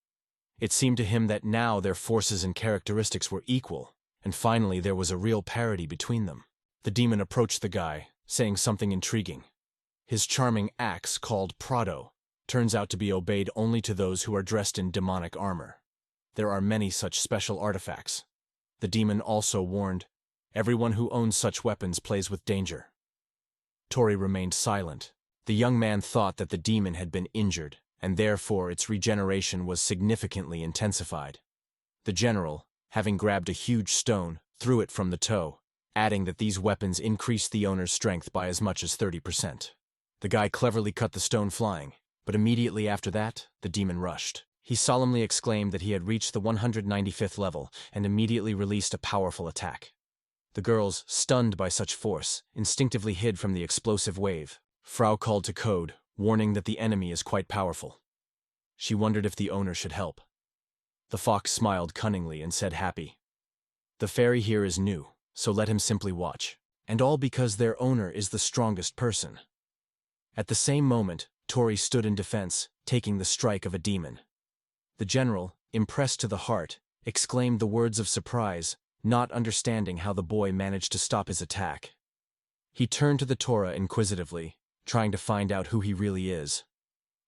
It seemed to him that now their forces and characteristics were equal, and finally there was a real parity between them. The demon approached the guy, saying something intriguing. His charming axe, called Prado, turns out to be obeyed only to those who are dressed in demonic armor. There are many such special artifacts. The demon also warned, "Everyone who owns such weapons plays with danger." Tori remained silent. The young man thought that the demon had been injured, and therefore its regeneration was significantly intensified. The general, having grabbed a huge stone, threw it from the toe, adding that these weapons increased the owner's strength by as much as 30%. The guy cleverly cut the stone flying, but immediately after that, the demon rushed. He solemnly exclaimed that he had reached the 195th level and immediately released a powerful attack. The girls, stunned by such force, instinctively hid from the explosive wave. Frau called to code, warning that the enemy is quite powerful. She wondered if the owner should help. The fox smiled cunningly and said happy, "The fairy here is new, so let him simply watch. And all because their owner is the strongest person." At the same moment, Tori stood in defense, taking the strike of a demon. The general, impressed to the heart, exclaimed the words of surprise, not understanding how the boy managed to stop his attack. He turned to the Torah inquisitively, trying to find out who he really is.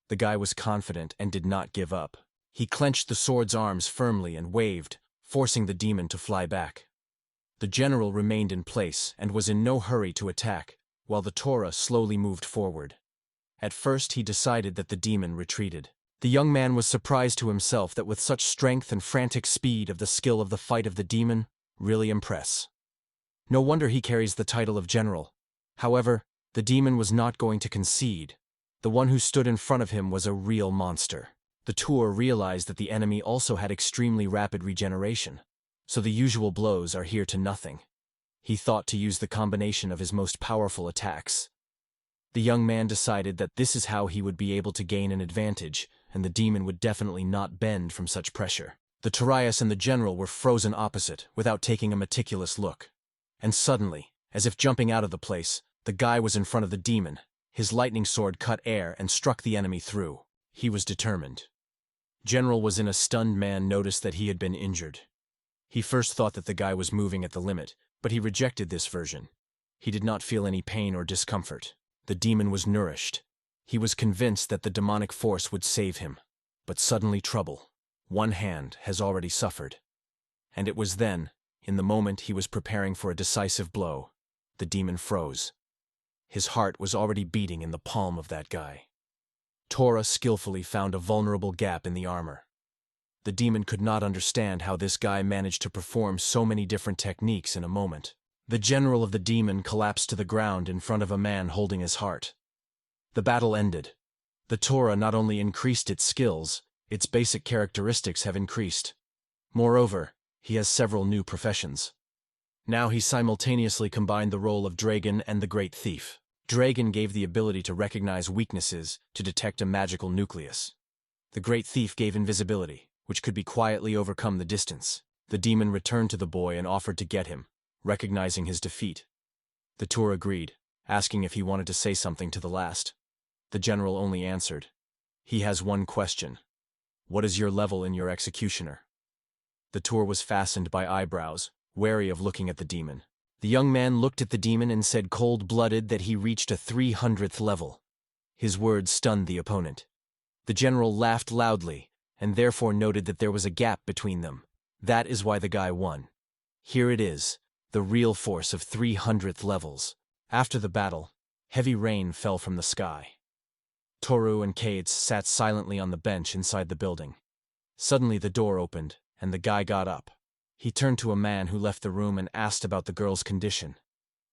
The guy was confident and did not give up. He clenched the sword's arms firmly and waved, forcing the demon to fly back. The general remained in place and was in no hurry to attack, while the Torah slowly moved forward. At first he decided that the demon retreated. The young man was surprised to himself that with such strength and frantic speed of the skill of the fight of the demon really impress. No wonder he carries the title of general. However, the demon was not going to concede. The one who stood in front of him was a real monster. The Tur realized that the enemy also had extremely rapid regeneration, so the usual blows are here to nothing. He thought to use the combination of his most powerful attacks. The young man decided that this is how he would be able to gain an advantage, and the demon would definitely not bend from such pressure. The Turias and the general were frozen opposite, without taking a meticulous look. And suddenly, as if jumping out of the place, the guy was in front of the demon. His lightning sword cut air and struck the enemy through. He was determined. General was in a stunned man noticed that he had been injured. He first thought that the guy was moving at the limit, but he rejected this version. He did not feel any pain or discomfort. The demon was nourished. He was convinced that the demonic force would save him. But suddenly trouble. One hand has already suffered. And it was then, in the moment he was preparing for a decisive blow, the demon froze. His heart was already beating in the palm of that guy. Torah skillfully found a vulnerable gap in the armor. The demon could not understand how this guy managed to perform so many different techniques in a moment. The general of the demon collapsed to the ground in front of a man holding his heart. The battle ended. The Torah not only increased its skills, its basic characteristics have increased. Moreover, he has several new professions. Now he simultaneously combined the role of Dragon and the Great Thief. Dragon gave the ability to recognize weaknesses, to detect a magical nucleus. The Great Thief gave invisibility, which could be quietly overcome the distance. The demon returned to the boy and offered to get him, recognizing his defeat. The Tur agreed, asking if he wanted to say something to the last. The general only answered, "He has one question. What is your level in your executioner?" The Tur was fastened by eyebrows, wary of looking at the demon. The young man looked at the demon and said cold-blooded that he reached a 300th level. His words stunned the opponent. The general laughed loudly, and therefore noted that there was a gap between them. That is why the guy won. Here it is, the real force of 300th levels. After the battle, heavy rain fell from the sky. Toru and Kades sat silently on the bench inside the building. Suddenly the door opened, and the guy got up. He turned to a man who left the room and asked about the girl's condition.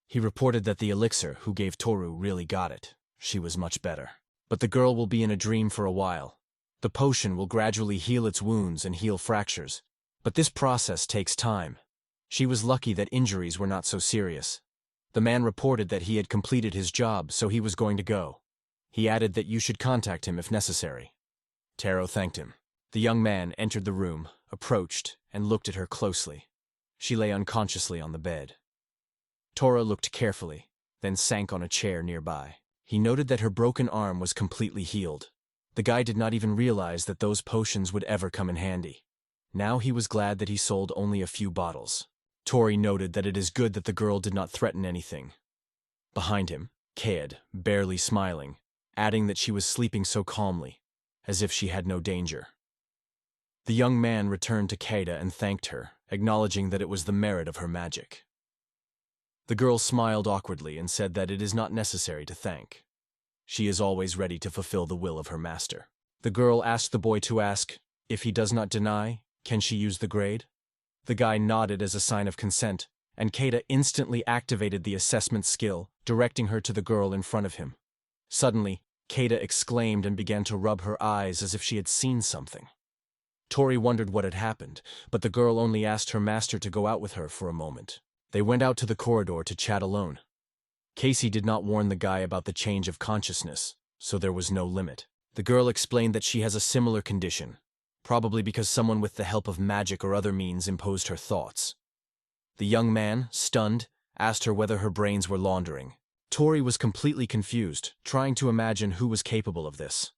He reported that the elixir who gave Toru really got it. She was much better. But the girl will be in a dream for a while. The potion will gradually heal its wounds and heal fractures. But this process takes time. She was lucky that injuries were not so serious. The man reported that he had completed his job, so he was going to go. He added that you should contact him if necessary. Taro thanked him. The young man entered the room, approached, and looked at her closely. She lay unconsciously on the bed. Tora looked carefully, then sank on a chair nearby. He noted that her broken arm was completely healed. The guy did not even realize that those potions would ever come in handy. Now he was glad that he sold only a few bottles. Tori noted that it is good that the girl did not threaten anything. Behind him, Kaed, barely smiling, adding that she was sleeping so calmly, as if she had no danger. The young man returned to Kaeda and thanked her, acknowledging that it was the merit of her magic. The girl smiled awkwardly and said that it is not necessary to thank. She is always ready to fulfill the will of her master. The girl asked the boy to ask, if he does not deny, can she use the grade? The guy nodded as a sign of consent, and Keita instantly activated the assessment skill, directing her to the girl in front of him. Suddenly, Keita exclaimed and began to rub her eyes as if she had seen something. Tori wondered what had happened, but the girl only asked her master to go out with her for a moment. They went out to the corridor to chat alone. Casey did not warn the guy about the change of consciousness, so there was no limit. The girl explained that she has a similar condition, probably because someone with the help of magic or other means imposed her thoughts. The young man, stunned, asked her whether her brains were laundering. Tori was completely confused, trying to imagine who was capable of this.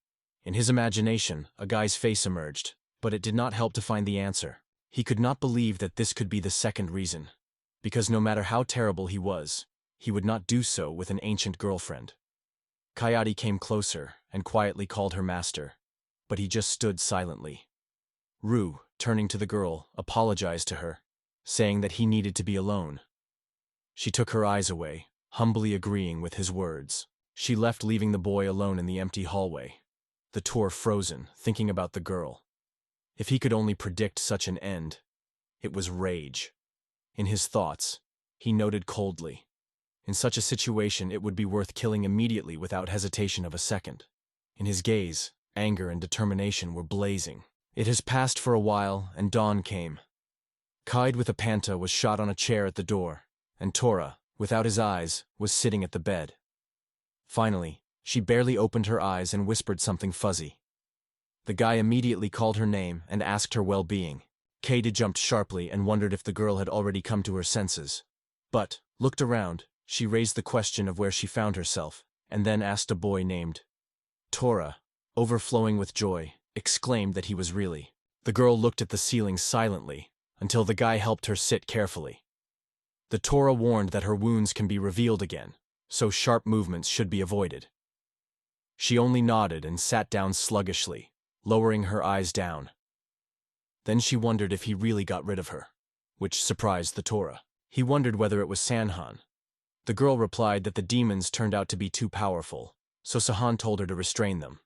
In his imagination, a guy's face emerged, but it did not help to find the answer. He could not believe that this could be the second reason, because no matter how terrible he was, he would not do so with an ancient girlfriend. Coyote came closer and quietly called her master, but he just stood silently. Rue, turning to the girl, apologized to her, saying that he needed to be alone. She took her eyes away, humbly agreeing with his words. She left, leaving the boy alone in the empty hallway. The Tor frozen, thinking about the girl. If he could only predict such an end. It was rage. In his thoughts, he noted coldly. In such a situation, it would be worth killing immediately without hesitation of a second. In his gaze, anger and determination were blazing. It has passed for a while, and dawn came. Kaid with a panta was shot on a chair at the door, and Tora, without his eyes, was sitting at the bed. Finally, she barely opened her eyes and whispered something fuzzy. The guy immediately called her name and asked her well-being. Kaid jumped sharply and wondered if the girl had already come to her senses. But, looked around, she raised the question of where she found herself, and then asked a boy named Tora, overflowing with joy, exclaimed that he was really. The girl looked at the ceiling silently, until the guy helped her sit carefully. The Tora warned that her wounds can be revealed again, so sharp movements should be avoided. She only nodded and sat down sluggishly, lowering her eyes down. Then she wondered if he really got rid of her, which surprised the Tora. He wondered whether it was Sanhan. The girl replied that the demons turned out to be too powerful, so Sahan told her to restrain them.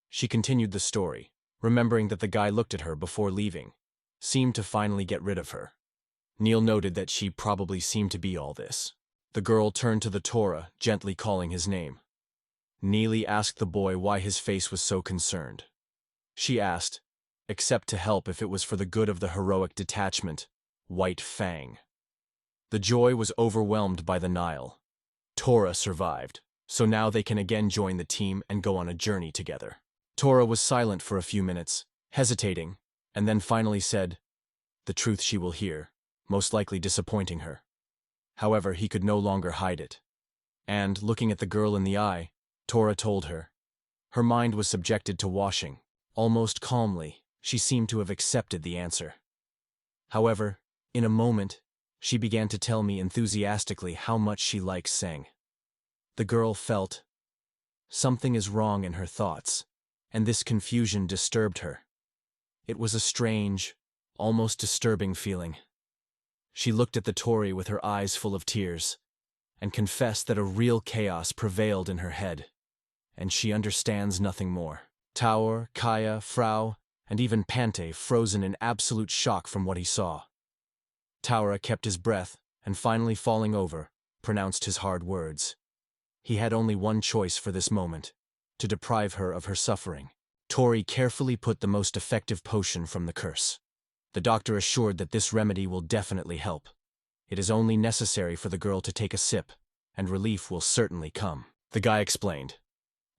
She continued the story, remembering that the guy looked at her before leaving, seemed to finally get rid of her. Neil noted that she probably seemed to be all this. The girl turned to the Tora, gently calling his name. Neely asked the boy why his face was so concerned. She asked, except to help if it was for the good of the heroic detachment, White Fang. The joy was overwhelmed by the Nile. Tora survived, so now they can again join the team and go on a journey together. Tora was silent for a few minutes, hesitating, and then finally said, the truth she will hear, most likely disappointing her. However, he could no longer hide it. And, looking at the girl in the eye, Tora told her. Her mind was subjected to washing. Almost calmly, she seemed to have accepted the answer. However, in a moment, she began to tell me enthusiastically how much she likes Seng. The girl felt something is wrong in her thoughts, and this confusion disturbed her. It was a strange, almost disturbing feeling. She looked at the Tory with her eyes full of tears, and confessed that a real chaos prevailed in her head, and she understands nothing more. Tower, Kaya, Frau, and even Pante frozen in absolute shock from what he saw. Taura kept his breath, and finally falling over, pronounced his hard words. He had only one choice for this moment, to deprive her of her suffering. Tori carefully put the most effective potion from the curse. The doctor assured that this remedy will definitely help. It is only necessary for the girl to take a sip, and relief will certainly come. The guy explained.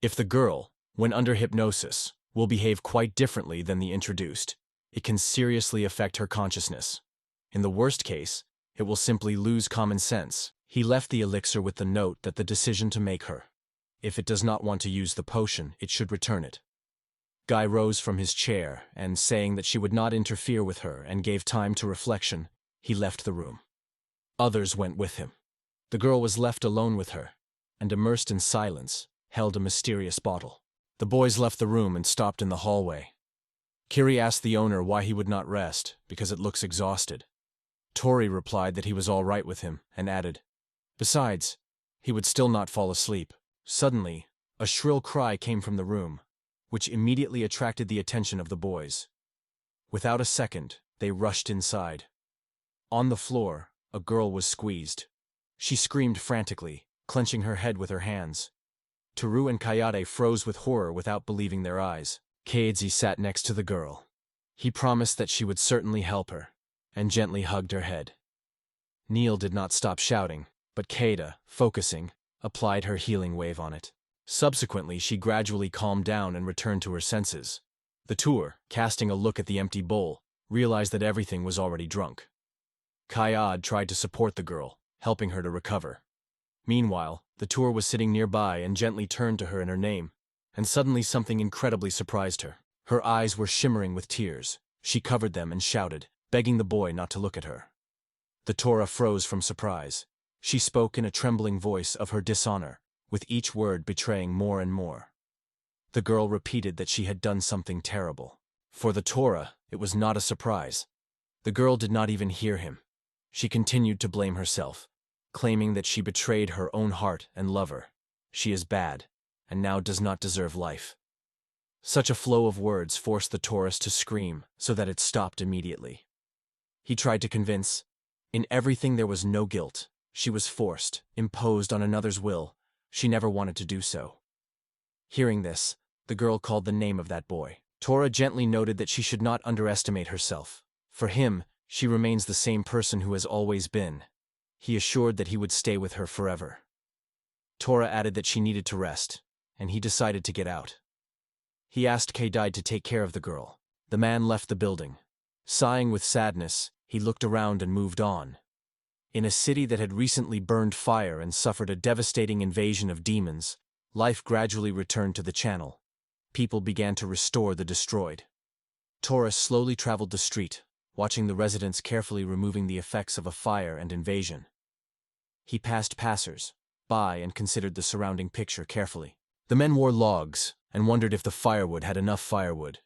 If the girl, when under hypnosis, will behave quite differently than the introduced, it can seriously affect her consciousness. In the worst case, it will simply lose common sense. He left the elixir with the note that the decision to make her. If it does not want to use the potion, it should return it. Guy rose from his chair, and saying that she would not interfere with her and gave time to reflection, he left the room. Others went with him. The girl was left alone with her, and immersed in silence, held a mysterious bottle. The boys left the room and stopped in the hallway. Kiri asked the owner why he would not rest, because it looks exhausted. Tori replied that he was all right with him, and added, "Besides, he would still not fall asleep." Suddenly, a shrill cry came from the room, which immediately attracted the attention of the boys. Without a second, they rushed inside. On the floor, a girl was squeezed. She screamed frantically, clenching her head with her hands. Toru and Kayade froze with horror without believing their eyes. Kaidzi sat next to the girl. He promised that she would certainly help her, and gently hugged her head. Neil did not stop shouting, but Kaida, focusing, applied her healing wave on it. Subsequently, she gradually calmed down and returned to her senses. The tour, casting a look at the empty bowl, realized that everything was already drunk. Kayad tried to support the girl, helping her to recover. Meanwhile, the tour was sitting nearby and gently turned to her in her name, and suddenly something incredibly surprised her. Her eyes were shimmering with tears. She covered them and shouted, begging the boy not to look at her. The Torah froze from surprise. She spoke in a trembling voice of her dishonor, with each word betraying more and more. The girl repeated that she had done something terrible. For the Torah, it was not a surprise. The girl did not even hear him. She continued to blame herself, claiming that she betrayed her own heart and lover. She is bad, and now does not deserve life. Such a flow of words forced the Taurus to scream so that it stopped immediately. He tried to convince, in everything there was no guilt. She was forced, imposed on another's will. She never wanted to do so. Hearing this, the girl called the name of that boy. Tora gently noted that she should not underestimate herself. For him, she remains the same person who has always been. He assured that he would stay with her forever. Tora added that she needed to rest, and he decided to get out. He asked Kaidai to take care of the girl. The man left the building. Sighing with sadness, he looked around and moved on. In a city that had recently burned fire and suffered a devastating invasion of demons, life gradually returned to the channel. People began to restore the destroyed. Tora slowly traveled the street, watching the residents carefully removing the effects of a fire and invasion. He passed passers-by and considered the surrounding picture carefully. The men wore logs and wondered if the firewood had enough firewood.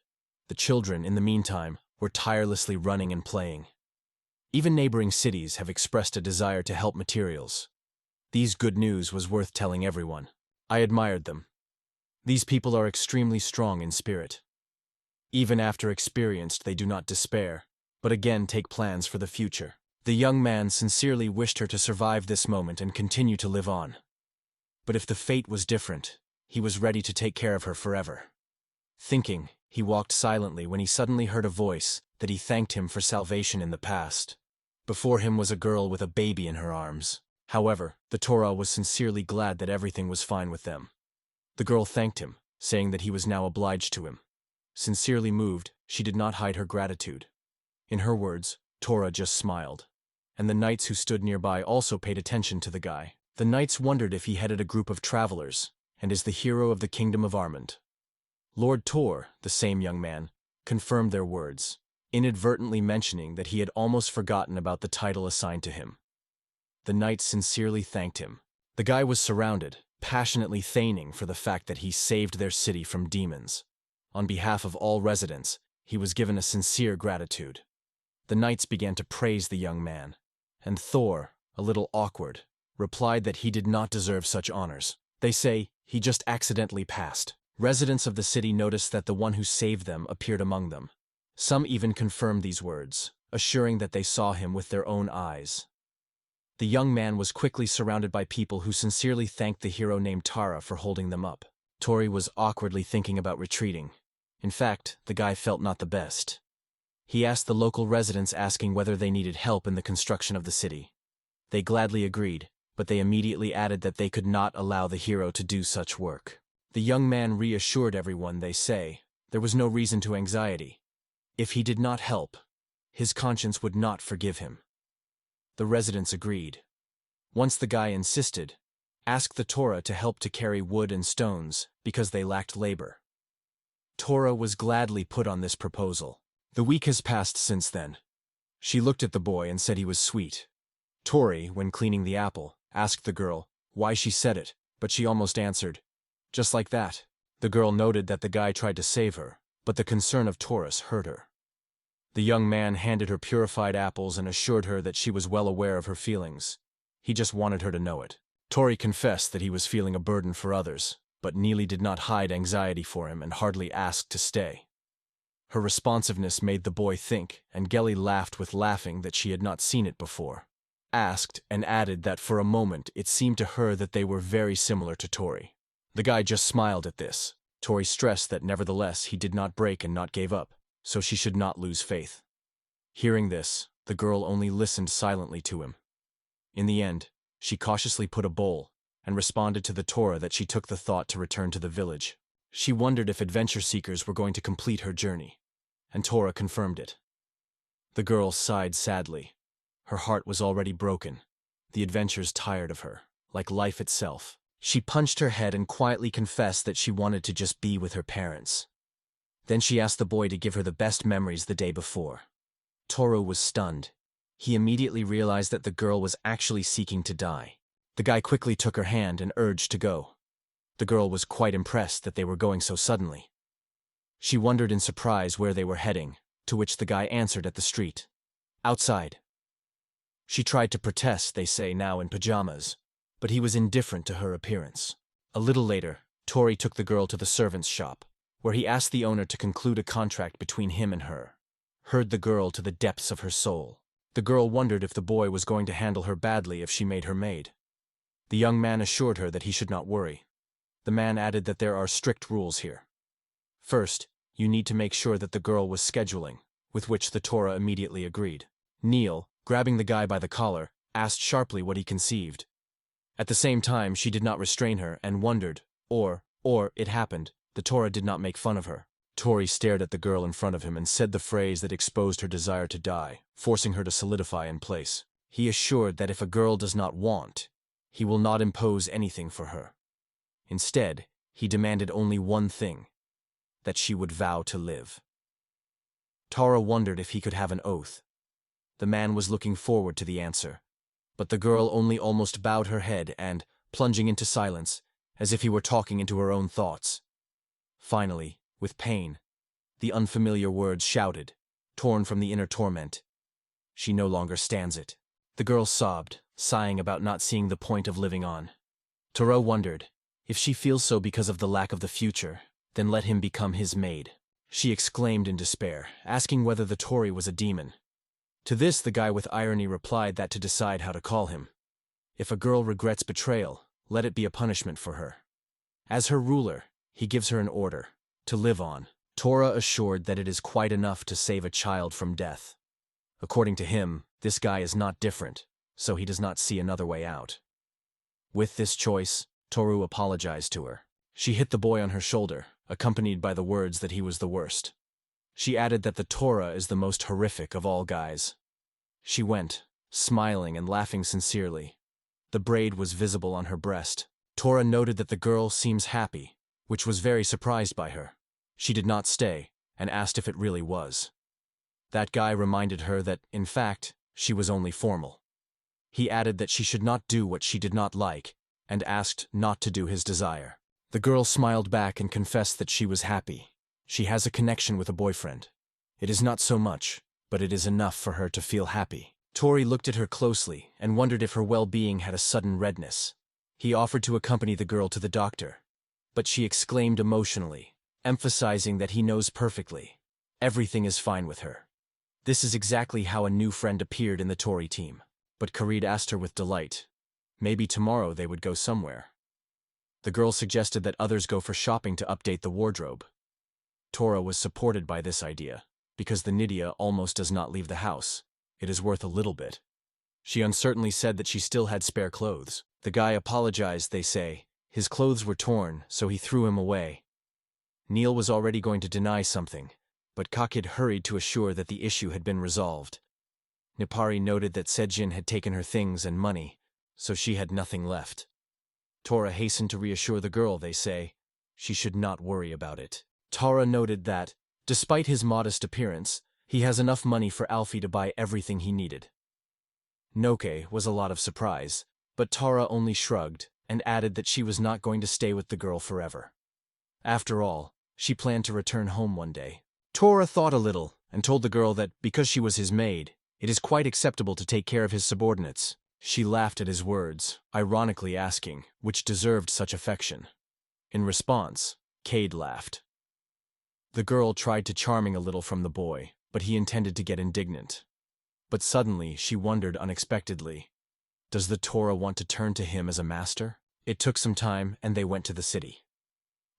The children, in the meantime, were tirelessly running and playing. Even neighboring cities have expressed a desire to help materials. These good news was worth telling everyone. I admired them. These people are extremely strong in spirit. Even after experienced, they do not despair, but again take plans for the future. The young man sincerely wished her to survive this moment and continue to live on. But if the fate was different, he was ready to take care of her forever. Thinking, he walked silently when he suddenly heard a voice that he thanked him for salvation in the past. Before him was a girl with a baby in her arms. However, the Torah was sincerely glad that everything was fine with them. The girl thanked him, saying that he was now obliged to him. Sincerely moved, she did not hide her gratitude. In her words, Torah just smiled. And the knights who stood nearby also paid attention to the guy. The knights wondered if he headed a group of travelers, and is the hero of the kingdom of Armon. Lord Tor, the same young man, confirmed their words, inadvertently mentioning that he had almost forgotten about the title assigned to him. The knights sincerely thanked him. The guy was surrounded, passionately thaining for the fact that he saved their city from demons. On behalf of all residents, he was given a sincere gratitude. The knights began to praise the young man, and Thor, a little awkward, replied that he did not deserve such honors. They say, he just accidentally passed. Residents of the city noticed that the one who saved them appeared among them. Some even confirmed these words, assuring that they saw him with their own eyes. The young man was quickly surrounded by people who sincerely thanked the hero named Tara for holding them up. Tori was awkwardly thinking about retreating. In fact, the guy felt not the best. He asked the local residents asking whether they needed help in the construction of the city. They gladly agreed, but they immediately added that they could not allow the hero to do such work. The young man reassured everyone, they say, there was no reason to anxiety. If he did not help, his conscience would not forgive him. The residents agreed. Once the guy insisted, asked the Torah to help to carry wood and stones because they lacked labor. Torah was gladly put on this proposal. The week has passed since then. She looked at the boy and said he was sweet. Tori, when cleaning the apple, asked the girl why she said it, but she almost answered, just like that. The girl noted that the guy tried to save her, but the concern of Taurus hurt her. The young man handed her purified apples and assured her that she was well aware of her feelings. He just wanted her to know it. Tori confessed that he was feeling a burden for others, but Neely did not hide anxiety for him and hardly asked to stay. Her responsiveness made the boy think, and Gelly laughed with laughing that she had not seen it before. Asked and added that for a moment it seemed to her that they were very similar to Tori. The guy just smiled at this. Tori stressed that nevertheless he did not break and not gave up, so she should not lose faith. Hearing this, the girl only listened silently to him. In the end, she cautiously put a bowl and responded to the Torah that she took the thought to return to the village. She wondered if adventure seekers were going to complete her journey, and Torah confirmed it. The girl sighed sadly. Her heart was already broken. The adventures tired of her, like life itself. She punched her head and quietly confessed that she wanted to just be with her parents. Then she asked the boy to give her the best memories the day before. Toru was stunned. He immediately realized that the girl was actually seeking to die. The guy quickly took her hand and urged to go. The girl was quite impressed that they were going so suddenly. She wondered in surprise where they were heading, to which the guy answered at the street. Outside. She tried to protest, they say, now in pajamas, but he was indifferent to her appearance. A little later, Tori took the girl to the servant's shop, where he asked the owner to conclude a contract between him and her. Heard the girl to the depths of her soul. The girl wondered if the boy was going to handle her badly if she made her maid. The young man assured her that he should not worry. The man added that there are strict rules here. First, you need to make sure that the girl was scheduling, with which the Torah immediately agreed. Neil, grabbing the guy by the collar, asked sharply what he conceived. At the same time, she did not restrain her and wondered, or it happened, the Torah did not make fun of her. Tori stared at the girl in front of him and said the phrase that exposed her desire to die, forcing her to solidify in place. He assured that if a girl does not want, he will not impose anything for her. Instead, he demanded only one thing, that she would vow to live. Tara wondered if he could have an oath. The man was looking forward to the answer, but the girl only almost bowed her head and, plunging into silence, as if he were talking into her own thoughts. Finally, with pain, the unfamiliar words shouted, torn from the inner torment. She no longer stands it. The girl sobbed, sighing about not seeing the point of living on. Tara wondered, if she feels so because of the lack of the future, then let him become his maid. She exclaimed in despair, asking whether the Tory was a demon. To this the guy with irony replied that to decide how to call him. If a girl regrets betrayal, let it be a punishment for her. As her ruler, he gives her an order, to live on. Torah assured that it is quite enough to save a child from death. According to him, this guy is not different, so he does not see another way out. With this choice, Toru apologized to her. She hit the boy on her shoulder, accompanied by the words that he was the worst. She added that the Torah is the most horrific of all guys. She went, smiling and laughing sincerely. The braid was visible on her breast. Torah noted that the girl seems happy, which was very surprised by her. She did not stay, and asked if it really was. That guy reminded her that, in fact, she was only formal. He added that she should not do what she did not like, and asked not to do his desire. The girl smiled back and confessed that she was happy. She has a connection with a boyfriend. It is not so much, but it is enough for her to feel happy. Tori looked at her closely and wondered if her well-being had a sudden redness. He offered to accompany the girl to the doctor, but she exclaimed emotionally, emphasizing that he knows perfectly. Everything is fine with her. This is exactly how a new friend appeared in the Tori team. But Khalid asked her with delight. Maybe tomorrow they would go somewhere. The girl suggested that others go for shopping to update the wardrobe. Tora was supported by this idea, because the Nydia almost does not leave the house. It is worth a little bit. She uncertainly said that she still had spare clothes. The guy apologized, they say. His clothes were torn, so he threw him away. Neil was already going to deny something, but Kakid hurried to assure that the issue had been resolved. Nipari noted that Sejin had taken her things and money, so she had nothing left. Tora hastened to reassure the girl, they say. She should not worry about it. Tara noted that, despite his modest appearance, he has enough money for Alfie to buy everything he needed. Noke was a lot of surprise, but Tara only shrugged and added that she was not going to stay with the girl forever. After all, she planned to return home one day. Tora thought a little and told the girl that because she was his maid, it is quite acceptable to take care of his subordinates. She laughed at his words, ironically asking which deserved such affection. In response, Cade laughed. The girl tried to charming a little from the boy, but he intended to get indignant. But suddenly she wondered unexpectedly, does the Torah want to turn to him as a master? It took some time and they went to the city.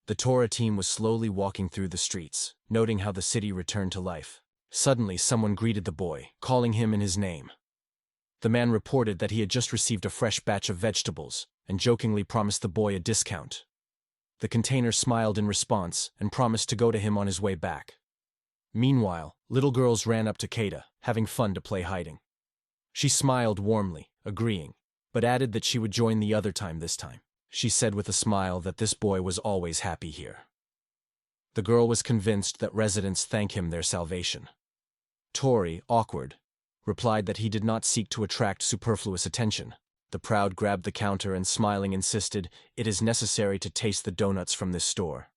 The Torah team was slowly walking through the streets, noting how the city returned to life. Suddenly someone greeted the boy, calling him in his name. The man reported that he had just received a fresh batch of vegetables and jokingly promised the boy a discount. The container smiled in response and promised to go to him on his way back. Meanwhile, little girls ran up to Kada, having fun to play hiding. She smiled warmly, agreeing, but added that she would join the other time this time. She said with a smile that this boy was always happy here. The girl was convinced that residents thank him their salvation. Tori, awkward, replied that he did not seek to attract superfluous attention. The proud grabbed the counter and smiling insisted, "It is necessary to taste the donuts from this store."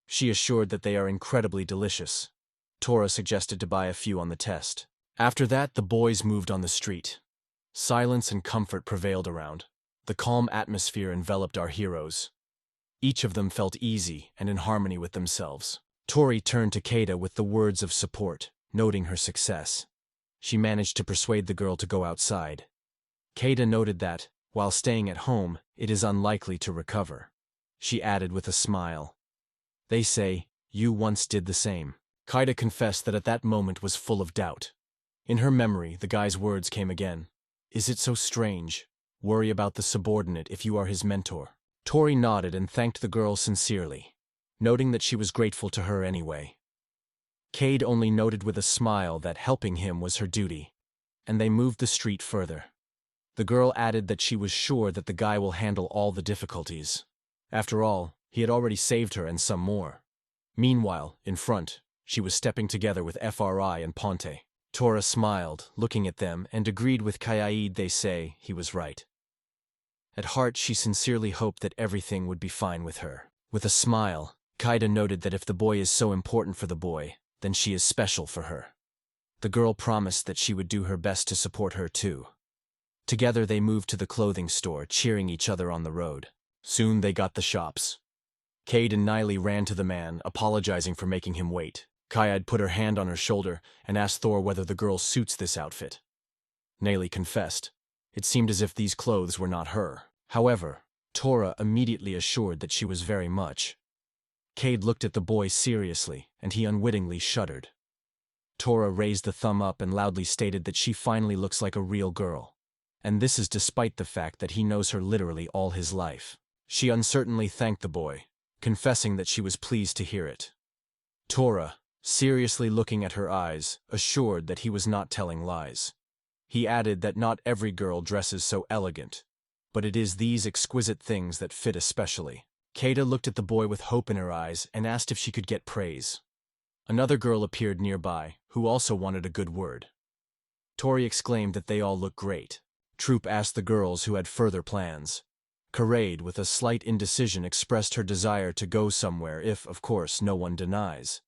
She assured that they are incredibly delicious. Tora suggested to buy a few on the test. After that, the boys moved on the street. Silence and comfort prevailed around. The calm atmosphere enveloped our heroes. Each of them felt easy and in harmony with themselves. Tori turned to Kada with the words of support, noting her success. She managed to persuade the girl to go outside. Kada noted that, while staying at home, it is unlikely to recover. She added with a smile, "They say, you once did the same." Kada confessed that at that moment was full of doubt. In her memory, the guy's words came again. "Is it so strange? Worry about the subordinate if you are his mentor." Tori nodded and thanked the girl sincerely, noting that she was grateful to her anyway. Cade only noted with a smile that helping him was her duty, and they moved the street further. The girl added that she was sure that the guy will handle all the difficulties. After all, he had already saved her and some more. Meanwhile, in front, she was stepping together with Fri and Ponte. Tora smiled, looking at them, and agreed with Kayaid. They say he was right. At heart, she sincerely hoped that everything would be fine with her. With a smile, Kaida noted that if the boy is so important for the boy, then she is special for her. The girl promised that she would do her best to support her too. Together they moved to the clothing store, cheering each other on the road. Soon they got the shops. Cade and Niley ran to the man, apologizing for making him wait. Kaid put her hand on her shoulder and asked Thor whether the girl suits this outfit. Niley confessed. It seemed as if these clothes were not her. However, Tora immediately assured that she was very much. Cade looked at the boy seriously, and he unwittingly shuddered. Tora raised a thumb up and loudly stated that she finally looks like a real girl. And this is despite the fact that he knows her literally all his life. She uncertainly thanked the boy, confessing that she was pleased to hear it. Tora, seriously looking at her eyes, assured that he was not telling lies. He added that not every girl dresses so elegant, but it is these exquisite things that fit especially. Kada looked at the boy with hope in her eyes and asked if she could get praise. Another girl appeared nearby, who also wanted a good word. Tori exclaimed that they all looked great. Troop asked the girls who had further plans. Karade, with a slight indecision, expressed her desire to go somewhere if, of course, no one denies.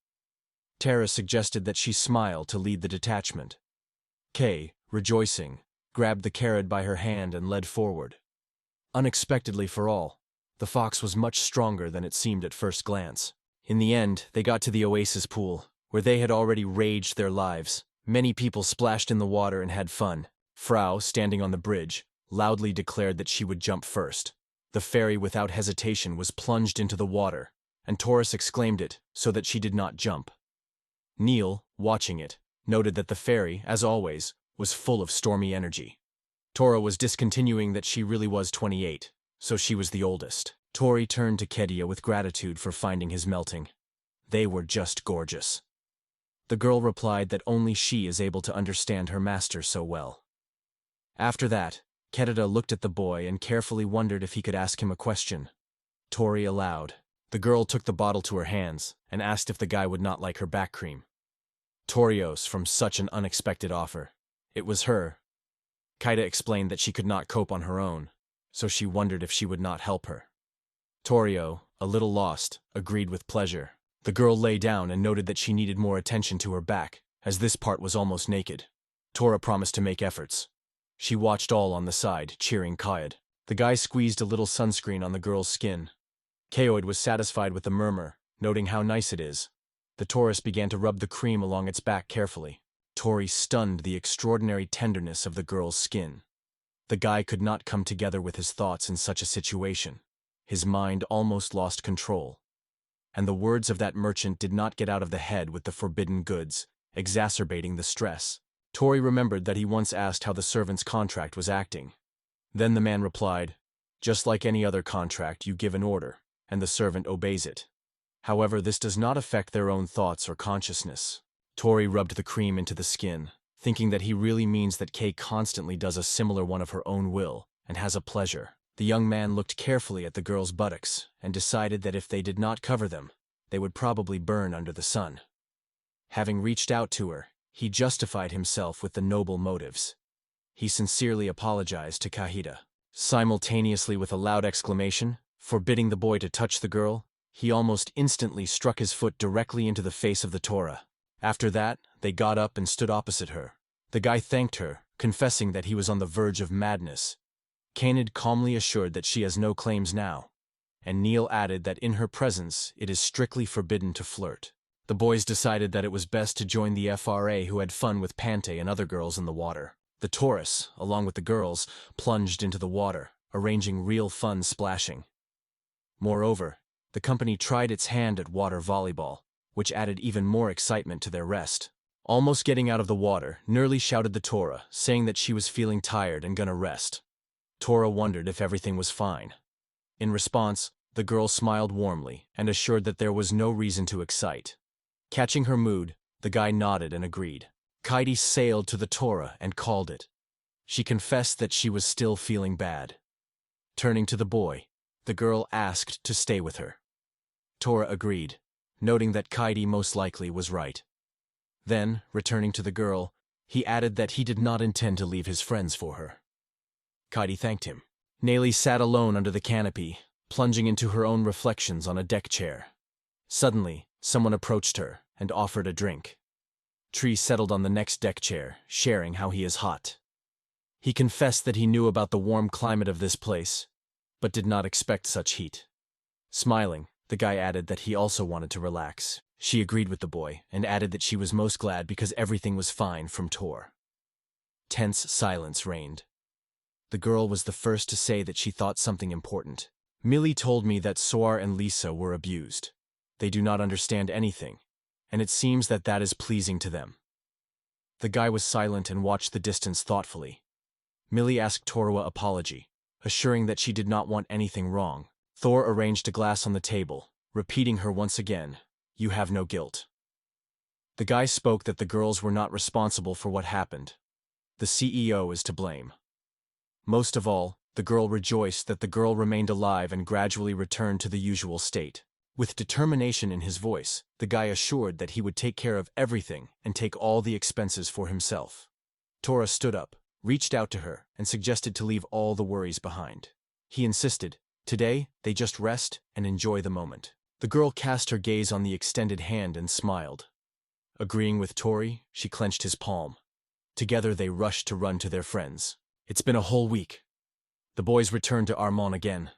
Tara suggested that she smile to lead the detachment. Kay, rejoicing, grabbed the Karad by her hand and led forward. Unexpectedly for all, the fox was much stronger than it seemed at first glance. In the end, they got to the oasis pool, where they had already raged their lives. Many people splashed in the water and had fun. Frau, standing on the bridge, loudly declared that she would jump first. The fairy, without hesitation, was plunged into the water, and Taurus exclaimed it so that she did not jump. Neil, watching it, noted that the fairy, as always, was full of stormy energy. Tora was discontinuing that she really was 28, so she was the oldest. Tori turned to Kedia with gratitude for finding his melting. They were just gorgeous. The girl replied that only she is able to understand her master so well. After that, Kedida looked at the boy and carefully wondered if he could ask him a question. Tori allowed. The girl took the bottle to her hands and asked if the guy would not like her back cream. Torios from such an unexpected offer. It was her. Kaida explained that she could not cope on her own, so she wondered if she would not help her. Torio, a little lost, agreed with pleasure. The girl lay down and noted that she needed more attention to her back, as this part was almost naked. Tora promised to make efforts. She watched all on the side, cheering Kayod. The guy squeezed a little sunscreen on the girl's skin. Kayod was satisfied with the murmur, noting how nice it is. The Taurus began to rub the cream along its back carefully. Tori stunned the extraordinary tenderness of the girl's skin. The guy could not come together with his thoughts in such a situation. His mind almost lost control. And the words of that merchant did not get out of the head with the forbidden goods, exacerbating the stress. Tori remembered that he once asked how the servant's contract was acting. Then the man replied, "Just like any other contract, you give an order, and the servant obeys it. However, this does not affect their own thoughts or consciousness." Tori rubbed the cream into the skin, thinking that he really means that Kay constantly does a similar one of her own will, and has a pleasure. The young man looked carefully at the girl's buttocks, and decided that if they did not cover them, they would probably burn under the sun. Having reached out to her, he justified himself with the noble motives. He sincerely apologized to Kahida. Simultaneously with a loud exclamation, forbidding the boy to touch the girl, he almost instantly struck his foot directly into the face of the Tora. After that, they got up and stood opposite her. The guy thanked her, confessing that he was on the verge of madness. Kanid calmly assured that she has no claims now, and Neil added that in her presence it is strictly forbidden to flirt. The boys decided that it was best to join the FRA, who had fun with Pante and other girls in the water. The Taurus, along with the girls, plunged into the water, arranging real fun splashing. Moreover, the company tried its hand at water volleyball, which added even more excitement to their rest. Almost getting out of the water, nearly shouted the Tora, saying that she was feeling tired and gonna rest. Tora wondered if everything was fine. In response, the girl smiled warmly and assured that there was no reason to excite. Catching her mood, the guy nodded and agreed. Kaidi sailed to the Tora and called it. She confessed that she was still feeling bad. Turning to the boy, the girl asked to stay with her. Tora agreed, noting that Kaidi most likely was right. Then, returning to the girl, he added that he did not intend to leave his friends for her. Kaidi thanked him. Nelly sat alone under the canopy, plunging into her own reflections on a deck chair. Suddenly, someone approached her and offered a drink. Tree settled on the next deck chair, sharing how he is hot. He confessed that he knew about the warm climate of this place, but did not expect such heat. Smiling, the guy added that he also wanted to relax. She agreed with the boy and added that she was most glad because everything was fine from Tor. Tense silence reigned. The girl was the first to say that she thought something important. Millie told me that Soar and Lisa were abused. They do not understand anything, and it seems that that is pleasing to them. The guy was silent and watched the distance thoughtfully. Millie asked Torwa apology, assuring that she did not want anything wrong. Thor arranged a glass on the table, repeating her once again, "You have no guilt." The guy spoke that the girls were not responsible for what happened. The CEO is to blame. Most of all, the girl rejoiced that the girl remained alive and gradually returned to the usual state. With determination in his voice, the guy assured that he would take care of everything and take all the expenses for himself. Tora stood up, reached out to her, and suggested to leave all the worries behind. He insisted, today, they just rest and enjoy the moment. The girl cast her gaze on the extended hand and smiled. Agreeing with Tori, she clenched his palm. Together they rushed to run to their friends. It's been a whole week. The boys returned to Armon again.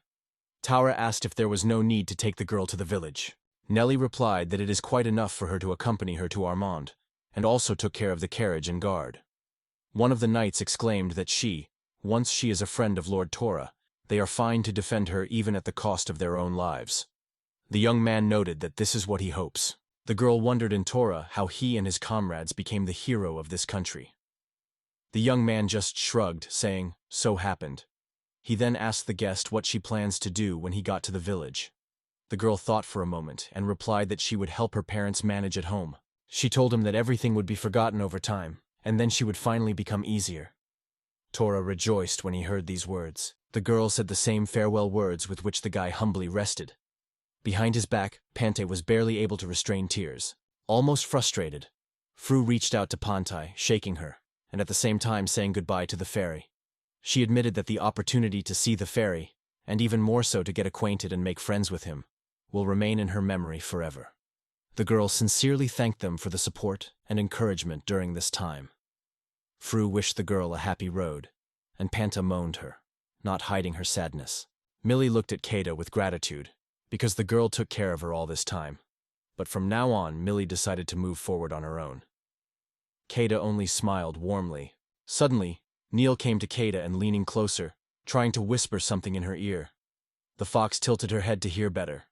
Taura asked if there was no need to take the girl to the village. Nellie replied that it is quite enough for her to accompany her to Armand, and also took care of the carriage and guard. One of the knights exclaimed that once she is a friend of Lord Tora, they are fine to defend her even at the cost of their own lives. The young man noted that this is what he hopes. The girl wondered in Tora how he and his comrades became the hero of this country. The young man just shrugged, saying, "So happened." He then asked the guest what she plans to do when he got to the village. The girl thought for a moment and replied that she would help her parents manage at home. She told him that everything would be forgotten over time, and then she would finally become easier. Tora rejoiced when he heard these words. The girl said the same farewell words with which the guy humbly rested. Behind his back, Pante was barely able to restrain tears. Almost frustrated, Fru reached out to Pantai, shaking her, and at the same time saying goodbye to the fairy. She admitted that the opportunity to see the fairy, and even more so to get acquainted and make friends with him, will remain in her memory forever. The girl sincerely thanked them for the support and encouragement during this time. Fru wished the girl a happy road, and Panta moaned her, not hiding her sadness. Millie looked at Kada with gratitude, because the girl took care of her all this time. But from now on, Millie decided to move forward on her own. Kada only smiled warmly. Suddenly, Neil came to Kada and leaning closer, trying to whisper something in her ear. The fox tilted her head to hear better.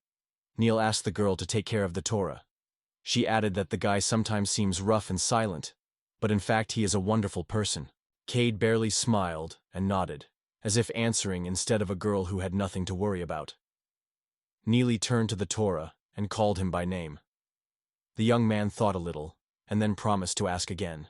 Neil asked the girl to take care of the Torah. She added that the guy sometimes seems rough and silent, but in fact he is a wonderful person. Cade barely smiled and nodded, as if answering instead of a girl who had nothing to worry about. Neely turned to the Torah and called him by name. The young man thought a little, and then promised to ask again.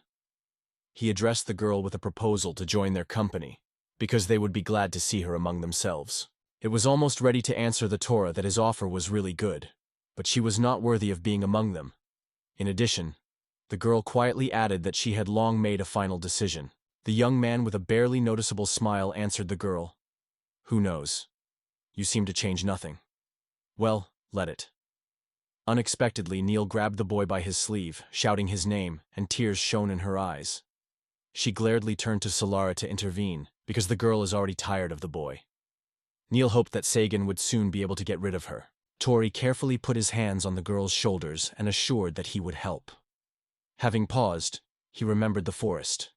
He addressed the girl with a proposal to join their company, because they would be glad to see her among themselves. It was almost ready to answer the Torah that his offer was really good, but she was not worthy of being among them. In addition, the girl quietly added that she had long made a final decision. The young man with a barely noticeable smile answered the girl. "Who knows? You seem to change nothing." "Well, let it." Unexpectedly, Neil grabbed the boy by his sleeve, shouting his name, and tears shone in her eyes. She gladly turned to Solara to intervene, because the girl is already tired of the boy. Neil hoped that Sagan would soon be able to get rid of her. Tori carefully put his hands on the girl's shoulders and assured that he would help. Having paused, he remembered the forest.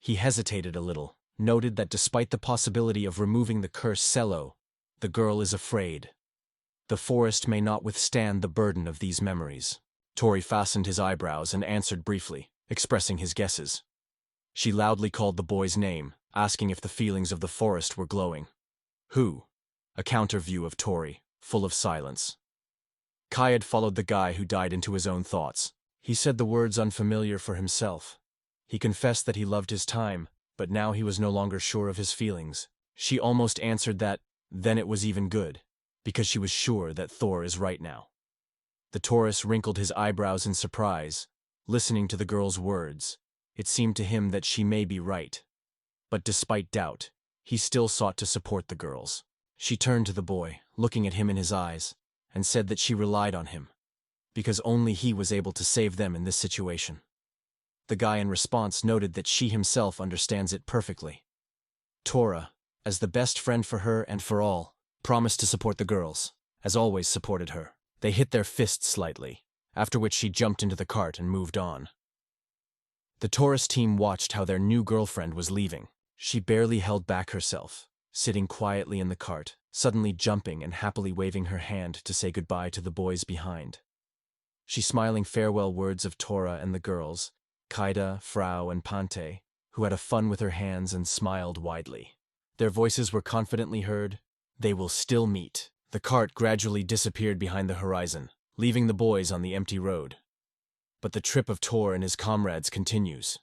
He hesitated a little, noted that despite the possibility of removing the curse Cello, the girl is afraid. The forest may not withstand the burden of these memories. Tori fastened his eyebrows and answered briefly, expressing his guesses. She loudly called the boy's name, asking if the feelings of the forest were glowing. "Who?" A counter view of Tori, full of silence. Kai had followed the guy who died into his own thoughts. He said the words unfamiliar for himself. He confessed that he loved his time, but now he was no longer sure of his feelings. She almost answered that, then it was even good, because she was sure that Thor is right now. The Taurus wrinkled his eyebrows in surprise, listening to the girl's words. It seemed to him that she may be right. But despite doubt, he still sought to support the girls. She turned to the boy, looking at him in his eyes, and said that she relied on him, because only he was able to save them in this situation. The guy in response noted that she himself understands it perfectly. Torah, as the best friend for her and for all, promised to support the girls, as always supported her. They hit their fists slightly, after which she jumped into the cart and moved on. The Taurus team watched how their new girlfriend was leaving. She barely held back herself, sitting quietly in the cart, suddenly jumping and happily waving her hand to say goodbye to the boys behind. She smiling farewell words of Torah and the girls, Kaida, Frau, and Pante, who had a fun with her hands and smiled widely. Their voices were confidently heard. They will still meet. The cart gradually disappeared behind the horizon, leaving the boys on the empty road. But the trip of Tor and his comrades continues.